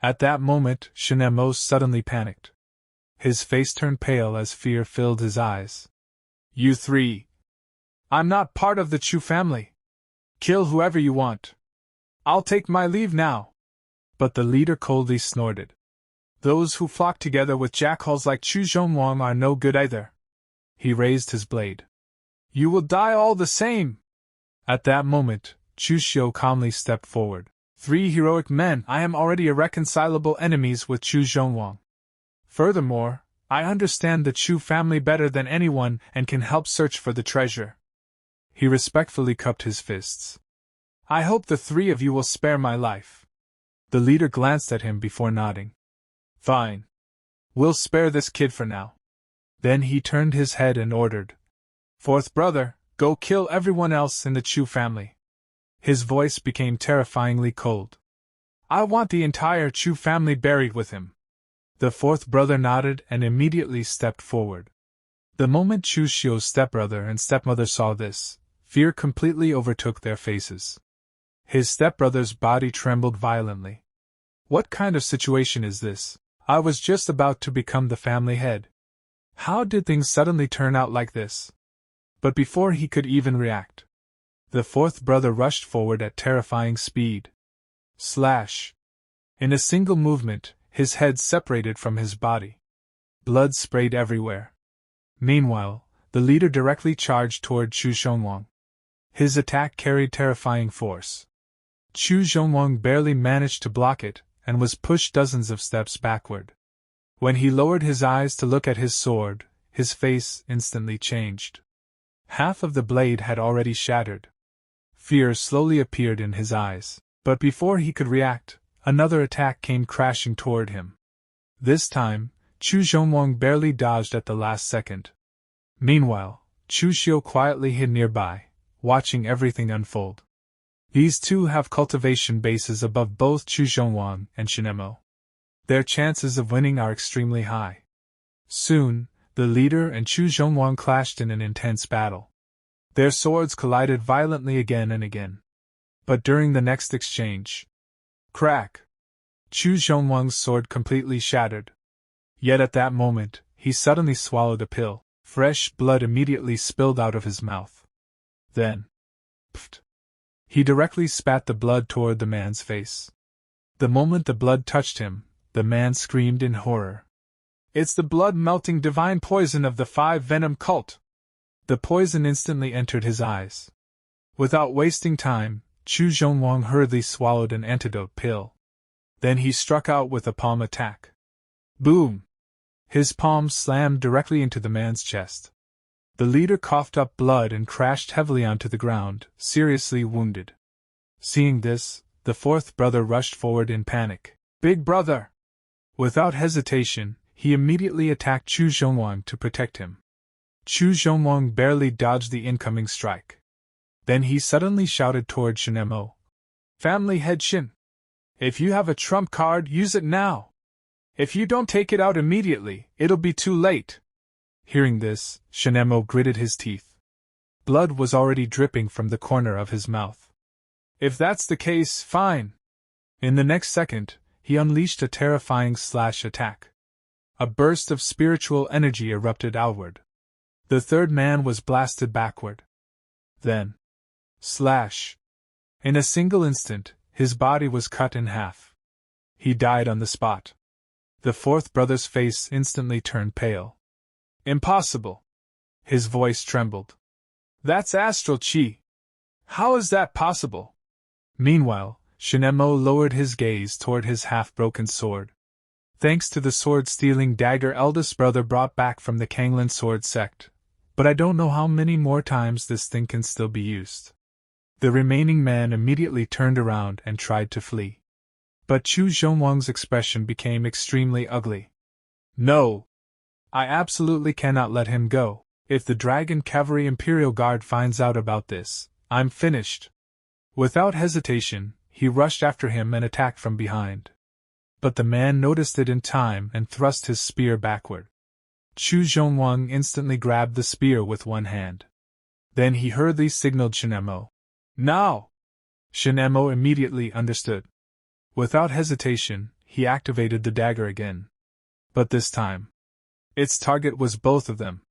Speaker 1: At that moment, Shenemo suddenly panicked. His face turned pale as fear filled his eyes. You three! I'm not part of the Chu family. Kill whoever you want. I'll take my leave now. But the leader coldly snorted. Those who flock together with jackals like Chu Xiongwang are no good either. He raised his blade. You will die all the same! At that moment, Chu Xiu calmly stepped forward. Three heroic men, I am already irreconcilable enemies with Chu Xiongwang. Furthermore, I understand the Chu family better than anyone and can help search for the treasure. He respectfully cupped his fists. I hope the three of you will spare my life. The leader glanced at him before nodding. Fine. We'll spare this kid for now. Then he turned his head and ordered. Fourth brother, go kill everyone else in the Chu family. His voice became terrifyingly cold. I want the entire Chu family buried with him. The fourth brother nodded and immediately stepped forward. The moment Chu Xiu's stepbrother and stepmother saw this, fear completely overtook their faces. His stepbrother's body trembled violently. What kind of situation is this? I was just about to become the family head. How did things suddenly turn out like this? But before he could even react, the fourth brother rushed forward at terrifying speed. Slash! In a single movement, his head separated from his body. Blood sprayed everywhere. Meanwhile, the leader directly charged toward Chu Xiongwang. His attack carried terrifying force. Chu Xiongwang barely managed to block it, and was pushed dozens of steps backward. When he lowered his eyes to look at his sword, his face instantly changed. Half of the blade had already shattered. Fear slowly appeared in his eyes, but before he could react, another attack came crashing toward him. This time, Chu Xiu barely dodged at the last second. Meanwhile, Chu Xiu quietly hid nearby, watching everything unfold. These two have cultivation bases above both Chu Xiu and Shinemo. Their chances of winning are extremely high. Soon, the leader and Chu Xiu clashed in an intense battle. Their swords collided violently again and again. But during the next exchange, crack! Chu Xiu's sword completely shattered. Yet at that moment, he suddenly swallowed a pill. Fresh blood immediately spilled out of his mouth. Then, pfft! He directly spat the blood toward the man's face. The moment the blood touched him, the man screamed in horror. It's the blood-melting divine poison of the Five Venom cult! The poison instantly entered his eyes. Without wasting time, Chu Xiu hurriedly swallowed an antidote pill. Then he struck out with a palm attack. Boom! His palm slammed directly into the man's chest. The leader coughed up blood and crashed heavily onto the ground, seriously wounded. Seeing this, the fourth brother rushed forward in panic. Big brother! Without hesitation, he immediately attacked Chu Xiu to protect him. Chu Xiu barely dodged the incoming strike. Then he suddenly shouted toward Shinemo. Family head Shin! If you have a trump card, use it now! If you don't take it out immediately, it'll be too late! Hearing this, Shinemo gritted his teeth. Blood was already dripping from the corner of his mouth. If that's the case, fine! In the next second, he unleashed a terrifying slash attack. A burst of spiritual energy erupted outward. The third man was blasted backward. Then, slash! In a single instant, his body was cut in half. He died on the spot. The fourth brother's face instantly turned pale. Impossible! His voice trembled. That's astral chi! How is that possible? Meanwhile, Shinemo lowered his gaze toward his half-broken sword. Thanks to the sword-stealing dagger eldest brother brought back from the Kunlun Sword Sect, but I don't know how many more times this thing can still be used. The remaining man immediately turned around and tried to flee. But Chu Xiu's expression became extremely ugly. No! I absolutely cannot let him go. If the Dragon Cavalry Imperial Guard finds out about this, I'm finished. Without hesitation, he rushed after him and attacked from behind. But the man noticed it in time and thrust his spear backward. Chu Xiu instantly grabbed the spear with one hand. Then he hurriedly signaled Shinemo. Now! Shinemo immediately understood. Without hesitation, he activated the dagger again. But this time, its target was both of them.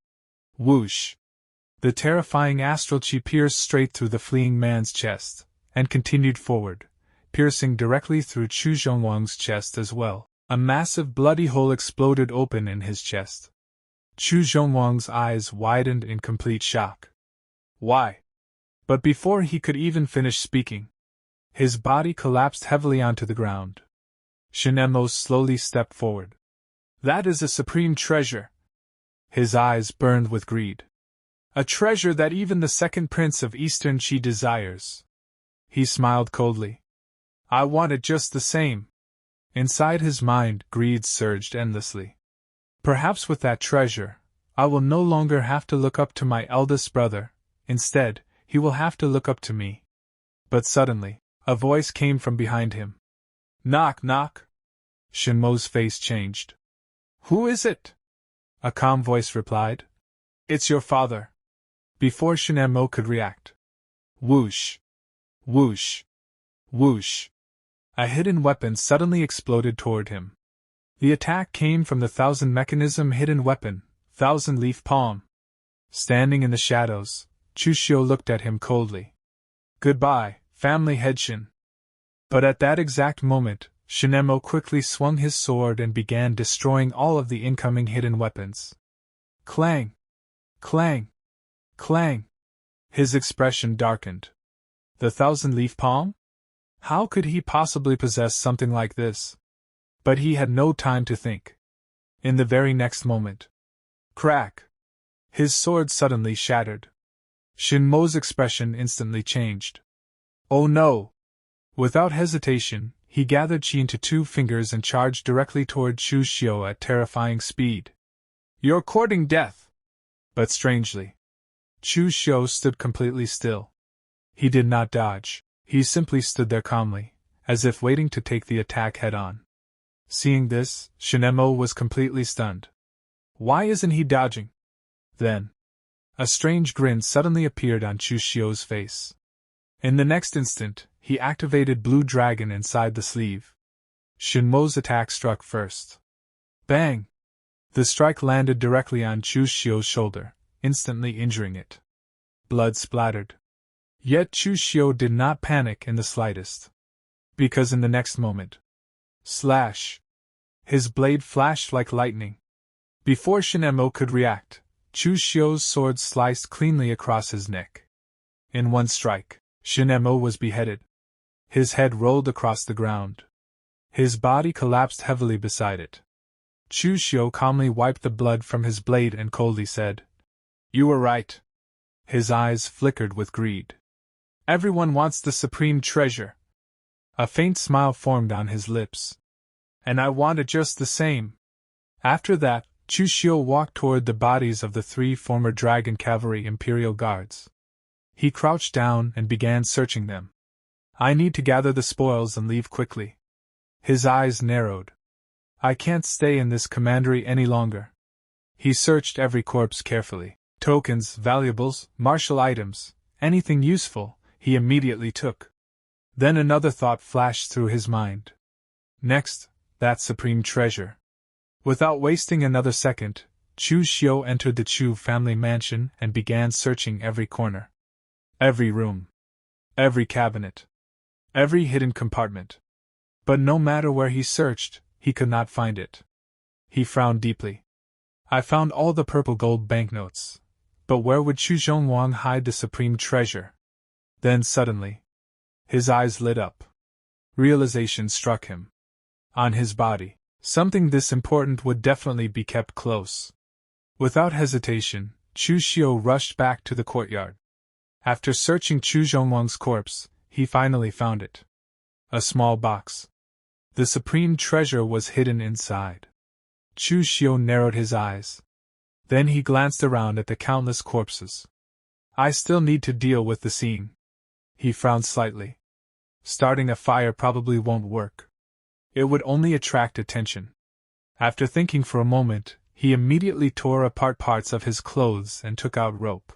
Speaker 1: Whoosh! The terrifying astral chi pierced straight through the fleeing man's chest, and continued forward, piercing directly through Chu Xiu's chest as well. A massive bloody hole exploded open in his chest. Chu Xiu's eyes widened in complete shock. Why? But before he could even finish speaking, his body collapsed heavily onto the ground. Shinemo slowly stepped forward. That is a supreme treasure. His eyes burned with greed. A treasure that even the second prince of Eastern Qi desires. He smiled coldly. I want it just the same. Inside his mind, greed surged endlessly. Perhaps with that treasure, I will no longer have to look up to my eldest brother. Instead, he will have to look up to me. But suddenly, a voice came from behind him. Knock, knock. Shinmo's face changed. Who is it? A calm voice replied. It's your father. Before Shinemo could react. Whoosh! Whoosh! Whoosh! A hidden weapon suddenly exploded toward him. The attack came from the thousand mechanism hidden weapon, Thousand Leaf Palm. Standing in the shadows, Chu Xiu looked at him coldly. Goodbye, family head Shin. But at that exact moment, Shinemo quickly swung his sword and began destroying all of the incoming hidden weapons. Clang! Clang! Clang! His expression darkened. The Thousand Leaf Palm? How could he possibly possess something like this? But he had no time to think. In the very next moment. Crack! His sword suddenly shattered. Shinmo's expression instantly changed. Oh no! Without hesitation, He gathered chi into 2 fingers and charged directly toward Chu Xiu at terrifying speed. "You're courting death!" But strangely, Chu Xiu stood completely still. He did not dodge, he simply stood there calmly, as if waiting to take the attack head-on. Seeing this, Shinemo was completely stunned. Why isn't he dodging? Then, a strange grin suddenly appeared on Chu Xiu's face. In the next instant, he activated Blue Dragon inside the sleeve. Shinmo's attack struck first. Bang! The strike landed directly on Chu Xiu's shoulder, instantly injuring it. Blood splattered. Yet Chu Xiu did not panic in the slightest. Because in the next moment, slash! His blade flashed like lightning. Before Shinemo could react, Chu Xiu's sword sliced cleanly across his neck. In one strike, Shinemo was beheaded. His head rolled across the ground. His body collapsed heavily beside it. Chu Xiu calmly wiped the blood from his blade and coldly said, "You were right." His eyes flickered with greed. "Everyone wants the supreme treasure." A faint smile formed on his lips. "And I want it just the same." After that, Chu Xiu walked toward the bodies of the 3 former Dragon Cavalry Imperial Guards. He crouched down and began searching them. "I need to gather the spoils and leave quickly." His eyes narrowed. "I can't stay in this commandery any longer." He searched every corpse carefully. Tokens, valuables, martial items, anything useful, he immediately took. Then another thought flashed through his mind. Next, that supreme treasure. Without wasting another second, Chu Xiu entered the Chu family mansion and began searching every corner. Every room. Every cabinet. Every hidden compartment. But no matter where he searched, he could not find it. He frowned deeply. "I found all the purple gold banknotes. But where would Chu Zhongwang hide the supreme treasure?" Then suddenly, his eyes lit up. Realization struck him. On his body, something this important would definitely be kept close. Without hesitation, Chu Xiu rushed back to the courtyard. After searching Chu Zhongwang's corpse, he finally found it. A small box. The supreme treasure was hidden inside. Chu Xiu narrowed his eyes. Then he glanced around at the countless corpses. "I still need to deal with the scene." He frowned slightly. Starting a fire probably won't work. It would only attract attention. After thinking for a moment, he immediately tore apart parts of his clothes and took out rope.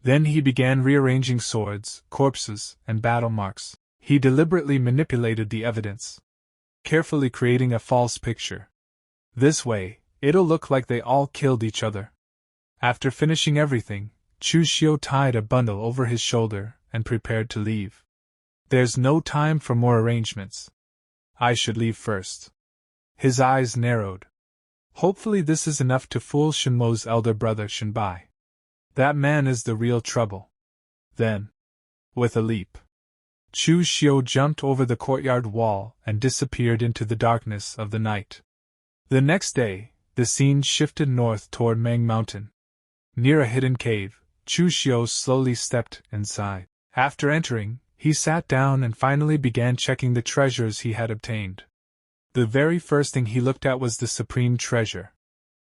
Speaker 1: Then he began rearranging swords, corpses, and battle marks. He deliberately manipulated the evidence, carefully creating a false picture. This way, it'll look like they all killed each other. After finishing everything, Chu Xiu tied a bundle over his shoulder and prepared to leave. "There's no time for more arrangements. I should leave first." His eyes narrowed. Hopefully this is enough to fool Shinmo's elder brother Shinbai. That man is the real trouble. Then, with a leap, Chu Xiu jumped over the courtyard wall and disappeared into the darkness of the night. The next day, the scene shifted north toward Mang Mountain. Near a hidden cave, Chu Xiu slowly stepped inside. After entering, he sat down and finally began checking the treasures he had obtained. The very first thing he looked at was the supreme treasure.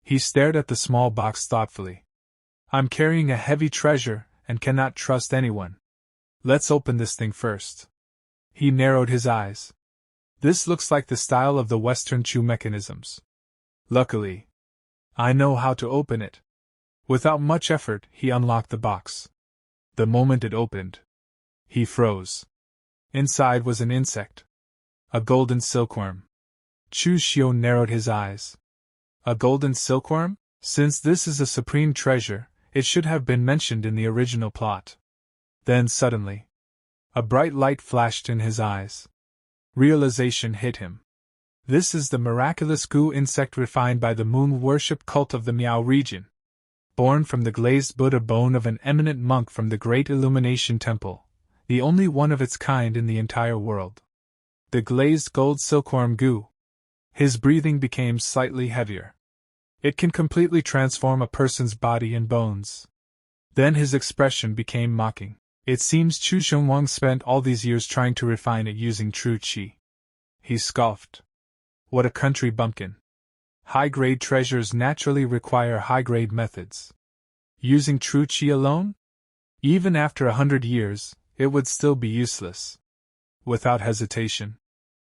Speaker 1: He stared at the small box thoughtfully. "I'm carrying a heavy treasure and cannot trust anyone. Let's open this thing first." He narrowed his eyes. "This looks like the style of the Western Chu mechanisms. Luckily, I know how to open it." Without much effort, he unlocked the box. The moment it opened, he froze. Inside was an insect. A golden silkworm. Chu Xiu narrowed his eyes. A golden silkworm? Since this is a supreme treasure, it should have been mentioned in the original plot. Then suddenly, a bright light flashed in his eyes. Realization hit him. This is the miraculous goo insect refined by the moon worship cult of the Miao region. Born from the glazed Buddha bone of an eminent monk from the Great Illumination Temple, the only one of its kind in the entire world. The glazed gold silkworm goo. His breathing became slightly heavier. It can completely transform a person's body and bones. Then his expression became mocking. It seems Chu Zhongwang spent all these years trying to refine it using true qi. He scoffed. What a country bumpkin. High-grade treasures naturally require high-grade methods. Using true qi alone? Even after 100 years, it would still be useless. Without hesitation,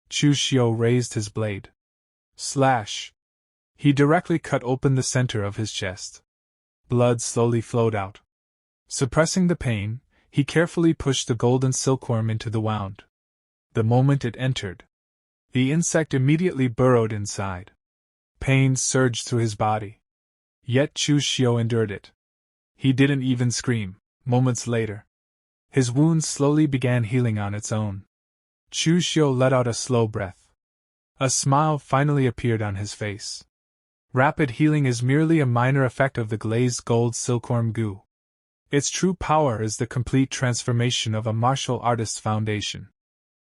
Speaker 1: Chu Xiu raised his blade. Slash! He directly cut open the center of his chest. Blood slowly flowed out. Suppressing the pain, he carefully pushed the golden silkworm into the wound. The moment it entered, the insect immediately burrowed inside. Pain surged through his body. Yet Chu Xiu endured it. He didn't even scream. Moments later, his wound slowly began healing on its own. Chu Xiu let out a slow breath. A smile finally appeared on his face. Rapid healing is merely a minor effect of the glazed gold silkworm goo. Its true power is the complete transformation of a martial artist's foundation.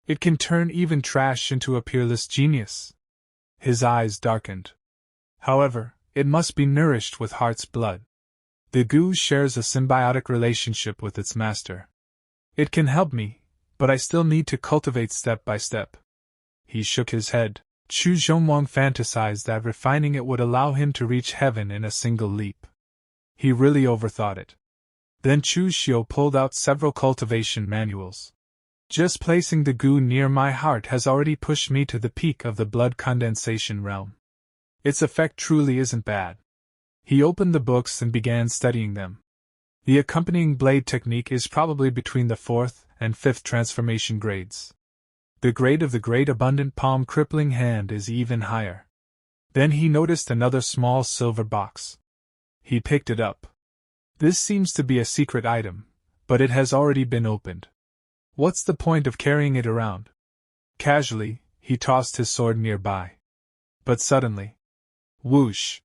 Speaker 1: It can turn even trash into a peerless genius. His eyes darkened. However, it must be nourished with heart's blood. The goo shares a symbiotic relationship with its master. It can help me, but I still need to cultivate step by step. He shook his head. Chu Xiongwang fantasized that refining it would allow him to reach heaven in a single leap. He really overthought it. Then Chu Xiu pulled out several cultivation manuals. Just placing the goo near my heart has already pushed me to the peak of the blood condensation realm. Its effect truly isn't bad. He opened the books and began studying them. The accompanying blade technique is probably between the 4th and 5th transformation grades. The grade of the great abundant palm crippling hand is even higher. Then he noticed another small silver box. He picked it up. This seems to be a secret item, but it has already been opened. What's the point of carrying it around? Casually, he tossed his sword nearby. But suddenly, whoosh!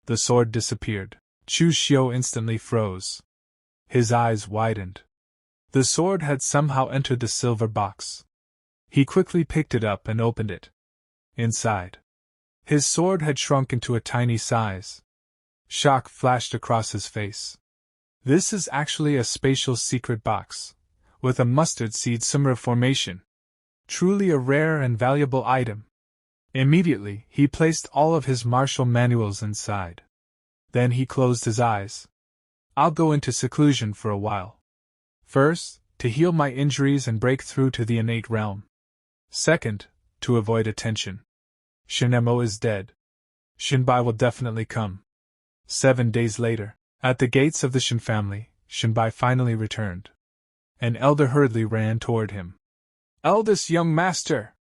Speaker 1: The sword disappeared. Chu Xiu instantly froze. His eyes widened. The sword had somehow entered the silver box. He quickly picked it up and opened it. Inside, his sword had shrunk into a tiny size. Shock flashed across his face. This is actually a spatial secret box, with a mustard seed similar formation. Truly a rare and valuable item. Immediately, he placed all of his martial manuals inside. Then he closed his eyes. I'll go into seclusion for a while. First, to heal my injuries and break through to the innate realm. Second, to avoid attention. Shinemo is dead. Shinbai will definitely come. 7 days later, at the gates of the Shin family, Shinbai finally returned. An elder hurriedly ran toward him. Eldest young master!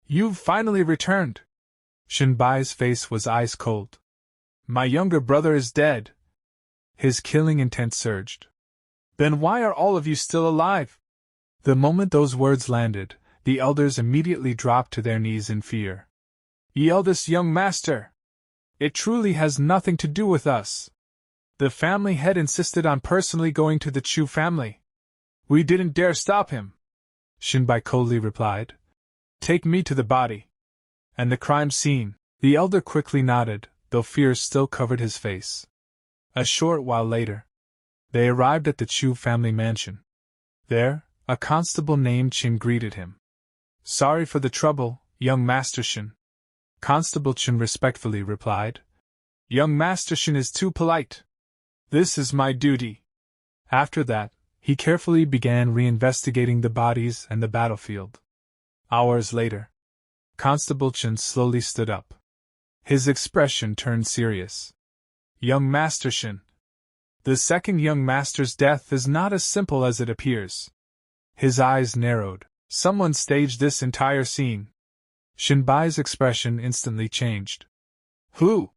Speaker 1: You've finally returned! Shinbai's face was ice cold. My younger brother is dead. His killing intent surged. Then why are all of you still alive? The moment those words landed, the elders immediately dropped to their knees in fear. Ye eldest young master! It truly has nothing to do with us. The family head insisted on personally going to the Chu family. We didn't dare stop him. Shinbai coldly replied. Take me to the body. And the crime scene. The elder quickly nodded, though fear still covered his face. A short while later, they arrived at the Chu family mansion. There, a constable named Qin greeted him. Sorry for the trouble, young Master Shin. Constable Qin respectfully replied. Young Master Shin is too polite. This is my duty. After that, he carefully began reinvestigating the bodies and the battlefield. Hours later, Constable Qin slowly stood up. His expression turned serious. Young Master Shin. The second young master's death is not as simple as it appears. His eyes narrowed. Someone staged this entire scene. Shinbai's expression instantly changed. Who?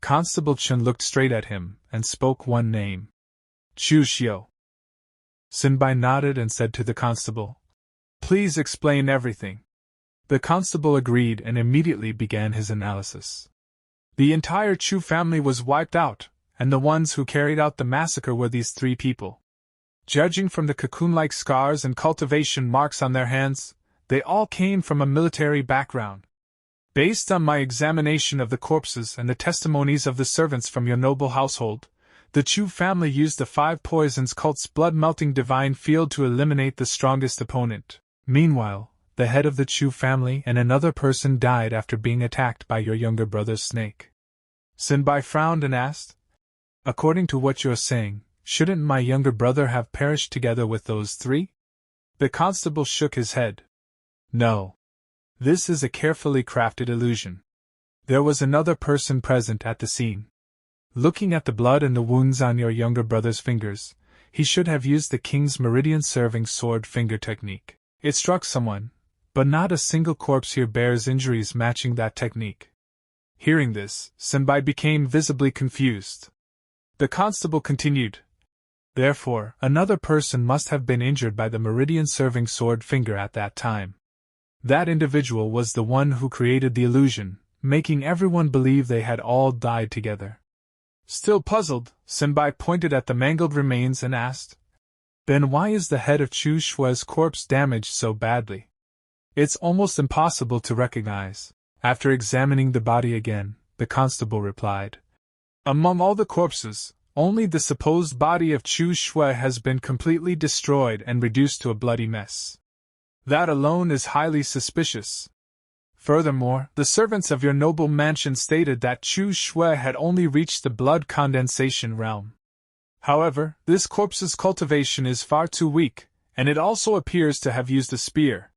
Speaker 1: Constable Qin looked straight at him and spoke one name. Chu Xiu. Shinbai nodded and said to the constable, Please explain everything. The constable agreed and immediately began his analysis. The entire Chu family was wiped out, and the ones who carried out the massacre were these 3 people. Judging from the cocoon-like scars and cultivation marks on their hands, they all came from a military background. Based on my examination of the corpses and the testimonies of the servants from your noble household, the Chu family used the 5 poisons cult's blood-melting divine field to eliminate the strongest opponent. Meanwhile, the head of the Chu family, and another person died after being attacked by your younger brother's snake. Sinbai frowned and asked, "According to what you're saying, shouldn't my younger brother have perished together with those three?" The constable shook his head. "No. This is a carefully crafted illusion. There was another person present at the scene. Looking at the blood and the wounds on your younger brother's fingers, he should have used the king's meridian-serving sword finger technique. It struck someone, but not a single corpse here bears injuries matching that technique." Hearing this, Sinbai became visibly confused. The constable continued, "Therefore, another person must have been injured by the meridian-serving sword finger at that time. That individual was the one who created the illusion, making everyone believe they had all died together." Still puzzled, Sinbai pointed at the mangled remains and asked, "Then why is the head of Chu Xiu's corpse damaged so badly? It's almost impossible to recognize." After examining the body again, the constable replied, "Among all the corpses, only the supposed body of Chu Xiu has been completely destroyed and reduced to a bloody mess. That alone is highly suspicious. Furthermore, the servants of your noble mansion stated that Chu Xiu had only reached the blood condensation realm. However, this corpse's cultivation is far too weak, and it also appears to have used a spear."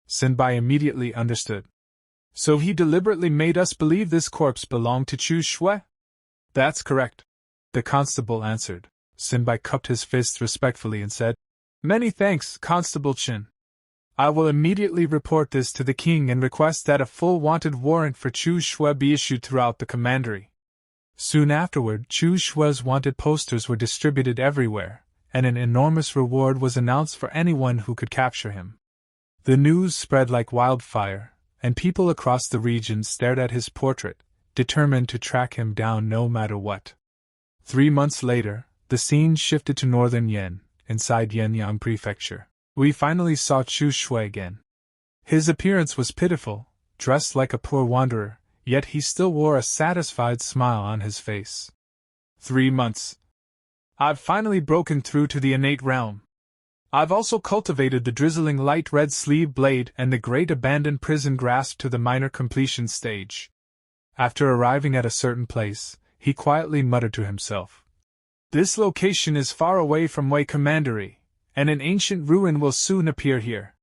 Speaker 1: Sinbai immediately understood. "So he deliberately made us believe this corpse belonged to Chu Xiu?" "That's correct," the constable answered. Sinbai cupped his fists respectfully and said, "Many thanks, Constable Chin. I will immediately report this to the king and request that a full wanted warrant for Chu Xiu be issued throughout the commandery." Soon afterward, Chu Xiu's wanted posters were distributed everywhere, and an enormous reward was announced for anyone who could capture him. The news spread like wildfire, and people across the region stared at his portrait, determined to track him down no matter what. 3 months later, the scene shifted to northern Yen, inside Yenyang Prefecture. We finally saw Chu Xiu again. His appearance was pitiful, dressed like a poor wanderer, yet he still wore a satisfied smile on his face. 3 months. I've finally broken through to the innate realm. I've also cultivated the drizzling light red sleeve blade and the great abandoned prison grasp to the minor completion stage. After arriving at a certain place, he quietly muttered to himself, "This location is far away from Wei Commandery, and an ancient ruin will soon appear here."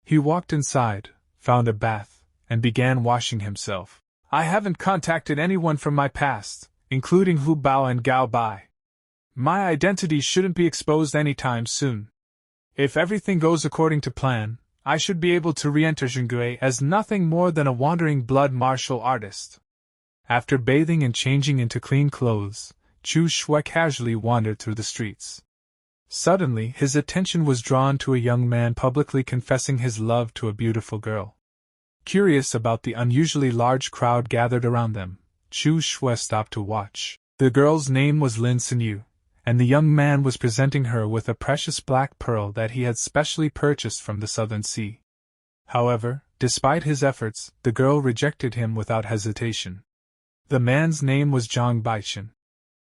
Speaker 1: He walked inside, found a bath, and began washing himself. "I haven't contacted anyone from my past, including Hu Bao and Gao Bai. My identity shouldn't be exposed anytime soon. If everything goes according to plan, I should be able to re-enter Jianghu as nothing more than a wandering blood martial artist." After bathing and changing into clean clothes, Chu Xiu casually wandered through the streets. Suddenly, his attention was drawn to a young man publicly confessing his love to a beautiful girl. Curious about the unusually large crowd gathered around them, Chu Xiu stopped to watch. The girl's name was Lin Xinyu, and the young man was presenting her with a precious black pearl that he had specially purchased from the Southern Sea. However, despite his efforts, the girl rejected him without hesitation. The man's name was Zhang Baichen.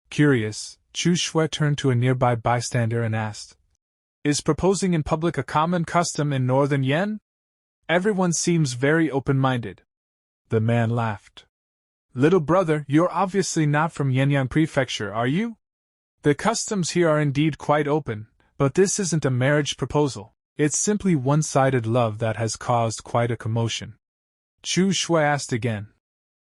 Speaker 1: Curious, Chu Xiu turned to a nearby bystander and asked, "Is proposing in public a common custom in northern Yen? Everyone seems very open-minded." The man laughed. "Little brother, you're obviously not from Yenyang Prefecture, are you? The customs here are indeed quite open, but this isn't a marriage proposal. It's simply one-sided love that has caused quite a commotion." Chu Xiu asked again,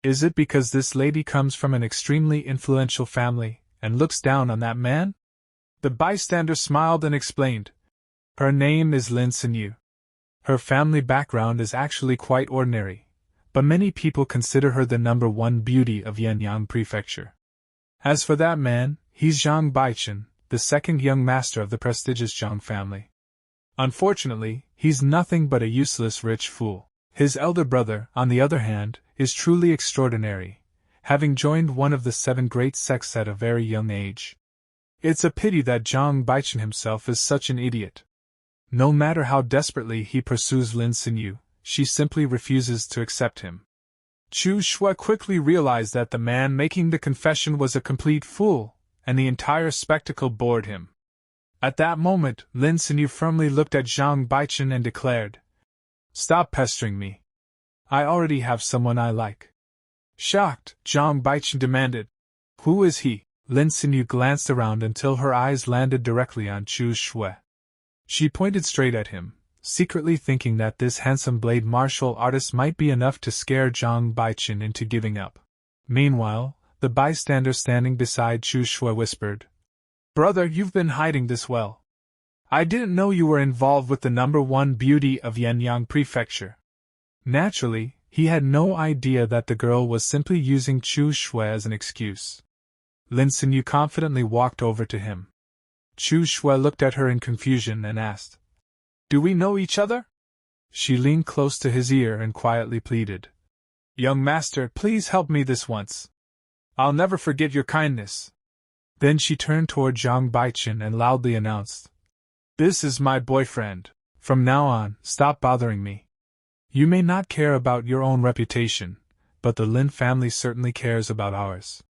Speaker 1: "Is it because this lady comes from an extremely influential family and looks down on that man?" The bystander smiled and explained, "Her name is Lin Xinyu. Her family background is actually quite ordinary, but many people consider her the #1 beauty of Yenyang Prefecture. As for that man, he's Zhang Baichen, the second young master of the prestigious Zhang family. Unfortunately, he's nothing but a useless rich fool. His elder brother, on the other hand, is truly extraordinary, having joined one of the 7 great sects at a very young age. It's a pity that Zhang Baichen himself is such an idiot. No matter how desperately he pursues Lin Xinyu, she simply refuses to accept him." Chu Xiu quickly realized that the man making the confession was a complete fool, and the entire spectacle bored him. At that moment, Lin Xinyu firmly looked at Zhang Baichen and declared, Stop pestering me. I already have someone I like. Shocked, Zhang Baichen demanded. Who is he? Lin Sinyu glanced around until her eyes landed directly on Chu Xiu. She pointed straight at him, secretly thinking that this handsome blade martial artist might be enough to scare Zhang Baichen into giving up. Meanwhile, the bystander standing beside Chu Xiu whispered, Brother, you've been hiding this well. I didn't know you were involved with the #1 beauty of Yenyang Prefecture. Naturally, he had no idea that the girl was simply using Chu Xiu as an excuse. Lin Sinyu confidently walked over to him. Chu Xiu looked at her in confusion and asked, Do we know each other? She leaned close to his ear and quietly pleaded, Young master, please help me this once. I'll never forget your kindness. Then she turned toward Zhang Baichen and loudly announced, This is my boyfriend. From now on, stop bothering me. You may not care about your own reputation, but the Lin family certainly cares about ours.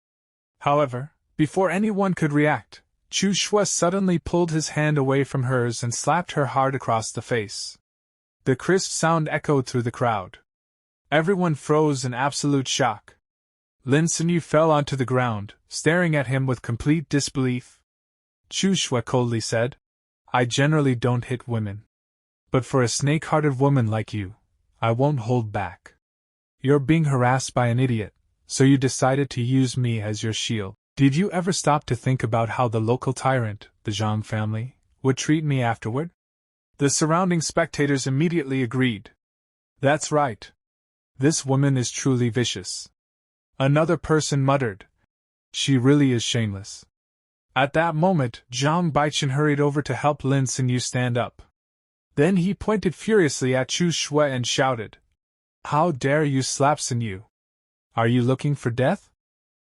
Speaker 1: However, before anyone could react, Chu Xiu suddenly pulled his hand away from hers and slapped her hard across the face. The crisp sound echoed through the crowd. Everyone froze in absolute shock. Lin Sinyu fell onto the ground, staring at him with complete disbelief. Chu Xiu coldly said, I generally don't hit women. But for a snake-hearted woman like you, I won't hold back. You're being harassed by an idiot, so you decided to use me as your shield. Did you ever stop to think about how the local tyrant, the Zhang family, would treat me afterward? The surrounding spectators immediately agreed. That's right. This woman is truly vicious. Another person muttered, She really is shameless. At that moment, Zhang Baichen hurried over to help Lin Sinyu stand up. Then he pointed furiously at Chu Xiu and shouted, How dare you slap Sinyu? Are you looking for death?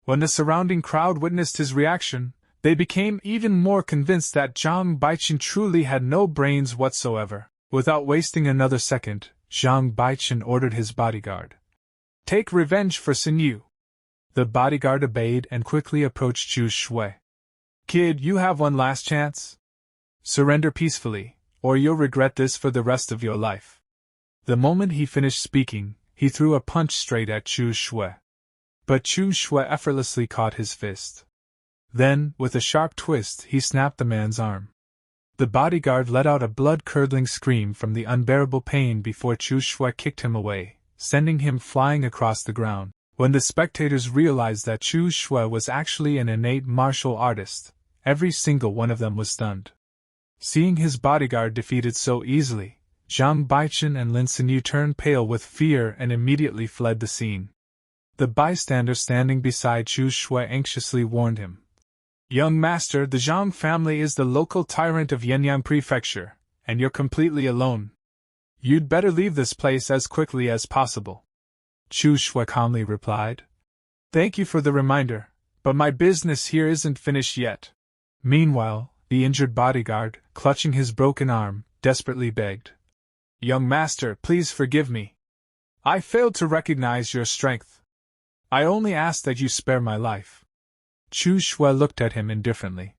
Speaker 1: When the surrounding crowd witnessed his reaction, they became even more convinced that Zhang Baichen truly had no brains whatsoever. Without wasting another second, Zhang Baichen ordered his bodyguard, Take revenge for Sinyu. The bodyguard obeyed and quickly approached Chu Xiu. Kid, you have one last chance. Surrender peacefully, or you'll regret this for the rest of your life. The moment he finished speaking, he threw a punch straight at Chu Xiu. But Chu Xiu effortlessly caught his fist. Then, with a sharp twist, he snapped the man's arm. The bodyguard let out a blood-curdling scream from the unbearable pain before Chu Xiu kicked him away, sending him flying across the ground. When the spectators realized that Chu Xiu was actually an innate martial artist, every single one of them was stunned. Seeing his bodyguard defeated so easily, Zhang Baichen and Lin Sinyu turned pale with fear and immediately fled the scene. The bystander standing beside Chu Xiu anxiously warned him, Young master, the Zhang family is the local tyrant of Yenyang Prefecture, and you're completely alone. You'd better leave this place as quickly as possible. Chu Xiu calmly replied, Thank you for the reminder, but my business here isn't finished yet. Meanwhile, the injured bodyguard, clutching his broken arm, desperately begged, Young master, please forgive me. I failed to recognize your strength. I only ask that you spare my life. Chu Xiu looked at him indifferently.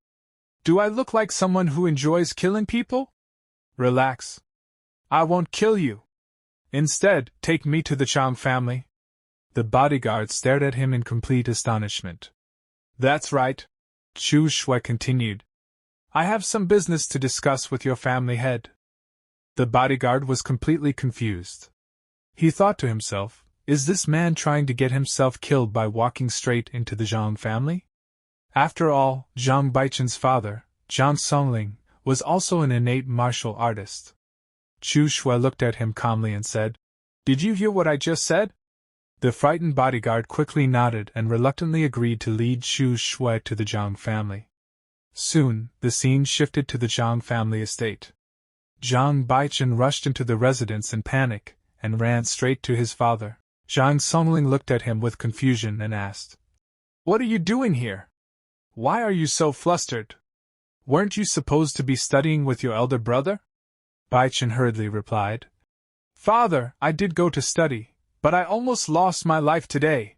Speaker 1: Do I look like someone who enjoys killing people? Relax. I won't kill you. Instead, take me to the Chang family. The bodyguard stared at him in complete astonishment. That's right. Chu Xiu continued. I have some business to discuss with your family head. The bodyguard was completely confused. He thought to himself, Is this man trying to get himself killed by walking straight into the Zhang family? After all, Zhang Baichen's father, Zhang Songling, was also an innate martial artist. Chu Xiu looked at him calmly and said, Did you hear what I just said? The frightened bodyguard quickly nodded and reluctantly agreed to lead Chu Xiu to the Zhang family. Soon, the scene shifted to the Zhang family estate. Zhang Baichen rushed into the residence in panic and ran straight to his father. Zhang Songling looked at him with confusion and asked, What are you doing here? Why are you so flustered? Weren't you supposed to be studying with your elder brother? Baichen hurriedly replied, Father, I did go to study, but I almost lost my life today.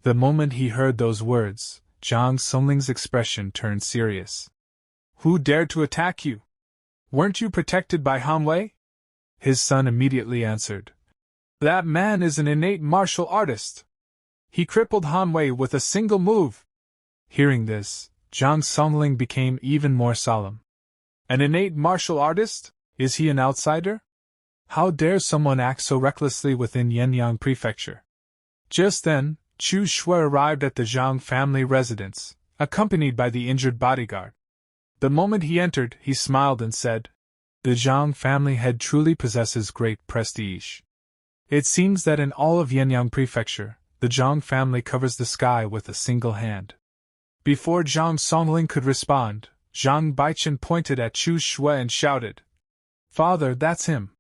Speaker 1: The moment he heard those words, Zhang Songling's expression turned serious. Who dared to attack you? Weren't you protected by Han Wei? His son immediately answered. That man is an innate martial artist. He crippled Han Wei with a single move. Hearing this, Zhang Songling became even more solemn. An innate martial artist? Is he an outsider? How dare someone act so recklessly within Yenyang Prefecture? Just then, Chu Xiu arrived at the Zhang family residence, accompanied by the injured bodyguard. The moment he entered, he smiled and said, The Zhang family head truly possesses great prestige. It seems that in all of Yenyang Prefecture, the Zhang family covers the sky with a single hand. Before Zhang Songling could respond, Zhang Baichen pointed at Chu Xiu and shouted, Father, that's him.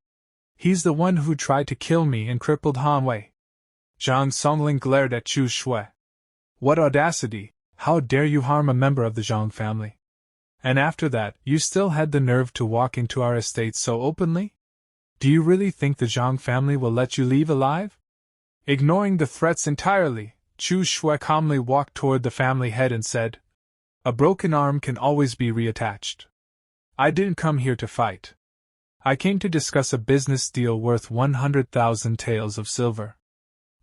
Speaker 1: He's the one who tried to kill me and crippled Han Wei. Zhang Songling glared at Chu Xiu. What audacity! How dare you harm a member of the Zhang family? And after that, you still had the nerve to walk into our estate so openly? Do you really think the Zhang family will let you leave alive? Ignoring the threats entirely, Chu Xiu calmly walked toward the family head and said, A broken arm can always be reattached. I didn't come here to fight. I came to discuss a business deal worth 100,000 taels of silver.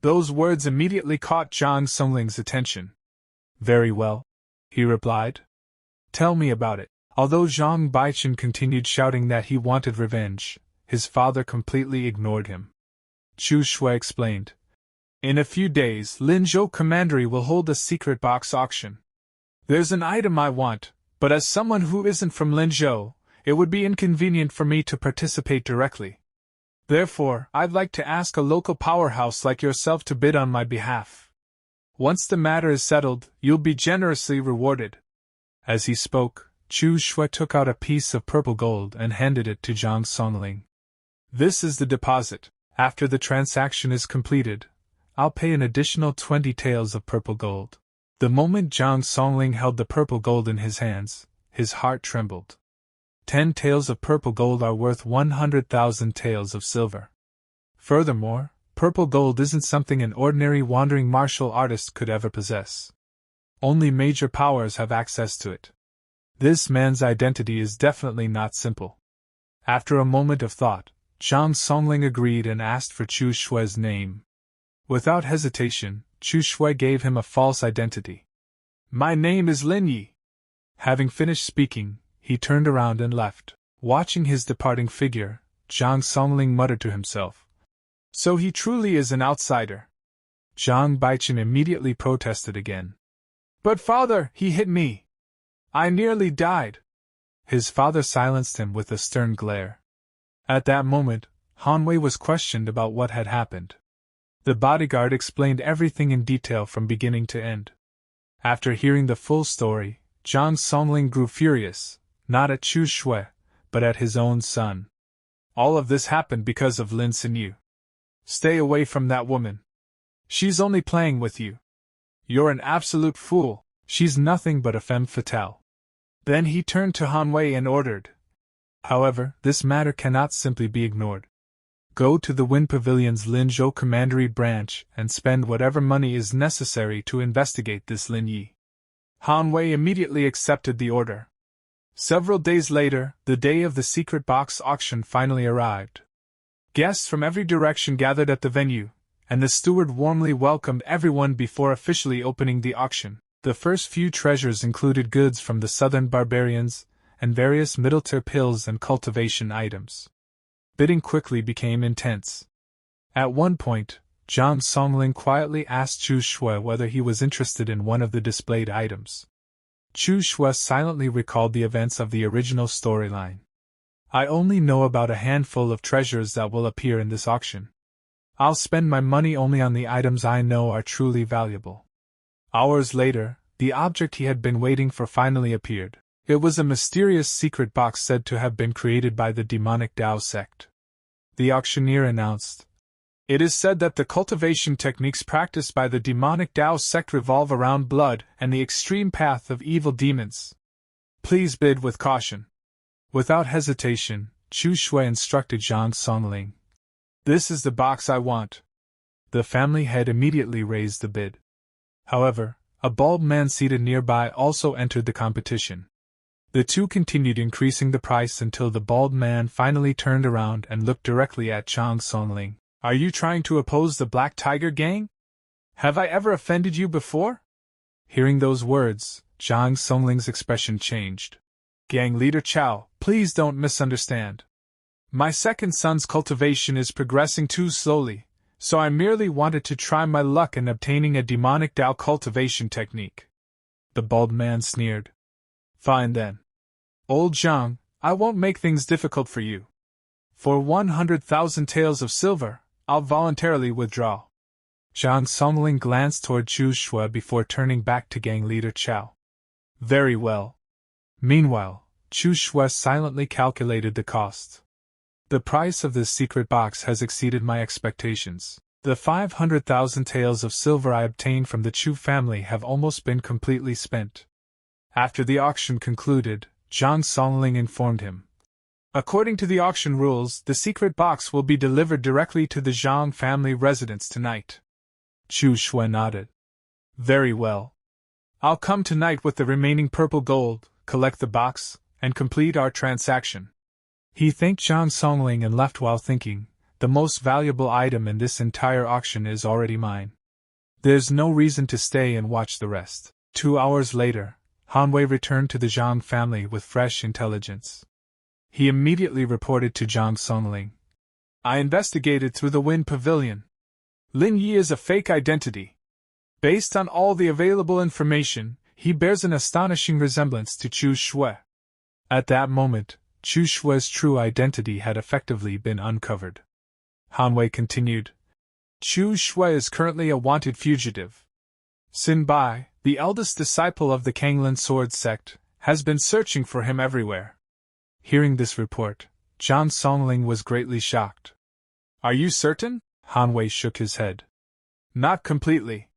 Speaker 1: Those words immediately caught Zhang Songling's attention. Very well, he replied. Tell me about it. Although Zhang Baichen continued shouting that he wanted revenge, his father completely ignored him. Chu Xiu explained. In a few days, Linzhou Commandery will hold a secret box auction. There's an item I want, but as someone who isn't from Linzhou, it would be inconvenient for me to participate directly. Therefore, I'd like to ask a local powerhouse like yourself to bid on my behalf. Once the matter is settled, you'll be generously rewarded. As he spoke, Chu Xiu took out a piece of purple gold and handed it to Zhang Songling. This is the deposit. After the transaction is completed, I'll pay an additional 20 taels of purple gold. The moment Zhang Songling held the purple gold in his hands, his heart trembled. 10 taels of purple gold are worth 100,000 taels of silver. Furthermore, purple gold isn't something an ordinary wandering martial artist could ever possess. Only major powers have access to it. This man's identity is definitely not simple. After a moment of thought, Zhang Songling agreed and asked for Chu Xiu's name. Without hesitation, Chu Xiu gave him a false identity. My name is Lin Yi. Having finished speaking, he turned around and left. Watching his departing figure, Zhang Songling muttered to himself. So he truly is an outsider. Zhang Baichen immediately protested again. But father, he hit me. I nearly died. His father silenced him with a stern glare. At that moment, Han Wei was questioned about what had happened. The bodyguard explained everything in detail from beginning to end. After hearing the full story, Zhang Songling grew furious, not at Chu Xiu, but at his own son. All of this happened because of Lin Xinyu. Stay away from that woman. She's only playing with you. You're an absolute fool. She's nothing but a femme fatale. Then he turned to Han Wei and ordered. However, this matter cannot simply be ignored. Go to the Wind Pavilion's Linzhou Commandery branch and spend whatever money is necessary to investigate this Lin Yi. Han Wei immediately accepted the order. Several days later, the day of the secret box auction finally arrived. Guests from every direction gathered at the venue, and the steward warmly welcomed everyone before officially opening the auction. The first few treasures included goods from the southern barbarians, and various middle-tier pills and cultivation items. Bidding quickly became intense. At one point, Zhang Songling quietly asked Chu Xiu whether he was interested in one of the displayed items. Chu Xiu silently recalled the events of the original storyline. I only know about a handful of treasures that will appear in this auction. I'll spend my money only on the items I know are truly valuable. Hours later, the object he had been waiting for finally appeared. It was a mysterious secret box said to have been created by the demonic Dao sect. The auctioneer announced, It is said that the cultivation techniques practiced by the demonic Dao sect revolve around blood and the extreme path of evil demons. Please bid with caution. Without hesitation, Chu Xiu instructed Zhang Songling. This is the box I want. The family head immediately raised the bid. However, a bald man seated nearby also entered the competition. The two continued increasing the price until the bald man finally turned around and looked directly at Zhang Songling. Are you trying to oppose the Black Tiger Gang? Have I ever offended you before? Hearing those words, Zhang Songling's expression changed. Gang leader Chao, please don't misunderstand. My second son's cultivation is progressing too slowly, so I merely wanted to try my luck in obtaining a demonic Dao cultivation technique. The bald man sneered. Fine then. Old Zhang, I won't make things difficult for you. For 100,000 taels of silver, I'll voluntarily withdraw. Zhang Songling glanced toward Chu Xiu before turning back to gang leader Chao. Very well. Meanwhile, Chu Xiu silently calculated the cost. The price of this secret box has exceeded my expectations. The 500,000 taels of silver I obtained from the Chu family have almost been completely spent. After the auction concluded, Zhang Songling informed him. According to the auction rules, the secret box will be delivered directly to the Zhang family residence tonight. Chu Xiu nodded. Very well. I'll come tonight with the remaining purple gold, collect the box, and complete our transaction. He thanked Zhang Songling and left while thinking, the most valuable item in this entire auction is already mine. There's no reason to stay and watch the rest. 2 hours later, Han Wei returned to the Zhang family with fresh intelligence. He immediately reported to Zhang Songling. I investigated through the Wind Pavilion. Lin Yi is a fake identity. Based on all the available information, he bears an astonishing resemblance to Chu Xiu. At that moment, Chu Xiu's true identity had effectively been uncovered. Han Wei continued. Chu Xiu is currently a wanted fugitive. Xin Bai, the eldest disciple of the Kunlun Sword Sect, has been searching for him everywhere. Hearing this report, Zhang Songling was greatly shocked. Are you certain? Han Wei shook his head. Not completely.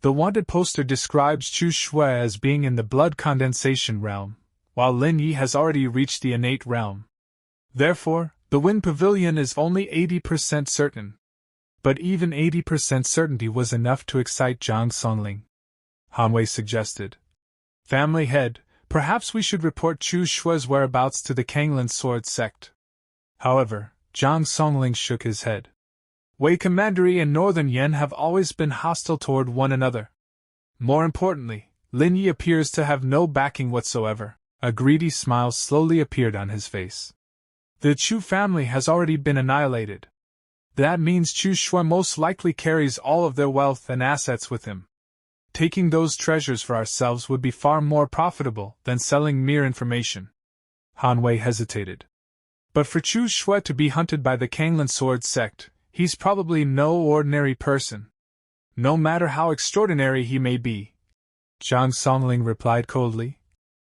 Speaker 1: The wanted poster describes Chu Xiu as being in the blood condensation realm, while Lin Yi has already reached the innate realm. Therefore, the Wind Pavilion is only 80% certain. But even 80% certainty was enough to excite Zhang Songling. Han Wei suggested. Family head, perhaps we should report Chu Xiu's whereabouts to the Kunlun Sword Sect. However, Zhang Songling shook his head. Wei Commandery and Northern Yen have always been hostile toward one another. More importantly, Lin Yi appears to have no backing whatsoever. A greedy smile slowly appeared on his face. The Chu family has already been annihilated. That means Chu Xiu most likely carries all of their wealth and assets with him. Taking those treasures for ourselves would be far more profitable than selling mere information. Han Wei hesitated. But for Chu Xiu to be hunted by the Kunlun Sword Sect, he's probably no ordinary person. No matter how extraordinary he may be. Zhang Songling replied coldly.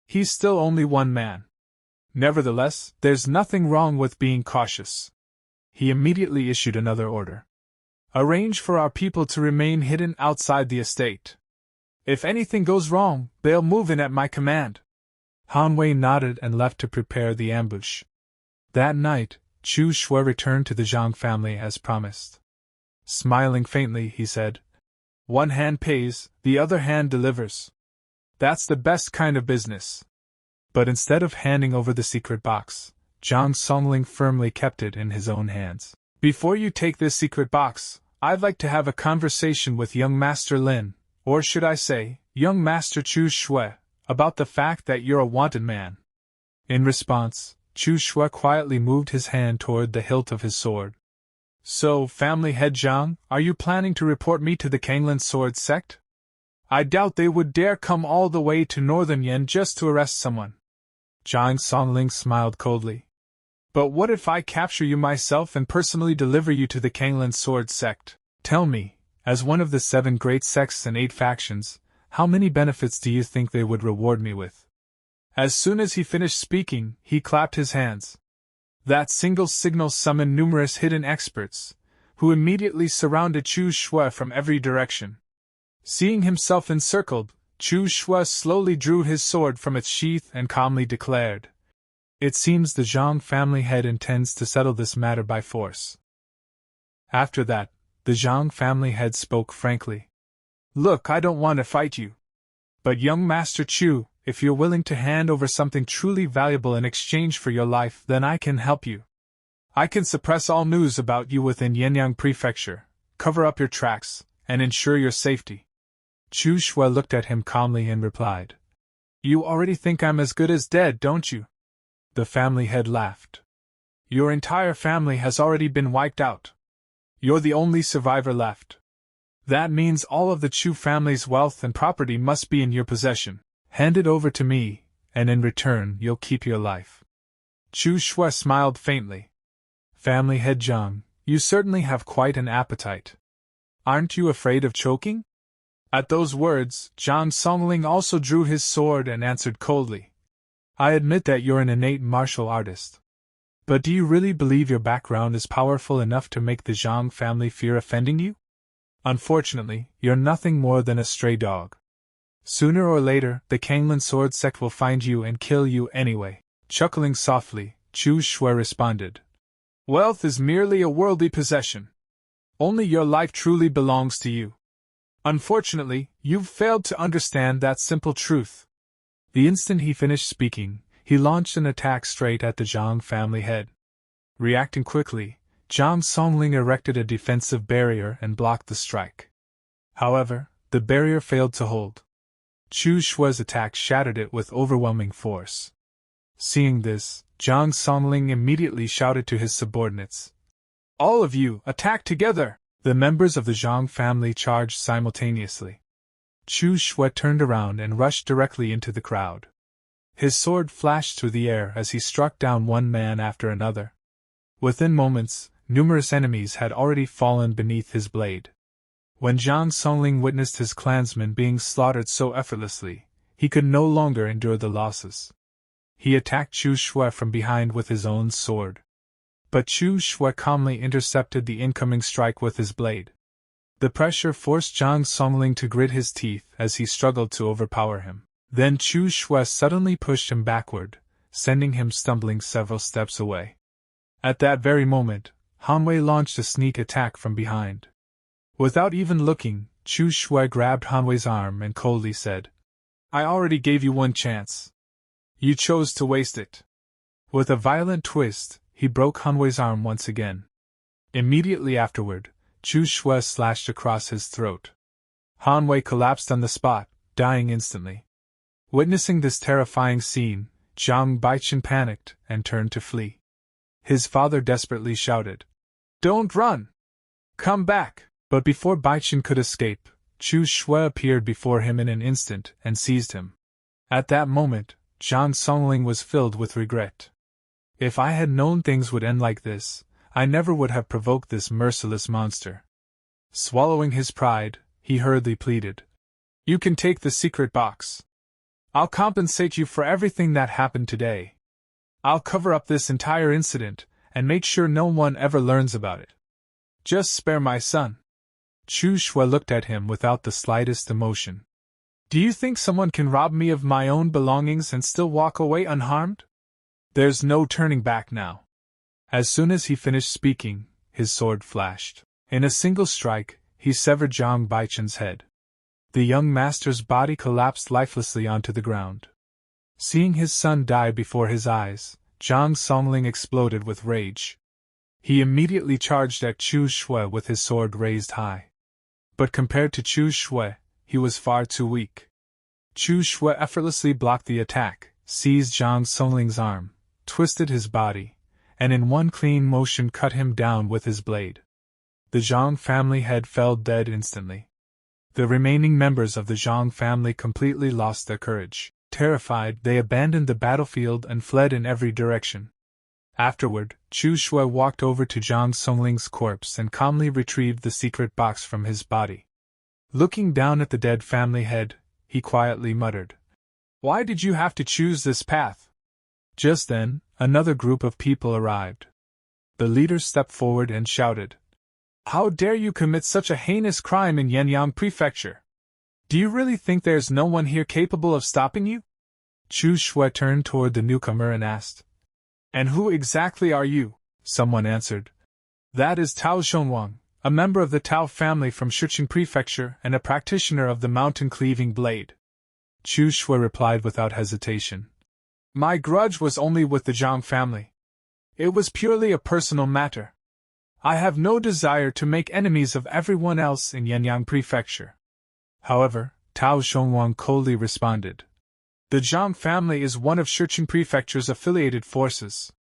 Speaker 1: He's still only one man. Nevertheless, there's nothing wrong with being cautious. He immediately issued another order. Arrange for our people to remain hidden outside the estate. If anything goes wrong, they'll move in at my command. Han Wei nodded and left to prepare the ambush. That night, Chu Xiu returned to the Zhang family as promised. Smiling faintly, he said, One hand pays, the other hand delivers. That's the best kind of business. But instead of handing over the secret box, Zhang Songling firmly kept it in his own hands. Before you take this secret box, I'd like to have a conversation with young Master Lin, or should I say, young Master Chu Xiu, about the fact that you're a wanted man. In response, Chu Xiu quietly moved his hand toward the hilt of his sword. So, family head Zhang, are you planning to report me to the Kunlun Sword Sect? I doubt they would dare come all the way to Northern Yen just to arrest someone. Zhang Songling smiled coldly. But what if I capture you myself and personally deliver you to the Kunlun Sword Sect? Tell me, as one of the 7 great sects and 8 factions, how many benefits do you think they would reward me with? As soon as he finished speaking, he clapped his hands. That single signal summoned numerous hidden experts, who immediately surrounded Chu Xiu from every direction. Seeing himself encircled, Chu Xiu slowly drew his sword from its sheath and calmly declared, It seems the Zhang family head intends to settle this matter by force. After that, the Zhang family head spoke frankly. Look, I don't want to fight you. But young Master Chu, if you're willing to hand over something truly valuable in exchange for your life, then I can help you. I can suppress all news about you within Yenyang Prefecture, cover up your tracks, and ensure your safety. Chu Xiu looked at him calmly and replied, You already think I'm as good as dead, don't you? The family head laughed. Your entire family has already been wiped out. You're the only survivor left. That means all of the Chu family's wealth and property must be in your possession. Hand it over to me, and in return you'll keep your life. Chu Xiu smiled faintly. Family head Zhang, you certainly have quite an appetite. Aren't you afraid of choking? At those words, Zhang Songling also drew his sword and answered coldly. I admit that you're an innate martial artist. But do you really believe your background is powerful enough to make the Zhang family fear offending you? Unfortunately, you're nothing more than a stray dog. Sooner or later, the Kunlun Sword Sect will find you and kill you anyway. Chuckling softly, Chu Xiu responded. Wealth is merely a worldly possession. Only your life truly belongs to you. Unfortunately, you've failed to understand that simple truth. The instant he finished speaking, he launched an attack straight at the Zhang family head. Reacting quickly, Zhang Songling erected a defensive barrier and blocked the strike. However, the barrier failed to hold. Chu Xiu's attack shattered it with overwhelming force. Seeing this, Zhang Songling immediately shouted to his subordinates. All of you, attack together! The members of the Zhang family charged simultaneously. Chu Xiu turned around and rushed directly into the crowd. His sword flashed through the air as he struck down one man after another. Within moments, numerous enemies had already fallen beneath his blade. When Zhang Songling witnessed his clansmen being slaughtered so effortlessly, he could no longer endure the losses. He attacked Chu Xiu from behind with his own sword. But Chu Xiu calmly intercepted the incoming strike with his blade. The pressure forced Zhang Songling to grit his teeth as he struggled to overpower him. Then Chu Xiu suddenly pushed him backward, sending him stumbling several steps away. At that very moment, Hanwei launched a sneak attack from behind. Without even looking, Chu Xiu grabbed Hanwei's arm and coldly said, I already gave you one chance. You chose to waste it. With a violent twist, he broke Hanwei's arm once again. Immediately afterward, Chu Xiu slashed across his throat. Hanwei collapsed on the spot, dying instantly. Witnessing this terrifying scene, Zhang Baichen panicked and turned to flee. His father desperately shouted, Don't run! Come back! But before Baichen could escape, Chu Xiu appeared before him in an instant and seized him. At that moment, Zhang Songling was filled with regret. If I had known things would end like this, I never would have provoked this merciless monster. Swallowing his pride, he hurriedly pleaded, You can take the secret box. I'll compensate you for everything that happened today. I'll cover up this entire incident and make sure no one ever learns about it. Just spare my son. Chu Xiu looked at him without the slightest emotion. Do you think someone can rob me of my own belongings and still walk away unharmed? There's no turning back now. As soon as he finished speaking, his sword flashed. In a single strike, he severed Zhang Baichen's head. The young master's body collapsed lifelessly onto the ground. Seeing his son die before his eyes, Zhang Songling exploded with rage. He immediately charged at Chu Xiu with his sword raised high. But compared to Chu Xiu, he was far too weak. Chu Xiu effortlessly blocked the attack, seized Zhang Songling's arm, twisted his body, and in one clean motion cut him down with his blade. The Zhang family head fell dead instantly. The remaining members of the Zhang family completely lost their courage. Terrified, they abandoned the battlefield and fled in every direction. Afterward, Chu Xiu walked over to Zhang Songling's corpse and calmly retrieved the secret box from his body. Looking down at the dead family head, he quietly muttered, Why did you have to choose this path? Just then, another group of people arrived. The leader stepped forward and shouted, How dare you commit such a heinous crime in Yenyang Prefecture? Do you really think there's no one here capable of stopping you? Chu Xiu turned toward the newcomer and asked, And who exactly are you? Someone answered, That is Tao Zhongwang, a member of the Tao family from Shiqing Prefecture and a practitioner of the mountain-cleaving blade. Chu Xiu replied without hesitation. My grudge was only with the Jiang family. It was purely a personal matter. I have no desire to make enemies of everyone else in Yanyang Prefecture. However, Tao Shongwang coldly responded. The Jiang family is one of Shiqing Prefecture's affiliated forces.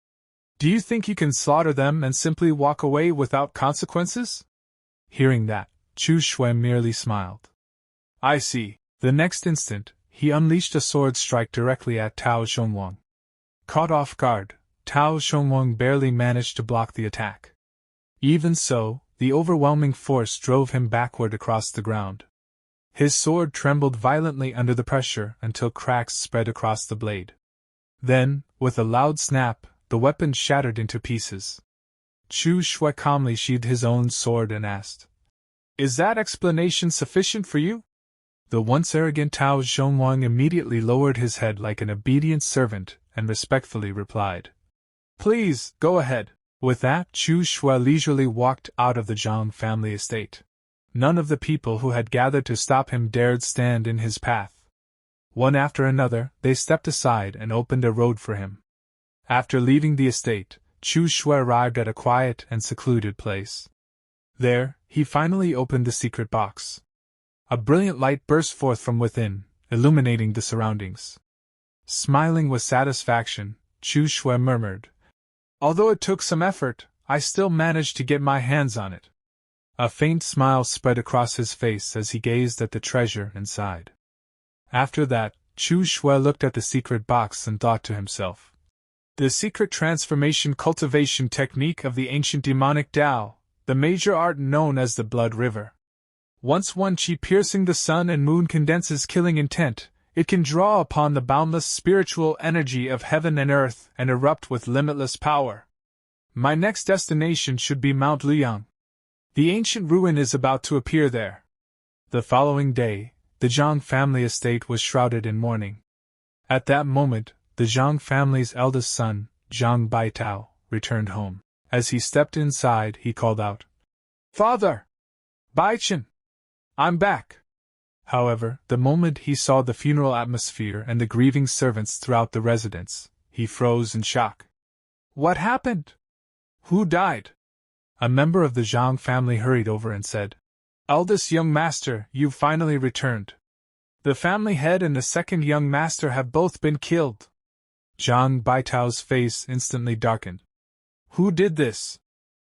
Speaker 1: Do you think you can slaughter them and simply walk away without consequences? Hearing that, Chu Xiu merely smiled. I see. The next instant, he unleashed a sword strike directly at Tao Shongwang. Caught off guard, Tao Shongwang barely managed to block the attack. Even so, the overwhelming force drove him backward across the ground. His sword trembled violently under the pressure until cracks spread across the blade. Then, with a loud snap, the weapon shattered into pieces. Chu Xiu calmly sheathed his own sword and asked, Is that explanation sufficient for you? The once arrogant Tao Zhongwang immediately lowered his head like an obedient servant and respectfully replied, Please, go ahead. With that, Chu Xiu leisurely walked out of the Jiang family estate. None of the people who had gathered to stop him dared stand in his path. One after another, they stepped aside and opened a road for him. After leaving the estate, Chu Xiu arrived at a quiet and secluded place. There, he finally opened the secret box. A brilliant light burst forth from within, illuminating the surroundings. Smiling with satisfaction, Chu Xiu murmured, Although it took some effort, I still managed to get my hands on it. A faint smile spread across his face as he gazed at the treasure inside. After that, Chu Xiu looked at the secret box and thought to himself, The secret transformation cultivation technique of the ancient demonic Tao, the major art known as the Blood River. Once one chi piercing the sun and moon condenses killing intent, it can draw upon the boundless spiritual energy of heaven and earth and erupt with limitless power. My next destination should be Mount Liang. The ancient ruin is about to appear there. The following day, the Zhang family estate was shrouded in mourning. At that moment, the Zhang family's eldest son, Zhang Baitao, returned home. As he stepped inside, he called out, Father! Baichen! I'm back! However, the moment he saw the funeral atmosphere and the grieving servants throughout the residence, he froze in shock. What happened? Who died? A member of the Zhang family hurried over and said, Eldest young master, you've finally returned. The family head and the second young master have both been killed. Zhang Baitao's face instantly darkened. Who did this?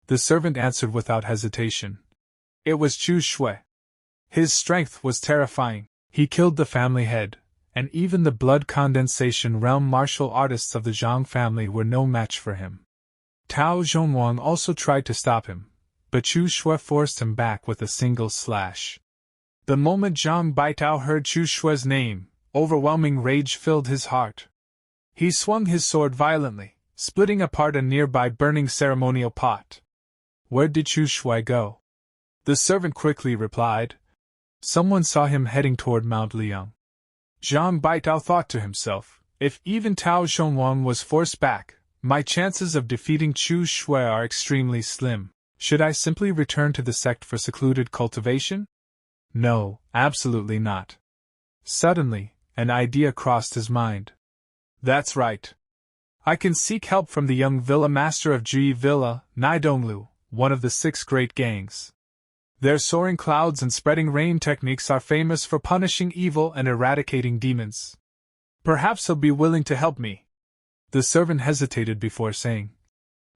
Speaker 1: The servant answered without hesitation. It was Chu Xiu. His strength was terrifying. He killed the family head, and even the blood condensation realm martial artists of the Zhang family were no match for him. Tao Zhongwang also tried to stop him, but Chu Xiu forced him back with a single slash. The moment Zhang Baitao heard Chu Xiu's name, overwhelming rage filled his heart. He swung his sword violently, splitting apart a nearby burning ceremonial pot. Where did Chu Xiu go? The servant quickly replied. Someone saw him heading toward Mount Liang. Zhang Baitao thought to himself, if even Tao Zhongwang was forced back, my chances of defeating Chu Xiu are extremely slim. Should I simply return to the sect for secluded cultivation? No, absolutely not. Suddenly, an idea crossed his mind. That's right. I can seek help from the young villa master of Ji Villa, Nidonglu, one of the 6 great gangs. Their soaring clouds and spreading rain techniques are famous for punishing evil and eradicating demons. Perhaps he'll be willing to help me. The servant hesitated before saying,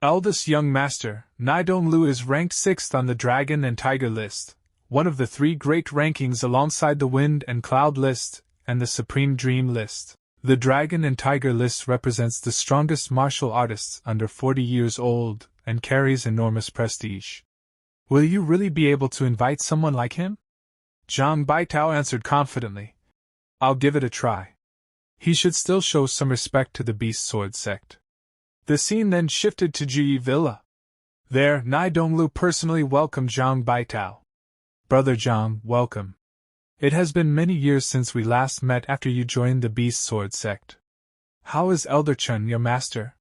Speaker 1: Eldest young master, Nidonglu is ranked 6th on the Dragon and Tiger list, one of the 3 great rankings alongside the Wind and Cloud list and the Supreme Dream list. The Dragon and Tiger list represents the strongest martial artists under 40 years old and carries enormous prestige. Will you really be able to invite someone like him? Zhang Baitao answered confidently. I'll give it a try. He should still show some respect to the Beast Sword sect. The scene then shifted to Ji Villa. There, Nidonglu personally welcomed Zhang Baitao. Brother Zhang, welcome. It has been many years since we last met after you joined the Beast Sword sect. How is Elder Chen, your master?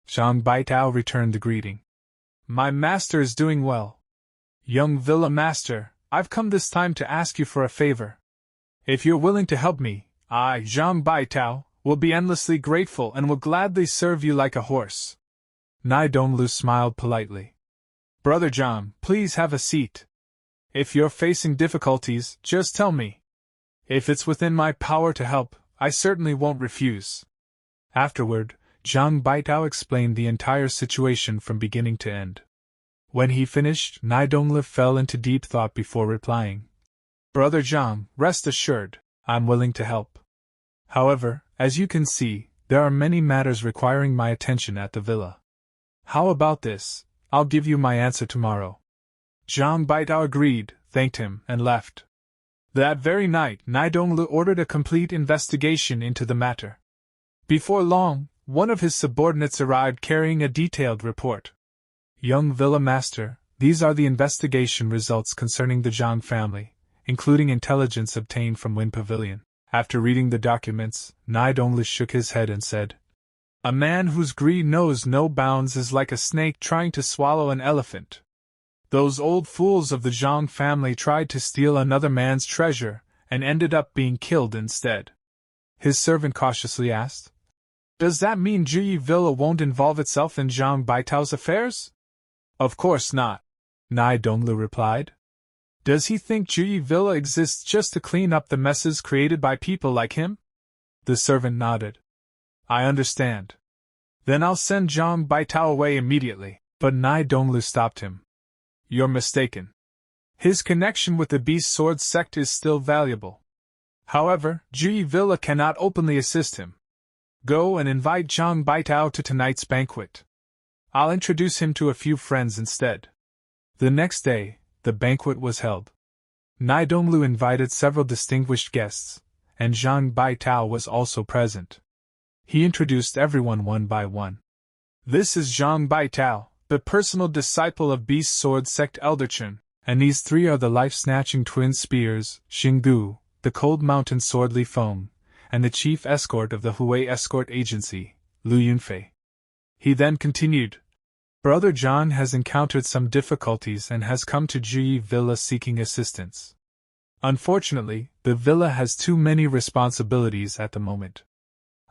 Speaker 1: Zhang Baitao returned the greeting. My master is doing well. Young Villa Master, I've come this time to ask you for a favor. If you're willing to help me, I, Zhang Baitao, will be endlessly grateful and will gladly serve you like a horse. Nai Donglu smiled politely. Brother Zhang, please have a seat. If you're facing difficulties, just tell me. If it's within my power to help, I certainly won't refuse. Afterward, Zhang Baitao explained the entire situation from beginning to end. When he finished, Nai Donglu fell into deep thought before replying. Brother Zhang, rest assured, I'm willing to help. However, as you can see, there are many matters requiring my attention at the villa. How about this? I'll give you my answer tomorrow. Zhang Baitao agreed, thanked him, and left. That very night, Nai Donglu ordered a complete investigation into the matter. Before long, one of his subordinates arrived carrying a detailed report. Young Villa Master, these are the investigation results concerning the Zhang family, including intelligence obtained from Wind Pavilion. After reading the documents, Nai Donglu shook his head and said, A man whose greed knows no bounds is like a snake trying to swallow an elephant. Those old fools of the Zhang family tried to steal another man's treasure, and ended up being killed instead. His servant cautiously asked, Does that mean Juyi Villa won't involve itself in Zhang Baitao's affairs? Of course not, Nai Donglu replied. Does he think Juyi Villa exists just to clean up the messes created by people like him? The servant nodded. I understand. Then I'll send Zhang Baitao away immediately. But Nai Donglu stopped him. You're mistaken. His connection with the Beast Sword sect is still valuable. However, Juyi Villa cannot openly assist him. Go and invite Zhang Baitao to tonight's banquet. I'll introduce him to a few friends instead. The next day, the banquet was held. Nai Donglu invited several distinguished guests, and Zhang Baitao was also present. He introduced everyone one by one. This is Zhang Baitao, the personal disciple of Beast Sword Sect Elder, and these three are the life-snatching twin spears, Xinggu, the Cold Mountain Sword Li Feng, and the chief escort of the Hui Escort Agency, Lu Yunfei. He then continued, Brother John has encountered some difficulties and has come to Juyi Villa seeking assistance. Unfortunately, the villa has too many responsibilities at the moment.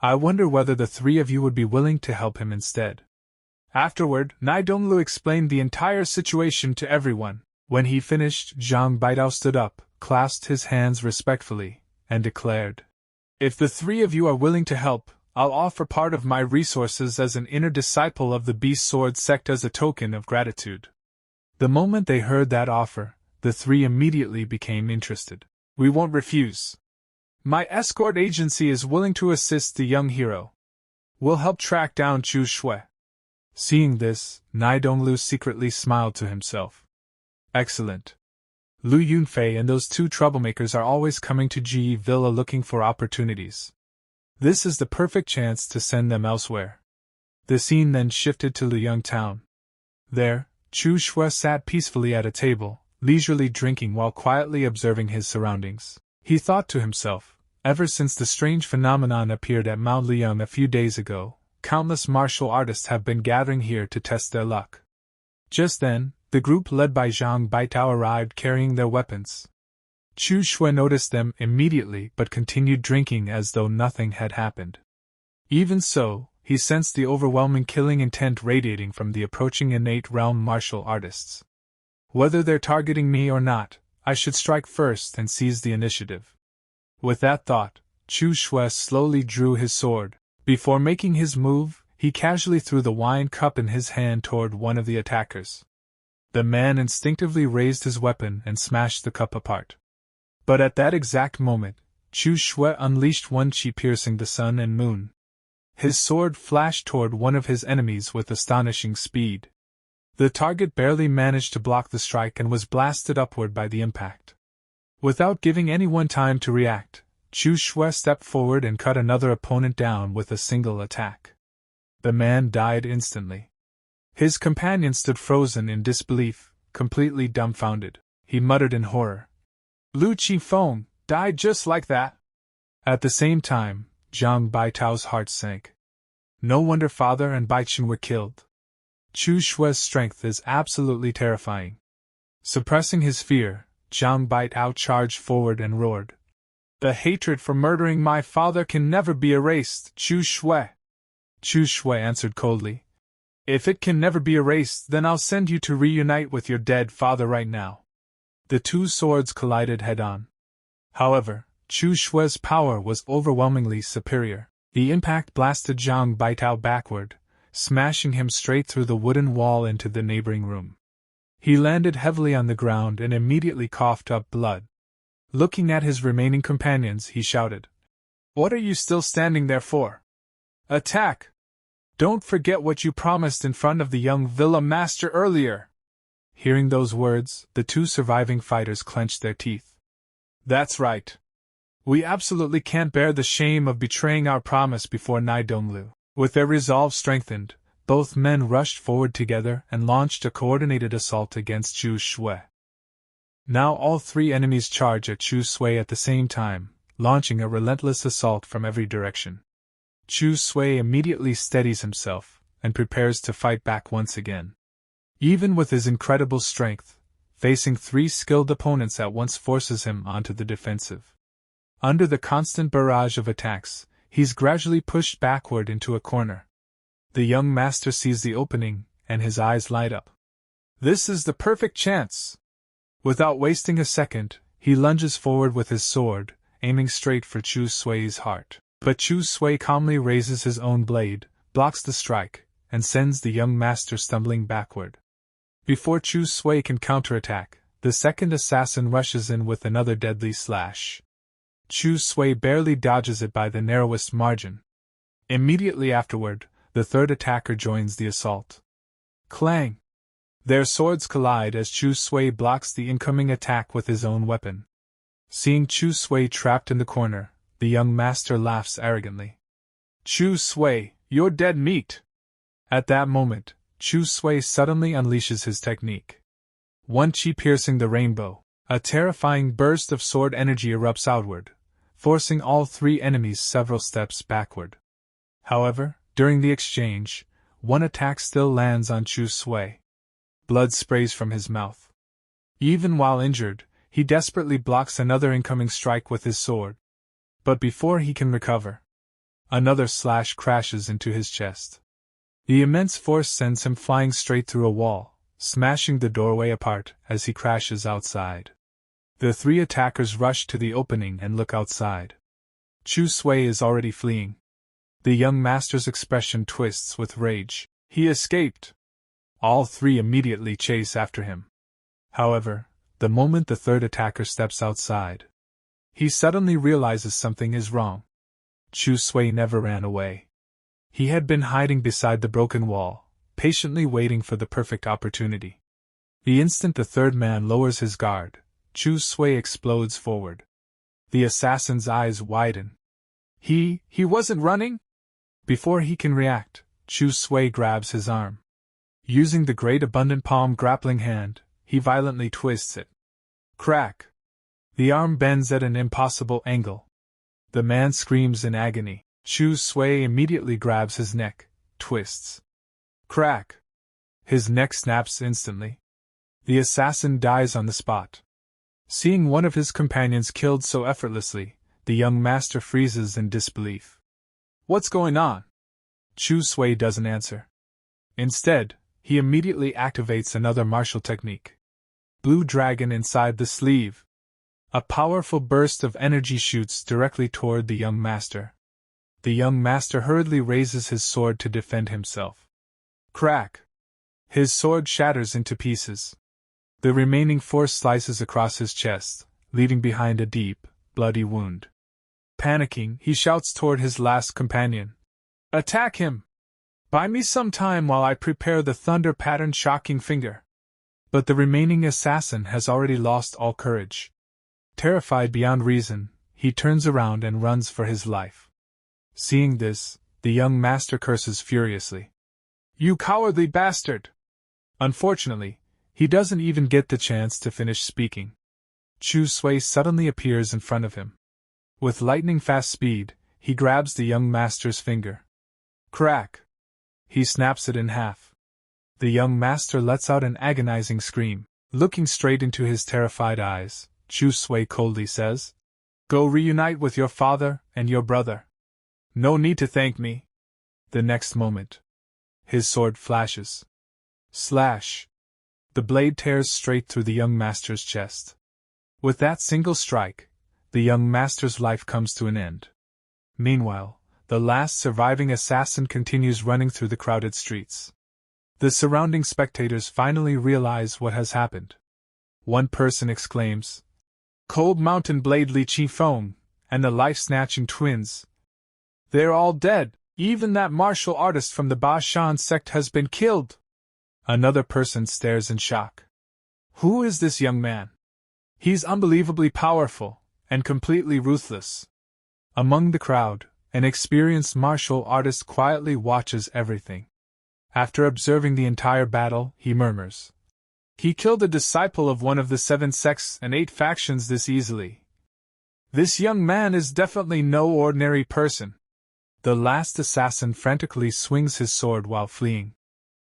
Speaker 1: I wonder whether the three of you would be willing to help him instead. Afterward, Nai Donglu explained the entire situation to everyone. When he finished, Zhang Baitao stood up, clasped his hands respectfully, and declared, If the three of you are willing to help, I'll offer part of my resources as an inner disciple of the Beast Sword sect as a token of gratitude. The moment they heard that offer, the three immediately became interested. We won't refuse. My escort agency is willing to assist the young hero. We'll help track down Chu Xiu. Seeing this, Nai Donglu secretly smiled to himself. Excellent. Lu Yunfei and those two troublemakers are always coming to Juyi Villa looking for opportunities. This is the perfect chance to send them elsewhere. The scene then shifted to Liyang town. There, Chu Xiu sat peacefully at a table, leisurely drinking while quietly observing his surroundings. He thought to himself, ever since the strange phenomenon appeared at Mount Liyang a few days ago, countless martial artists have been gathering here to test their luck. Just then, the group led by Zhang Baitao arrived carrying their weapons. Chu Xiu noticed them immediately but continued drinking as though nothing had happened. Even so, he sensed the overwhelming killing intent radiating from the approaching innate realm martial artists. Whether they're targeting me or not, I should strike first and seize the initiative. With that thought, Chu Xiu slowly drew his sword. Before making his move, he casually threw the wine cup in his hand toward one of the attackers. The man instinctively raised his weapon and smashed the cup apart. But at that exact moment, Chu Xiu unleashed one chi piercing the sun and moon. His sword flashed toward one of his enemies with astonishing speed. The target barely managed to block the strike and was blasted upward by the impact. Without giving anyone time to react, Chu Xiu stepped forward and cut another opponent down with a single attack. The man died instantly. His companion stood frozen in disbelief, completely dumbfounded. He muttered in horror, Lu Qifeng died just like that. At the same time, Zhang Baitao's heart sank. No wonder father and Baichen were killed. Chu Xiu's strength is absolutely terrifying. Suppressing his fear, Zhang Baitao charged forward and roared, The hatred for murdering my father can never be erased, Chu Xiu. Chu Xiu answered coldly. If it can never be erased, then I'll send you to reunite with your dead father right now. The two swords collided head-on. However, Chu Xiu's power was overwhelmingly superior. The impact blasted Zhang Baitao backward, smashing him straight through the wooden wall into the neighboring room. He landed heavily on the ground and immediately coughed up blood. Looking at his remaining companions, he shouted, "What are you still standing there for? Attack! Don't forget what you promised in front of the young villa master earlier!" Hearing those words, the two surviving fighters clenched their teeth. That's right. We absolutely can't bear the shame of betraying our promise before Nai Donglu. With their resolve strengthened, both men rushed forward together and launched a coordinated assault against Chu Xiu. Now all three enemies charge at Chu Xiu at the same time, launching a relentless assault from every direction. Chu Xiu immediately steadies himself, and prepares to fight back once again. Even with his incredible strength, facing three skilled opponents at once forces him onto the defensive. Under the constant barrage of attacks, he's gradually pushed backward into a corner. The young master sees the opening, and his eyes light up. This is the perfect chance! Without wasting a second, he lunges forward with his sword, aiming straight for Chu Xiu's heart. But Chu Xiu calmly raises his own blade, blocks the strike, and sends the young master stumbling backward. Before Chu Xiu can counterattack, the second assassin rushes in with another deadly slash. Chu Xiu barely dodges it by the narrowest margin. Immediately afterward, the third attacker joins the assault. Clang! Their swords collide as Chu Xiu blocks the incoming attack with his own weapon. Seeing Chu Xiu trapped in the corner, the young master laughs arrogantly. Chu Xiu, you're dead meat! At that moment, Chu Xiu suddenly unleashes his technique. One chi piercing the rainbow, a terrifying burst of sword energy erupts outward, forcing all three enemies several steps backward. However, during the exchange, one attack still lands on Chu Xiu. Blood sprays from his mouth. Even while injured, he desperately blocks another incoming strike with his sword. But before he can recover, another slash crashes into his chest. The immense force sends him flying straight through a wall, smashing the doorway apart as he crashes outside. The three attackers rush to the opening and look outside. Chu Xiu is already fleeing. The young master's expression twists with rage. He escaped! All three immediately chase after him. However, the moment the third attacker steps outside, he suddenly realizes something is wrong. Chu Xiu never ran away. He had been hiding beside the broken wall, patiently waiting for the perfect opportunity. The instant the third man lowers his guard, Chu Xiu explodes forward. The assassin's eyes widen. He wasn't running? Before he can react, Chu Xiu grabs his arm. Using the great abundant palm grappling hand, he violently twists it. Crack! The arm bends at an impossible angle. The man screams in agony. Chu Xiu immediately grabs his neck, twists. Crack! His neck snaps instantly. The assassin dies on the spot. Seeing one of his companions killed so effortlessly, the young master freezes in disbelief. What's going on? Chu Xiu doesn't answer. Instead, he immediately activates another martial technique. Blue Dragon inside the sleeve. A powerful burst of energy shoots directly toward the young master. The young master hurriedly raises his sword to defend himself. Crack! His sword shatters into pieces. The remaining force slices across his chest, leaving behind a deep, bloody wound. Panicking, he shouts toward his last companion. Attack him! Buy me some time while I prepare the thunder-patterned shocking finger. But the remaining assassin has already lost all courage. Terrified beyond reason, he turns around and runs for his life. Seeing this, the young master curses furiously. You cowardly bastard! Unfortunately, he doesn't even get the chance to finish speaking. Chu Xiu suddenly appears in front of him. With lightning-fast speed, he grabs the young master's finger. Crack! He snaps it in half. The young master lets out an agonizing scream. Looking straight into his terrified eyes, Chu Xiu coldly says, Go reunite with your father and your brother. No need to thank me. The next moment, his sword flashes. Slash! The blade tears straight through the young master's chest. With that single strike, the young master's life comes to an end. Meanwhile, the last surviving assassin continues running through the crowded streets. The surrounding spectators finally realize what has happened. One person exclaims, "Cold Mountain Blade Li Chi Feng, and the life-snatching twins. They're all dead, even that martial artist from the Ba Shan sect has been killed." Another person stares in shock. Who is this young man? He's unbelievably powerful, and completely ruthless. Among the crowd, an experienced martial artist quietly watches everything. After observing the entire battle, he murmurs, "He killed a disciple of one of the 7 sects and 8 factions this easily. This young man is definitely no ordinary person." The last assassin frantically swings his sword while fleeing.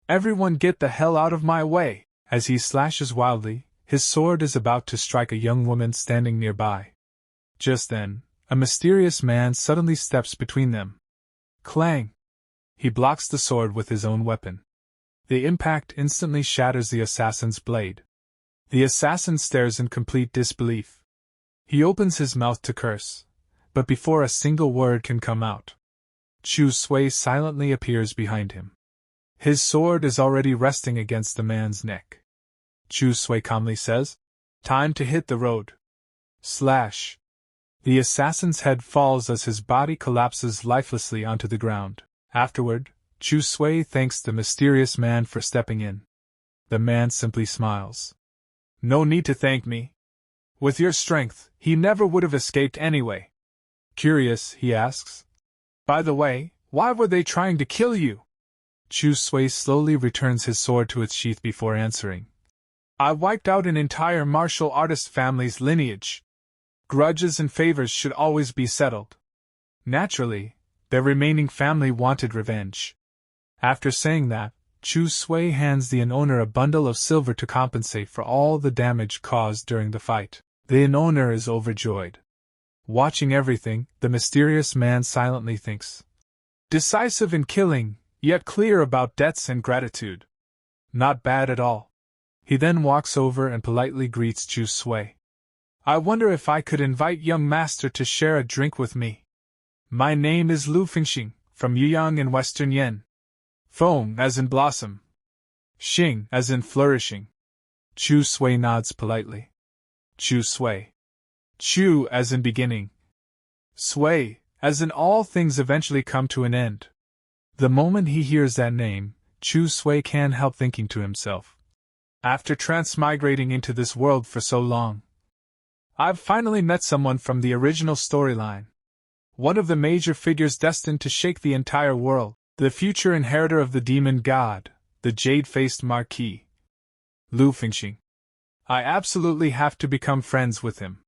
Speaker 1: "Everyone get the hell out of my way!" As he slashes wildly, his sword is about to strike a young woman standing nearby. Just then, a mysterious man suddenly steps between them. Clang! He blocks the sword with his own weapon. The impact instantly shatters the assassin's blade. The assassin stares in complete disbelief. He opens his mouth to curse, but before a single word can come out, Chu Xiu silently appears behind him. His sword is already resting against the man's neck. Chu Xiu calmly says, "Time to hit the road." Slash! The assassin's head falls as his body collapses lifelessly onto the ground. Afterward, Chu Xiu thanks the mysterious man for stepping in. The man simply smiles. "No need to thank me. With your strength, he never would have escaped anyway." Curious, he asks, "By the way, why were they trying to kill you?" Chu Xiu slowly returns his sword to its sheath before answering. "I wiped out an entire martial artist family's lineage. Grudges and favors should always be settled. Naturally, their remaining family wanted revenge." After saying that, Chu Xiu hands the inn owner a bundle of silver to compensate for all the damage caused during the fight. The inn owner is overjoyed. Watching everything, the mysterious man silently thinks. Decisive in killing, yet clear about debts and gratitude. Not bad at all. He then walks over and politely greets Chu Xiu. "I wonder if I could invite young master to share a drink with me. My name is Lu Fengxing, from Yuyang in western Yen. Feng as in blossom. Xing as in flourishing." Chu Xiu nods politely. Chu Xiu. Chu as in beginning. Sui, as in all things eventually come to an end. The moment he hears that name, Chu Xiu can't help thinking to himself, after transmigrating into this world for so long, I've finally met someone from the original storyline. One of the major figures destined to shake the entire world, the future inheritor of the demon god, the jade-faced Marquis. Lu Fengxing. I absolutely have to become friends with him.